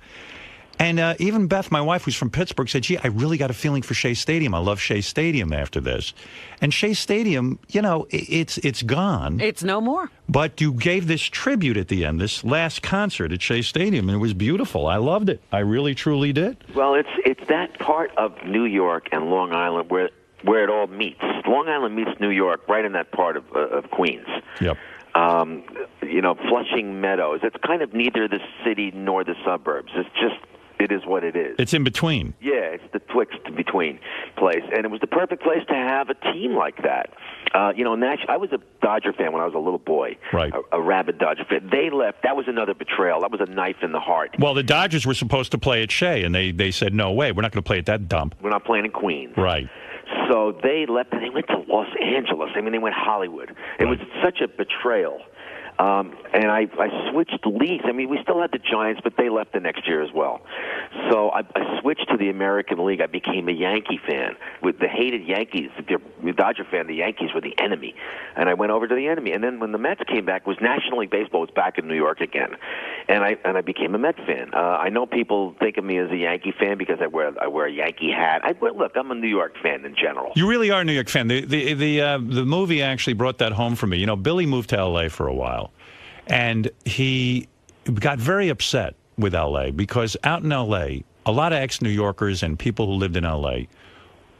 [SPEAKER 1] And even Beth, my wife, who's from Pittsburgh, said, gee, I really got a feeling for Shea Stadium. I love Shea Stadium after this. And Shea Stadium, you know, it's gone.
[SPEAKER 4] It's no more.
[SPEAKER 1] But you gave this tribute at the end, this last concert at Shea Stadium, and it was beautiful. I loved it. I really, truly did.
[SPEAKER 19] Well, it's that part of New York and Long Island where it all meets. Long Island meets New York right in that part of Queens.
[SPEAKER 1] Yep.
[SPEAKER 19] You know, Flushing Meadows. It's kind of neither the city nor the suburbs. It is what it is.
[SPEAKER 1] It's in between.
[SPEAKER 19] Yeah, it's the twixt between place, and it was the perfect place to have a team like that. You know, I was a Dodger fan when I was a little boy.
[SPEAKER 1] Right.
[SPEAKER 19] A rabid Dodger fan. They left. That was another betrayal. That was a knife in the heart.
[SPEAKER 1] Well, the Dodgers were supposed to play at Shea, and they said, no way, we're not going to play at that dump.
[SPEAKER 19] We're not playing in Queens.
[SPEAKER 1] Right.
[SPEAKER 19] So they left, and they went to Los Angeles. I mean, they went Hollywood. It was such a betrayal. And I switched leagues. I mean, we still had the Giants, but they left the next year as well. So I switched to the American League. I became a Yankee fan. With the hated Yankees, the Dodger fan, the Yankees were the enemy. And I went over to the enemy. And then when the Mets came back, was National League Baseball was back in New York again. And I became a Mets fan. I know people think of me as a Yankee fan because I wear a Yankee hat. Look, I'm a New York fan in general.
[SPEAKER 1] You really are a New York fan. The movie actually brought that home for me. You know, Billy moved to L.A. for a while. And he got very upset with L.A. because out in L.A., a lot of ex-New Yorkers and people who lived in L.A.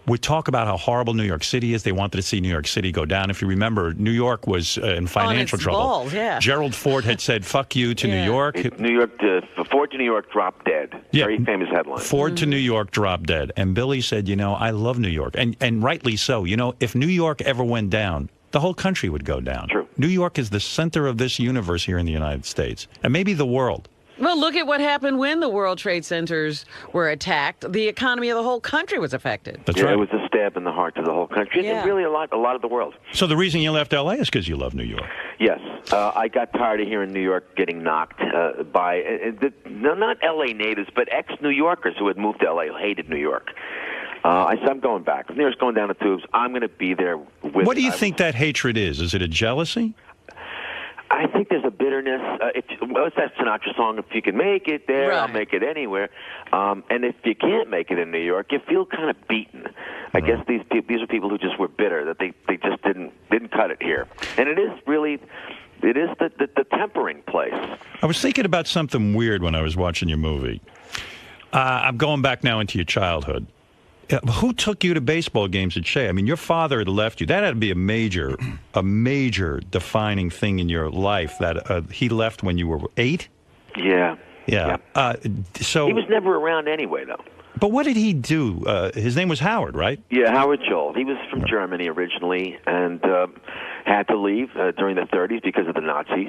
[SPEAKER 1] would talk about how horrible New York City is. They wanted to see New York City go down. If you remember, New York was in financial trouble.
[SPEAKER 4] Balls, yeah.
[SPEAKER 1] Gerald Ford had said, fuck you to New York.
[SPEAKER 19] Ford to New York dropped dead.
[SPEAKER 1] Yeah.
[SPEAKER 19] Very famous headline.
[SPEAKER 1] Ford to New York dropped dead. And Billy said, you know, I love New York. And rightly so. You know, if New York ever went down, the whole country would go down.
[SPEAKER 19] True.
[SPEAKER 1] New York is the center of this universe here in the United States, and maybe the world.
[SPEAKER 4] Well, look at what happened when the World Trade Centers were attacked. The economy of the whole country was affected.
[SPEAKER 1] That's right.
[SPEAKER 19] It was a stab in the heart to the whole country, and really a lot of the world.
[SPEAKER 1] So the reason you left L.A. is because you love New York.
[SPEAKER 19] Yes. I got tired of hearing New York getting knocked by, not L.A. natives, but ex-New Yorkers who had moved to L.A. who hated New York. I said, I'm going back. If New York's going down the tubes, I'm going to be there with
[SPEAKER 1] What do you think that hatred is? Is it a jealousy?
[SPEAKER 19] I think there's a bitterness. What's that Sinatra song? If you can make it there, I'll make it anywhere. And if you can't make it in New York, you feel kind of beaten. I guess these are people who just were bitter, that they just didn't cut it here. And it is really... It is the tempering place.
[SPEAKER 1] I was thinking about something weird when I was watching your movie. I'm going back now into your childhood. Who took you to baseball games at Shea? I mean, your father had left you. That had to be a major defining thing in your life, that he left when you were 8?
[SPEAKER 19] Yeah.
[SPEAKER 1] Yeah. So
[SPEAKER 19] he was never around anyway, though.
[SPEAKER 1] But what did he do? His name was Howard, right?
[SPEAKER 19] Yeah, Howard Joel. He was from Germany originally and had to leave during the 30s because of the Nazis.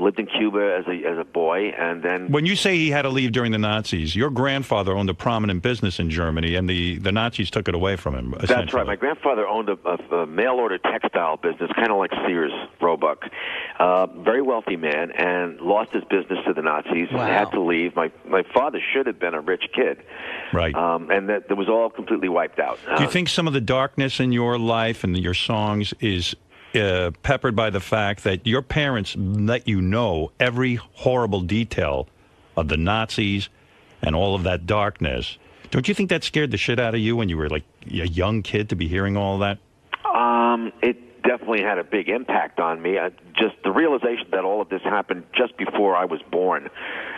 [SPEAKER 19] Lived in Cuba as a boy, and then...
[SPEAKER 1] When you say he had to leave during the Nazis, your grandfather owned a prominent business in Germany, and the Nazis took it away from him, essentially.
[SPEAKER 19] That's right. My grandfather owned a mail-order textile business, kind of like Sears Roebuck. Very wealthy man, and lost his business to the Nazis.
[SPEAKER 4] Wow.
[SPEAKER 19] And had to leave. My father should have been a rich kid.
[SPEAKER 1] Right.
[SPEAKER 19] And that was all completely wiped out.
[SPEAKER 1] Do you think some of the darkness in your life and your songs is peppered by the fact that your parents let you know every horrible detail of the Nazis and all of that darkness? Don't you think that scared the shit out of you when you were like a young kid to be hearing all that?
[SPEAKER 19] It definitely had a big impact on me. Just the realization that all of this happened just before I was born.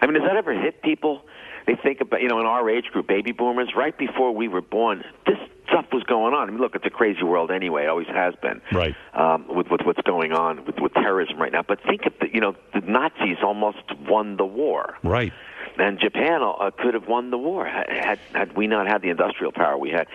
[SPEAKER 19] I mean, does that ever hit people? They think about, in our age group, baby boomers, right before we were born, this stuff was going on. I mean, look, it's a crazy world anyway. It always has been.
[SPEAKER 1] Right.
[SPEAKER 19] With what's going on with terrorism right now. But think of the Nazis almost won the war.
[SPEAKER 1] Right.
[SPEAKER 19] And Japan could have won the war had we not had the industrial power we had.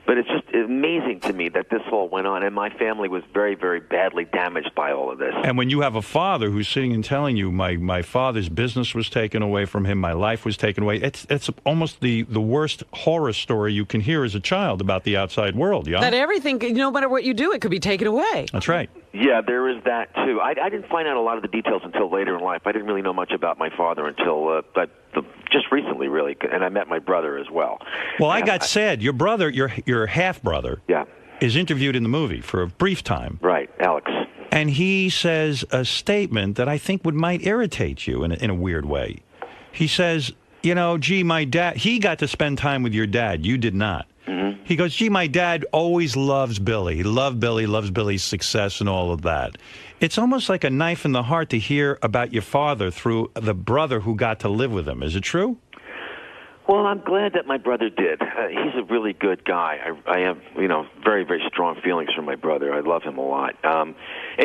[SPEAKER 19] But it's just amazing to me that this all went on, and my family was very, very badly damaged by all of this.
[SPEAKER 1] And when you have a father who's sitting and telling you, my father's business was taken away from him, my life was taken away, it's almost the worst horror story you can hear as a child about the outside world, yeah?
[SPEAKER 4] That everything, no matter what you do, it could be taken away.
[SPEAKER 1] That's right.
[SPEAKER 19] Yeah, there is that, too. I didn't find out a lot of the details until later in life. I didn't really know much about my father until just recently, really, and I met my brother as well.
[SPEAKER 1] Well, I got sad. Your brother, your half-brother, is interviewed in the movie for a brief time.
[SPEAKER 19] Right, Alex.
[SPEAKER 1] And he says a statement that I think might irritate you in a weird way. He says, you know, gee, my dad, he got to spend time with your dad. You did not.
[SPEAKER 19] Mm-hmm.
[SPEAKER 1] He goes, gee, my dad always loves Billy. He loved Billy, loves Billy's success and all of that. It's almost like a knife in the heart to hear about your father through the brother who got to live with him. Is it true?
[SPEAKER 19] Well, I'm glad that my brother did. He's a really good guy. I have, very, very strong feelings for my brother. I love him a lot. And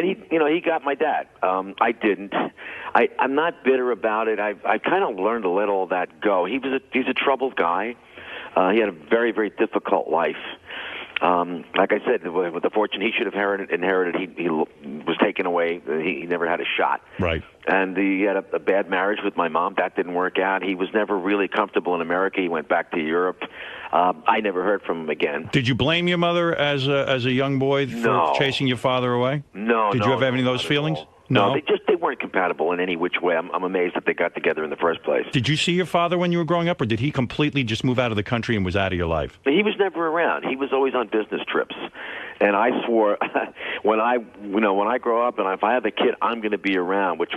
[SPEAKER 19] he got my dad. I didn't. I'm not bitter about it. I kind of learned to let all that go. He's a troubled guy. He had a very, very difficult life. Like I said, with the fortune he should have inherited, he was taken away. He never had a shot.
[SPEAKER 1] Right.
[SPEAKER 19] And he had a bad marriage with my mom. That didn't work out. He was never really comfortable in America. He went back to Europe. I never heard from him again.
[SPEAKER 1] Did you blame your mother as a young boy for chasing your father away?
[SPEAKER 19] No.
[SPEAKER 1] Did you ever have any of those feelings? No,
[SPEAKER 19] they weren't compatible in any which way. I'm amazed that they got together in the first place.
[SPEAKER 1] Did you see your father when you were growing up, or did he completely just move out of the country and was out of your life?
[SPEAKER 19] He was never around. He was always on business trips. And I swore when I grow up and if I have a kid, I'm going to be around, which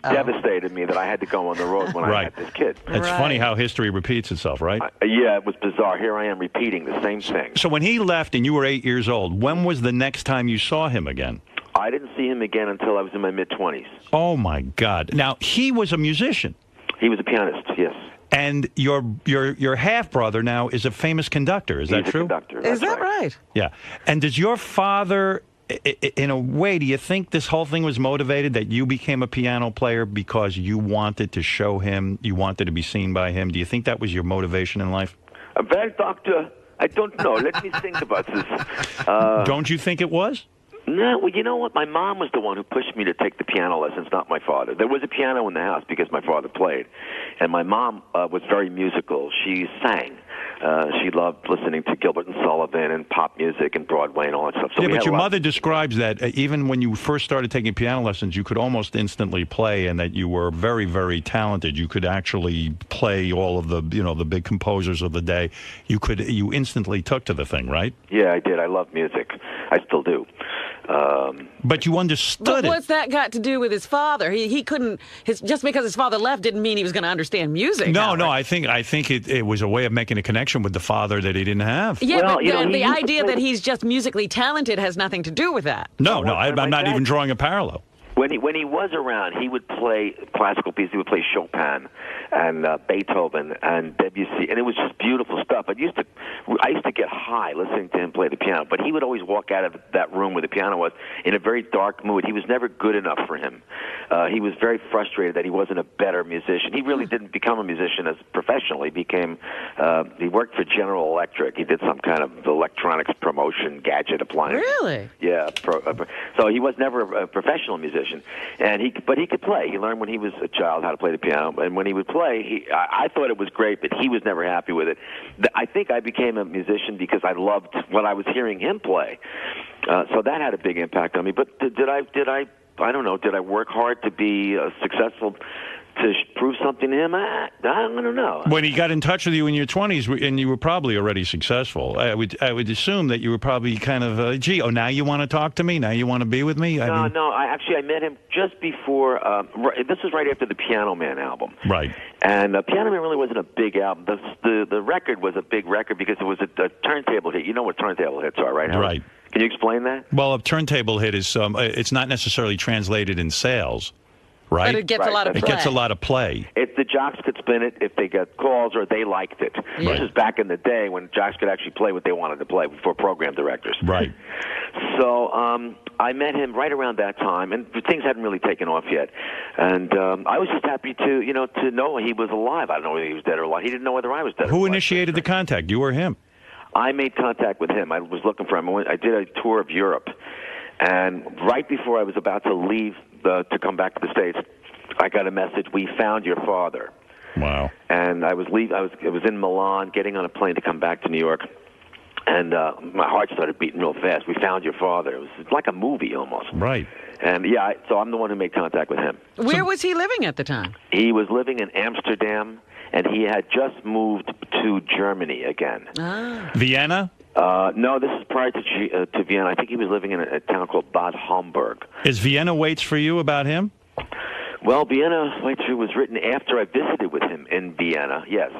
[SPEAKER 19] devastated me that I had to go on the road when I had this kid.
[SPEAKER 1] It's funny how history repeats itself, right?
[SPEAKER 19] Yeah, it was bizarre. Here I am repeating the same thing.
[SPEAKER 1] So when he left and you were 8 years old, when was the next time you saw him again?
[SPEAKER 19] I didn't see him again until I was in my mid-20s.
[SPEAKER 1] Oh, my God. Now, he was a musician.
[SPEAKER 19] He was a pianist, yes.
[SPEAKER 1] And your half-brother now is a famous conductor. Is that true?
[SPEAKER 19] Conductor.
[SPEAKER 4] Is that right?
[SPEAKER 1] Yeah. And does your father, in a way, do you think this whole thing was motivated that you became a piano player because you wanted to show him, you wanted to be seen by him? Do you think that was your motivation in life?
[SPEAKER 19] Well, doctor, I don't know. Let me think about this.
[SPEAKER 1] Don't you think it was?
[SPEAKER 19] No, well, you know what? My mom was the one who pushed me to take the piano lessons, not my father. There was a piano in the house because my father played, and my mom was very musical. She sang. She loved listening to Gilbert and Sullivan and pop music and Broadway and all that stuff. So
[SPEAKER 1] yeah, but your mother describes that even when you first started taking piano lessons, you could almost instantly play, and that you were very, very talented. You could actually play all of the big composers of the day. You instantly took to the thing, right?
[SPEAKER 19] Yeah, I did. I love music. I still do.
[SPEAKER 1] But you understood it.
[SPEAKER 4] What's that got to do with his father? He couldn't. Just because his father left didn't mean he was going to understand music.
[SPEAKER 1] No, I think it was a way of making a connection with the father that he didn't have.
[SPEAKER 4] Yeah, well, but the idea that he's just musically talented has nothing to do with that.
[SPEAKER 1] No, I'm not even drawing a parallel.
[SPEAKER 19] When he was around, he would play classical pieces. He would play Chopin and Beethoven and Debussy, and it was just beautiful stuff. I used to get high listening to him play the piano, but he would always walk out of that room where the piano was in a very dark mood. He was never good enough for him. He was very frustrated that he wasn't a better musician. He really didn't become a musician as professional. He became he worked for General Electric. He did some kind of electronics promotion gadget appliance.
[SPEAKER 4] Really?
[SPEAKER 19] Yeah. So he was never a professional musician. But he could play. He learned when he was a child how to play the piano, and when he would play, I thought it was great, but he was never happy with it. I think I became a musician because I loved what I was hearing him play. So that had a big impact on me. But did I don't know, did I work hard to be successful, to prove something to him? I don't know.
[SPEAKER 1] When he got in touch with you in your 20s, and you were probably already successful, I would assume that you were probably kind of, now you want to talk to me? Now you want to be with me?
[SPEAKER 19] No, I met him just before, this was right after the Piano Man album.
[SPEAKER 1] Right.
[SPEAKER 19] And Piano Man really wasn't a big album. The record was a big record because it was a turntable hit. You know what turntable hits are, right, Howard?
[SPEAKER 1] Right.
[SPEAKER 19] Can you explain that?
[SPEAKER 1] Well, a turntable hit is, it's not necessarily translated in sales. Right?
[SPEAKER 4] But it gets a lot of play.
[SPEAKER 1] It gets a lot of play.
[SPEAKER 19] If the jocks could spin it, if they got calls or they liked it.
[SPEAKER 1] Yeah.
[SPEAKER 19] This is back in the day when jocks could actually play what they wanted to play before program directors.
[SPEAKER 1] Right.
[SPEAKER 19] So I met him right around that time, and things hadn't really taken off yet. And I was just happy to know he was alive. I don't know whether he was dead or alive. He didn't know whether I was dead or alive.
[SPEAKER 1] Who initiated the contact, you or him?
[SPEAKER 19] I made contact with him. I was looking for him. I did a tour of Europe, and right before I was about to leave to come back to the States, I got a message. We found your father.
[SPEAKER 1] Wow.
[SPEAKER 19] And I was in Milan, getting on a plane to come back to New York, and my heart started beating real fast. We found your father. It was like a movie almost.
[SPEAKER 1] Right.
[SPEAKER 19] And so I'm the one who made contact with him.
[SPEAKER 4] Where was he living at the time?
[SPEAKER 19] He was living in Amsterdam, and he had just moved to Germany again.
[SPEAKER 4] Ah.
[SPEAKER 1] Vienna?
[SPEAKER 19] No, this is prior to Vienna. I think he was living in a town called Bad Homburg.
[SPEAKER 1] Is Vienna Waits for You about him?
[SPEAKER 19] Well, Vienna Waits for You was written after I visited with him in Vienna, yes.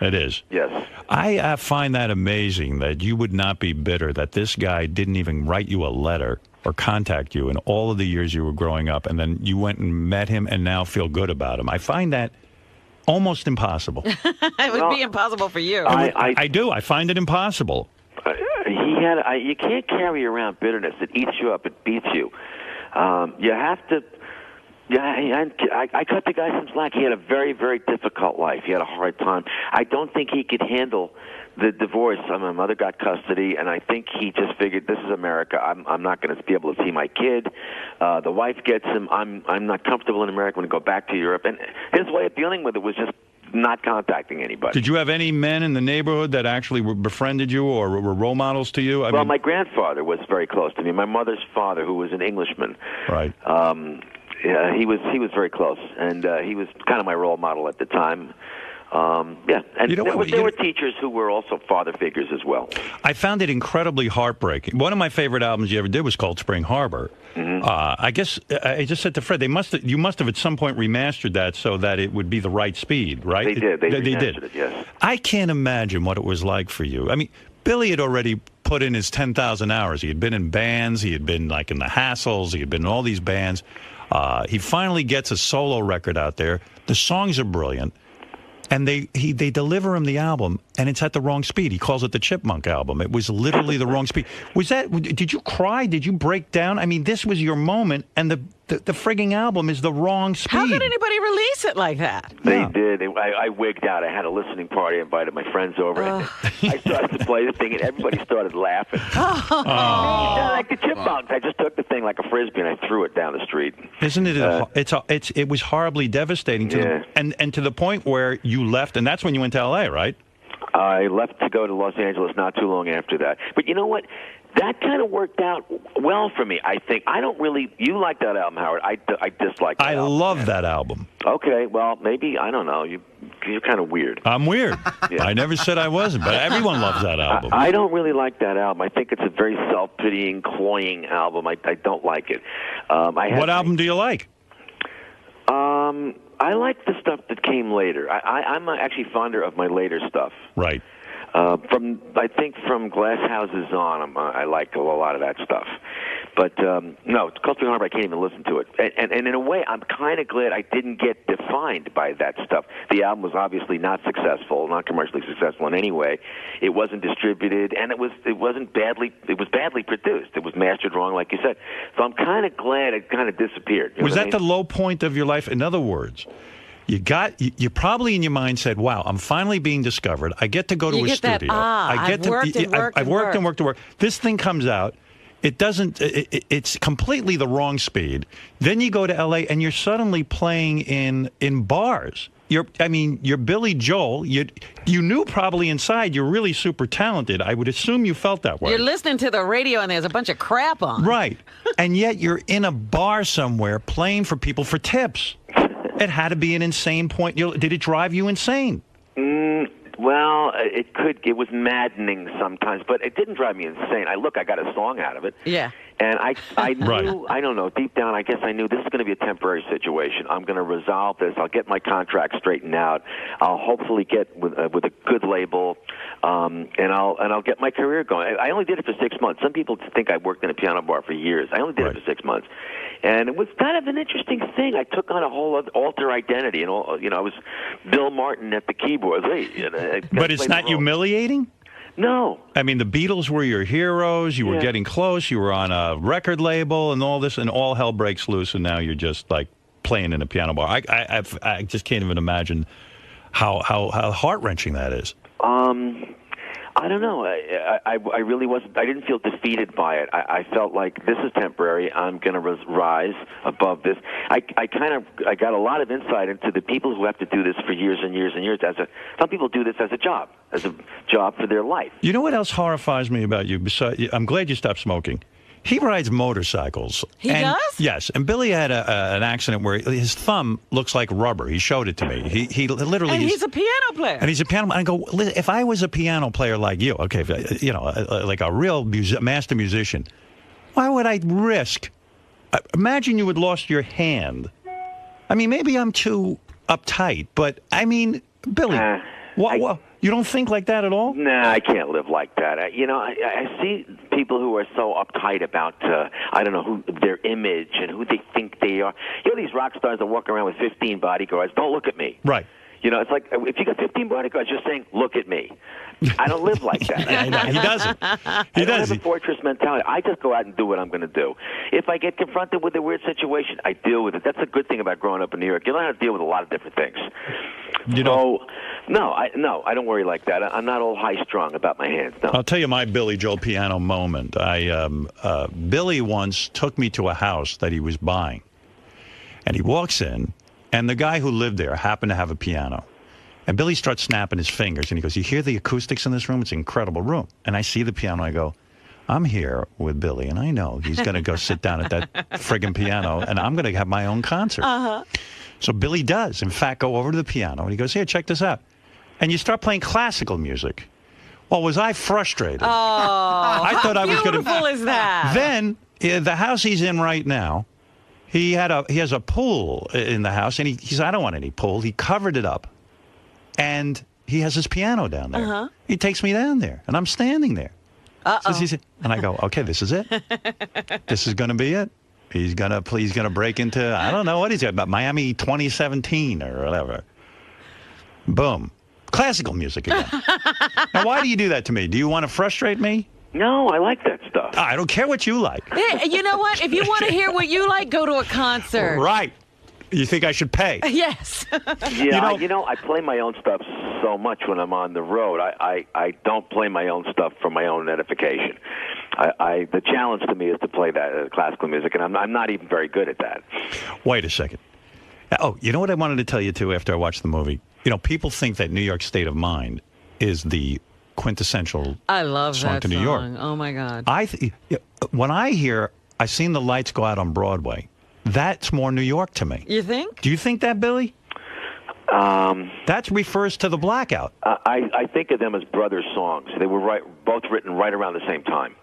[SPEAKER 1] It is.
[SPEAKER 19] Yes.
[SPEAKER 1] I find that amazing that you would not be bitter that this guy didn't even write you a letter or contact you in all of the years you were growing up, and then you went and met him and now feel good about him. I find that almost impossible.
[SPEAKER 4] It would be impossible for you.
[SPEAKER 1] I do. I find it impossible.
[SPEAKER 19] You can't carry around bitterness. It eats you up. It beats you. You have to. Yeah, I cut the guy some slack. He had a very, very difficult life. He had a hard time. I don't think he could handle the divorce. My mother got custody, and I think he just figured, this is America. I'm not going to be able to see my kid. The wife gets him. I'm not comfortable in America. I'm going to go back to Europe. And his way of dealing with it was just not contacting anybody.
[SPEAKER 1] Did you have any men in the neighborhood that actually befriended you or were role models to you? I mean,
[SPEAKER 19] my grandfather was very close to me. My mother's father, who was an Englishman.
[SPEAKER 1] Right.
[SPEAKER 19] Yeah, he was very close, and he was kind of my role model at the time. And there were teachers who were also father figures as well.
[SPEAKER 1] I found it incredibly heartbreaking. One of my favorite albums you ever did was called Spring Harbor.
[SPEAKER 19] Mm-hmm.
[SPEAKER 1] I guess I just said to Fred, you must have at some point remastered that so that it would be the right speed, right?
[SPEAKER 19] They did. They
[SPEAKER 1] did.
[SPEAKER 19] it, yes.
[SPEAKER 1] I can't imagine what it was like for you. I mean, Billy had already put in his 10,000 hours. He had been in bands. He had been like in the Hassles. He had been in all these bands. He finally gets a solo record out there. The songs are brilliant. And they deliver him the album, and it's at the wrong speed. He calls it the Chipmunk album. It was literally the wrong speed. Did you cry? Did you break down? I mean, this was your moment, and the frigging album is the wrong speed.
[SPEAKER 4] How could anybody release it like that?
[SPEAKER 19] They did. I wigged out. I had a listening party. I invited my friends over. And I started to play the thing, and everybody started laughing. Like the Chipmunks. I just took the thing like a Frisbee, and I threw it down the street.
[SPEAKER 1] Isn't it? It was horribly devastating to them. And to the point where you left, and that's when you went to L.A., right?
[SPEAKER 19] I left to go to Los Angeles not too long after that. But you know what? That kind of worked out well for me, I think. You like that album, Howard. I dislike that album.
[SPEAKER 1] I love that album.
[SPEAKER 19] Okay, well, maybe, I don't know. You're kind of weird.
[SPEAKER 1] I'm weird. Yeah. I never said I wasn't, but everyone loves that album.
[SPEAKER 19] I don't really like that album. I think it's a very self-pitying, cloying album. I don't like it.
[SPEAKER 1] What album do you like?
[SPEAKER 19] I like the stuff that came later. I'm actually fonder of my later stuff.
[SPEAKER 1] Right.
[SPEAKER 19] I think from Glass Houses on, I like a lot of that stuff. But no, called Spring Harbor, I can't even listen to it. And in a way, I'm kind of glad I didn't get defined by that stuff. The album was obviously not successful, not commercially successful in any way. It wasn't distributed, and it was badly produced. It was mastered wrong, like you said. So I'm kind of glad it kind of disappeared.
[SPEAKER 1] Was that the low point of your life? In other words, you probably in your mind said, "Wow, I'm finally being discovered. I get to go to a studio.
[SPEAKER 4] I've worked and worked.
[SPEAKER 1] This thing comes out. It doesn't. It's completely the wrong speed. Then you go to L.A. and you're suddenly playing in bars. You're Billy Joel. You knew probably inside you're really super talented. I would assume you felt that way.
[SPEAKER 4] You're listening to the radio and there's a bunch of crap on.
[SPEAKER 1] Right, and yet you're in a bar somewhere playing for people for tips. It had to be an insane point. Did it drive you insane?
[SPEAKER 19] Well, it could. It was maddening sometimes, but it didn't drive me insane. I got a song out of it.
[SPEAKER 4] Yeah.
[SPEAKER 19] And I knew, right. I don't know, deep down, I guess I knew this is going to be a temporary situation. I'm going to resolve this. I'll get my contract straightened out. I'll hopefully get with a good label, and I'll get my career going. I only did it for 6 months. Some people think I worked in a piano bar for years. I only did it for 6 months. And it was kind of an interesting thing. I took on a whole alter identity, and I was Bill Martin at the keyboard.
[SPEAKER 1] But it's not humiliating?
[SPEAKER 19] No.
[SPEAKER 1] I mean, the Beatles were your heroes. You were getting close. You were on a record label and all this, and all hell breaks loose, and now you're just like playing in a piano bar. I just can't even imagine how heart-wrenching that is.
[SPEAKER 19] I don't know. I really wasn't. I didn't feel defeated by it. I felt like this is temporary. I'm going to rise above this. I got a lot of insight into the people who have to do this for years and years and years. Some people do this as a job for their life.
[SPEAKER 1] You know what else horrifies me about you? Besides, I'm glad you stopped smoking. He rides motorcycles.
[SPEAKER 4] He does?
[SPEAKER 1] Yes. And Billy had an accident where his thumb looks like rubber. He showed it to me. He literally.
[SPEAKER 4] And he's a piano player.
[SPEAKER 1] And he's a piano. I go, if I was a piano player like you, okay, like a real master musician, why would I risk? Imagine you had lost your hand. I mean, maybe I'm too uptight, but I mean, Billy, what? You don't think like that at all?
[SPEAKER 19] Nah, I can't live like that. I see people who are so uptight about, I don't know, their image and who they think they are. These rock stars that walk around with 15 bodyguards. Don't look at me.
[SPEAKER 1] Right.
[SPEAKER 19] It's like, if you got 15 bodyguards, you're saying, look at me. I don't live like that.
[SPEAKER 1] He doesn't.
[SPEAKER 19] I don't have a fortress mentality. I just go out and do what I'm going to do. If I get confronted with a weird situation, I deal with it. That's a good thing about growing up in New York. You learn how to deal with a lot of different things. No, I don't worry like that. I'm not all high-strung about my hands. No.
[SPEAKER 1] I'll tell you my Billy Joel piano moment. Billy once took me to a house that he was buying, and he walks in, and the guy who lived there happened to have a piano. And Billy starts snapping his fingers, and he goes, you hear the acoustics in this room? It's an incredible room. And I see the piano, I go, I'm here with Billy, and I know he's going to go sit down at that friggin' piano, and I'm going to have my own concert.
[SPEAKER 4] Uh-huh.
[SPEAKER 1] So Billy does, in fact, go over to the piano, and he goes, here, check this out. And you start playing classical music. Well, was I frustrated?
[SPEAKER 4] Oh,
[SPEAKER 1] I thought I was going to.
[SPEAKER 4] How beautiful is that?
[SPEAKER 1] Then, the house he's in right now, he has a pool in the house, and he said, I don't want any pool. He covered it up, and he has his piano down there.
[SPEAKER 4] Uh-huh.
[SPEAKER 1] He takes me down there, and I'm standing there.
[SPEAKER 4] Uh-oh.
[SPEAKER 1] And I go, okay, this is it. This is going to be it. He's gonna break into, I don't know what he's got, about Miami 2017 or whatever. Boom. Classical music again. Now, why do you do that to me? Do you want to frustrate me?
[SPEAKER 19] No, I like that stuff.
[SPEAKER 1] I don't care what you like.
[SPEAKER 4] You know what? If you want to hear what you like, go to a concert.
[SPEAKER 1] Right. You think I should pay?
[SPEAKER 4] Yes.
[SPEAKER 19] Yeah, I play my own stuff so much when I'm on the road. I don't play my own stuff for my own edification. The challenge to me is to play that classical music, and I'm not even very good at that.
[SPEAKER 1] Wait a second. Oh, you know what I wanted to tell you, too, after I watched the movie? People think that New York State of Mind is the quintessential
[SPEAKER 4] I love
[SPEAKER 1] song
[SPEAKER 4] that
[SPEAKER 1] to New
[SPEAKER 4] song.
[SPEAKER 1] York.
[SPEAKER 4] Oh, my God.
[SPEAKER 1] When I hear, I seen the lights go out on Broadway, that's more New York to me.
[SPEAKER 4] You think?
[SPEAKER 1] Do you think that, Billy? That refers to the blackout.
[SPEAKER 19] I think of them as brothers' songs. They were both written right around the same time.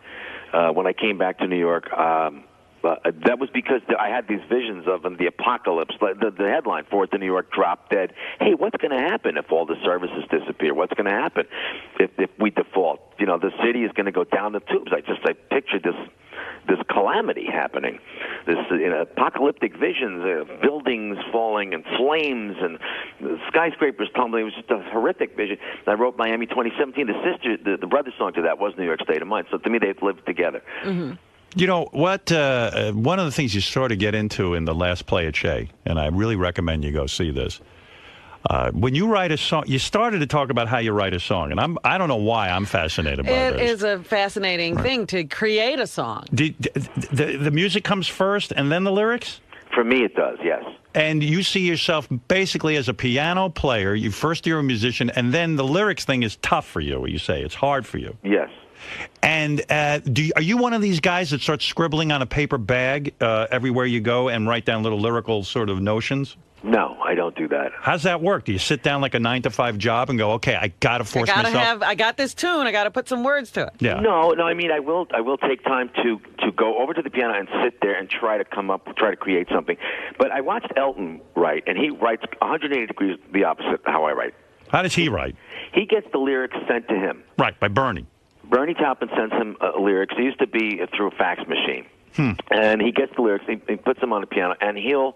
[SPEAKER 19] When I came back to New York, that was because I had these visions of the apocalypse. The headline for it, the New York drop dead. Hey, what's going to happen if all the services disappear? What's going to happen if we default? The city is going to go down the tubes. I pictured this calamity happening, this apocalyptic visions, buildings falling and flames and skyscrapers tumbling. It was just a horrific vision. I wrote Miami 2017. The brother song to that was New York State of Mind. So to me, they've lived together.
[SPEAKER 4] Mm-hmm.
[SPEAKER 1] You know what? One of the things you sort of get into in the last play at Shea, and I really recommend you go see this. When you write a song, you started to talk about how you write a song, and I don't know why I'm fascinated by this.
[SPEAKER 4] It is a fascinating thing to create a song.
[SPEAKER 1] The music comes first and then the lyrics?
[SPEAKER 19] For me, it does, yes.
[SPEAKER 1] And you see yourself basically as a piano player. First you're a musician, and then the lyrics thing is tough for you, you say. It's hard for you.
[SPEAKER 19] Yes.
[SPEAKER 1] And are you one of these guys that starts scribbling on a paper bag everywhere you go and write down little lyrical sort of notions?
[SPEAKER 19] No, I don't do that.
[SPEAKER 1] How's that work? Do you sit down like a 9-to-5 job and go, okay, I got to force myself?
[SPEAKER 4] I got this tune. I got to put some words to it.
[SPEAKER 1] Yeah.
[SPEAKER 19] No. I mean, I will take time to go over to the piano and sit there and try to create something. But I watched Elton write, and he writes 180 degrees the opposite of how I write.
[SPEAKER 1] How does he write?
[SPEAKER 19] He gets the lyrics sent to him.
[SPEAKER 1] Right, by Bernie.
[SPEAKER 19] Bernie Taupin sends him lyrics. It used to be through a fax machine. And he gets the lyrics, he puts them on the piano, and he'll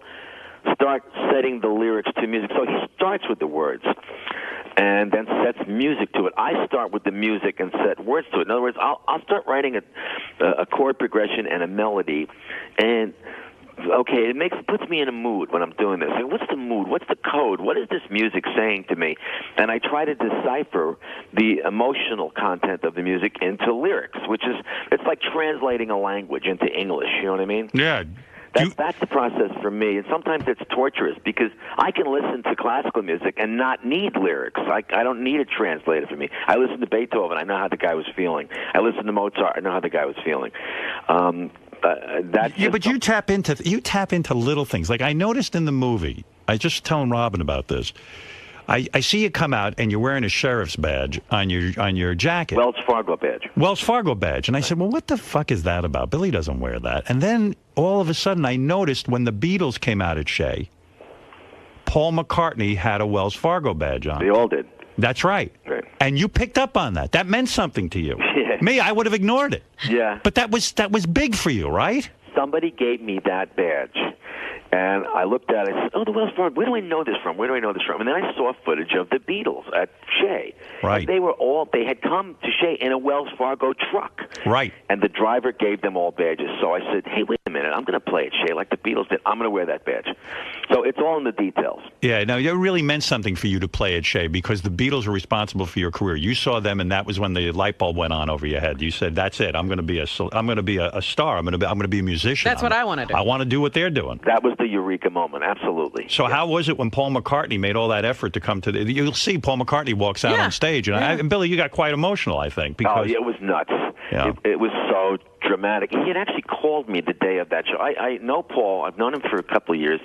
[SPEAKER 19] start setting the lyrics to music. So he starts with the words and then sets music to it. I start with the music and set words to it. In other words, I'll start writing a chord progression and a melody, and okay, puts me in a mood when I'm doing this. Like, what's the mood? What's the code? What is this music saying to me? And I try to decipher the emotional content of the music into lyrics, it's like translating a language into English. You know what I mean?
[SPEAKER 1] Yeah.
[SPEAKER 19] That's the process for me, and sometimes it's torturous because I can listen to classical music and not need lyrics. I don't need it translated for me. I listen to Beethoven, I know how the guy was feeling. I listen to Mozart, I know how the guy was feeling.
[SPEAKER 1] But you tap into little things. Like I noticed in the movie, I just telling Robin about this. I see you come out and you're wearing a sheriff's badge on your jacket.
[SPEAKER 19] Wells Fargo badge.
[SPEAKER 1] Wells Fargo badge. And I said, well, what the fuck is that about? Billy doesn't wear that. And then all of a sudden I noticed when the Beatles came out at Shea, Paul McCartney had a Wells Fargo badge on.
[SPEAKER 19] They all did.
[SPEAKER 1] That's right.
[SPEAKER 19] Right.
[SPEAKER 1] And you picked up on that. That meant something to you.
[SPEAKER 19] Yeah.
[SPEAKER 1] Me, I would have ignored it.
[SPEAKER 19] Yeah.
[SPEAKER 1] But that was big for you, right?
[SPEAKER 19] Somebody gave me that badge. And I looked at it and said, oh, the Wells Fargo, where do I know this from? Where do I know this from? And then I saw footage of the Beatles at Shea.
[SPEAKER 1] Right.
[SPEAKER 19] And they had come to Shea in a Wells Fargo truck.
[SPEAKER 1] Right.
[SPEAKER 19] And the driver gave them all badges. So I said, hey, wait a minute, I'm going to play at Shea like the Beatles did. I'm going to wear that badge. So it's all in the details.
[SPEAKER 1] Yeah, no, it really meant something for you to play at Shea because the Beatles were responsible for your career. You saw them, and that was when the light bulb went on over your head. You said, "That's it. I'm going to be a star. I'm going to be a musician.
[SPEAKER 4] That's what I want to do.
[SPEAKER 1] I want to do what they're doing."
[SPEAKER 19] That was the eureka moment. Absolutely.
[SPEAKER 1] So how was it when Paul McCartney made all that effort to come to the? You'll see Paul McCartney walks out on stage, and Billy, you got quite emotional, I think. Because,
[SPEAKER 19] it was nuts.
[SPEAKER 1] Yeah.
[SPEAKER 19] It was so dramatic. He had actually called me the day of that show. I know Paul. I've known him for a couple of years.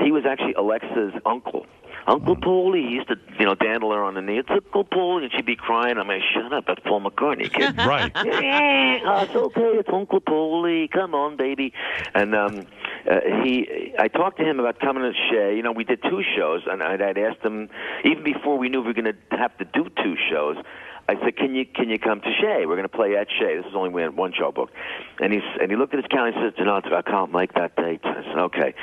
[SPEAKER 19] He was actually Alexa's uncle. Uncle Paulie, he used to, dandle her on the knee. It's Uncle Paulie, and she'd be crying. I'm like, shut up, that's Paul McCartney, kid.
[SPEAKER 1] Right.
[SPEAKER 19] It's okay, it's Uncle Paulie. Come on, baby. And I talked to him about coming to Shea. We did 2 shows, and I'd asked him, even before we knew we were going to have to do 2 shows, I said, can you come to Shea? We're going to play at Shea. This is only we had 1 show booked. And he looked at his calendar and said, I can't make that date. I said, okay.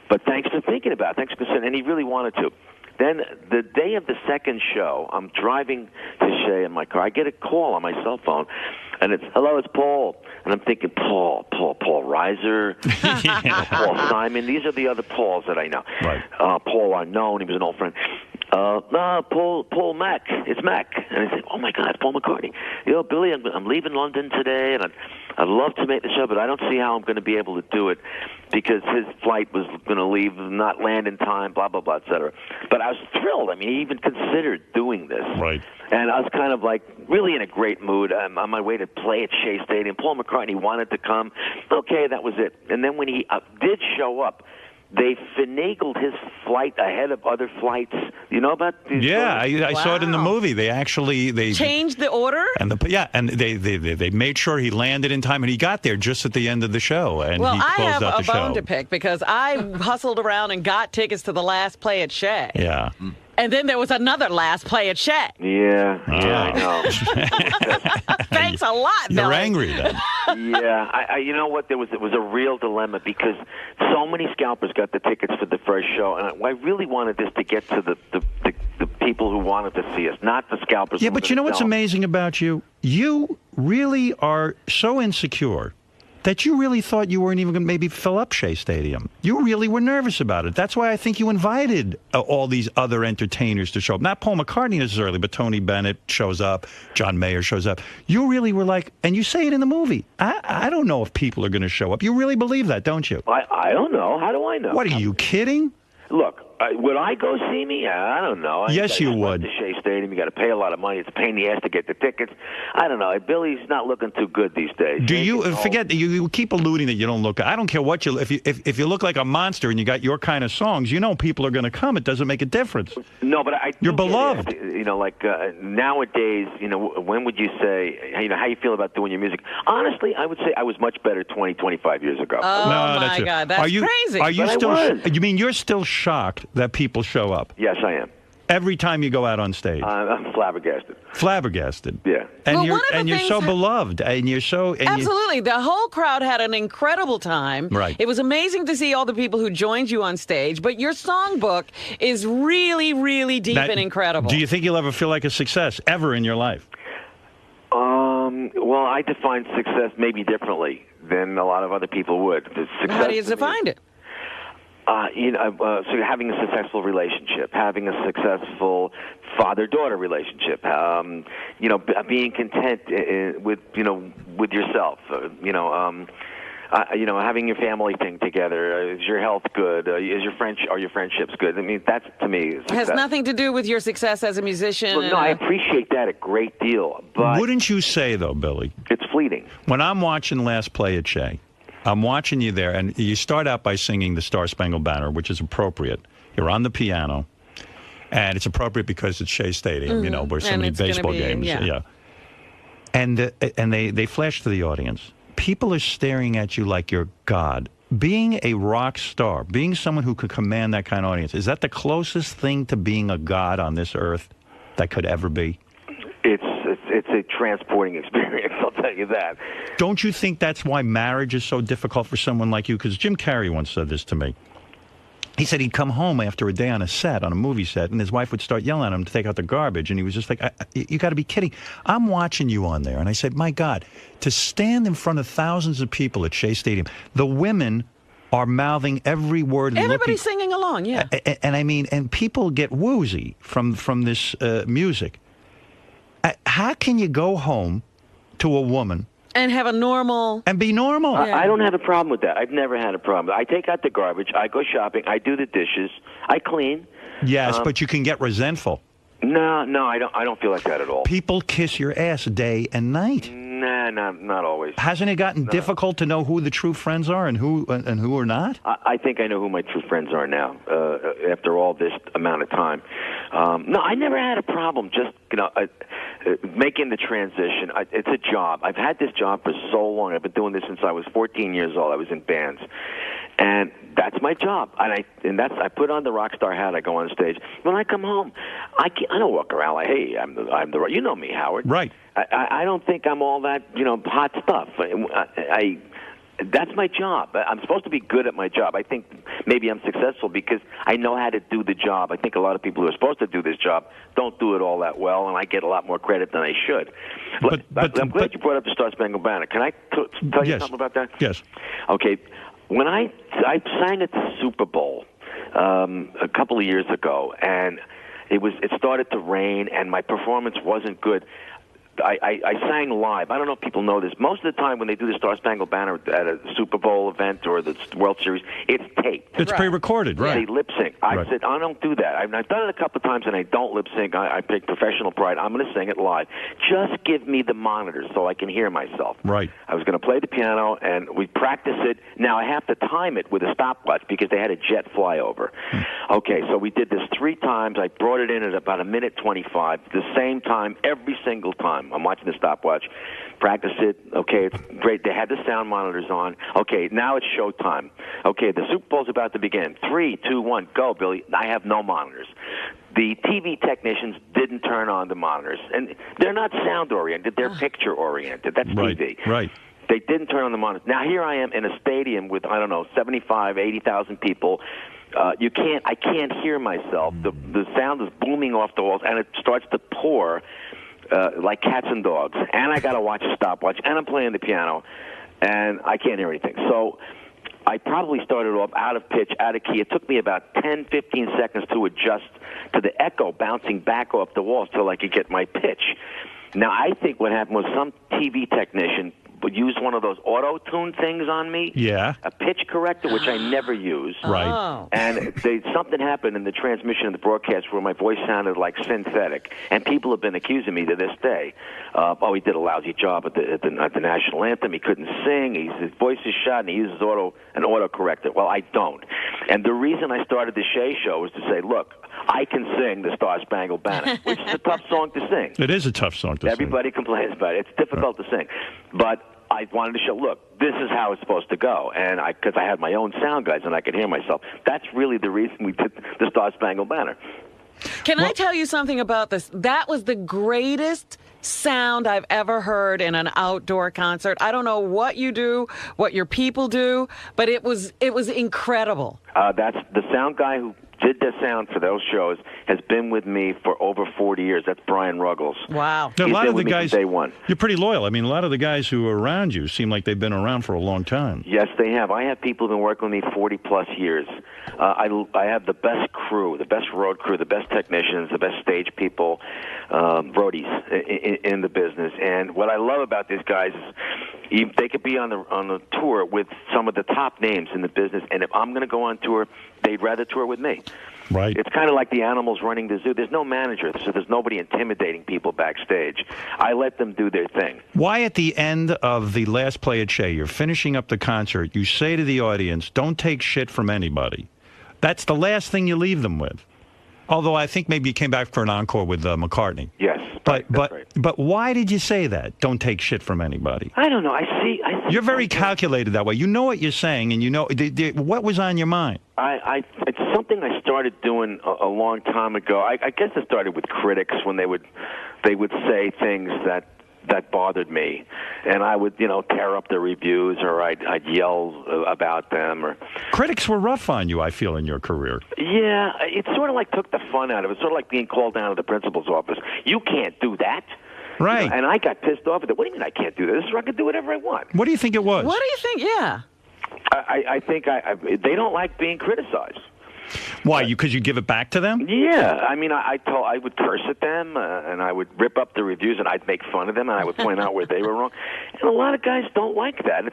[SPEAKER 19] But thanks for thinking about it. Thanks for considering. And he really wanted to. Then the day of the 2nd show, I'm driving to Shea in my car. I get a call on my cell phone, and it's, hello, it's Paul. And I'm thinking, Paul Reiser, Paul Simon. These are the other Pauls that I know. Right. Paul Unknown, he was an old friend. Paul Mac. It's Mac. And I say, oh, my God, it's Paul McCartney. Billy, I'm leaving London today, and I'd love to make the show, but I don't see how I'm going to be able to do it because his flight was going to leave, not land in time, blah, blah, blah, et cetera. But I was thrilled. I mean, he even considered doing this.
[SPEAKER 1] Right.
[SPEAKER 19] And I was kind of like really in a great mood. I'm on my way to play at Shea Stadium. Paul McCartney wanted to come. Okay, that was it. And then when he did show up, they finagled his flight ahead of other flights. You know about these?
[SPEAKER 1] Yeah, I saw it in the movie. They actually
[SPEAKER 4] changed the order.
[SPEAKER 1] And they made sure he landed in time, and he got there just at the end of the show. And
[SPEAKER 4] well,
[SPEAKER 1] he
[SPEAKER 4] I
[SPEAKER 1] closed
[SPEAKER 4] have
[SPEAKER 1] out the
[SPEAKER 4] a bone
[SPEAKER 1] show.
[SPEAKER 4] to pick because I hustled around and got tickets to the last play at Shea.
[SPEAKER 1] Yeah.
[SPEAKER 4] And then there was another last play at Shea.
[SPEAKER 19] Yeah, I know.
[SPEAKER 4] Thanks a lot,
[SPEAKER 1] You're
[SPEAKER 4] Billy.
[SPEAKER 1] angry then.
[SPEAKER 19] Yeah, you know what? It was a real dilemma because so many scalpers got the tickets for the first show, and I really wanted this to get to the people who wanted to see us, not the scalpers.
[SPEAKER 1] Yeah, but you know what's amazing about you? You really are so insecure that you really thought you weren't even going to maybe fill up Shea Stadium. You really were nervous about it. That's why I think you invited all these other entertainers to show up. Not Paul McCartney necessarily, but Tony Bennett shows up, John Mayer shows up. You really were like, and you say it in the movie, I don't know if people are going to show up. You really believe that, don't you?
[SPEAKER 19] I don't know. How do I know?
[SPEAKER 1] What, are you kidding?
[SPEAKER 19] Look, would I go see me? I don't know.
[SPEAKER 1] Yes, you would.
[SPEAKER 19] To Shea Stadium, you got to pay a lot of money. It's a pain in the ass to get the tickets. I don't know. Billy's not looking too good these days.
[SPEAKER 1] Do you forget? You keep alluding that you don't look. I don't care what you. If you look like a monster and you got your kind of songs, people are going to come. It doesn't make a difference.
[SPEAKER 19] No, but you're
[SPEAKER 1] beloved.
[SPEAKER 19] Nowadays, when would you say, how you feel about doing your music? Honestly, I would say I was much better 20, 25 years ago.
[SPEAKER 4] Oh my God, that's crazy.
[SPEAKER 1] Are you
[SPEAKER 19] but
[SPEAKER 1] still? You mean you're still shocked that people show up?
[SPEAKER 19] Yes, I am.
[SPEAKER 1] Every time you go out on stage,
[SPEAKER 19] I'm flabbergasted.
[SPEAKER 1] Flabbergasted.
[SPEAKER 19] Yeah.
[SPEAKER 1] And
[SPEAKER 4] well,
[SPEAKER 1] you're so beloved, and you're so
[SPEAKER 4] absolutely. The whole crowd had an incredible time.
[SPEAKER 1] Right.
[SPEAKER 4] It was amazing to see all the people who joined you on stage. But your songbook is really, really deep and incredible.
[SPEAKER 1] Do you think you'll ever feel like a success ever in your life?
[SPEAKER 19] Well, I define success maybe differently than a lot of other people would.
[SPEAKER 4] How do you define it?
[SPEAKER 19] So having a successful relationship, having a successful father-daughter relationship, being content with yourself, having your family thing together. Is your health good? Are your friendships good? I mean, that's to me success.
[SPEAKER 4] It has nothing to do with your success as a musician.
[SPEAKER 19] Well, no, I appreciate that a great deal, but
[SPEAKER 1] wouldn't you say though, Billy?
[SPEAKER 19] It's fleeting.
[SPEAKER 1] When I'm watching Last Play at Shea, I'm watching you there, and you start out by singing the Star Spangled Banner, which is appropriate. You're on the piano, and it's appropriate because it's Shea Stadium, where so many baseball games. Yeah. And they flash to the audience. People are staring at you like you're God. Being a rock star, being someone who could command that kind of audience, is that the closest thing to being a god on this earth that could ever be?
[SPEAKER 19] It's a transporting experience, I'll tell you that.
[SPEAKER 1] Don't you think that's why marriage is so difficult for someone like you? Because Jim Carrey once said this to me. He said he'd come home after a day on a movie set, and his wife would start yelling at him to take out the garbage, and he was just like, you got to be kidding. I'm watching you on there. And I said, my God, to stand in front of thousands of people at Shea Stadium, the women are mouthing every word.
[SPEAKER 4] Everybody's singing along, yeah.
[SPEAKER 1] And I mean, and people get woozy from this music. How can you go home to a woman
[SPEAKER 4] and have a normal...
[SPEAKER 1] And be normal.
[SPEAKER 19] I don't have a problem with that. I've never had a problem. I take out the garbage. I go shopping. I do the dishes. I clean.
[SPEAKER 1] Yes, but you can get resentful.
[SPEAKER 19] No, I don't feel like that at all.
[SPEAKER 1] People kiss your ass day and night.
[SPEAKER 19] Nah, not always.
[SPEAKER 1] Hasn't it gotten difficult to know who the true friends are and who are not?
[SPEAKER 19] I think I know who my true friends are now, after all this amount of time. No, I never had a problem just, making the transition. It's a job. I've had this job for so long. I've been doing this since I was 14 years old. I was in bands. And that's my job. I put on the rock star hat. I go on stage. When I come home, I don't walk around like, hey, I'm the you know me, Howard.
[SPEAKER 1] Right.
[SPEAKER 19] I don't think I'm all that, hot stuff. That's my job. I'm supposed to be good at my job. I think maybe I'm successful because I know how to do the job. I think a lot of people who are supposed to do this job don't do it all that well, and I get a lot more credit than I should. I'm glad you brought up the Star Spangled Banner. Can I tell you something about that?
[SPEAKER 1] Yes.
[SPEAKER 19] Okay. When I sang at the Super Bowl a couple of years ago, and it started to rain, and my performance wasn't good. I sang live. I don't know if people know this. Most of the time when they do the Star Spangled Banner at a Super Bowl event or the World Series, it's taped.
[SPEAKER 1] It's pre-recorded, right.
[SPEAKER 19] They lip sync. I said, I don't do that. I've done it a couple of times, and I don't lip sync. I take professional pride. I'm going to sing it live. Just give me the monitors so I can hear myself.
[SPEAKER 1] Right.
[SPEAKER 19] I was going to play the piano, and we practice it. Now I have to time it with a stopwatch because they had a jet flyover. Okay, so we did this 3 times. I brought it in at about 1:25, the same time every single time. I'm watching the stopwatch. Practice it. Okay, it's great. They had the sound monitors on. Okay, now it's showtime. Okay, the Super Bowl's about to begin. 3, 2, 1, go, Billy. I have no monitors. The TV technicians didn't turn on the monitors. And they're not sound-oriented. They're picture-oriented. That's TV.
[SPEAKER 1] Right.
[SPEAKER 19] They didn't turn on the monitors. Now, here I am in a stadium with, 75, 80,000 people. I can't hear myself. The sound is booming off the walls, and it starts to pour like cats and dogs. And I got to watch a stopwatch, and I'm playing the piano, and I can't hear anything. So I probably started off out of pitch, out of key. It took me about 10, 15 seconds to adjust to the echo bouncing back off the walls till I could get my pitch. Now, I think what happened was some TV technician would use one of those auto-tune things on me.
[SPEAKER 1] Yeah.
[SPEAKER 19] A pitch corrector, which I never use.
[SPEAKER 1] Right.
[SPEAKER 4] Oh.
[SPEAKER 19] And something happened in the transmission of the broadcast where my voice sounded like synthetic. And people have been accusing me to this day. He did a lousy job at the national anthem. He couldn't sing. His voice is shot, and he uses an autocorrector. Well, I don't. And the reason I started the Shea Show was to say, look, I can sing the Star Spangled Banner, which is a tough song to sing.
[SPEAKER 1] It is a tough song to sing.
[SPEAKER 19] Everybody complains about it. It's difficult to sing. But I wanted to show, look, this is how it's supposed to go. And because I had my own sound guys and I could hear myself. That's really the reason we did the Star Spangled Banner.
[SPEAKER 4] Can I tell you something about this? That was the greatest sound I've ever heard in an outdoor concert. I don't know what you do, what your people do, but it was incredible.
[SPEAKER 19] That's the sound guy who did the sound for those shows has been with me for over 40 years. That's Brian Ruggles.
[SPEAKER 4] Wow.
[SPEAKER 1] Now, a
[SPEAKER 19] He's
[SPEAKER 1] lot
[SPEAKER 19] been
[SPEAKER 1] of the
[SPEAKER 19] with me
[SPEAKER 1] guys,
[SPEAKER 19] from day one.
[SPEAKER 1] you're pretty loyal. I mean, a lot of the guys who are around you seem like they've been around for a long time.
[SPEAKER 19] Yes, they have. I have people who've been working with me 40-plus years. I have the best crew, the best road crew, the best technicians, the best stage people, roadies in the business. And what I love about these guys is they could be on the tour with some of the top names in the business, and if I'm going to go on tour, they'd rather tour with me.
[SPEAKER 1] Right.
[SPEAKER 19] It's kind of like the animals running the zoo. There's no manager, so there's nobody intimidating people backstage. I let them do their thing.
[SPEAKER 1] Why at the end of the last play at Shea, you're finishing up the concert, you say to the audience, don't take shit from anybody. That's the last thing you leave them with. Although I think maybe you came back for an encore with McCartney.
[SPEAKER 19] Yes.
[SPEAKER 1] But why did you say that? Don't take shit from anybody.
[SPEAKER 19] I don't know. I see
[SPEAKER 1] You're very calculated that way. You know what you're saying, and you know what was on your mind.
[SPEAKER 19] It's something I started doing a long time ago. I guess it started with critics when they would say things that bothered me, and I would tear up the reviews, or I'd yell about them. Or
[SPEAKER 1] critics were rough on you, I feel, in your career.
[SPEAKER 19] Yeah, it sort of like took the fun out of it. Sort of like being called down to the principal's office. You can't do that.
[SPEAKER 1] Right.
[SPEAKER 19] And I got pissed off at it. What do you mean I can't do this? I can do whatever I want.
[SPEAKER 1] What do you think it was?
[SPEAKER 4] What do you think? Yeah.
[SPEAKER 19] I think they don't like being criticized.
[SPEAKER 1] Why? Because you give it back to them?
[SPEAKER 19] Yeah, I mean, I would curse at them, and I would rip up the reviews, and I'd make fun of them, and I would point out where they were wrong. And a lot of guys don't like that.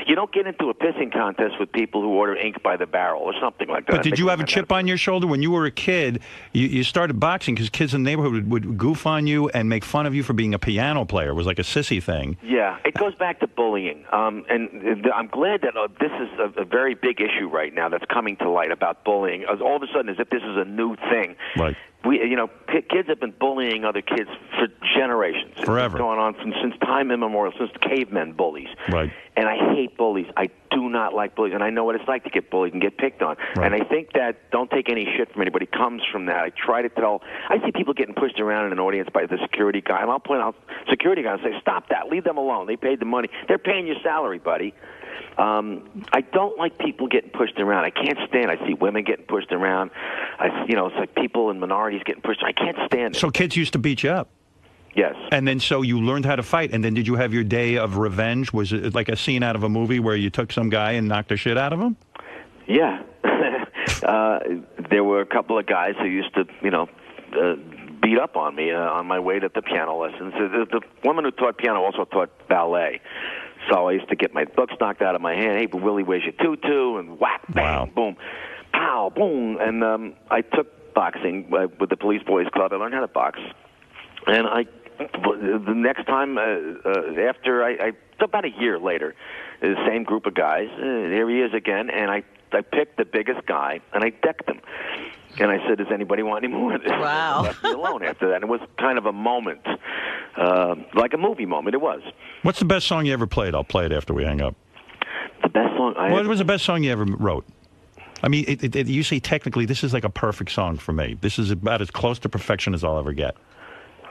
[SPEAKER 19] You don't get into a pissing contest with people who order ink by the barrel or something like that.
[SPEAKER 1] But did you have a chip on your shoulder when you were a kid? You started boxing because kids in the neighborhood would goof on you and make fun of you for being a piano player. It was like a sissy thing.
[SPEAKER 19] Yeah, it goes back to bullying, and I'm glad that this is a very big issue right now that's coming to light about bullying. All of a sudden, as if this is a new thing.
[SPEAKER 1] Right.
[SPEAKER 19] Kids have been bullying other kids for generations.
[SPEAKER 1] Forever.
[SPEAKER 19] It's going on since time immemorial, since cavemen bullies.
[SPEAKER 1] Right.
[SPEAKER 19] And I hate bullies. I do not like bullies, and I know what it's like to get bullied and get picked on.
[SPEAKER 1] Right.
[SPEAKER 19] And I think that don't take any shit from anybody comes from that. I try to tell. I see people getting pushed around in an audience by the security guy, and I'll point out security guy and say, "Stop that! Leave them alone. They paid the money. They're paying your salary, buddy." I don't like people getting pushed around. I can't stand. I see women getting pushed around. It's like people in minorities getting pushed. I can't stand it.
[SPEAKER 1] So kids used to beat you up.
[SPEAKER 19] Yes.
[SPEAKER 1] And then so you learned how to fight, and then did you have your day of revenge? Was it like a scene out of a movie where you took some guy and knocked the shit out of him?
[SPEAKER 19] Yeah. There were a couple of guys who used to, beat up on me on my way to the piano lessons. The woman who taught piano also taught ballet. So I used to get my books knocked out of my hand. Hey, but Willie, where's your tutu? And whack, bang, boom, pow, boom. And I took boxing with the Police Boys Club. I learned how to box. And the next time, after about a year later, the same group of guys, here he is again, and I picked the biggest guy, and I decked him. And I said, does anybody want any more of this?
[SPEAKER 4] Wow.
[SPEAKER 19] And left me alone after that. And it was kind of a moment, like a movie moment. It was.
[SPEAKER 1] What's the best song you ever played? I'll play it after we hang up.
[SPEAKER 19] The best song
[SPEAKER 1] What was the best song you ever wrote? I mean, you say technically this is like a perfect song for me. This is about as close to perfection as I'll ever get.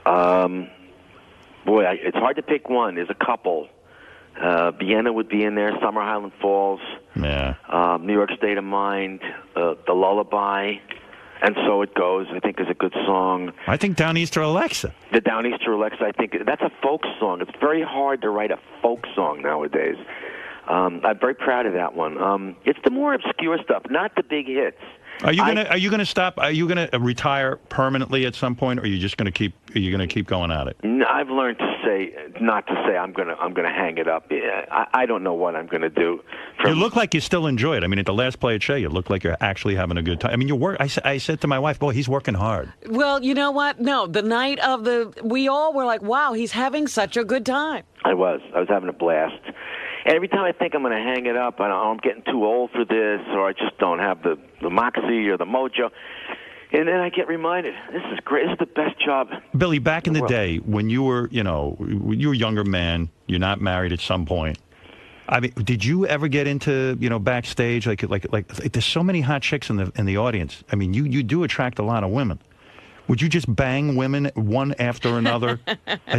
[SPEAKER 19] It's hard to pick one. There's a couple. Vienna would be in there. Summer Highland Falls.
[SPEAKER 1] Yeah.
[SPEAKER 19] New York State of Mind. The Lullaby. And So It Goes, I think, is a good song.
[SPEAKER 1] I think Downeaster Alexa.
[SPEAKER 19] The Downeaster Alexa, I think, that's a folk song. It's very hard to write a folk song nowadays. I'm very proud of that one. It's the more obscure stuff, not the big hits.
[SPEAKER 1] Are you gonna stop? Are you gonna retire permanently at some point, or are you just gonna keep? Are you gonna keep going at it?
[SPEAKER 19] I've learned not to say I'm gonna hang it up. I don't know what I'm gonna do.
[SPEAKER 1] You look like you still enjoy it. I mean, at the last play at Shea, you look like you're actually having a good time. I mean, I said to my wife, "Boy, he's working hard."
[SPEAKER 4] Well, you know what? No, the night of we all were like, "Wow, he's having such a good time."
[SPEAKER 19] I was having a blast. And every time I think I'm going to hang it up, I'm getting too old for this, or I just don't have the moxie or the mojo. And then I get reminded, this is great. This is the best job.
[SPEAKER 1] Billy, back in the day when you were, you were a younger man, you're not married at some point. I mean, did you ever get into, backstage like there's so many hot chicks in the audience. I mean, you do attract a lot of women. Would you just bang women one after another?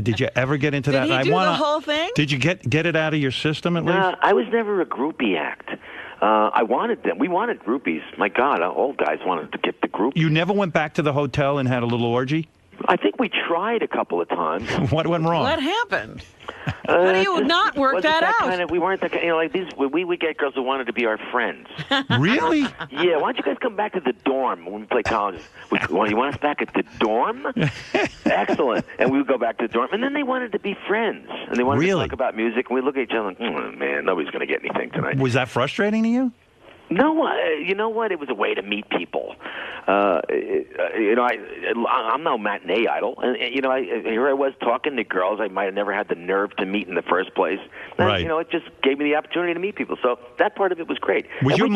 [SPEAKER 1] Did you ever get into that?
[SPEAKER 4] Did he do the whole thing?
[SPEAKER 1] Did you get it out of your system at least?
[SPEAKER 19] I was never a groupie act. I wanted them. We wanted groupies. My God, old guys wanted to get the group.
[SPEAKER 1] You never went back to the hotel and had a little orgy?
[SPEAKER 19] I think we tried a couple of times.
[SPEAKER 1] What went wrong?
[SPEAKER 4] What happened? How do you not work that out?
[SPEAKER 19] We weren't that kind. Like these, we would get girls who wanted to be our friends.
[SPEAKER 1] Really?
[SPEAKER 19] Yeah. Why don't you guys come back to the dorm when we play college? You want us back at the dorm? Excellent. And we would go back to the dorm, and then they wanted to be friends, and they wanted to talk about music. And we look at each other, like, man, nobody's going to get anything tonight.
[SPEAKER 1] Was that frustrating to you?
[SPEAKER 19] No, you know what? It was a way to meet people. I'm no matinee idol, and here I was talking to girls I might have never had the nerve to meet in the first place. And,
[SPEAKER 1] Right.
[SPEAKER 19] It just gave me the opportunity to meet people. So that part of it was great.
[SPEAKER 1] Was your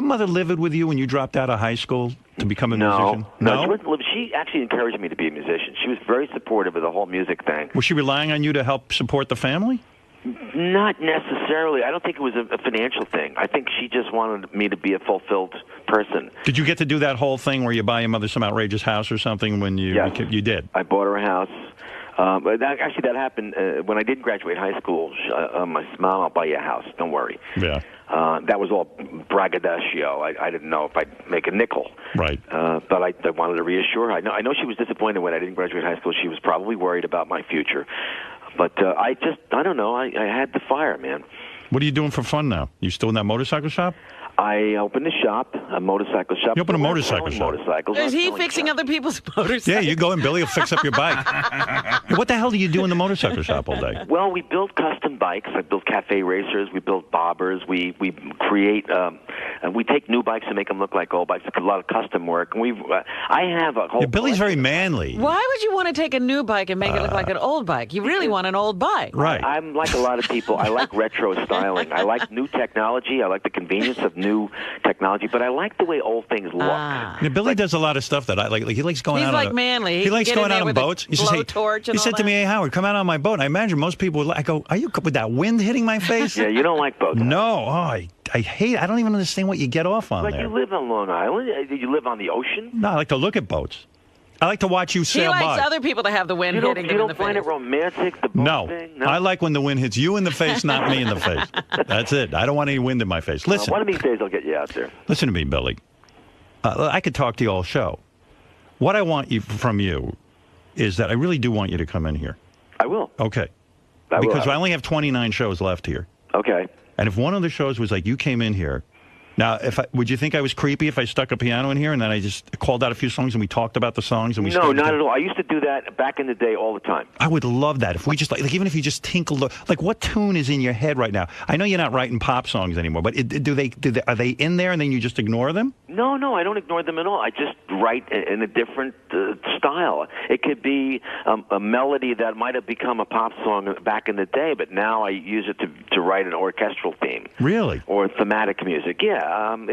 [SPEAKER 1] mother livid with you when you dropped out of high school to become a musician?
[SPEAKER 19] No, she wasn't livid. She actually encouraged me to be a musician. She was very supportive of the whole music thing.
[SPEAKER 1] Was she relying on you to help support the family?
[SPEAKER 19] Not necessarily. I don't think it was a financial thing. I think she just wanted me to be a fulfilled person.
[SPEAKER 1] Did you get to do that whole thing where you buy your mother some outrageous house or something when you you did?
[SPEAKER 19] I bought her a house. That happened when I did graduate high school. My mom, I'll buy you a house. Don't worry.
[SPEAKER 1] Yeah.
[SPEAKER 19] That was all braggadocio. I didn't know if I'd make a nickel.
[SPEAKER 1] Right.
[SPEAKER 19] But I wanted to reassure her. I know she was disappointed when I didn't graduate high school. She was probably worried about my future. But I don't know. I had the fire, man.
[SPEAKER 1] What are you doing for fun now? You still in that motorcycle shop?
[SPEAKER 19] I opened a shop, a motorcycle shop.
[SPEAKER 1] You opened a motorcycle shop?
[SPEAKER 19] Motorcycles.
[SPEAKER 4] Is he fixing other people's motorcycles?
[SPEAKER 1] Yeah, you go in, Billy will fix up your bike. What the hell do you do in the motorcycle shop all day?
[SPEAKER 19] Well, we build custom bikes. I build cafe racers. We build bobbers. We create. We take new bikes and make them look like old bikes. It's a lot of custom work. And I have a whole.
[SPEAKER 1] Yeah, Billy's very manly.
[SPEAKER 4] Why would you want to take a new bike and make it look like an old bike? You really want an old bike.
[SPEAKER 1] Right.
[SPEAKER 19] I'm like a lot of people. I like retro styling. I like new technology. I like the convenience of new technology, but I like the way old things look.
[SPEAKER 1] Yeah, Billy does a lot of stuff that I like. He likes going
[SPEAKER 4] He's
[SPEAKER 1] out.
[SPEAKER 4] like manly.
[SPEAKER 1] He likes going out on boats.
[SPEAKER 4] He
[SPEAKER 1] said to me, "Hey Howard, come out on my boat." I imagine most people would. I go, "Are you with that wind hitting my face?"
[SPEAKER 19] Yeah, you don't like boats.
[SPEAKER 1] No, I hate. I don't even understand what you get off on
[SPEAKER 19] But
[SPEAKER 1] there.
[SPEAKER 19] you live on Long Island. Do you live on the ocean?
[SPEAKER 1] No, I like to look at boats. I like to watch you sail
[SPEAKER 4] He likes
[SPEAKER 1] by.
[SPEAKER 4] other people to have the wind
[SPEAKER 19] You don't
[SPEAKER 4] hitting them in the
[SPEAKER 19] find
[SPEAKER 4] face.
[SPEAKER 19] it romantic, the boat
[SPEAKER 1] No,
[SPEAKER 19] thing?
[SPEAKER 1] I like when the wind hits you in the face, not me in the face. That's it. I don't want any wind in my face. Listen.
[SPEAKER 19] One of these days I'll get you out there.
[SPEAKER 1] Listen to me, Billy. I could talk to you all show. What I want from you is that I really do want you to come in here.
[SPEAKER 19] I will.
[SPEAKER 1] Okay.
[SPEAKER 19] I will.
[SPEAKER 1] Because I only have 29 shows left here.
[SPEAKER 19] Okay.
[SPEAKER 1] And if one of the shows was like you came in here, now would you think I was creepy if I stuck a piano in here and then I just called out a few songs and we talked about the songs and we
[SPEAKER 19] No, not at all. I used to do that back in the day all the time.
[SPEAKER 1] I would love that if we just like even if you just tinkled like what tune is in your head right now? I know you're not writing pop songs anymore, but are they in there and then you just ignore them?
[SPEAKER 19] No, I don't ignore them at all. I just write in a different style. It could be a melody that might have become a pop song back in the day, but now I use it to write an orchestral theme.
[SPEAKER 1] Really?
[SPEAKER 19] Or thematic music. Yeah, I'm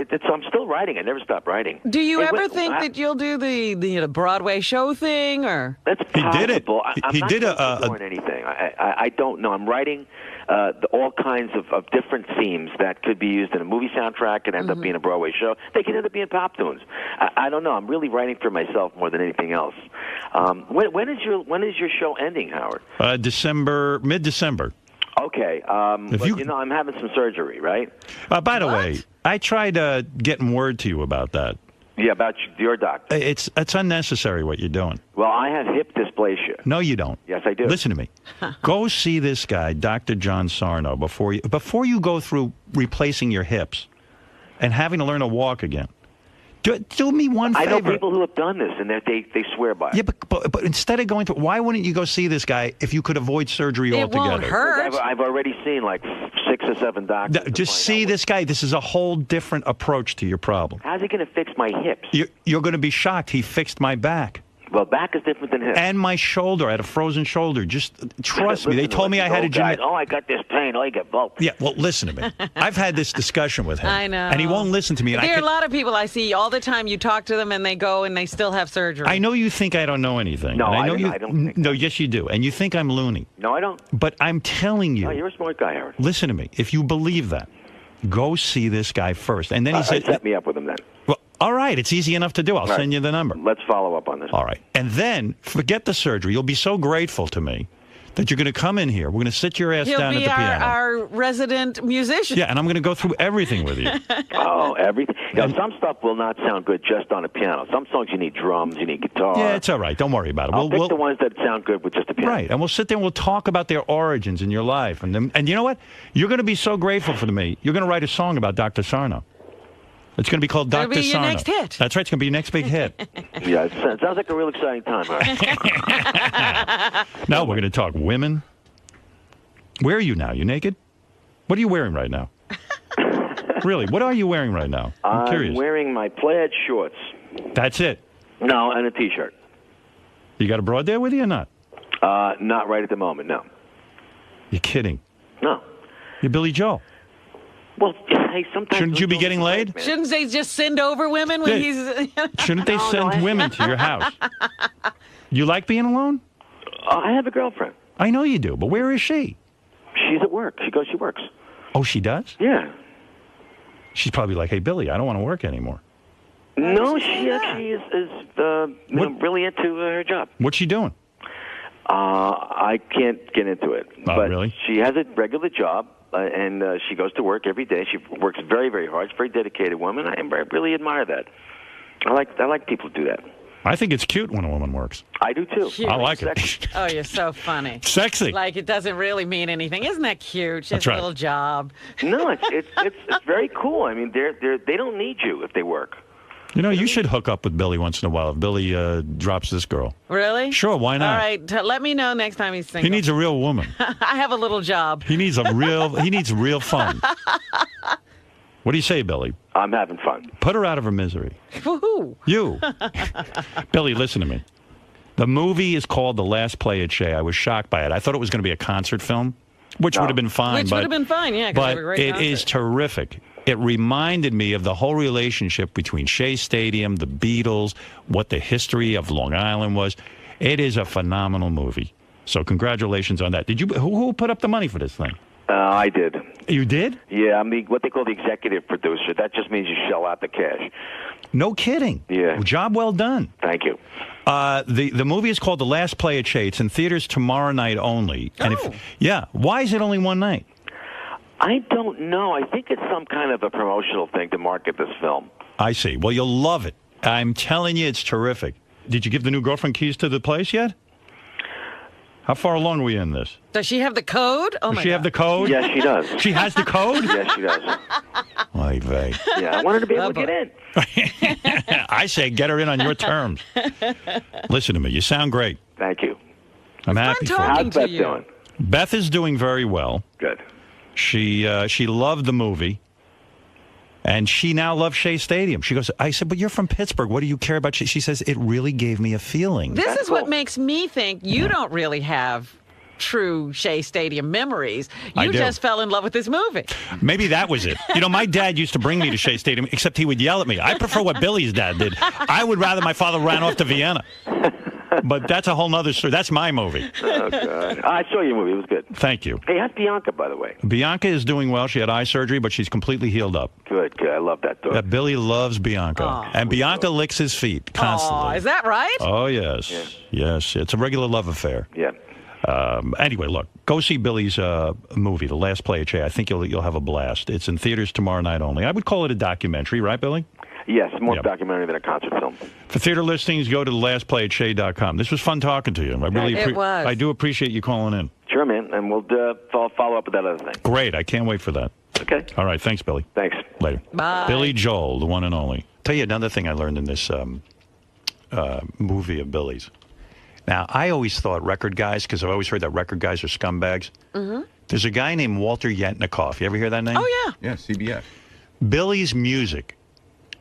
[SPEAKER 19] still writing. I never stop writing.
[SPEAKER 4] Do you ever think that you'll do the Broadway show thing, or
[SPEAKER 19] that's possible.
[SPEAKER 1] He did it.
[SPEAKER 19] I'm
[SPEAKER 1] he
[SPEAKER 19] not
[SPEAKER 1] did
[SPEAKER 19] doing anything. I don't know. I'm writing all kinds of different themes that could be used in a movie soundtrack and end up being a Broadway show. They can end up being pop tunes. I don't know. I'm really writing for myself more than anything else. When is your show ending, Howard?
[SPEAKER 1] Mid-December.
[SPEAKER 19] Okay. I'm having some surgery, right?
[SPEAKER 1] By the way, I tried getting word to you about that.
[SPEAKER 19] Yeah, about your doctor.
[SPEAKER 1] It's unnecessary what you're doing.
[SPEAKER 19] Well, I have hip dysplasia.
[SPEAKER 1] No, you don't.
[SPEAKER 19] Yes, I do.
[SPEAKER 1] Listen to me. Go see this guy, Dr. John Sarno, before you go through replacing your hips and having to learn to walk again. Do me one favor.
[SPEAKER 19] I know people who have done this, and they swear by it.
[SPEAKER 1] Yeah, but instead of going through, why wouldn't you go see this guy if you could avoid surgery altogether?
[SPEAKER 4] It won't hurt.
[SPEAKER 19] I've already seen like 6 or 7 doctors.
[SPEAKER 1] Just see this guy. This is a whole different approach to your problem.
[SPEAKER 19] How's he going to fix my hips?
[SPEAKER 1] You're going to be shocked. He fixed my back.
[SPEAKER 19] Well, back is different than hips.
[SPEAKER 1] And my shoulder. I had a frozen shoulder. Just trust me. They told me I had a genetic...
[SPEAKER 19] Oh, I got this pain. Oh, you get both.
[SPEAKER 1] Yeah, well, listen to me. I've had this discussion with him.
[SPEAKER 4] I know.
[SPEAKER 1] And he won't listen to me. And
[SPEAKER 4] there are a lot of people I see all the time. You talk to them and they go and they still have surgery.
[SPEAKER 1] I know you think I don't know anything.
[SPEAKER 19] No,
[SPEAKER 1] I
[SPEAKER 19] don't think
[SPEAKER 1] No, yes, you do. And you think I'm loony.
[SPEAKER 19] No, I don't.
[SPEAKER 1] But I'm telling you.
[SPEAKER 19] No, you're a smart guy, Howard.
[SPEAKER 1] Listen to me. If you believe that, go see this guy first. And then he said...
[SPEAKER 19] Set me up with him then.
[SPEAKER 1] Well, all right. It's easy enough to do. I'll send you the number.
[SPEAKER 19] Let's follow up on this.
[SPEAKER 1] All right. And then forget the surgery. You'll be so grateful to me that you're going to come in here. We're going to sit your ass
[SPEAKER 4] He'll
[SPEAKER 1] down at
[SPEAKER 4] be
[SPEAKER 1] the piano.
[SPEAKER 4] our resident musician.
[SPEAKER 1] Yeah, and I'm going to go through everything with you.
[SPEAKER 19] Oh, everything. Some stuff will not sound good just on a piano. Some songs you need drums, you need guitar.
[SPEAKER 1] Yeah, it's all right. Don't worry about it.
[SPEAKER 19] I'll pick the ones that sound good with just a piano.
[SPEAKER 1] Right, and we'll sit there and we'll talk about their origins in your life. And you know what? You're going to be so grateful for me. You're going to write a song about Dr. Sarno. It's going to be called Dr.
[SPEAKER 4] It'll be your
[SPEAKER 1] Sarno.
[SPEAKER 4] next hit.
[SPEAKER 1] That's right. It's going to be your next big hit.
[SPEAKER 19] Yeah, it sounds like a real exciting time. All right.
[SPEAKER 1] Now we're going to talk women. Where are you now? You naked? What are you wearing right now? Really, what are you wearing right now? I'm curious.
[SPEAKER 19] Wearing my plaid shorts.
[SPEAKER 1] That's it?
[SPEAKER 19] No, and a T-shirt.
[SPEAKER 1] You got a broad there with you or not?
[SPEAKER 19] Not right at the moment, no.
[SPEAKER 1] You're kidding.
[SPEAKER 19] No.
[SPEAKER 1] You're Billy Joel.
[SPEAKER 19] Well, hey, sometimes...
[SPEAKER 1] Shouldn't you be getting laid?
[SPEAKER 4] Shouldn't they just send over women when he's...
[SPEAKER 1] Shouldn't they send women to your house? You like being alone?
[SPEAKER 19] I have a girlfriend.
[SPEAKER 1] I know you do, but where is she?
[SPEAKER 19] She's at work. She works.
[SPEAKER 1] Oh, she does?
[SPEAKER 19] Yeah.
[SPEAKER 1] She's probably like, hey, Billy, I don't want to work anymore.
[SPEAKER 19] No, she actually is really into her job.
[SPEAKER 1] What's she doing?
[SPEAKER 19] I can't get into it.
[SPEAKER 1] Oh,
[SPEAKER 19] but
[SPEAKER 1] really?
[SPEAKER 19] She has a regular job, and she goes to work every day. She works very, very hard. She's a very dedicated woman. I really admire that. I like people who do that.
[SPEAKER 1] I think it's cute when a woman works.
[SPEAKER 19] I do, too.
[SPEAKER 1] I like it.
[SPEAKER 4] Oh, you're so funny.
[SPEAKER 1] Sexy.
[SPEAKER 4] Like, it doesn't really mean anything. Isn't that cute? Just
[SPEAKER 1] That's
[SPEAKER 4] a
[SPEAKER 1] right.
[SPEAKER 4] little job.
[SPEAKER 19] No, it's very cool. I mean, they don't need you if they work.
[SPEAKER 1] You know, you should hook up with Billy once in a while if Billy drops this girl.
[SPEAKER 4] Really?
[SPEAKER 1] Sure, why not?
[SPEAKER 4] All right, let me know next time he's single.
[SPEAKER 1] He needs a real woman.
[SPEAKER 4] I have a little job.
[SPEAKER 1] He needs real fun. What do you say, Billy?
[SPEAKER 19] I'm having fun.
[SPEAKER 1] Put her out of her misery.
[SPEAKER 4] Woohoo!
[SPEAKER 1] You. Billy, listen to me. The movie is called The Last Play at Shea. I was shocked by it. I thought it was going to be a concert film, which would have been fine.
[SPEAKER 4] Which would have been fine, yeah. 'Cause
[SPEAKER 1] But
[SPEAKER 4] they were great
[SPEAKER 1] it
[SPEAKER 4] concert.
[SPEAKER 1] is terrific. It reminded me of the whole relationship between Shea Stadium, the Beatles, what the history of Long Island was. It is a phenomenal movie. So congratulations on that. Did you? Who put up the money for this thing?
[SPEAKER 19] I did.
[SPEAKER 1] You did?
[SPEAKER 19] Yeah, I'm what they call the executive producer. That just means you shell out the cash.
[SPEAKER 1] No kidding.
[SPEAKER 19] Yeah.
[SPEAKER 1] Job well done.
[SPEAKER 19] Thank you.
[SPEAKER 1] The movie is called The Last Play at Shea. It's in theaters tomorrow night only. And why is it only one night?
[SPEAKER 19] I don't know. I think it's some kind of a promotional thing to market this film.
[SPEAKER 1] I see. Well, you'll love it. I'm telling you, it's terrific. Did you give the new girlfriend keys to the place yet? How far along are we in this?
[SPEAKER 4] Does she have the code? Oh,
[SPEAKER 1] Does
[SPEAKER 4] my
[SPEAKER 1] she
[SPEAKER 4] God.
[SPEAKER 1] have the code?
[SPEAKER 19] Yes, she does.
[SPEAKER 1] She has the code?
[SPEAKER 19] Yes, she does.
[SPEAKER 1] Oy vey.
[SPEAKER 19] Yeah, I want her to be able to get in.
[SPEAKER 1] I say get her in on your terms. Listen to me. You sound great.
[SPEAKER 19] Thank you.
[SPEAKER 1] I'm happy for you.
[SPEAKER 19] How's Beth doing?
[SPEAKER 1] Beth is doing very well.
[SPEAKER 19] Good.
[SPEAKER 1] She loved the movie, and she now loves Shea Stadium. She goes, I said, but you're from Pittsburgh. What do you care about Shea? She says, it really gave me a feeling.
[SPEAKER 4] This is what makes me think you don't really have true Shea Stadium memories.
[SPEAKER 1] I
[SPEAKER 4] You
[SPEAKER 1] do.
[SPEAKER 4] just fell in love with this movie.
[SPEAKER 1] Maybe that was it. You know, my dad used to bring me to Shea Stadium, except he would yell at me. I prefer what Billy's dad did. I would rather my father ran off to Vienna. But that's a whole nother story. That's my movie.
[SPEAKER 19] Oh, God. I saw your movie. It was good.
[SPEAKER 1] Thank you.
[SPEAKER 19] Hey, how's Bianca, by the way?
[SPEAKER 1] Bianca is doing well. She had eye surgery, but she's completely healed up.
[SPEAKER 19] Good, good. I love that dog.
[SPEAKER 1] Billy loves Bianca.
[SPEAKER 4] Aw.
[SPEAKER 1] And Bianca licks his feet constantly.
[SPEAKER 4] Oh, is that right?
[SPEAKER 1] Oh, yes. Yes. It's a regular love affair.
[SPEAKER 19] Yeah.
[SPEAKER 1] Anyway, look, go see Billy's movie, The Last Play at Shea. I think you'll have a blast. It's in theaters tomorrow night only. I would call it a documentary, right, Billy?
[SPEAKER 19] Yes, more documentary than a concert film.
[SPEAKER 1] For theater listings, go to thelastplayatshea.com. This was fun talking to you. I really
[SPEAKER 4] It was.
[SPEAKER 1] I do appreciate you calling in.
[SPEAKER 19] Sure, man. And we'll follow up with that other thing.
[SPEAKER 1] Great. I can't wait for that.
[SPEAKER 19] Okay.
[SPEAKER 1] All right. Thanks, Billy.
[SPEAKER 19] Thanks.
[SPEAKER 1] Later.
[SPEAKER 4] Bye.
[SPEAKER 1] Billy Joel, the one and only. Tell you another thing I learned in this movie of Billy's. Now, I always thought record guys, because I've always heard that record guys are scumbags.
[SPEAKER 4] Mm-hmm.
[SPEAKER 1] There's a guy named Walter Yetnikoff. You ever hear that name?
[SPEAKER 4] Oh, yeah.
[SPEAKER 5] Yeah, CBS.
[SPEAKER 1] Billy's music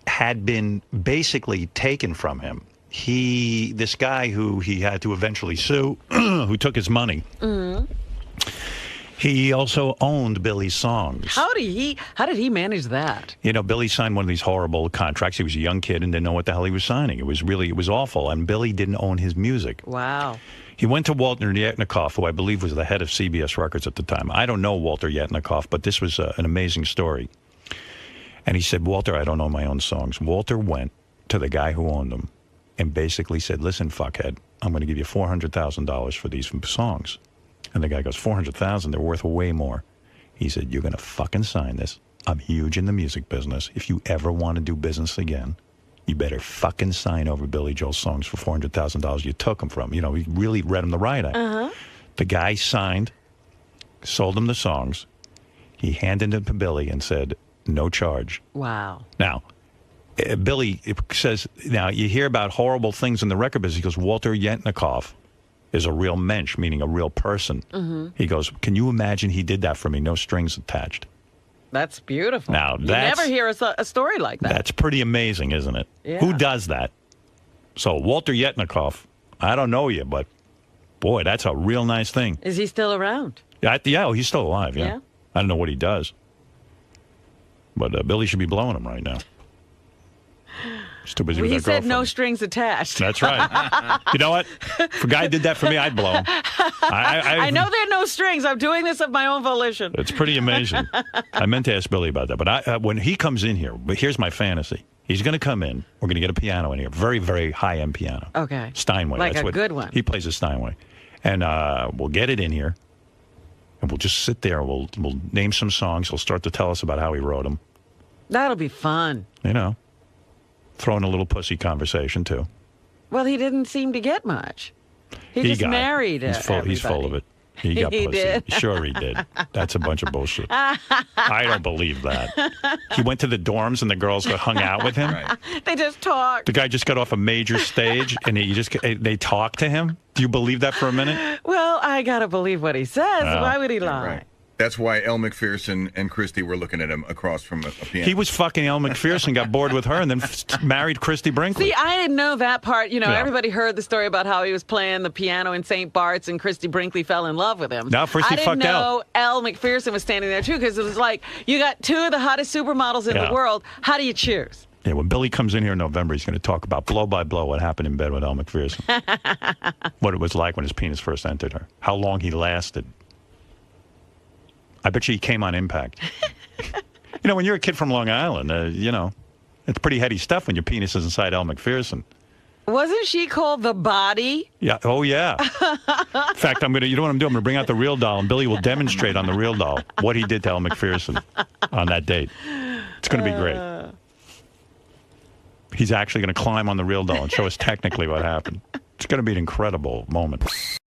[SPEAKER 1] had been basically taken from him. This guy who he had to eventually sue, who took his money,
[SPEAKER 4] Mm-hmm.
[SPEAKER 1] he also owned Billy's songs.
[SPEAKER 4] How did he manage that?
[SPEAKER 1] You know, Billy signed one of these horrible contracts. He was a young kid and didn't know what the hell he was signing. It was awful. And Billy didn't own his music.
[SPEAKER 4] Wow.
[SPEAKER 1] He went to Walter Yetnikoff, who I believe was the head of CBS Records at the time. I don't know Walter Yetnikoff, but this was an amazing story. And he said, Walter, I don't own my own songs. Walter went to the guy who owned them and basically said, listen, fuckhead, I'm going to give you $400,000 for these songs. And the guy goes, $400,000, they're worth way more. He said, you're going to fucking sign this. I'm huge in the music business. If you ever want to do business again, you better fucking sign over Billy Joel's songs for $400,000 you took them from. You know, he really read him the right eye. The guy signed, sold him the songs. He handed them to Billy and said, no charge.
[SPEAKER 4] Wow.
[SPEAKER 1] Now, Billy says, now you hear about horrible things in the record business. He goes, Walter Yetnikoff is a real mensch, meaning a real person. He goes, can you imagine he did that for me? No strings attached.
[SPEAKER 4] That's beautiful.
[SPEAKER 1] Now,
[SPEAKER 4] you never hear a story like that.
[SPEAKER 1] That's pretty amazing, isn't it?
[SPEAKER 4] Yeah.
[SPEAKER 1] Who does that? So, Walter Yetnikoff, I don't know you, but boy, that's a real nice thing.
[SPEAKER 4] Is he still around?
[SPEAKER 1] Yeah, he's still alive, yeah.
[SPEAKER 4] Yeah.
[SPEAKER 1] I don't know what he does. But Billy should be blowing him right now. He's too busy with
[SPEAKER 4] He
[SPEAKER 1] that
[SPEAKER 4] said
[SPEAKER 1] girlfriend.
[SPEAKER 4] no strings attached.
[SPEAKER 1] That's right. You know what? If a guy did that for me, I'd blow him.
[SPEAKER 4] I know there are no strings. I'm doing this of my own volition.
[SPEAKER 1] It's pretty amazing. I meant to ask Billy about that. But when he comes in here, but here's my fantasy. He's going to come in. We're going to get a piano in here. Very, very high-end piano.
[SPEAKER 4] Okay.
[SPEAKER 1] Steinway.
[SPEAKER 4] Like
[SPEAKER 1] That's
[SPEAKER 4] a
[SPEAKER 1] what,
[SPEAKER 4] good one.
[SPEAKER 1] He plays a Steinway. And we'll get it in here. And we'll just sit there. We'll name some songs. He'll start to tell us about how he wrote them.
[SPEAKER 4] That'll be fun.
[SPEAKER 1] You know. Throw in a little pussy conversation, too.
[SPEAKER 4] Well, he didn't seem to get much. He just
[SPEAKER 1] got it.
[SPEAKER 4] married
[SPEAKER 1] He's full of it. He got
[SPEAKER 4] He
[SPEAKER 1] pussy.
[SPEAKER 4] did.
[SPEAKER 1] Sure he did. That's a bunch of bullshit. I don't believe that. He went to the dorms and the girls hung out with him.
[SPEAKER 4] They just talked.
[SPEAKER 1] The guy just got off a major stage and they talked to him. Do you believe that for a minute?
[SPEAKER 4] Well, I got to believe what he says.
[SPEAKER 1] Oh.
[SPEAKER 4] Why would he lie?
[SPEAKER 5] Right. That's why Elle McPherson and Christy were looking at him across from a piano.
[SPEAKER 1] He was fucking Elle McPherson, got bored with her, and then married Christy Brinkley.
[SPEAKER 4] See, I didn't know that part. You know,
[SPEAKER 1] Yeah.
[SPEAKER 4] everybody heard the story about how he was playing the piano in St. Bart's and Christy Brinkley fell in love with him.
[SPEAKER 1] No, first he
[SPEAKER 4] I didn't
[SPEAKER 1] fucked
[SPEAKER 4] know Elle McPherson was standing there, too, because it was like, you got two of the hottest supermodels in
[SPEAKER 1] Yeah.
[SPEAKER 4] the world. How do you choose?
[SPEAKER 1] Yeah, when Billy comes in here in November, he's going to talk about blow by blow what happened in bed with Elle McPherson. What it was like when his penis first entered her. How long he lasted. I bet you he came on impact. You know, when you're a kid from Long Island, you know, it's pretty heady stuff when your penis is inside Elle McPherson.
[SPEAKER 4] Wasn't she called The Body?
[SPEAKER 1] Yeah. Oh, yeah. In fact, you know what I'm doing? I'm going to bring out the real doll, and Billy will demonstrate on the real doll what he did to Elle McPherson on that date. It's going to be great. He's actually going to climb on the real doll and show us technically what happened. It's going to be an incredible moment.